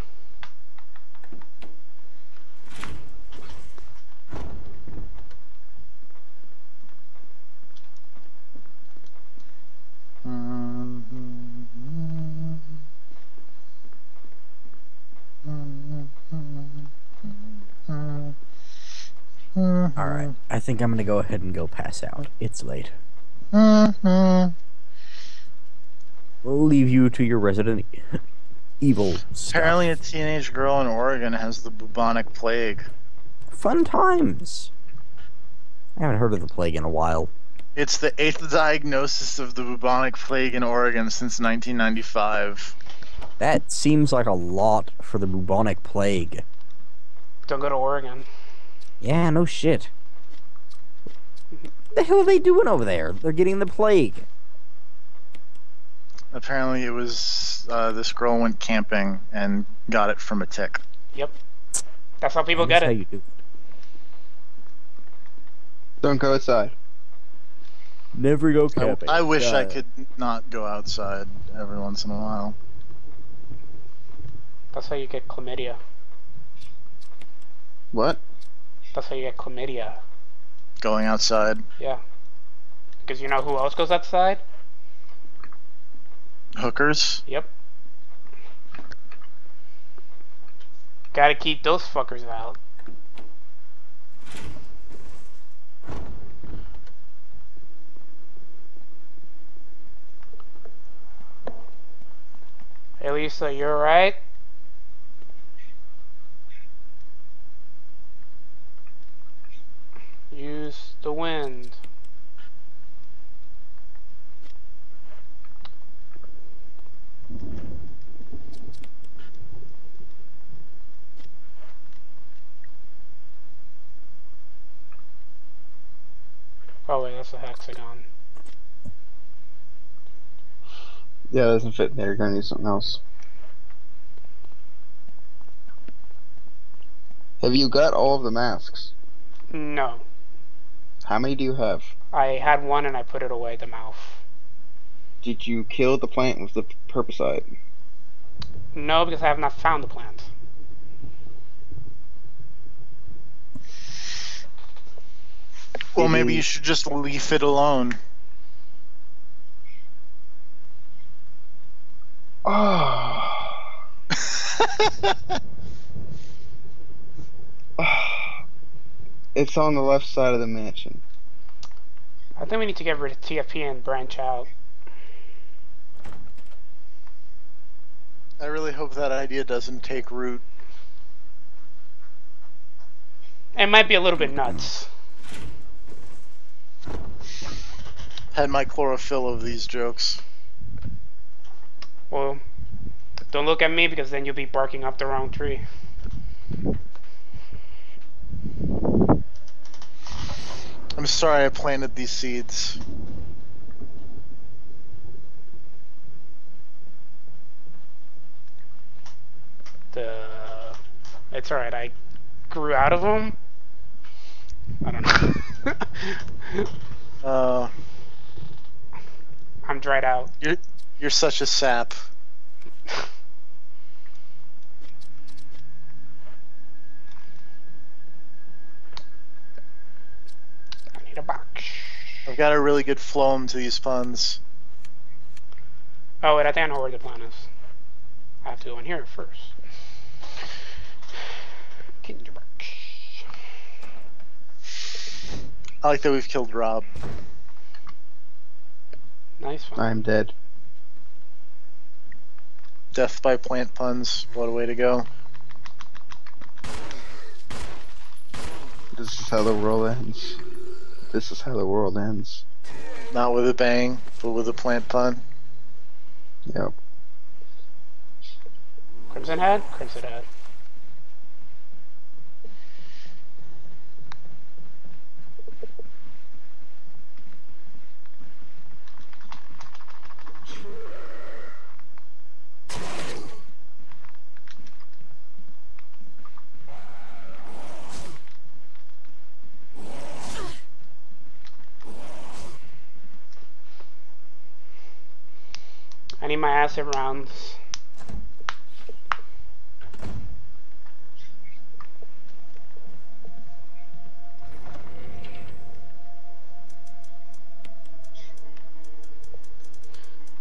Speaker 7: Alright, I think I'm gonna go ahead and go pass out. It's late.
Speaker 2: Mm-hmm.
Speaker 7: We'll leave you to your Resident Evil stuff.
Speaker 2: Apparently a teenage girl in Oregon has the bubonic plague.
Speaker 7: Fun times. I haven't heard of the plague in a while.
Speaker 2: It's the 8th diagnosis of the bubonic plague in Oregon since 1995.
Speaker 7: That seems like a lot for the bubonic plague.
Speaker 3: Don't go to Oregon.
Speaker 7: Yeah, no shit. What the hell are they doing over there? They're getting the plague.
Speaker 2: Apparently it was, this girl went camping and got it from a tick.
Speaker 3: Yep. That's how people get
Speaker 7: How
Speaker 3: it.
Speaker 7: you do it.
Speaker 1: Don't go outside.
Speaker 7: Never go camping.
Speaker 2: I wish I could not go outside every once in a while.
Speaker 3: That's how you get chlamydia.
Speaker 1: What?
Speaker 3: That's how you get chlamydia.
Speaker 2: Going outside.
Speaker 3: Yeah. Because you know who else goes outside?
Speaker 2: Hookers?
Speaker 3: Yep. Gotta keep those fuckers out. Hey Lisa, you alright? Use the wind. Oh wait, that's a hexagon.
Speaker 1: Yeah, it doesn't fit there. You're gonna need something else. Have you got all of the masks?
Speaker 3: No.
Speaker 1: How many do you have?
Speaker 3: I had one and I put it away, the mouth.
Speaker 1: Did you kill the plant with the herbicide?
Speaker 3: No, because I have not found the plant.
Speaker 2: Well, maybe you should just leave it alone.
Speaker 1: Oh. It's on the left side of the mansion.
Speaker 3: I think we need to get rid of TFP and branch out.
Speaker 2: I really hope that idea doesn't take root.
Speaker 3: It might be a little bit nuts.
Speaker 2: Had my chlorophyll of these jokes.
Speaker 3: Well, don't look at me because then you'll be barking up the wrong tree.
Speaker 2: I'm sorry I planted these seeds.
Speaker 3: It's alright. I grew out of them. I don't know. I'm dried out.
Speaker 2: You're such a sap.
Speaker 3: I need a box.
Speaker 2: I've got a really good phloem to these puns.
Speaker 3: Oh wait, I think I know where the plan is. I have to go in here first. Get in your box.
Speaker 2: I like that we've killed Rob.
Speaker 3: Nice one.
Speaker 1: I'm dead.
Speaker 2: Death by plant puns. What a way to go.
Speaker 1: This is how the world ends. This is how the world ends.
Speaker 2: Not with a bang, but with a plant pun.
Speaker 1: Yep.
Speaker 3: Crimson Head? Crimson Head. I need my acid rounds.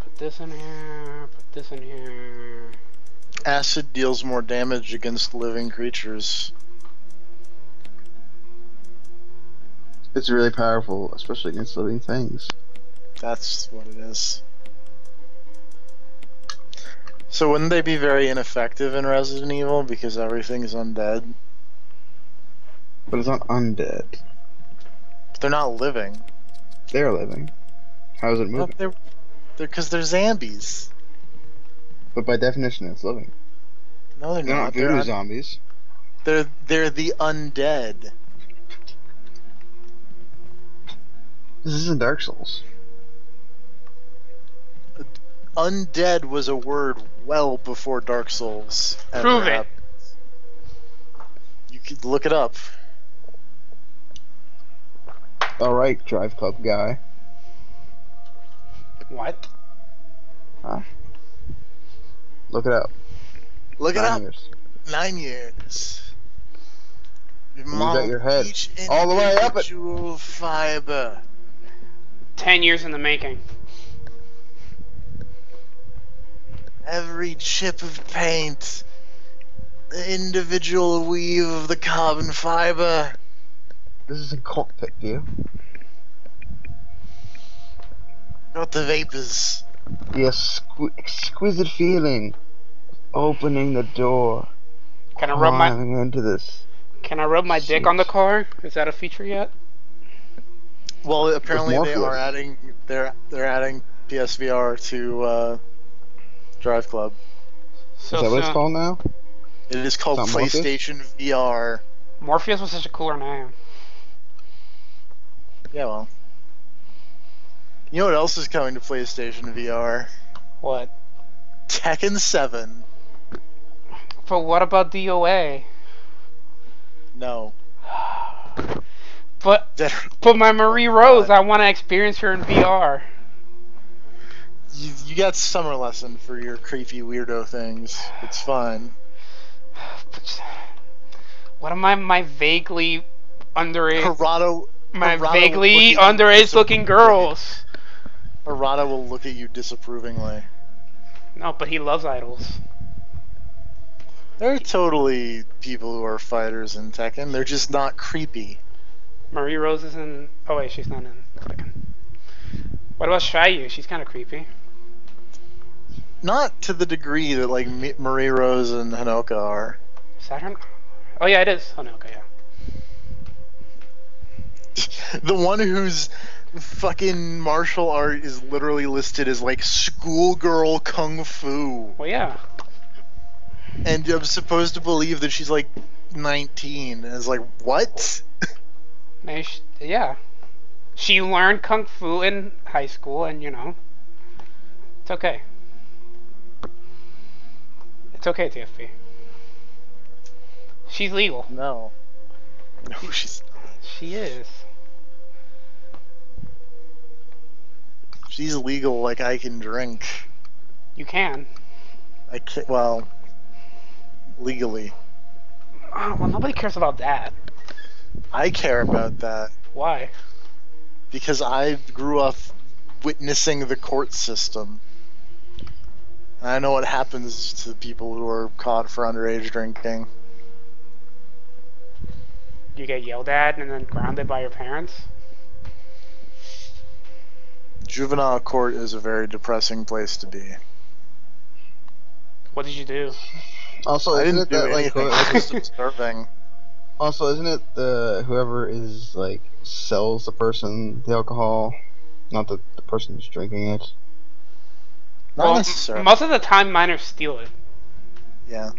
Speaker 3: Put this in here, put this in here.
Speaker 2: Acid deals more damage against living creatures.
Speaker 1: It's really powerful, especially against living things.
Speaker 2: That's what it is. So wouldn't they be very ineffective in Resident Evil because everything is undead?
Speaker 1: But it's not undead.
Speaker 2: But they're not living.
Speaker 1: They're living. How is it moving?
Speaker 2: They're because they're zombies.
Speaker 1: But by definition, it's living.
Speaker 2: No, they're
Speaker 1: They're
Speaker 2: not.
Speaker 1: not voodoo zombies.
Speaker 2: They're the undead.
Speaker 1: This isn't Dark Souls.
Speaker 2: Undead was a word well before Dark Souls.
Speaker 3: Prove it.
Speaker 2: You could look it up.
Speaker 1: Alright, Drive Club guy.
Speaker 3: What?
Speaker 1: Huh? Look it up.
Speaker 2: Look it
Speaker 1: 9
Speaker 2: up.
Speaker 1: years.
Speaker 2: 9 years.
Speaker 1: You got your head all the way up it.
Speaker 2: Individual fiber.
Speaker 3: 10 years in the making.
Speaker 2: Every chip of paint. The individual weave of the carbon fiber.
Speaker 1: This is a cockpit view.
Speaker 2: Got the vapors.
Speaker 1: The exquisite feeling of opening the door.
Speaker 3: Can I rub my
Speaker 1: into this?
Speaker 3: Can I rub my dick on the car? Is that a feature yet?
Speaker 2: Well, apparently they are adding. They're adding PSVR to Drive Club.
Speaker 3: So
Speaker 1: is that what it's called now?
Speaker 2: It is called PlayStation VR.
Speaker 3: Morpheus was such a cooler name.
Speaker 2: Yeah, well. You know what else is coming to PlayStation VR?
Speaker 3: What?
Speaker 2: Tekken 7.
Speaker 3: But what about DOA?
Speaker 2: No.
Speaker 3: But my Marie Rose, I want to experience her in VR.
Speaker 2: You got Summer Lesson for your creepy weirdo things. It's fine.
Speaker 3: What am my vaguely underage?
Speaker 2: Harada
Speaker 3: vaguely underage looking girls.
Speaker 2: Harada will look at you disapprovingly.
Speaker 3: No, but he loves idols.
Speaker 2: There are totally people who are fighters in Tekken. They're just not creepy.
Speaker 3: Marie Rose is in. Oh wait, she's not in Tekken. What about Shayu? She's kind of creepy.
Speaker 2: Not to the degree that like Marie Rose and Hanoka are.
Speaker 3: Is that her? Oh yeah, it is Hanoka. Yeah.
Speaker 2: The one whose fucking martial art is literally listed as like schoolgirl kung fu.
Speaker 3: Well, yeah.
Speaker 2: And I'm supposed to believe that she's like 19. And it's like, what?
Speaker 3: Yeah. She learned kung fu in high school, and you know, it's okay. It's okay, TFP. She's legal.
Speaker 2: No. No, she's not.
Speaker 3: She is.
Speaker 2: She's legal like I can drink.
Speaker 3: You can.
Speaker 2: I can't, well, legally.
Speaker 3: Oh, well, nobody cares about that.
Speaker 2: I care about that.
Speaker 3: Why?
Speaker 2: Because I grew up witnessing the court system. I know what happens to people who are caught for underage drinking.
Speaker 3: You get yelled at and then grounded by your parents?
Speaker 2: Juvenile court is a very depressing place to be.
Speaker 3: What did you do?
Speaker 1: Also,
Speaker 2: I
Speaker 1: isn't
Speaker 2: didn't
Speaker 1: it
Speaker 2: do
Speaker 1: that like
Speaker 2: anything. I was just observing.
Speaker 1: Also, isn't it the whoever is like sells the person the alcohol, not the person who's drinking it?
Speaker 2: Not necessarily.
Speaker 3: Most of the time, minors steal it.
Speaker 2: Yeah.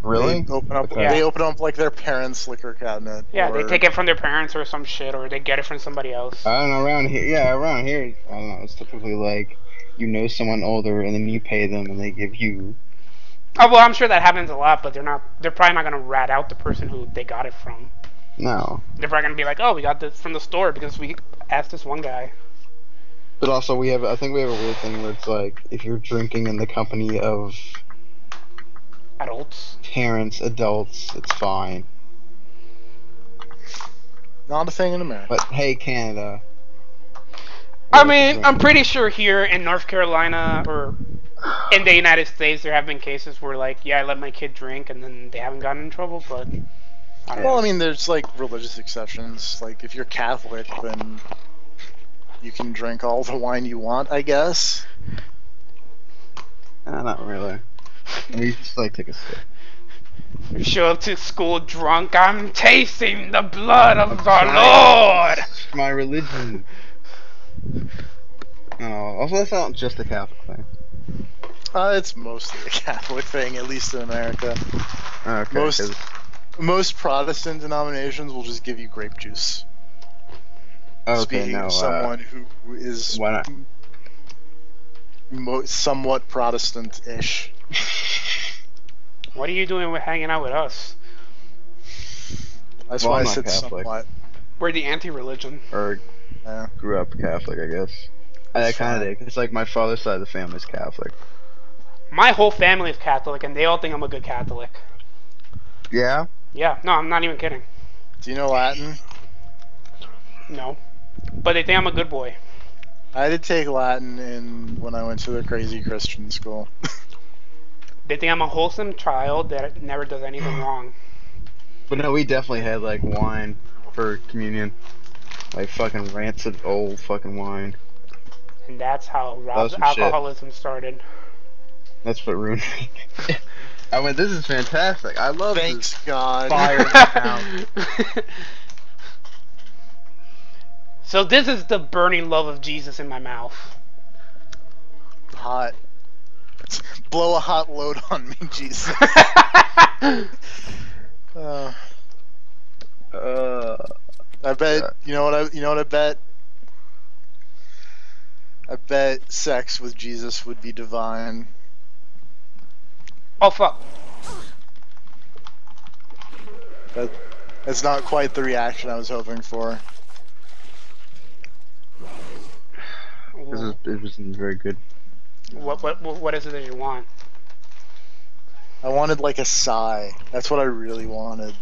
Speaker 1: Really?
Speaker 2: They open up.
Speaker 3: Yeah.
Speaker 2: They open up like their parents' liquor cabinet.
Speaker 3: Yeah,
Speaker 2: or...
Speaker 3: they take it from their parents or some shit, or they get it from somebody else.
Speaker 1: I don't know, around here. Yeah, around here. I don't know. It's typically like you know someone older, and then you pay them, and they give you.
Speaker 3: Oh well, I'm sure that happens a lot, but they're probably not gonna rat out the person who they got it from.
Speaker 1: No.
Speaker 3: They're probably gonna be like, oh, we got this from the store because we asked this one guy.
Speaker 1: But also, I think we have a weird thing where it's like if you're drinking in the company of
Speaker 3: Adults.
Speaker 1: parents, adults, it's fine.
Speaker 2: Not a thing in America.
Speaker 1: But hey, Canada.
Speaker 3: I mean, I'm pretty sure here in North Carolina or in the United States there have been cases where, like, yeah, I let my kid drink and then they haven't gotten in trouble, but I don't know.
Speaker 2: I mean, there's like religious exceptions. Like if you're Catholic, then you can drink all the wine you want, I guess.
Speaker 1: Not really. You just like take a sip.
Speaker 3: You show up to school drunk, I'm tasting the blood of the Lord!
Speaker 1: My religion. Also, that's not just a Catholic thing.
Speaker 2: It's mostly a Catholic thing, at least in America.
Speaker 1: Okay.
Speaker 2: Most Protestant denominations will just give you grape juice.
Speaker 1: Okay,
Speaker 2: Speaking of someone who is
Speaker 1: why not?
Speaker 2: Somewhat Protestant-ish.
Speaker 3: What are you doing with hanging out with us?
Speaker 2: That's why I
Speaker 1: I'm not
Speaker 2: said
Speaker 1: Catholic.
Speaker 2: somewhat.
Speaker 3: We're the anti-religion.
Speaker 1: Or grew up Catholic, I guess. I kind of did. It's like my father's side of the family is Catholic.
Speaker 3: My whole family is Catholic, and they all think I'm a good Catholic.
Speaker 1: Yeah?
Speaker 3: Yeah, no, I'm not even kidding.
Speaker 2: Do you know Latin?
Speaker 3: No. But they think I'm a good boy.
Speaker 2: I did take Latin when I went to the crazy Christian school.
Speaker 3: They think I'm a wholesome child that never does anything wrong.
Speaker 1: But no, we definitely had like wine for communion. Like fucking rancid old fucking wine.
Speaker 3: And that's how Rob's alcoholism started.
Speaker 1: That's what ruined me. I went, this is fantastic. I love
Speaker 2: Thanks,
Speaker 1: this
Speaker 2: God.
Speaker 1: fire in the town.
Speaker 3: So this is the burning love of Jesus in my mouth.
Speaker 2: Hot. Blow a hot load on me, Jesus. I bet. You know what I bet. I bet sex with Jesus would be divine.
Speaker 3: Oh fuck.
Speaker 2: That's not quite the reaction I was hoping for.
Speaker 1: It wasn't very good.
Speaker 3: What is it that you want?
Speaker 2: I wanted like a sigh. That's what I really wanted.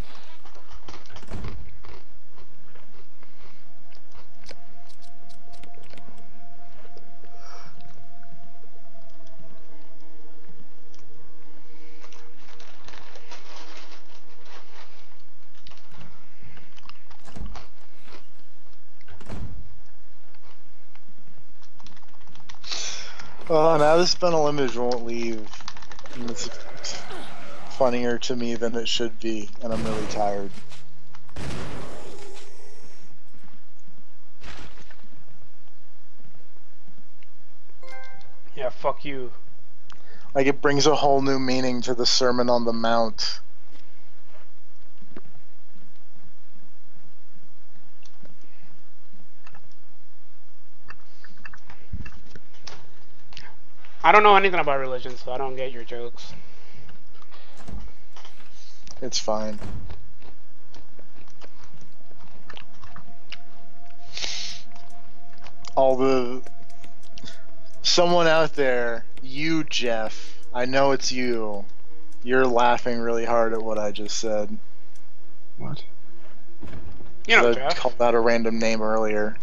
Speaker 2: Oh, now this spinal image won't leave. And it's funnier to me than it should be, and I'm really tired.
Speaker 3: Yeah, fuck you.
Speaker 2: Like, it brings a whole new meaning to the Sermon on the Mount.
Speaker 3: I don't know anything about religion, so I don't get your jokes.
Speaker 2: It's fine. Someone out there, you, Jeff, I know it's you. You're laughing really hard at what I just said.
Speaker 1: What?
Speaker 3: You know,
Speaker 2: I
Speaker 3: Jeff.
Speaker 2: called out a random name earlier.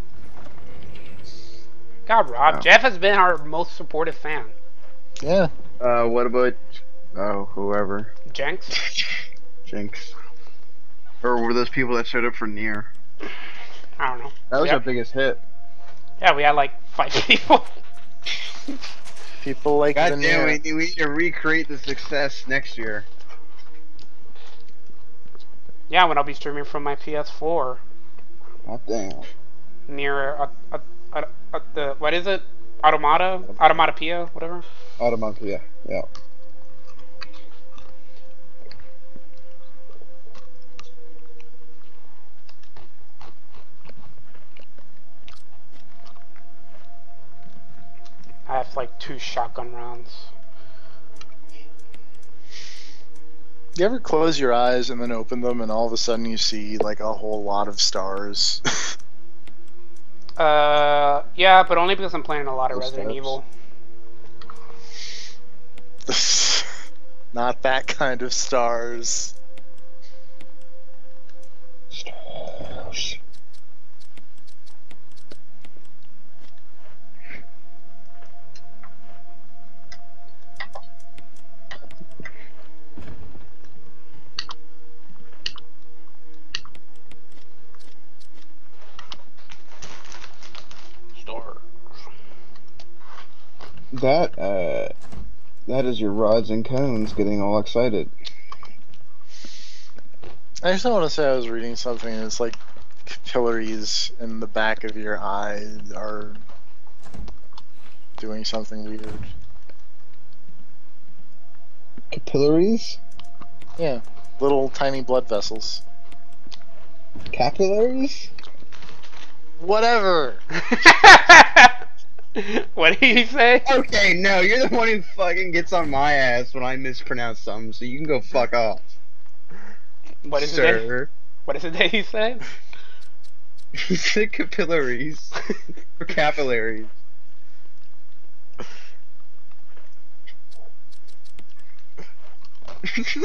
Speaker 3: God, Rob,
Speaker 1: Oh.
Speaker 3: Jeff has been our most supportive fan.
Speaker 2: Yeah.
Speaker 1: What about whoever?
Speaker 3: Jenks?
Speaker 1: Jinx. Or were those people that showed up for Nier?
Speaker 3: I don't know.
Speaker 1: That was our biggest hit.
Speaker 3: Yeah, we had like 5 people.
Speaker 2: People like
Speaker 1: God
Speaker 2: the
Speaker 1: damn,
Speaker 2: Nier.
Speaker 1: we need to recreate the success next year.
Speaker 3: Yeah, when I'll be streaming from my PS4
Speaker 1: God damn.
Speaker 3: near the what is it? Automatopia, whatever.
Speaker 1: Automatia, yeah.
Speaker 3: I have like 2 shotgun rounds.
Speaker 2: You ever close your eyes and then open them and all of a sudden you see like a whole lot of stars?
Speaker 3: Yeah, but only because I'm playing a lot of
Speaker 1: Those
Speaker 3: Resident
Speaker 1: steps.
Speaker 3: Evil.
Speaker 2: Not that kind of stars.
Speaker 1: Stars. That is your rods and cones getting all excited.
Speaker 2: I just want to say I was reading something and it's like capillaries in the back of your eye are doing something weird.
Speaker 1: Capillaries?
Speaker 2: Yeah, little tiny blood vessels.
Speaker 1: Capillaries?
Speaker 2: Whatever!
Speaker 3: What did he say?
Speaker 1: Okay, no, you're the one who fucking gets on my ass when I mispronounce something, so you can go fuck off.
Speaker 3: What is
Speaker 1: Sir.
Speaker 3: it? What is it that he said?
Speaker 1: He said capillaries. Or capillaries.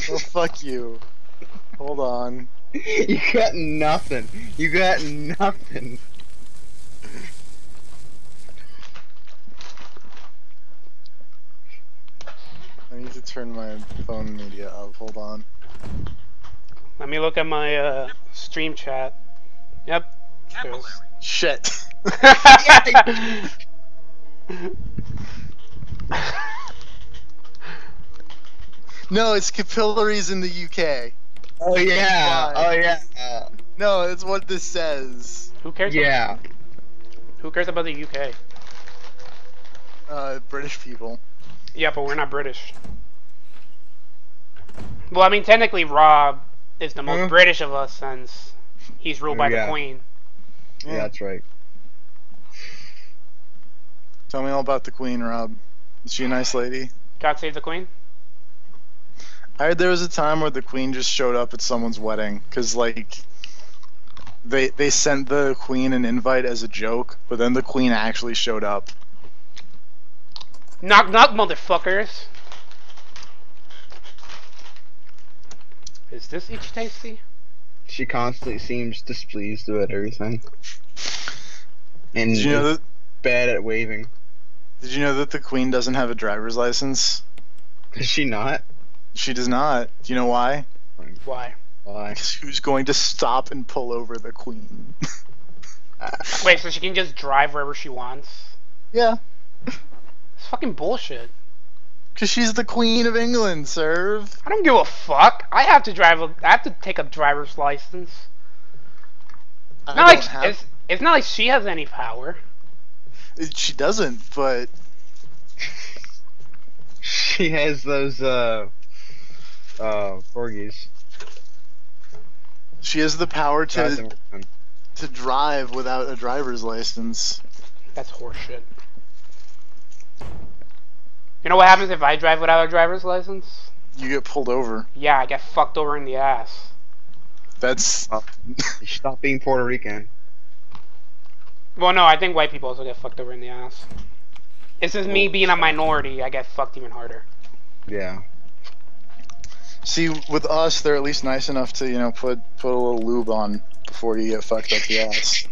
Speaker 2: Well, fuck you. Hold on.
Speaker 1: You got nothing. You got nothing.
Speaker 2: I need to turn my phone media up. Hold on.
Speaker 3: Let me look at my stream chat. Yep.
Speaker 2: Shit. No, it's capillaries in the UK.
Speaker 1: Oh yeah.
Speaker 2: Why?
Speaker 1: Oh yeah.
Speaker 2: No, it's what this says.
Speaker 3: Who cares?
Speaker 1: Yeah.
Speaker 3: Who cares about the UK?
Speaker 2: British people.
Speaker 3: Yeah, but we're not British. Well, I mean, technically, Rob is the most British of us since he's ruled by the Queen.
Speaker 1: Yeah, that's right.
Speaker 2: Tell me all about the Queen, Rob. Is she a nice lady?
Speaker 3: God save the Queen?
Speaker 2: I heard there was a time where the Queen just showed up at someone's wedding, because, like, they sent the Queen an invite as a joke, but then the Queen actually showed up.
Speaker 3: Knock knock, motherfuckers! Is this itchy tasty?
Speaker 1: She constantly seems displeased about everything. And
Speaker 2: Did you know that?
Speaker 1: Bad at waving.
Speaker 2: Did you know that the Queen doesn't have a driver's license?
Speaker 1: Does she not?
Speaker 2: She does not. Do you know why?
Speaker 3: Why?
Speaker 1: Why?
Speaker 2: Because who's going to stop and pull over the Queen?
Speaker 3: Wait, so she can just drive wherever she wants?
Speaker 2: Yeah.
Speaker 3: It's fucking bullshit.
Speaker 2: Because she's the Queen of England, Serve.
Speaker 3: I don't give a fuck. I have to take a driver's license. It's not like she has any power.
Speaker 2: She doesn't, but
Speaker 1: she has those corgis.
Speaker 2: She has the power to drive without a driver's license.
Speaker 3: That's horseshit. You know what happens if I drive without a driver's license?
Speaker 2: You get pulled over.
Speaker 3: Yeah, I get fucked over in the ass.
Speaker 2: That's...
Speaker 1: Stop being Puerto Rican.
Speaker 3: Well, no, I think white people also get fucked over in the ass. It's just me being a minority, I get fucked even harder.
Speaker 1: Yeah.
Speaker 2: See, with us, they're at least nice enough to, you know, put a little lube on before you get fucked up the ass.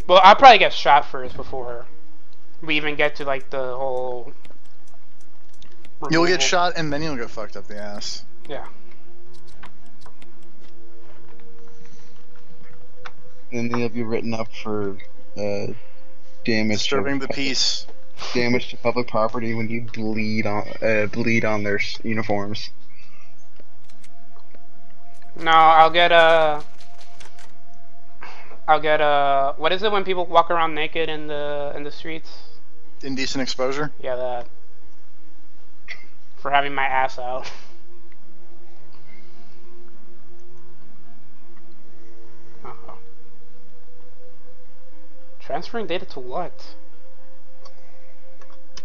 Speaker 3: Well, I'll probably get shot first before we even get to, like, the whole...
Speaker 2: You'll get shot and then you'll get fucked up the ass.
Speaker 3: Yeah.
Speaker 1: And then you'll be written up for damage.
Speaker 2: Disturbing the peace.
Speaker 1: Damage to public property when you bleed on their uniforms.
Speaker 3: No, I'll get what is it when people walk around naked in the streets?
Speaker 2: Indecent exposure?
Speaker 3: Yeah, that. For having my ass out. Uh-oh. Transferring data to what?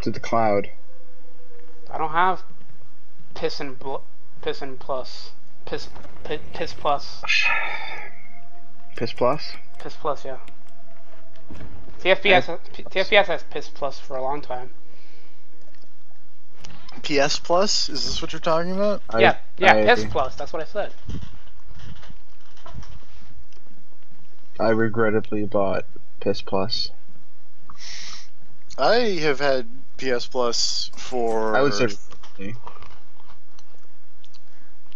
Speaker 1: To the cloud.
Speaker 3: I don't have piss and plus. Piss plus.
Speaker 1: Piss plus?
Speaker 3: Piss plus, yeah. TFPS has piss plus for a long time.
Speaker 2: PS Plus? Is this what you're talking about?
Speaker 3: Yeah, piss plus. That's what I said.
Speaker 1: I regrettably bought Piss Plus.
Speaker 2: I have had PS Plus for...
Speaker 1: I would say...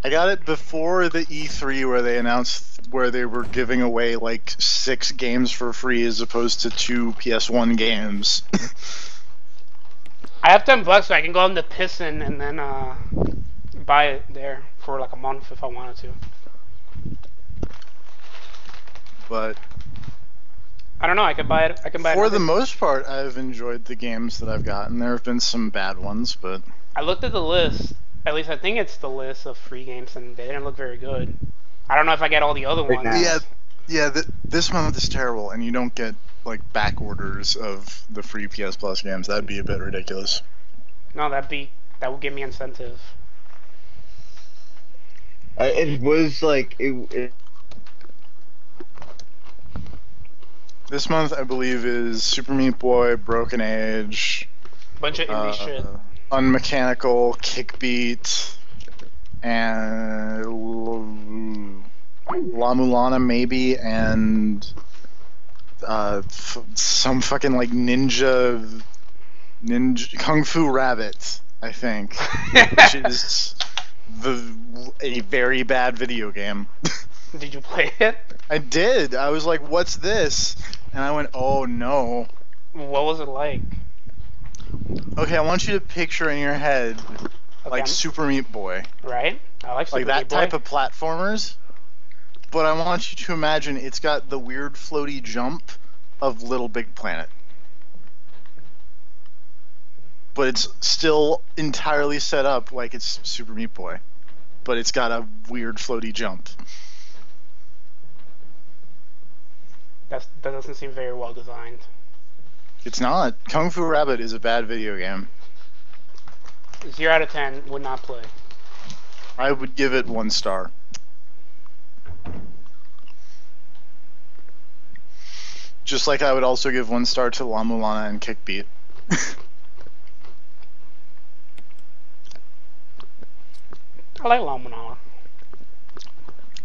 Speaker 2: I got it before the E3 where they announced where they were giving away like 6 games for free as opposed to 2 PS1 games.
Speaker 3: I have $10 so I can go on the Pissin and then buy it there for like a month if I wanted to.
Speaker 2: But
Speaker 3: I don't know. I can buy it.
Speaker 2: For the most part, I've enjoyed the games that I've gotten. There have been some bad ones, but
Speaker 3: I looked at the list. At least I think it's the list of free games, and they didn't look very good. I don't know if I get all the other ones.
Speaker 2: Yeah. This month is terrible, and you don't get like back orders of the free PS Plus games. That'd be a bit ridiculous.
Speaker 3: No, that would give me incentive.
Speaker 1: It was like it.
Speaker 2: This month, I believe, is Super Meat Boy, Broken Age,
Speaker 3: bunch of indie shit.
Speaker 2: Unmechanical, Kickbeat, and La Mulana maybe, and some fucking like ninja Kung Fu Rabbit, I think, which is a very bad video game.
Speaker 3: Did you play it?
Speaker 2: I did. I was like, "What's this?" And I went, "Oh no."
Speaker 3: What was it like?
Speaker 2: Okay, I want you to picture in your head like Super Meat Boy.
Speaker 3: Right? I like Super Meat Boy.
Speaker 2: Like that type of platformers. But I want you to imagine it's got the weird floaty jump of Little Big Planet. But it's still entirely set up like it's Super Meat Boy. But it's got a weird floaty jump.
Speaker 3: That doesn't seem very well designed.
Speaker 2: It's not. Kung Fu Rabbit is a bad video game.
Speaker 3: 0 out of 10, would not play.
Speaker 2: I would give it 1 star. Just like I would also give 1 star to La Mulana and Kickbeat.
Speaker 3: I like La Mulana.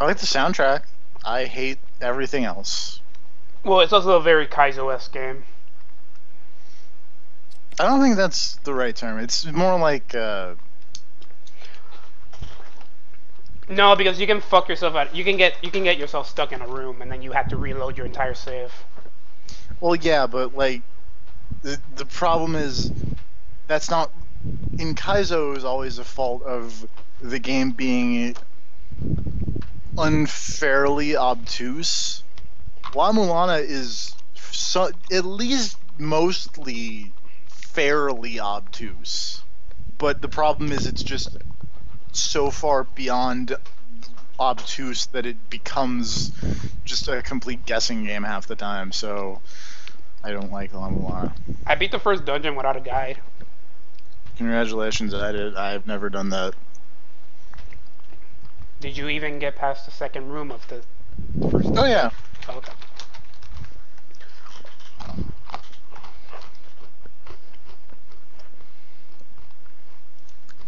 Speaker 2: I like the soundtrack. I hate everything else.
Speaker 3: Well, it's also a very Kaizo-esque game.
Speaker 2: I don't think that's the right term. It's more like,
Speaker 3: No, because you can fuck yourself out. You can get yourself stuck in a room, and then you have to reload your entire save.
Speaker 2: Well, yeah, but like, the problem is that's not in Kaizo is always a fault of the game being unfairly obtuse. La Mulana is at least mostly fairly obtuse, but the problem is it's just so far beyond obtuse that it becomes just a complete guessing game half the time, so I don't like La Mulana.
Speaker 3: I beat the first dungeon without a guide.
Speaker 2: Congratulations, I've never done that.
Speaker 3: Did you even get past the second room of the first?
Speaker 2: Oh yeah.
Speaker 3: Oh, okay.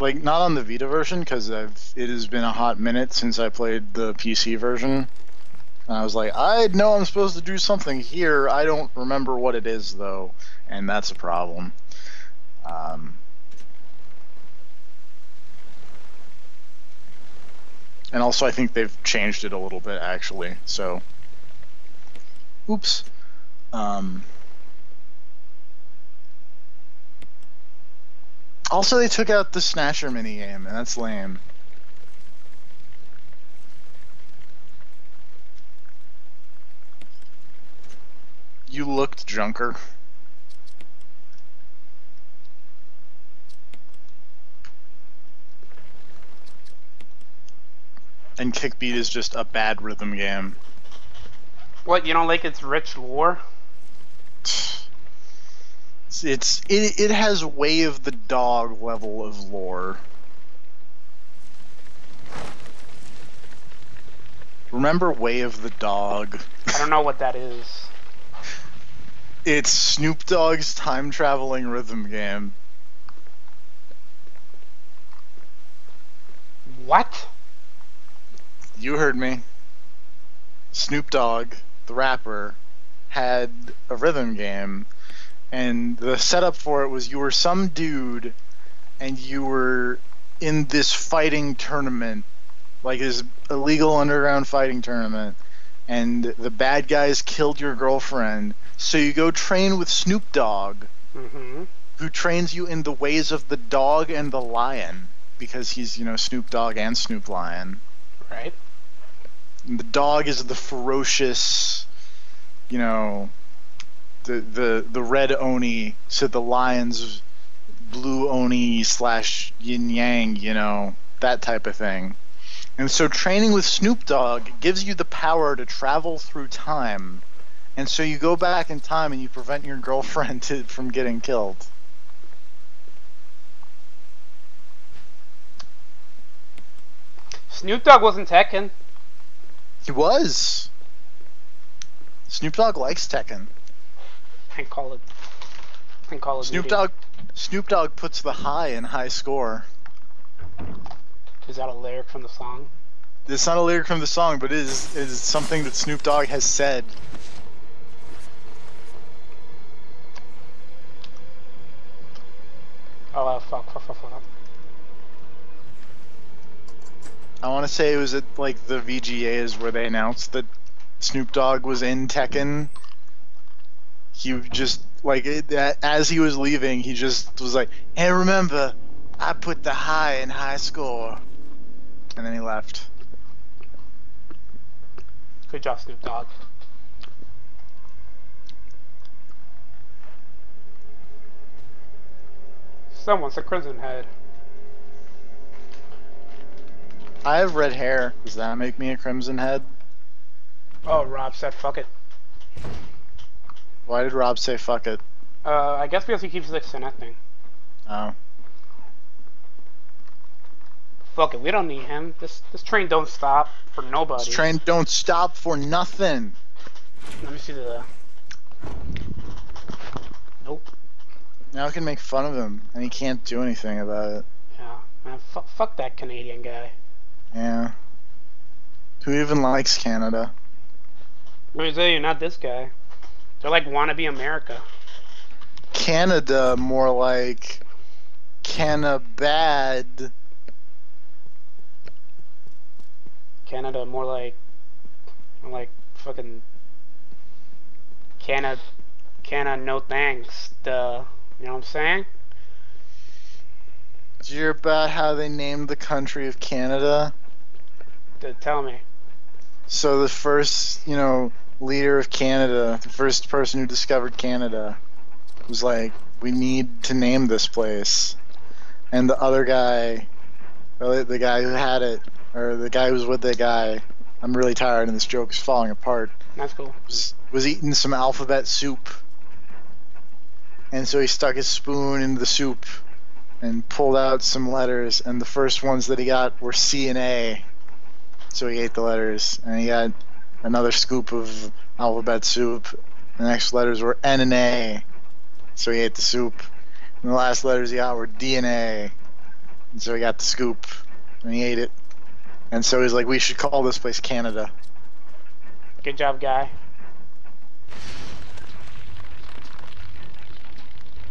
Speaker 2: Like, not on the Vita version, because it has been a hot minute since I played the PC version. And I was like, I know I'm supposed to do something here. I don't remember what it is, though. And that's a problem. And also, I think they've changed it a little bit, actually. So, oops. Also, they took out the Snatcher minigame, and that's lame. You looked junker. And Kickbeat is just a bad rhythm game.
Speaker 3: What, you don't like its rich lore?
Speaker 2: It has Way of the Dog level of lore. Remember Way of the Dog?
Speaker 3: I don't know what that is.
Speaker 2: It's Snoop Dogg's time-traveling rhythm game.
Speaker 3: What?
Speaker 2: You heard me. Snoop Dogg, the rapper, had a rhythm game, and the setup for it was you were some dude, and you were in this fighting tournament, like this illegal underground fighting tournament, and the bad guys killed your girlfriend, so you go train with Snoop Dogg, who trains you in the ways of the dog and the lion, because he's, Snoop Dogg and Snoop Lion.
Speaker 3: Right.
Speaker 2: And the dog is the ferocious, the red Oni, so the lion's blue Oni / yin yang, that type of thing. And so training with Snoop Dogg gives you the power to travel through time. And so you go back in time and you prevent your girlfriend from getting killed.
Speaker 3: Snoop Dogg wasn't Tekken.
Speaker 2: He was. Snoop Dogg likes Tekken.
Speaker 3: And Call of
Speaker 2: Snoop Dogg puts the high in high score.
Speaker 3: Is that a lyric from the song?
Speaker 2: It's not a lyric from the song, but it is something that Snoop Dogg has said.
Speaker 3: Oh, fuck.
Speaker 2: I want to say it was at, like, the VGAs where they announced that Snoop Dogg was in Tekken. He just, like, as he was leaving, he just was like, hey, remember, I put the high in high score. And then he left.
Speaker 3: Good job, Snoop Dogg. Someone's a Crimson Head.
Speaker 2: I have red hair. Does that make me a Crimson Head?
Speaker 3: Oh, Rob said fuck it.
Speaker 2: Why did Rob say fuck it?
Speaker 3: I guess because he keeps listening that thing.
Speaker 2: Oh.
Speaker 3: Fuck it, we don't need him. This train don't stop for nobody.
Speaker 2: This train don't stop for nothing.
Speaker 3: Let me see the... Nope.
Speaker 2: Now I can make fun of him, and he can't do anything about it.
Speaker 3: Yeah, man, fuck that Canadian guy.
Speaker 2: Yeah. Who even likes Canada?
Speaker 3: Let me tell you, not this guy. They're like wannabe America.
Speaker 2: Canada, more like Canabad.
Speaker 3: Canada, more like fucking Canada, no thanks. You know what I'm saying?
Speaker 2: Did you hear about how they named the country of Canada?
Speaker 3: Tell me.
Speaker 2: So the first, leader of Canada, the first person who discovered Canada, was like, we need to name this place. And the other guy, the guy who had it, or the guy who was with the guy, I'm really tired and this joke is falling apart.
Speaker 3: That's cool.
Speaker 2: Was eating some alphabet soup. And so he stuck his spoon into the soup and pulled out some letters, and the first ones that he got were C and A. so he ate the letters, and he got another scoop of alphabet soup. The next letters were N and A, so he ate the soup. And the last letters he got were D and A, and so he got the scoop, and he ate it. And so he's like, we should call this place Canada.
Speaker 3: Good job, guy.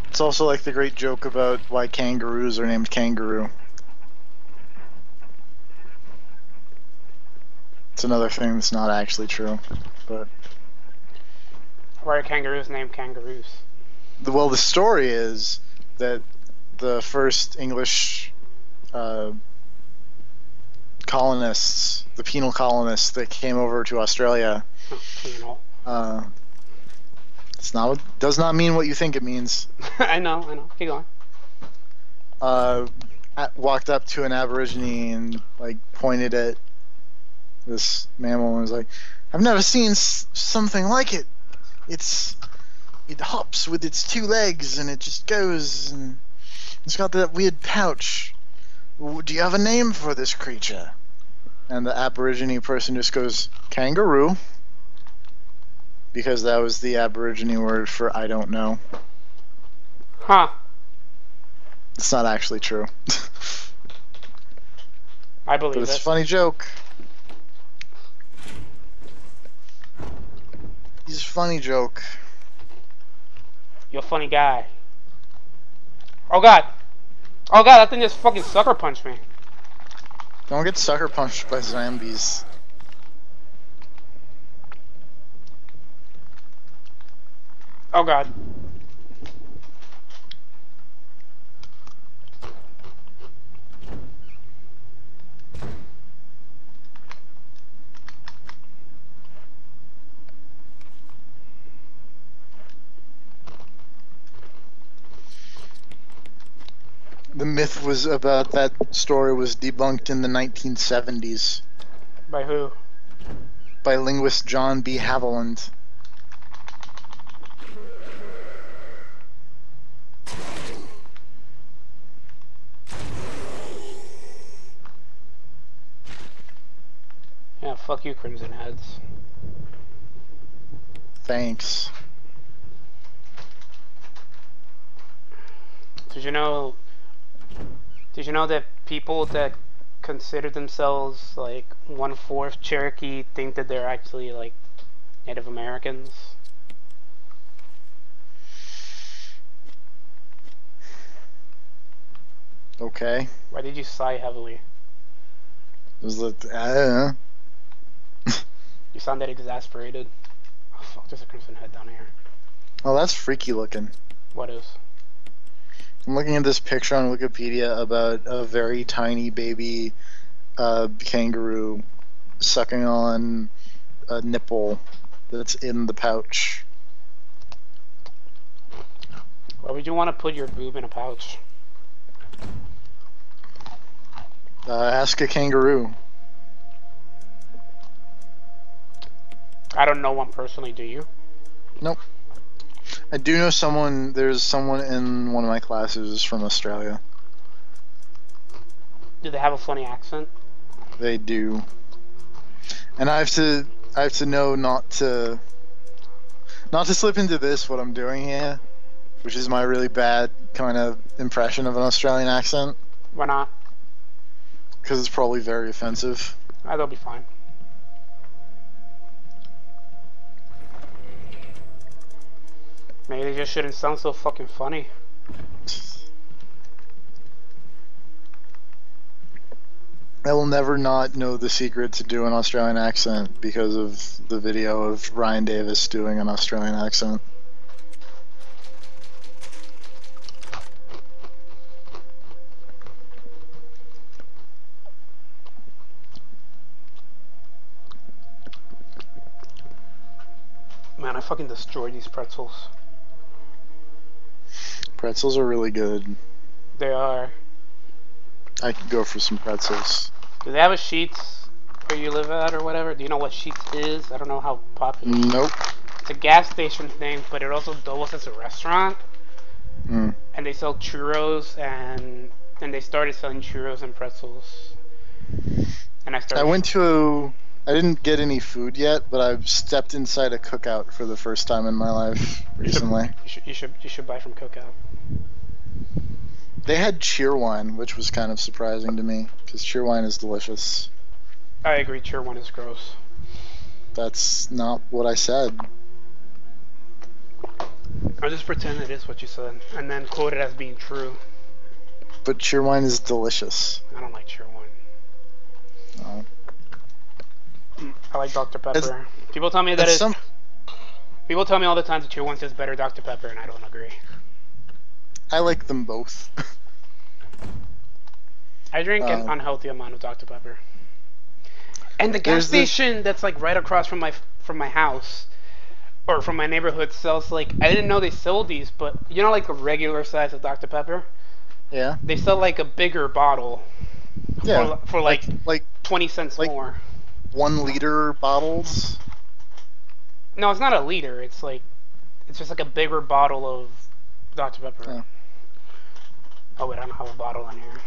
Speaker 2: It's also like the great joke about why kangaroos are named kangaroo. It's another thing that's not actually true, but
Speaker 3: Why are kangaroos named kangaroos?
Speaker 2: well, the story is that the first English colonists, the penal colonists that came over to Australia,
Speaker 3: Penal.
Speaker 2: it's not does not mean what you think it means.
Speaker 3: I know. Keep going.
Speaker 2: Walked up to an Aborigine and like pointed at this mammal and was like, "I've never seen something like it. It hops with its two legs and it just goes and it's got that weird pouch. Do you have a name for this creature?" And the Aborigine person just goes, "Kangaroo," because that was the Aborigine word for I don't know.
Speaker 3: Huh.
Speaker 2: It's not actually true.
Speaker 3: I believe
Speaker 2: but it's
Speaker 3: it.
Speaker 2: a funny joke. He's a funny joke.
Speaker 3: You're a funny guy. Oh god! Oh god, that thing just fucking sucker punched me.
Speaker 2: Don't get sucker punched by zombies.
Speaker 3: Oh god.
Speaker 2: The myth was about that story was debunked in the 1970s.
Speaker 3: By who?
Speaker 2: By linguist John B. Haviland.
Speaker 3: Yeah, fuck you, Crimson Heads.
Speaker 2: Thanks.
Speaker 3: Did you know that people that consider themselves like 1/4 Cherokee think that they're actually like Native Americans?
Speaker 2: Okay.
Speaker 3: Why did you sigh heavily?
Speaker 2: It was like, I don't know.
Speaker 3: You sounded exasperated. Oh fuck, there's a Crimson Head down here.
Speaker 2: Oh, that's freaky looking.
Speaker 3: What is?
Speaker 2: I'm looking at this picture on Wikipedia about a very tiny baby kangaroo sucking on a nipple that's in the pouch.
Speaker 3: Why would you want to put your boob in a pouch?
Speaker 2: Ask a kangaroo.
Speaker 3: I don't know one personally, do you?
Speaker 2: Nope. I do know someone, there's someone in one of my classes from Australia.
Speaker 3: Do they have a funny accent?
Speaker 2: They do. And I have to know not to slip into this, what I'm doing here, which is my really bad kind of impression of an Australian accent.
Speaker 3: Why not?
Speaker 2: Because it's probably very offensive.
Speaker 3: They'll be fine. Maybe they just shouldn't sound so fucking funny.
Speaker 2: I will never not know the secret to do an Australian accent because of the video of Ryan Davis doing an Australian accent.
Speaker 3: Man, I fucking destroyed these pretzels.
Speaker 2: Pretzels are really good.
Speaker 3: They are.
Speaker 2: I could go for some pretzels.
Speaker 3: Do they have a Sheetz where you live at or whatever? Do you know what Sheetz is? I don't know how popular.
Speaker 2: Nope.
Speaker 3: It's a gas station thing, but it also doubles as a restaurant.
Speaker 2: Mm.
Speaker 3: And they sell churros and they started selling churros and pretzels. and I started.
Speaker 2: I didn't get any food yet, but I've stepped inside a cookout for the first time in my life recently.
Speaker 3: You should buy from Cookout.
Speaker 2: They had cheerwine, which was kind of surprising to me, because cheerwine is delicious.
Speaker 3: I agree, cheerwine is gross.
Speaker 2: That's not what I said.
Speaker 3: I'll just pretend it is what you said, and then quote it as being true.
Speaker 2: But cheerwine is delicious.
Speaker 3: I don't like cheerwine.
Speaker 2: No.
Speaker 3: I like Dr. Pepper. People tell me that it's... People tell me all the time that cheerwine tastes better Dr. Pepper, and I don't agree.
Speaker 2: I like them both.
Speaker 3: I drink an unhealthy amount of Dr. Pepper. And the gas station that's like right across from my house, or from my neighborhood, sells like, I didn't know they sold these, but you know, like a regular size of Dr. Pepper.
Speaker 2: Yeah.
Speaker 3: They sell like a bigger bottle.
Speaker 2: Yeah.
Speaker 3: For like 20 cents more.
Speaker 2: 1 liter bottles.
Speaker 3: No, it's not a liter. It's just like a bigger bottle of Dr. Pepper.
Speaker 2: Yeah.
Speaker 3: Oh wait, I don't have a bottle in here.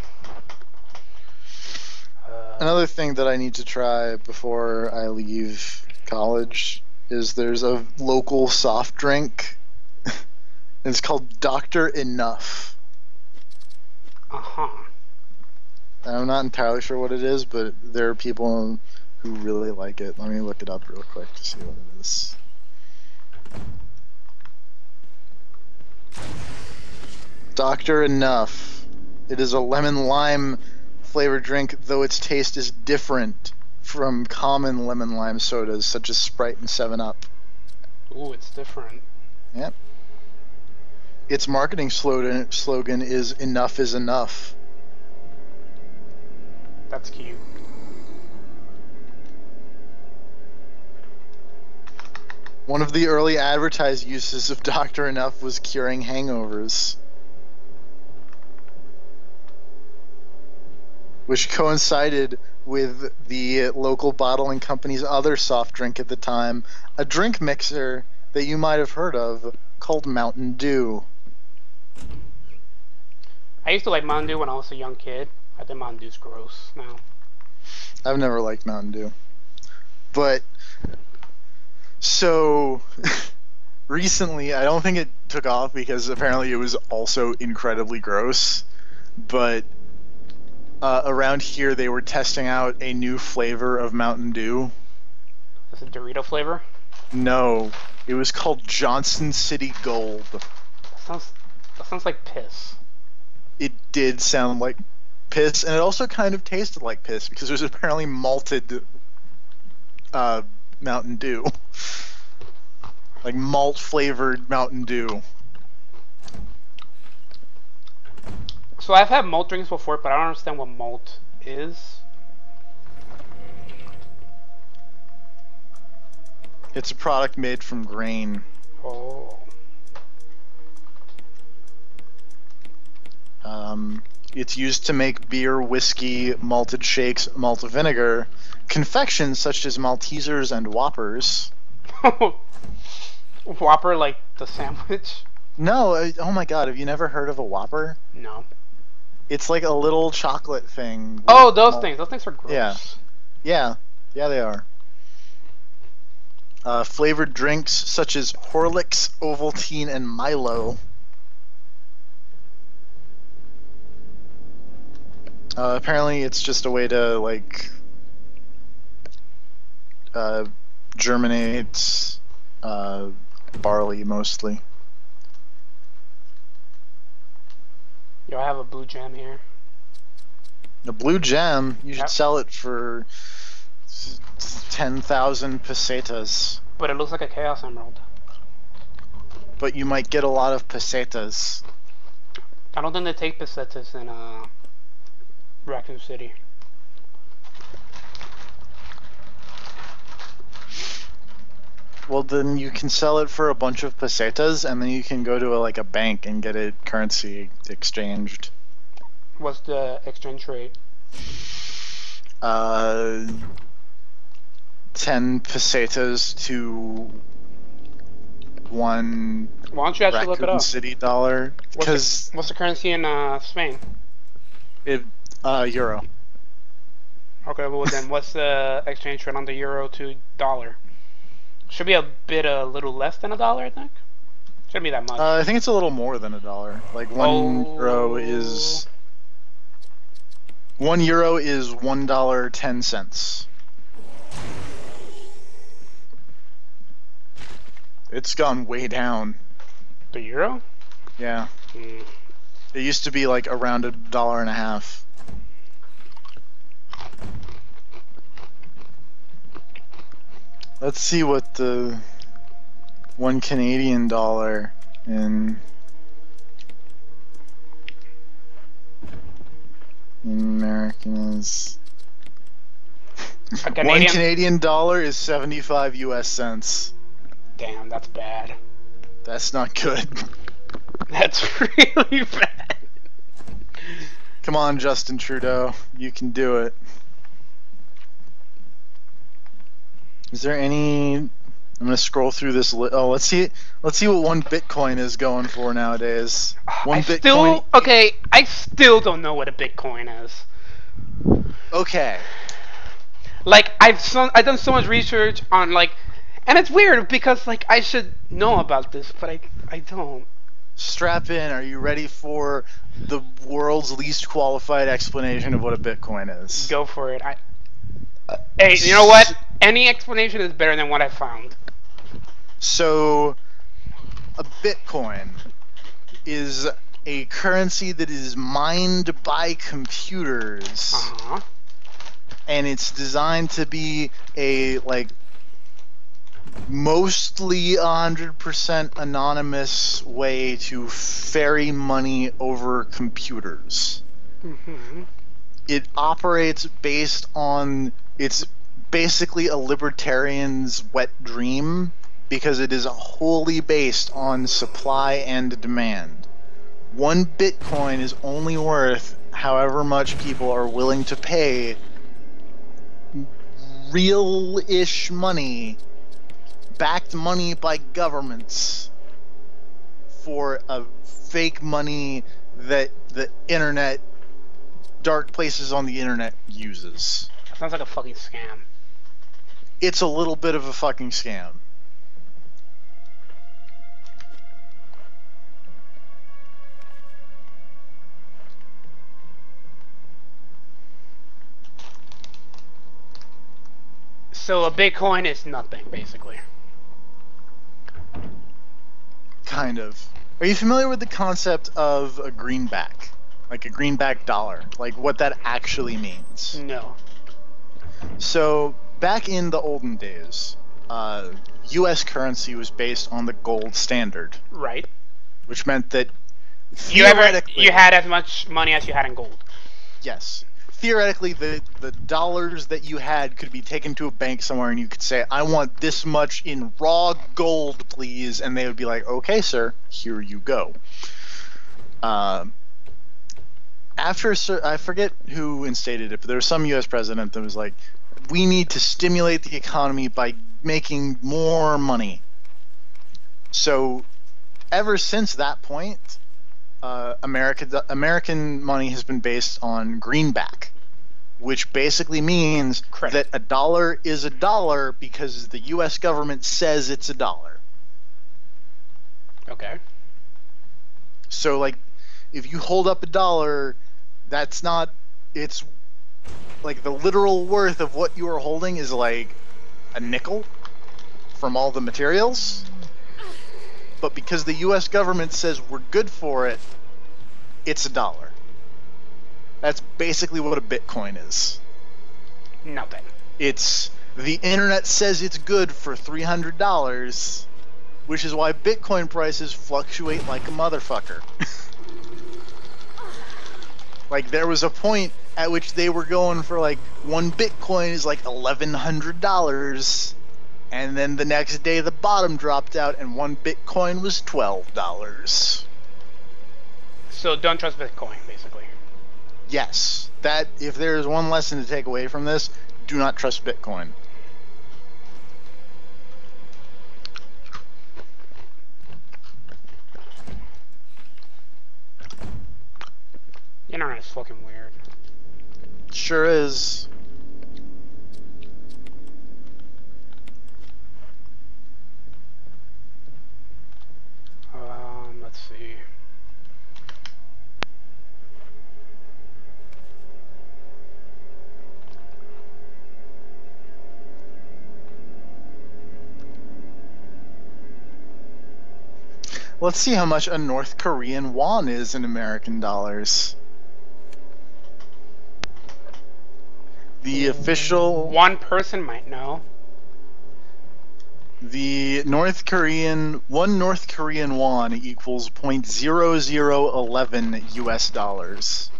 Speaker 2: Another thing that I need to try before I leave college is there's a local soft drink. It's called Dr. Enough.
Speaker 3: Uh-huh.
Speaker 2: I'm not entirely sure what it is, but there are people who really like it. Let me look it up real quick to see what it is. Dr. Enough. It is a lemon lime flavored drink, though its taste is different from common lemon lime sodas such as Sprite and 7-Up.
Speaker 3: Ooh, it's different.
Speaker 2: Yep. Its marketing slogan is "Enough is enough."
Speaker 3: That's cute.
Speaker 2: One of the early advertised uses of Dr. Enough was curing hangovers, which coincided with the local bottling company's other soft drink at the time, a drink mixer that you might have heard of called Mountain Dew.
Speaker 3: I used to like Mountain Dew when I was a young kid. I think Mountain Dew's gross now.
Speaker 2: I've never liked Mountain Dew. But, so, recently, I don't think it took off because apparently it was also incredibly gross, but around here they were testing out a new flavor of Mountain Dew.
Speaker 3: Is it Dorito flavor?
Speaker 2: No, it was called Johnson City Gold.
Speaker 3: That sounds like piss.
Speaker 2: It did sound like piss, and it also kind of tasted like piss because it was apparently malted Mountain Dew. Like malt flavored Mountain Dew.
Speaker 3: So I've had malt drinks before, but I don't understand what malt is.
Speaker 2: It's a product made from grain.
Speaker 3: Oh.
Speaker 2: It's used to make beer, whiskey, malted shakes, malt vinegar, confections such as Maltesers and Whoppers.
Speaker 3: Whopper, like the sandwich?
Speaker 2: No, oh my god, have you never heard of a Whopper?
Speaker 3: No.
Speaker 2: It's like a little chocolate thing.
Speaker 3: Oh, those things. Those things are gross.
Speaker 2: Yeah. Yeah, they are. Flavored drinks such as Horlicks, Ovaltine, and Milo. Apparently it's just a way to, like, germinate barley, mostly.
Speaker 3: Yo, I have a blue jam here.
Speaker 2: The blue jam, you should sell it for 10,000 pesetas.
Speaker 3: But it looks like a Chaos Emerald.
Speaker 2: But you might get a lot of pesetas.
Speaker 3: I don't think they take pesetas in Raccoon City.
Speaker 2: Well, then you can sell it for a bunch of pesetas, and then you can go to a bank and get it currency exchanged.
Speaker 3: What's the exchange rate?
Speaker 2: 10 pesetas to one.
Speaker 3: Why don't you actually look it up?
Speaker 2: City dollar.
Speaker 3: What's the currency in Spain?
Speaker 2: Euro.
Speaker 3: Okay, well then, what's the exchange rate on the euro to dollar? Should be a little less than $1, I think. Shouldn't be that much.
Speaker 2: I think it's a little more than $1. Like €1 is $1.10. It's gone way down.
Speaker 3: The euro?
Speaker 2: Yeah. It used to be like around $1.50. Let's see what the $1 Canadian in American is. $1 Canadian is 75 US cents.
Speaker 3: Damn, that's bad.
Speaker 2: That's not good.
Speaker 3: That's really bad.
Speaker 2: Come on, Justin Trudeau, you can do it. Is there any? I'm gonna scroll through this. Let's see what 1 Bitcoin is going for nowadays.
Speaker 3: I still don't know what a Bitcoin is.
Speaker 2: Okay.
Speaker 3: Like I've done so much research on and it's weird because I should know about this, but I don't.
Speaker 2: Strap in. Are you ready for the world's least qualified explanation of what a Bitcoin is?
Speaker 3: Go for it. Hey, you know what? Any explanation is better than what I found.
Speaker 2: So, a Bitcoin is a currency that is mined by computers.
Speaker 3: Uh-huh.
Speaker 2: And it's designed to be a, mostly 100% anonymous way to ferry money over computers.
Speaker 3: Mm-hmm.
Speaker 2: It operates based on... It's basically a libertarian's wet dream because it is wholly based on supply and demand. 1 Bitcoin is only worth however much people are willing to pay real-ish money, backed money by governments, for a fake money that the internet, dark places on the internet uses.
Speaker 3: That sounds like a fucking scam.
Speaker 2: It's a little bit of a fucking scam.
Speaker 3: So a Bitcoin is nothing, basically.
Speaker 2: Kind of. Are you familiar with the concept of a greenback? Like a greenback dollar? Like what that actually means?
Speaker 3: No.
Speaker 2: So, back in the olden days, U.S. currency was based on the gold standard.
Speaker 3: Right.
Speaker 2: Which meant that
Speaker 3: you had as much money as you had in gold.
Speaker 2: Yes. Theoretically, the dollars that you had could be taken to a bank somewhere and you could say, I want this much in raw gold, please. And they would be like, okay, sir, here you go. I forget who instated it, but there was some U.S. president that was like, we need to stimulate the economy by making more money. So, ever since that point, American money has been based on greenback, which basically means that a dollar is a dollar because the U.S. government says it's a dollar.
Speaker 3: Okay.
Speaker 2: So, if you hold up a dollar, that's not... It's... the literal worth of what you are holding is a nickel from all the materials. But because the U.S. government says we're good for it, it's a dollar. That's basically what a Bitcoin is.
Speaker 3: Nothing.
Speaker 2: It's... The internet says it's good for $300, which is why Bitcoin prices fluctuate like a motherfucker. There was a point at which they were going for 1 Bitcoin is $1,100, and then the next day the bottom dropped out and 1 Bitcoin was $12.
Speaker 3: So don't trust Bitcoin, basically.
Speaker 2: Yes. That, if there is one lesson to take away from this, do not trust Bitcoin.
Speaker 3: The internet is fucking weird.
Speaker 2: Sure is. Let's see how much a North Korean won is in American dollars. The official...
Speaker 3: One person might know.
Speaker 2: The one North Korean won equals .0011 US dollars.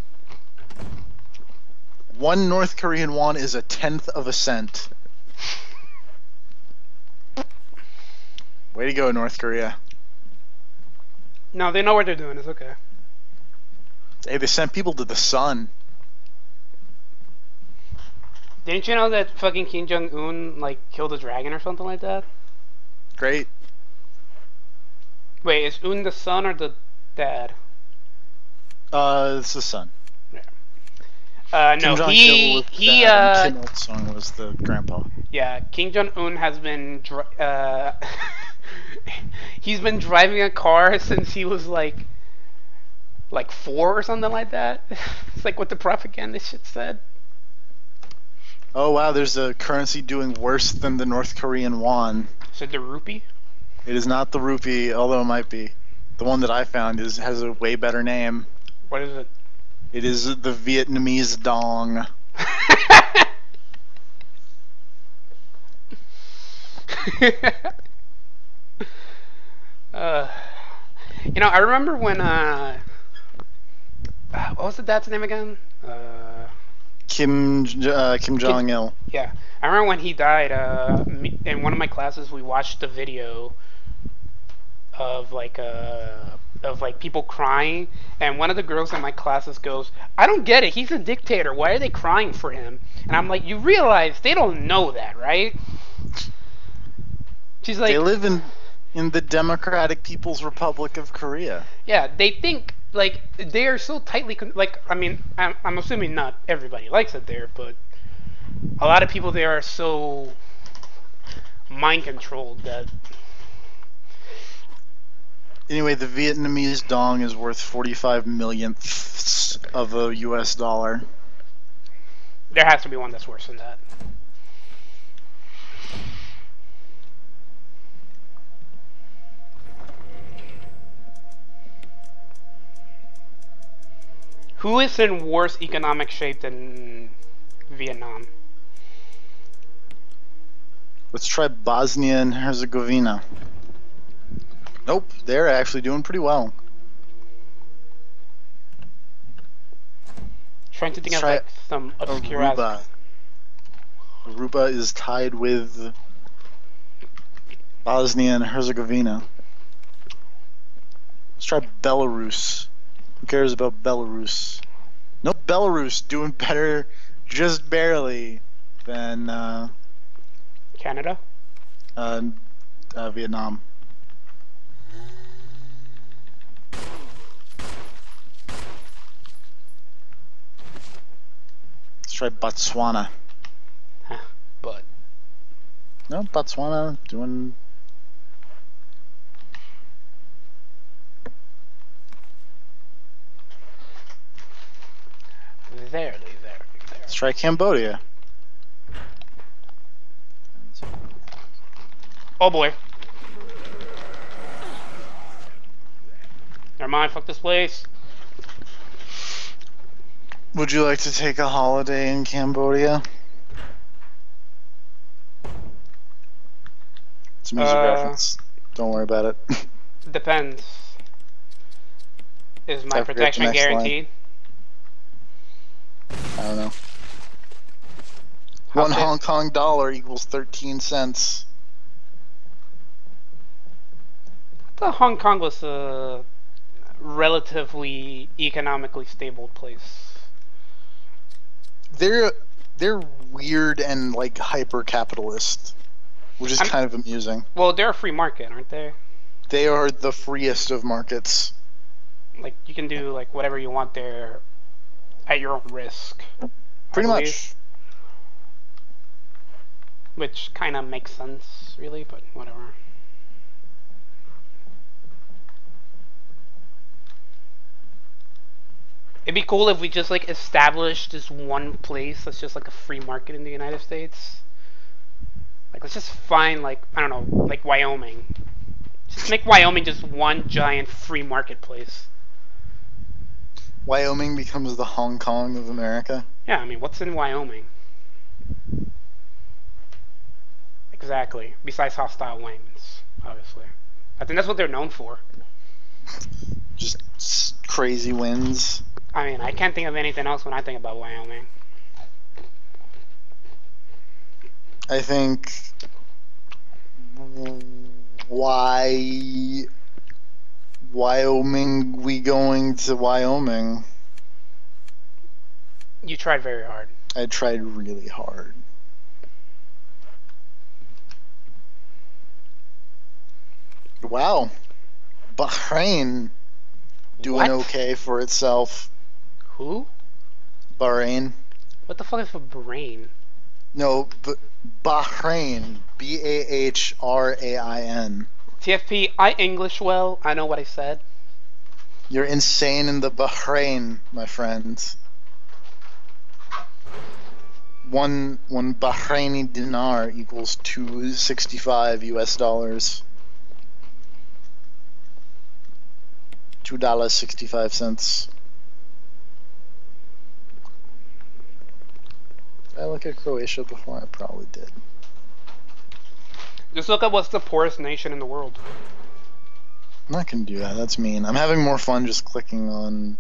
Speaker 2: One North Korean won is 1/10 of a cent. Way to go, North Korea.
Speaker 3: No, they know what they're doing. It's okay.
Speaker 2: Hey, they sent people to the sun.
Speaker 3: Didn't you know that fucking Kim Jong-un, like, killed a dragon or something like that?
Speaker 2: Great.
Speaker 3: Wait, is Un the son or the dad?
Speaker 2: It's the son.
Speaker 3: No,
Speaker 2: Kim
Speaker 3: he
Speaker 2: was the dad, and Kim Il-sung was the grandpa.
Speaker 3: Yeah, Kim Jong-un has been he's been driving a car since he was like 4 or something like that. It's like what the propaganda shit said.
Speaker 2: Oh wow, there's a currency doing worse than the North Korean won.
Speaker 3: Is it the rupee?
Speaker 2: It is not the rupee, although it might be. The one that I found has a way better name.
Speaker 3: What is it?
Speaker 2: It is the Vietnamese dong.
Speaker 3: You know, I remember when what was the dad's name again?
Speaker 2: Kim Jong-il.
Speaker 3: Yeah, I remember when he died. In one of my classes, we watched the video of like people crying, and one of the girls in my classes goes, "I don't get it. He's a dictator. Why are they crying for him?" And I'm like, "You realize they don't know that, right?" She's like,
Speaker 2: "They live in the Democratic People's Republic of Korea."
Speaker 3: Yeah, they think like they are so tightly I mean, I'm assuming not everybody likes it there, but a lot of people there are so mind controlled that.
Speaker 2: Anyway, the Vietnamese dong is worth 45 millionths of a US dollar.
Speaker 3: There has to be one that's worse than that. Who is in worse economic shape than Vietnam?
Speaker 2: Let's try Bosnia and Herzegovina. Nope, they're actually doing pretty well.
Speaker 3: Trying to think of like some obscure
Speaker 2: Aruba. Aruba is tied with Bosnia and Herzegovina. Let's try Belarus. Who cares about Belarus? Nope, Belarus doing better, just barely, than
Speaker 3: Canada?
Speaker 2: Vietnam. Let's try Botswana.
Speaker 3: Huh, but
Speaker 2: no, Botswana doing.
Speaker 3: There.
Speaker 2: Let's try Cambodia.
Speaker 3: Oh boy. Never mind, fuck this place.
Speaker 2: Would you like to take a holiday in Cambodia? It's a music reference. Don't worry about it.
Speaker 3: Depends. Is my protection guaranteed?
Speaker 2: I don't know. One Hong Kong dollar equals 13 cents.
Speaker 3: I thought Hong Kong was a relatively economically stable place.
Speaker 2: They're weird and like hyper capitalist, which is kind of amusing.
Speaker 3: Well, they're a free market, aren't they?
Speaker 2: They are the freest of markets.
Speaker 3: Like you can do like whatever you want there at your own risk.
Speaker 2: Pretty much.
Speaker 3: Which kind of makes sense, really, but whatever. It'd be cool if we just like established this one place that's just like a free market in the United States. Like let's just find like, I don't know, like Wyoming. Just make Wyoming just one giant free marketplace.
Speaker 2: Wyoming becomes the Hong Kong of America.
Speaker 3: Yeah, I mean, what's in Wyoming? Exactly. Besides hostile winds, obviously. I think that's what they're known for.
Speaker 2: Just crazy winds.
Speaker 3: I mean, I can't think of anything else when I think about Wyoming.
Speaker 2: I think why Wyoming we going to Wyoming?
Speaker 3: You tried very hard.
Speaker 2: I tried really hard. Wow. Bahrain doing
Speaker 3: What?
Speaker 2: okay for itself.
Speaker 3: Who?
Speaker 2: Bahrain.
Speaker 3: What the fuck is a brain?
Speaker 2: No, Bahrain. Bahrain.
Speaker 3: TFP, I English well. I know what I said.
Speaker 2: You're insane in the Bahrain, my friend. One Bahraini dinar equals $2.65 US. $2.65. Did I look at Croatia before? I probably did.
Speaker 3: Just look at what's the poorest nation in the world.
Speaker 2: I'm not gonna do that. That's mean. I'm having more fun just clicking on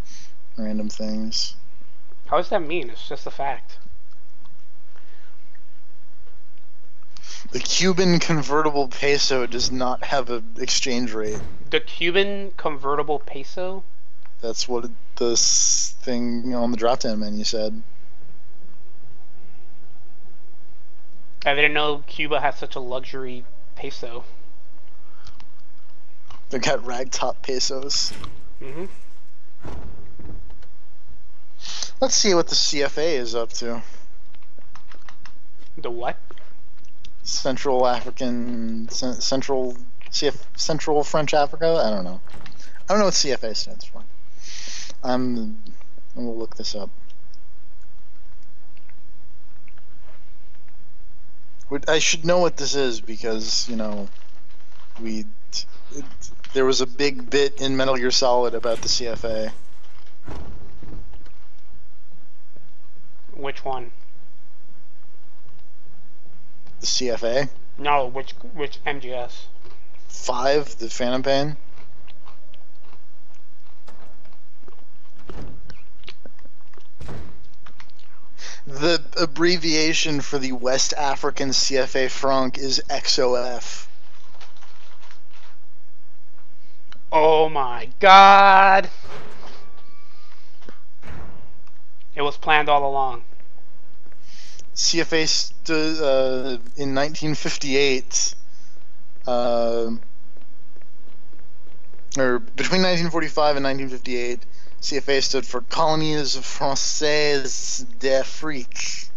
Speaker 2: random things.
Speaker 3: How does that mean? It's just a fact.
Speaker 2: The Cuban convertible peso does not have an exchange rate.
Speaker 3: The Cuban convertible peso?
Speaker 2: That's what this thing on the drop-down menu said.
Speaker 3: I didn't know Cuba had such a luxury peso.
Speaker 2: They got ragtop pesos.
Speaker 3: Mm-hmm.
Speaker 2: Let's see what the CFA is up to.
Speaker 3: The what?
Speaker 2: Central French Africa? I don't know. I don't know what CFA stands for. I'm gonna look this up. I should know what this is because, you know, there was a big bit in Metal Gear Solid about the CFA.
Speaker 3: Which one?
Speaker 2: The CFA?
Speaker 3: No, which MGS?
Speaker 2: 5, the Phantom Pain. The abbreviation for the West African CFA franc is XOF.
Speaker 3: Oh my god! It was planned all along.
Speaker 2: CFA in 1958, or between 1945 and 1958, CFA stood for Colonies Françaises d'Afrique.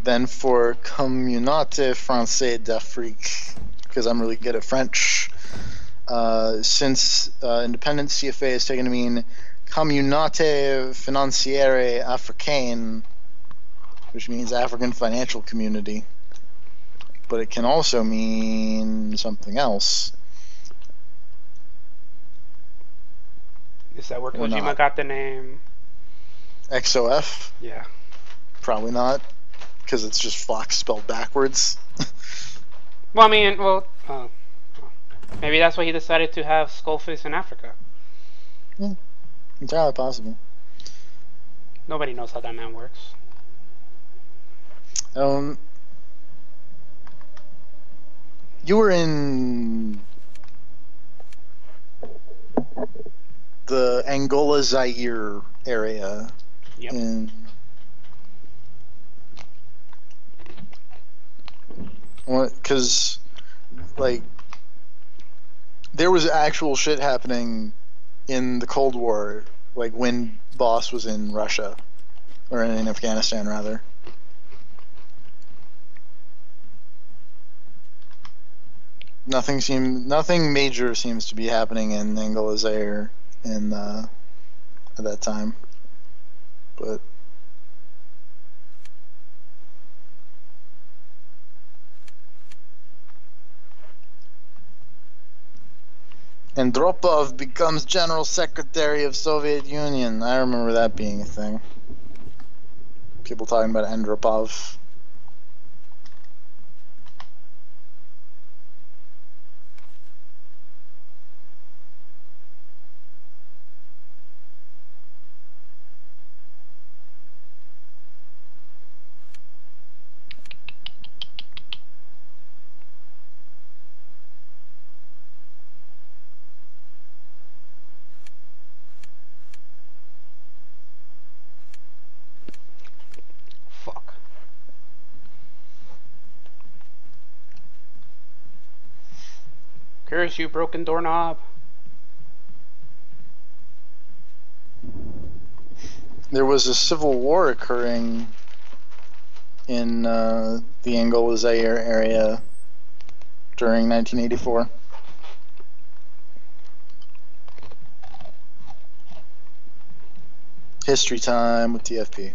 Speaker 2: Then for Communauté Française d'Afrique, because I'm really good at French. Since independence, CFA is taken to mean Communauté Financière Africaine, which means African Financial Community. But it can also mean something else.
Speaker 3: Is that where Kojima got the name?
Speaker 2: XOF?
Speaker 3: Yeah.
Speaker 2: Probably not, because it's just Fox spelled backwards.
Speaker 3: Well, I mean, maybe that's why he decided to have Skullface in Africa.
Speaker 2: Yeah, entirely possible.
Speaker 3: Nobody knows how that man works.
Speaker 2: You were in the Angola Zaire area.
Speaker 3: Yep.
Speaker 2: Because, like, there was actual shit happening in the Cold War, like when Boss was in Russia, or in Afghanistan rather. Nothing major seems to be happening in Angola Zaire at that time, but. Andropov becomes General Secretary of Soviet Union. I remember that being a thing. People talking about Andropov.
Speaker 3: Fuck. Curse you, broken doorknob.
Speaker 2: There was a civil war occurring in the Angola Zaire area during 1984. History time with TFP.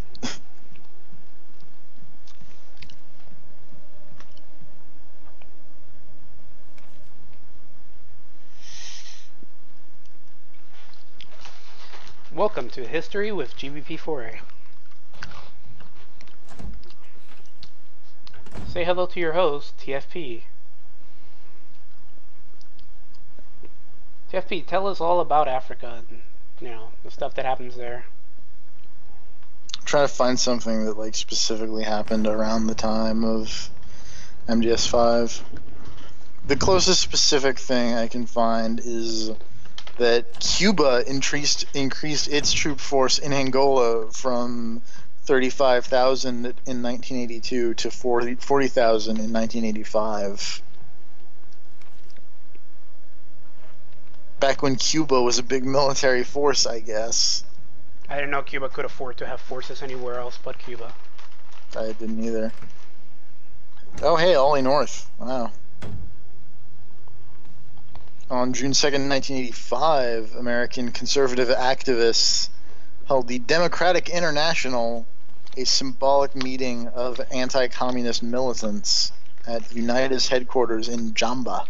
Speaker 3: Welcome to History with GBP4A. Say hello to your host, TFP. TFP, tell us all about Africa and, the stuff that happens there.
Speaker 2: I'm trying to find something that like specifically happened around the time of MGS5. The closest specific thing I can find is that Cuba increased its troop force in Angola from 35,000 in 1982 to 40,000 in 1985. Back when Cuba was a big military force, I guess.
Speaker 3: I didn't know Cuba could afford to have forces anywhere else but Cuba.
Speaker 2: I didn't either. Oh, hey, Ollie North. Wow. On June 2nd, 1985, American conservative activists held the Democratic International, a symbolic meeting of anti-communist militants at United's headquarters in Jamba.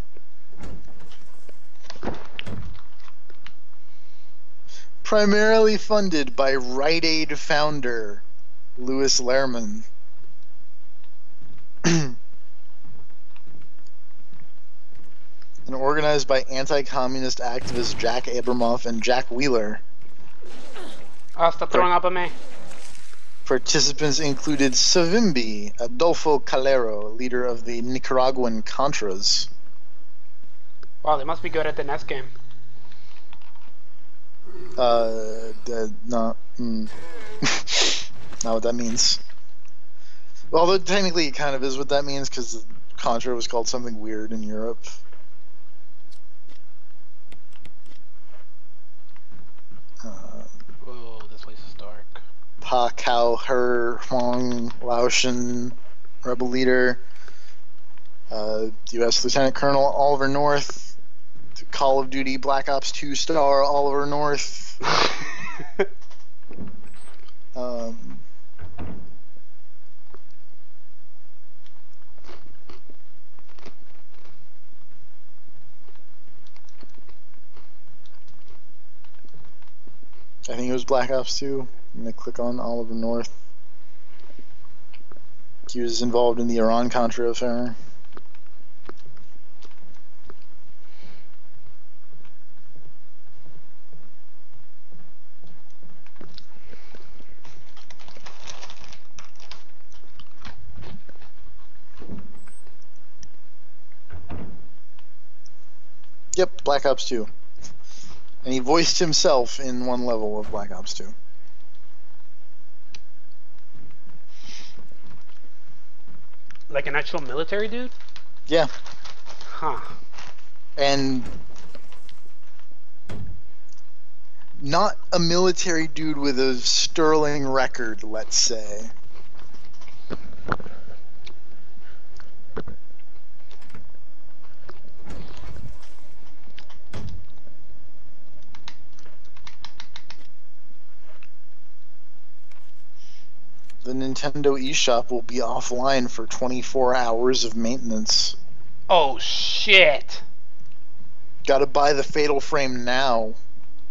Speaker 2: Primarily funded by Rite Aid founder Louis Lehrman. And organized by anti-communist activists Jack Abramoff and Jack Wheeler.
Speaker 3: Oh, stop throwing up at me.
Speaker 2: Participants included Savimbi, Adolfo Calero, leader of the Nicaraguan Contras.
Speaker 3: Wow, they must be good at the NES game.
Speaker 2: Not what that means. Although technically it kind of is what that means, because Contra was called something weird in Europe.
Speaker 3: Whoa, this place is dark.
Speaker 2: Pa Kao Her Huang Laotian rebel leader. U.S. Lieutenant Colonel Oliver North. Call of Duty Black Ops 2 star Oliver North. I think it was Black Ops 2. I'm going to click on Oliver North. He was involved in the Iran-Contra affair. Yep, Black Ops 2. And he voiced himself in one level of Black Ops 2.
Speaker 3: Like an actual military dude?
Speaker 2: Yeah.
Speaker 3: Huh.
Speaker 2: And not a military dude with a sterling record, let's say. The Nintendo eShop will be offline for 24 hours of maintenance.
Speaker 3: Oh, shit.
Speaker 2: Gotta buy the Fatal Frame now.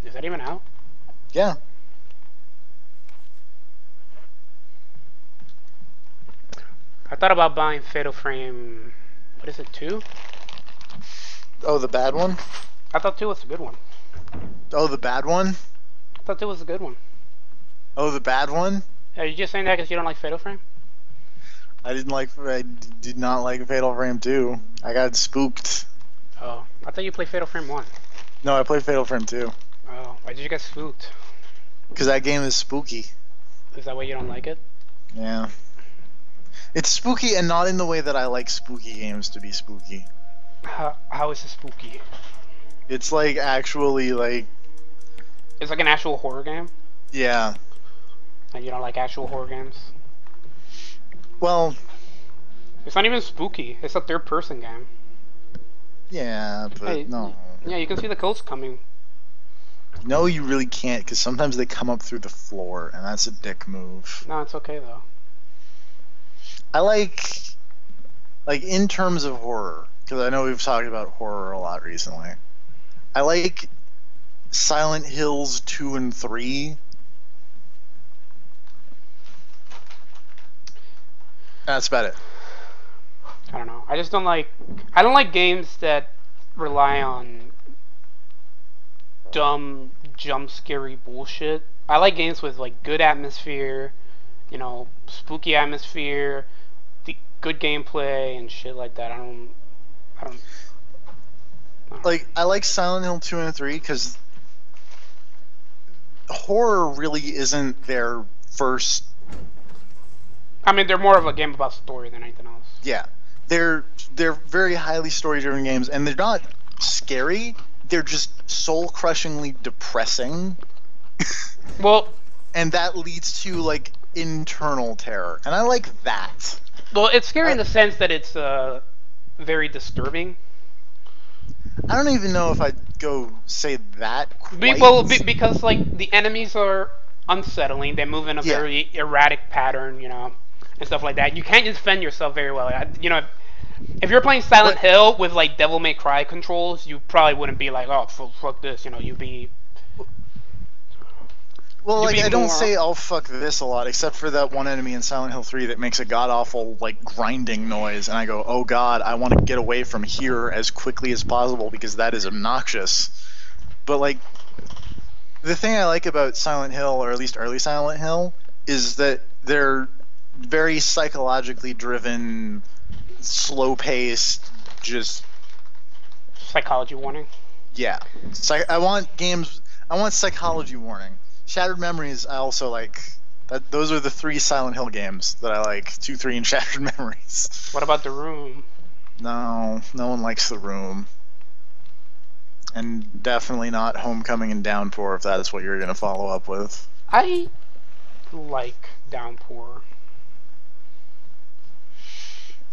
Speaker 3: Is that even out?
Speaker 2: Yeah.
Speaker 3: I thought about buying Fatal Frame. What is it, 2?
Speaker 2: Oh, the bad one?
Speaker 3: I thought 2 was a good one.
Speaker 2: Oh, the bad one?
Speaker 3: I thought 2 was a good one.
Speaker 2: Oh, the bad one?
Speaker 3: Are you just saying that because you don't like Fatal Frame?
Speaker 2: I did not like Fatal Frame 2. I got spooked.
Speaker 3: Oh, I thought you played Fatal Frame 1.
Speaker 2: No, I played Fatal Frame 2.
Speaker 3: Oh, why did you get spooked?
Speaker 2: Because that game is spooky.
Speaker 3: Is that why you don't like it?
Speaker 2: Yeah. It's spooky, and not in the way that I like spooky games to be spooky.
Speaker 3: How is it spooky?
Speaker 2: It's like actually like...
Speaker 3: It's like an actual horror game?
Speaker 2: Yeah.
Speaker 3: And you don't like actual horror games?
Speaker 2: Well...
Speaker 3: It's not even spooky. It's a third-person game.
Speaker 2: Yeah, but
Speaker 3: hey,
Speaker 2: no.
Speaker 3: Yeah, you can see the ghosts coming.
Speaker 2: No, you really can't, because sometimes they come up through the floor, and that's a dick move.
Speaker 3: No, it's okay, though.
Speaker 2: I like in terms of horror, because I know we've talked about horror a lot recently. I like Silent Hills 2 and 3. That's about it.
Speaker 3: I don't know. I just don't like... I don't like games that rely on dumb, jump-scary bullshit. I like games with, like, good atmosphere, you know, spooky atmosphere, good gameplay, and shit like that. I don't
Speaker 2: like, I like Silent Hill 2 and 3 because horror really isn't their first...
Speaker 3: I mean, they're more of a game about story than anything else.
Speaker 2: Yeah. They're very highly story-driven games, and they're not scary. They're just soul-crushingly depressing.
Speaker 3: Well...
Speaker 2: And that leads to, like, internal terror. And I like that.
Speaker 3: Well, it's scary in the sense that it's very disturbing.
Speaker 2: I don't even know if I'd go say that quite.
Speaker 3: Because, like, the enemies are unsettling. They move in a very erratic pattern, you know, and stuff like that. You can't defend yourself very well. You know, if you're playing Silent Hill with, like, Devil May Cry controls, you probably wouldn't be like, oh, fuck this, you know, you'd be...
Speaker 2: Well, like, I don't say "oh fuck this" a lot, except for that one enemy in Silent Hill 3 that makes a god-awful, like, grinding noise, and I go, oh god, I want to get away from here as quickly as possible because that is obnoxious. But, like, the thing I like about Silent Hill, or at least early Silent Hill, is that they're very psychologically driven, slow-paced, just...
Speaker 3: Psychology warning?
Speaker 2: Yeah. I want psychology warning. Shattered Memories, I also like. Those are the 3 Silent Hill games that I like. 2, 3, and Shattered Memories.
Speaker 3: What about The Room?
Speaker 2: No one likes The Room. And definitely not Homecoming and Downpour, if that is what you're going to follow up with.
Speaker 3: I like Downpour.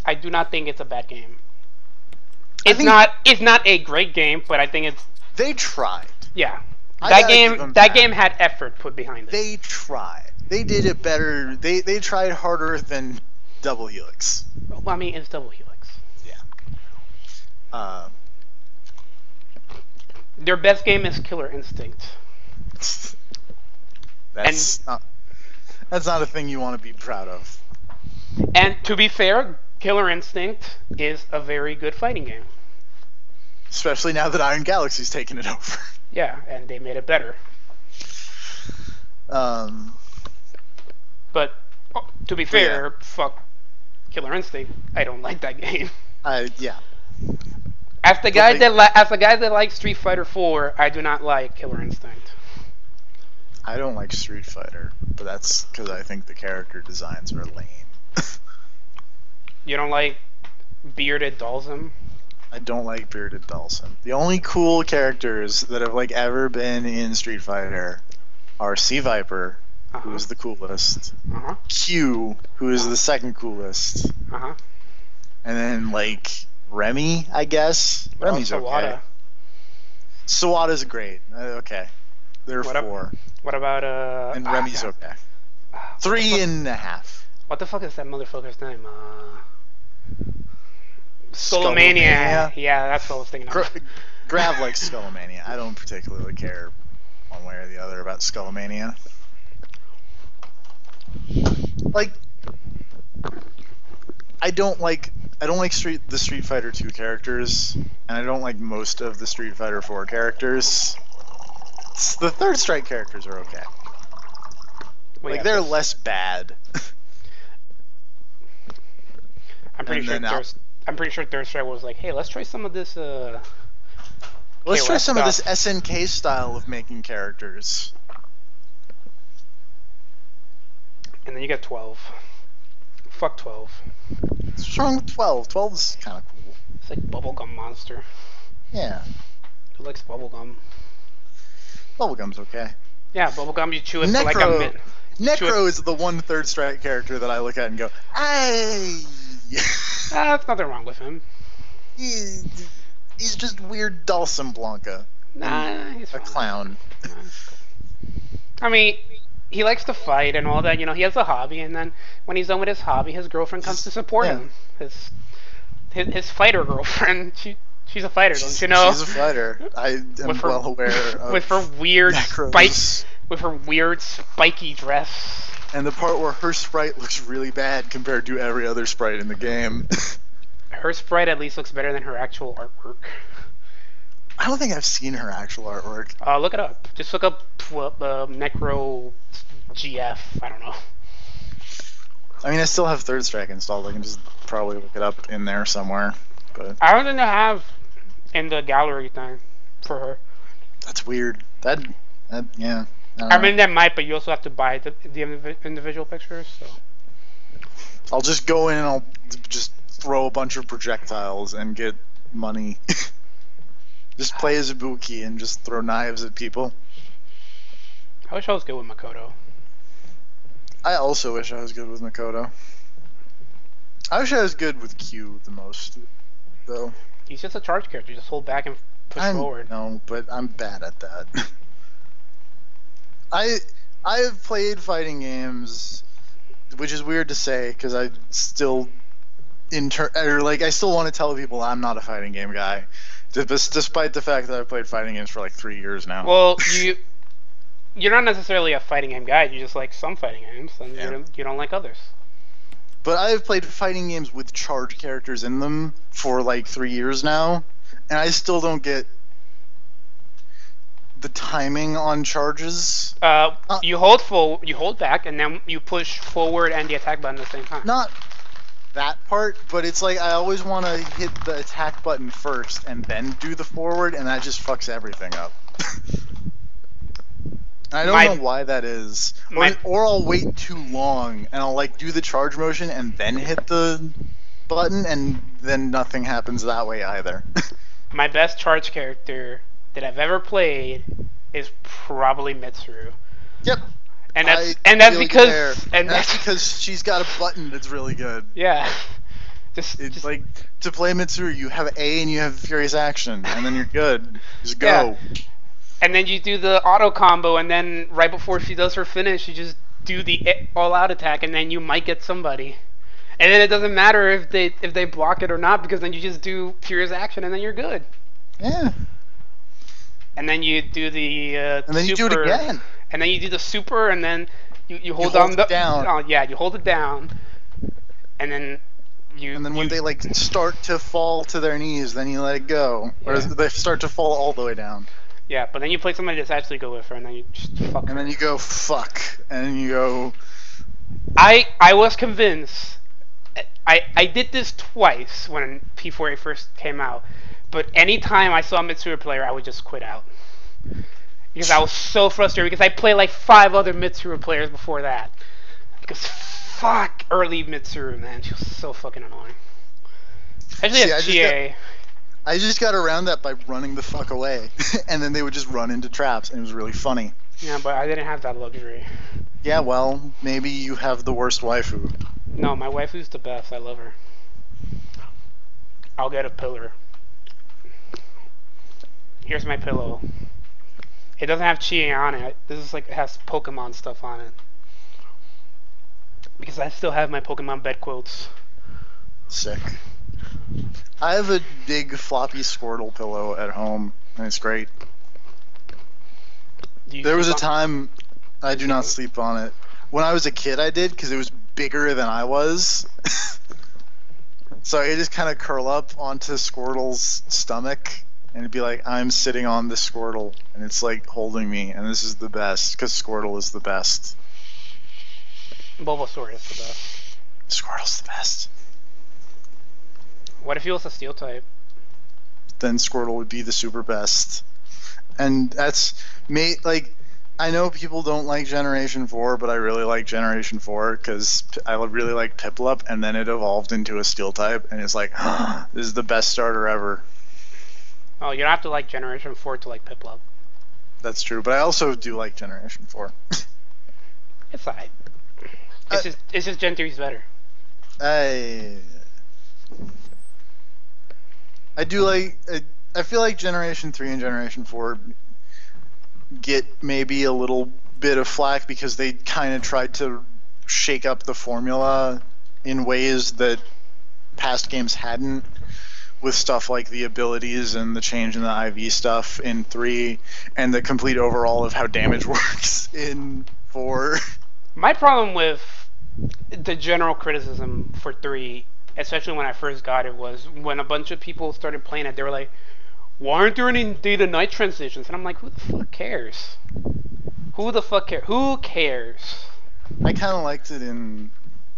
Speaker 3: I do not think it's a bad game. It's not a great game, but I think it's...
Speaker 2: They tried.
Speaker 3: Yeah. That game had effort put behind it.
Speaker 2: They tried. They did it better. They tried harder than Double Helix.
Speaker 3: Well, I mean, it's Double Helix.
Speaker 2: Yeah.
Speaker 3: Their best game is Killer Instinct.
Speaker 2: That's not a thing you want to be proud of.
Speaker 3: And to be fair, Killer Instinct is a very good fighting game.
Speaker 2: Especially now that Iron Galaxy's taken it over.
Speaker 3: Yeah, and they made it better. But to be fair, fuck Killer Instinct. I don't like that game.
Speaker 2: Yeah.
Speaker 3: As the guy that likes Street Fighter 4, I do not like Killer Instinct.
Speaker 2: I don't like Street Fighter, but that's because I think the character designs are lame.
Speaker 3: You don't like Bearded Dalsum?
Speaker 2: I don't like Bearded Dalsum. The only cool characters that have like ever been in Street Fighter are Sea Viper, who is the coolest, Q, who is the second coolest, and then like Remy, I guess. Remy's okay. Sawada's great. Okay, there are 4.
Speaker 3: What about
Speaker 2: And Remy's okay. 3.5.
Speaker 3: What the fuck is that motherfucker's name? Skullomania. Yeah, that's what I was thinking of.
Speaker 2: Grav likes Skullomania. I don't particularly care one way or the other about Skullomania. Like, I don't like the Street Fighter 2 characters, and I don't like most of the Street Fighter 4 characters. The Third Strike characters are okay.
Speaker 3: Well,
Speaker 2: like,
Speaker 3: yeah,
Speaker 2: they're less bad.
Speaker 3: I'm pretty sure Third Strike was like, hey, let's try some of this.
Speaker 2: Let's try some of this
Speaker 3: stuff.
Speaker 2: SNK style of making characters.
Speaker 3: And then you get 12. Fuck 12.
Speaker 2: What's wrong with 12? 12 is kind of cool.
Speaker 3: It's like Bubblegum Monster.
Speaker 2: Yeah.
Speaker 3: Who likes bubblegum?
Speaker 2: Bubblegum's okay.
Speaker 3: Yeah, bubblegum, you chew it for like a minute.
Speaker 2: Necro is the one Third Strike character that I look at and go, "Hey."
Speaker 3: There's nothing wrong with him.
Speaker 2: He's just weird Dawson Blanca.
Speaker 3: Nah, he's
Speaker 2: a clown.
Speaker 3: Nah, I mean, he likes to fight and all that. You know, he has a hobby, and then when he's done with his hobby, his girlfriend comes to support him. His fighter girlfriend. She's a fighter, don't you know?
Speaker 2: She's a fighter. I am well aware of
Speaker 3: with her weird spikes, with her weird spiky dress.
Speaker 2: And the part where her sprite looks really bad compared to every other sprite in the game.
Speaker 3: Her sprite at least looks better than her actual artwork.
Speaker 2: I don't think I've seen her actual artwork.
Speaker 3: Look it up. Just look up Necro GF. I don't know.
Speaker 2: I mean, I still have Third Strike installed. I can just probably look it up in there somewhere. But
Speaker 3: I don't think I have in the gallery thing for her.
Speaker 2: That's weird. That yeah.
Speaker 3: I mean, that might, but you also have to buy the individual pictures. So
Speaker 2: I'll just go in and I'll just throw a bunch of projectiles and get money. Just play as Ibuki and just throw knives at people.
Speaker 3: I wish I was good with Makoto.
Speaker 2: I also wish I was good with Makoto. I wish I was good with Q the most, though.
Speaker 3: He's just a charge character. You just hold back and push forward.
Speaker 2: No, but I'm bad at that. I've played fighting games, which is weird to say because I still I still want to tell people I'm not a fighting game guy, despite the fact that I've played fighting games for like 3 years now.
Speaker 3: Well, you're not necessarily a fighting game guy. You just like some fighting games, and you don't like others.
Speaker 2: But I've played fighting games with charge characters in them for like 3 years now, and I still don't get the timing on charges.
Speaker 3: You hold back, and then you push forward and the attack button at the same time.
Speaker 2: Not that part, but it's like I always want to hit the attack button first and then do the forward, and that just fucks everything up. I don't know why that is. Or I'll wait too long and I'll like do the charge motion and then hit the button, and then nothing happens that way either.
Speaker 3: My best charge character that I've ever played is probably Mitsuru.
Speaker 2: Yep.
Speaker 3: And that's because
Speaker 2: she's got a button that's really good.
Speaker 3: Yeah.
Speaker 2: It's like to play Mitsuru, you have A and you have Furious Action, and then you're good. Just go.
Speaker 3: Yeah. And then you do the auto combo, and then right before she does her finish, you just do the all-out attack, and then you might get somebody. And then it doesn't matter if they block it or not, because then you just do Furious Action, and then you're good.
Speaker 2: Yeah.
Speaker 3: And then you do the
Speaker 2: and then
Speaker 3: super,
Speaker 2: you do it again.
Speaker 3: And then you do the super, and then you hold
Speaker 2: it down.
Speaker 3: Oh yeah, you hold it down, and then
Speaker 2: when they like start to fall to their knees, then you let it go, or they start to fall all the way down.
Speaker 3: Yeah, but then you play somebody that's actually good with her, and then you just fuck her.
Speaker 2: And then you go fuck, and then you go.
Speaker 3: I was convinced. I did this twice when P4A first came out, but anytime I saw a Mitsuru player, I would just quit out. Because I was so frustrated, because I played like 5 other Mitsuru players before that. Because fuck early Mitsuru, man. She was so fucking annoying. Especially as GA.
Speaker 2: I just got around that by running the fuck away. And then they would just run into traps, and it was really funny.
Speaker 3: Yeah, but I didn't have that luxury.
Speaker 2: Yeah, well, maybe you have the worst waifu.
Speaker 3: No, my waifu's the best. I love her. I'll get a pillar. Here's my pillow. It doesn't have Chi on it. This is like, it has Pokemon stuff on it. Because I still have my Pokemon bed quotes.
Speaker 2: Sick. I have a big floppy Squirtle pillow at home, and it's great. There was a time I do not sleep on it. When I was a kid, I did, because it was bigger than I was. So I just kind of curl up onto Squirtle's stomach, and it'd be like, I'm sitting on the Squirtle, and it's like holding me, and this is the best, because Squirtle is the best.
Speaker 3: Bulbasaur is the best.
Speaker 2: Squirtle's the best.
Speaker 3: What if he was a Steel type?
Speaker 2: Then Squirtle would be the super best. And that's like, I know people don't like Generation 4, but I really like Generation 4 because I really like Piplup, and then it evolved into a Steel type, and it's like, this is the best starter ever.
Speaker 3: Oh, you don't have to like Generation 4 to like Piplup.
Speaker 2: That's true, but I also do like Generation 4.
Speaker 3: It's alright. It's just Gen 3's better.
Speaker 2: I do like. I feel like Generation 3 and Generation 4 get maybe a little bit of flack because they kind of tried to shake up the formula in ways that past games hadn't, with stuff like the abilities and the change in the IV stuff in 3, and the complete overhaul of how damage works in 4.
Speaker 3: My problem with the general criticism for 3, especially when I first got it, was when a bunch of people started playing it, they were like, why aren't there any day to night transitions? And I'm like, who the fuck cares? Who the fuck cares? Who cares?
Speaker 2: I kind of liked it in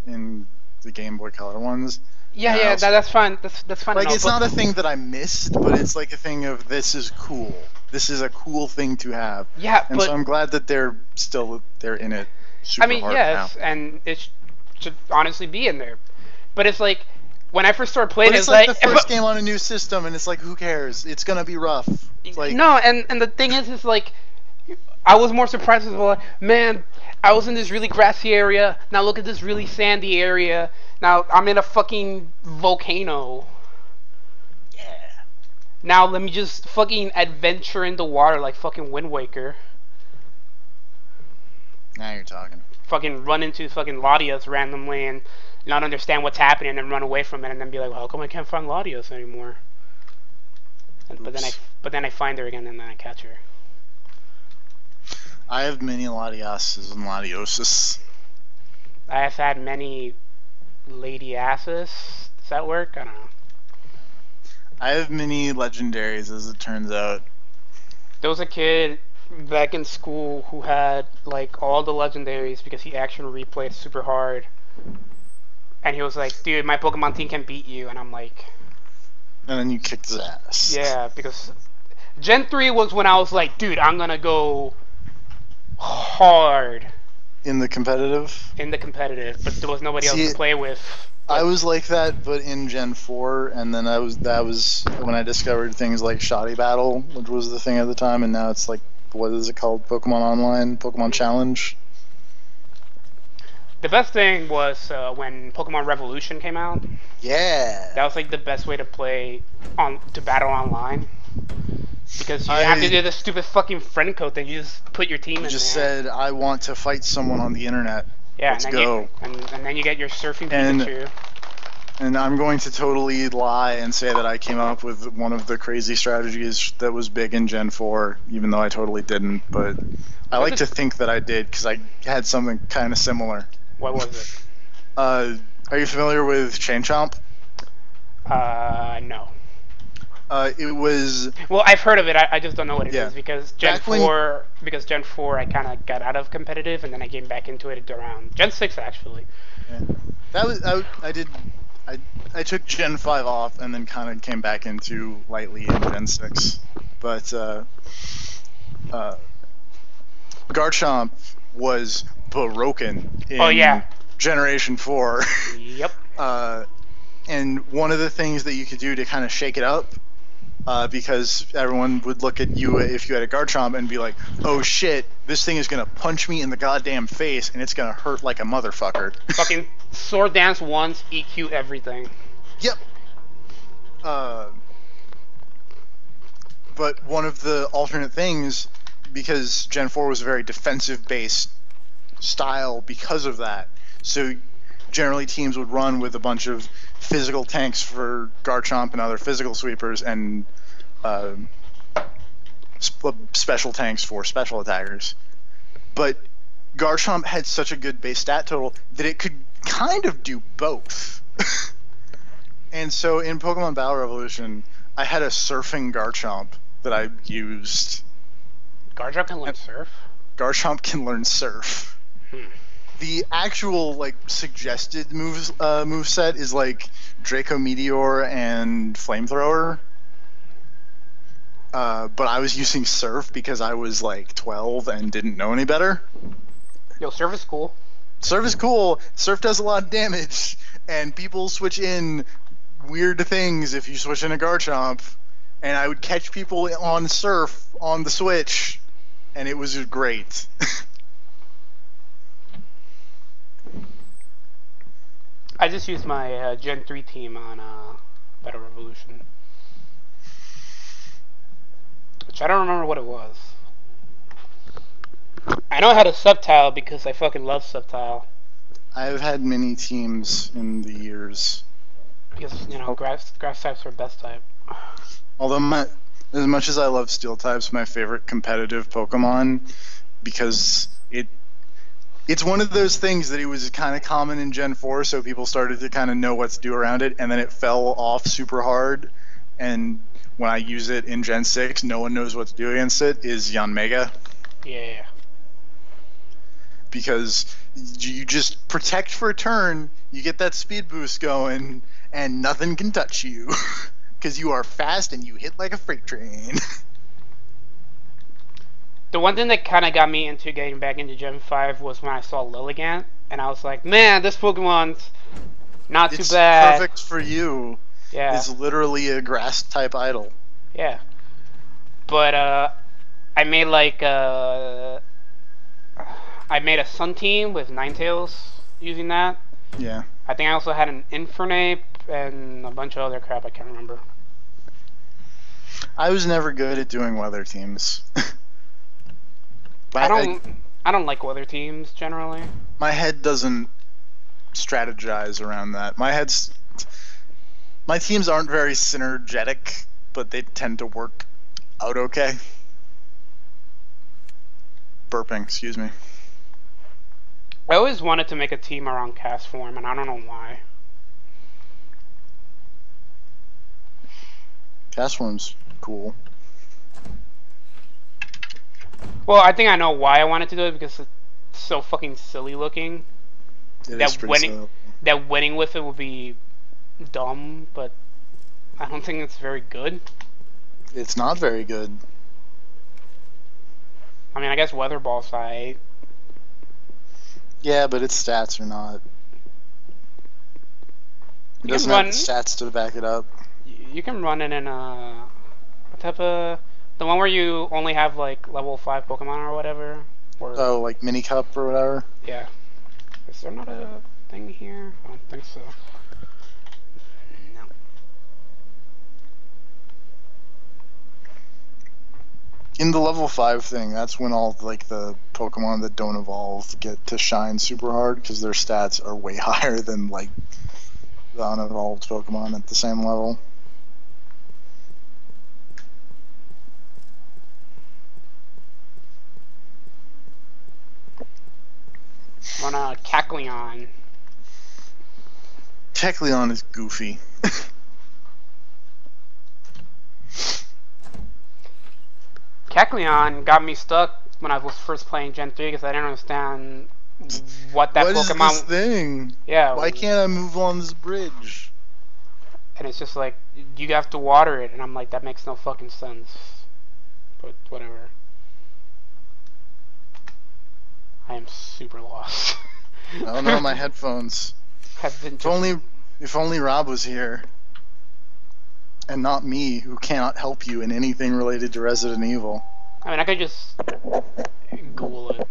Speaker 2: the Game Boy Color ones.
Speaker 3: Yeah, that's fine. That's fine.
Speaker 2: Like, it's not a thing that I missed, but it's like a thing of, this is cool. This is a cool thing to have.
Speaker 3: Yeah,
Speaker 2: and so I'm glad that they're in it. Super hard
Speaker 3: yes,
Speaker 2: now.
Speaker 3: And it should honestly be in there. But it's like, when I first started playing,
Speaker 2: it's like the first game on a new system, and it's like, who cares? It's gonna be rough. It's like,
Speaker 3: no, and the thing is like, I was more surprised as well. Like, man, I was in this really grassy area. Now look at this really sandy area. Now I'm in a fucking volcano.
Speaker 2: Yeah.
Speaker 3: Now let me just fucking adventure in the water like fucking Wind Waker.
Speaker 2: Now you're talking.
Speaker 3: Fucking run into fucking Latios randomly and not understand what's happening and then run away from it and then be like, well, how come I can't find Latios anymore? But then I find her again and then I catch her.
Speaker 2: I have many Latiases and Latioses.
Speaker 3: I have had many lady asses. Does that work? I don't know.
Speaker 2: I have many legendaries, as it turns out.
Speaker 3: There was a kid back in school who had like all the legendaries because he actually replayed super hard. And he was like, dude, my Pokemon team can beat you. And I'm like...
Speaker 2: And then you kicked his ass.
Speaker 3: Yeah, because Gen 3 was when I was like, dude, I'm gonna go hard.
Speaker 2: In the competitive?
Speaker 3: In the competitive, but there was nobody else to play with.
Speaker 2: I was like that, but in Gen 4, and then that was when I discovered things like Shoddy Battle, which was the thing at the time, and now it's like, what is it called? Pokemon Online? Pokemon Challenge?
Speaker 3: The best thing was when Pokemon Revolution came out.
Speaker 2: Yeah.
Speaker 3: That was like the best way to play to battle online. Because you have to do the stupid fucking friend code thing. You just put your team in there. You just
Speaker 2: said, I want to fight someone on the internet.
Speaker 3: Yeah,
Speaker 2: Let's go.
Speaker 3: And then you get your surfing Pikachu.
Speaker 2: And I'm going to totally lie and say that I came up with one of the crazy strategies that was big in Gen 4, even though I totally didn't. But I like to think that I did, because I had something kind of similar.
Speaker 3: What was it?
Speaker 2: Are you familiar with Chain Chomp?
Speaker 3: No.
Speaker 2: It was...
Speaker 3: Well, I've heard of it. I just don't know what it is because Gen 4 I kind of got out of competitive and then I came back into it around Gen 6 actually.
Speaker 2: Yeah. That was I took Gen 5 off and then kind of came back into lightly in Gen 6. But Garchomp was broken in Generation 4.
Speaker 3: Yep.
Speaker 2: And one of the things that you could do to kind of shake it up, because everyone would look at you if you had a Garchomp and be like, oh shit, this thing is going to punch me in the goddamn face and it's going to hurt like a motherfucker.
Speaker 3: Fucking sword dance once, EQ everything.
Speaker 2: Yep. But one of the alternate things, because Gen 4 was a very defensive-based style because of that, so generally teams would run with a bunch of physical tanks for Garchomp and other physical sweepers, and special tanks for special attackers. But Garchomp had such a good base stat total that it could kind of do both. And so in Pokemon Battle Revolution, I had a surfing Garchomp that I used.
Speaker 3: Garchomp can learn surf?
Speaker 2: Garchomp can learn surf. The actual like suggested moveset is like Draco Meteor and Flamethrower. But I was using Surf because I was like 12 and didn't know any better.
Speaker 3: Yo, Surf is cool.
Speaker 2: Surf is cool. Surf does a lot of damage, and people switch in weird things if you switch in a Garchomp. And I would catch people on Surf on the Switch, and it was great.
Speaker 3: I just used my Gen 3 team on Battle Revolution. Which I don't remember what it was. I know I had a Subtile because I fucking love Subtile.
Speaker 2: I've had many teams in the years.
Speaker 3: Because, you know, grass types are best type.
Speaker 2: Although, as much as I love Steel types, my favorite competitive Pokemon, because it's one of those things that it was kind of common in Gen 4, so people started to kind of know what to do around it, and then it fell off super hard, and when I use it in Gen 6, no one knows what to do against it, is Yanmega.
Speaker 3: Yeah.
Speaker 2: Because you just protect for a turn, you get that speed boost going, and nothing can touch you. Because you are fast and you hit like a freight train.
Speaker 3: The one thing that kind of got me into getting back into Gen 5 was when I saw Lilligant, and I was like, man, this Pokemon's not too bad.
Speaker 2: It's perfect for you.
Speaker 3: Yeah.
Speaker 2: It's literally a grass type idol.
Speaker 3: Yeah. But I made like I made a Sun team with Ninetales using that.
Speaker 2: Yeah.
Speaker 3: I think I also had an Infernape and a bunch of other crap I can't remember.
Speaker 2: I was never good at doing weather teams.
Speaker 3: I don't like weather teams generally.
Speaker 2: My head doesn't strategize around that. My teams aren't very synergetic, but they tend to work out okay. Burping, excuse me.
Speaker 3: I always wanted to make a team around Cast Form, and I don't know why.
Speaker 2: Cast Form's cool.
Speaker 3: Well, I think I know why I wanted to do it, because it's so fucking silly looking. That winning with it would be dumb, but I don't think it's very good.
Speaker 2: It's not very good.
Speaker 3: I mean, I guess Weather Ball's alright.
Speaker 2: Yeah, but its stats are not. It doesn't have the stats to back it up.
Speaker 3: You can run it in what type of... The one where you only have like level 5 Pokemon or whatever? Or,
Speaker 2: oh, like Mini Cup or whatever?
Speaker 3: Yeah. Is there not a thing here? I don't think so. No.
Speaker 2: In the level 5 thing, that's when all like the Pokemon that don't evolve get to shine super hard, because their stats are way higher than like the unevolved Pokemon at the same level.
Speaker 3: On a Kecleon.
Speaker 2: Kecleon is goofy.
Speaker 3: Kecleon got me stuck when I was first playing Gen 3 because I didn't understand what that Pokemon...
Speaker 2: What is this thing?
Speaker 3: Yeah.
Speaker 2: Why can't I move on this bridge?
Speaker 3: And it's just like, you have to water it, and I'm like, that makes no fucking sense. But whatever. I am super lost.
Speaker 2: Oh no, my headphones. If only Rob was here. And not me, who cannot help you in anything related to Resident Evil.
Speaker 3: I mean, I could just Google it.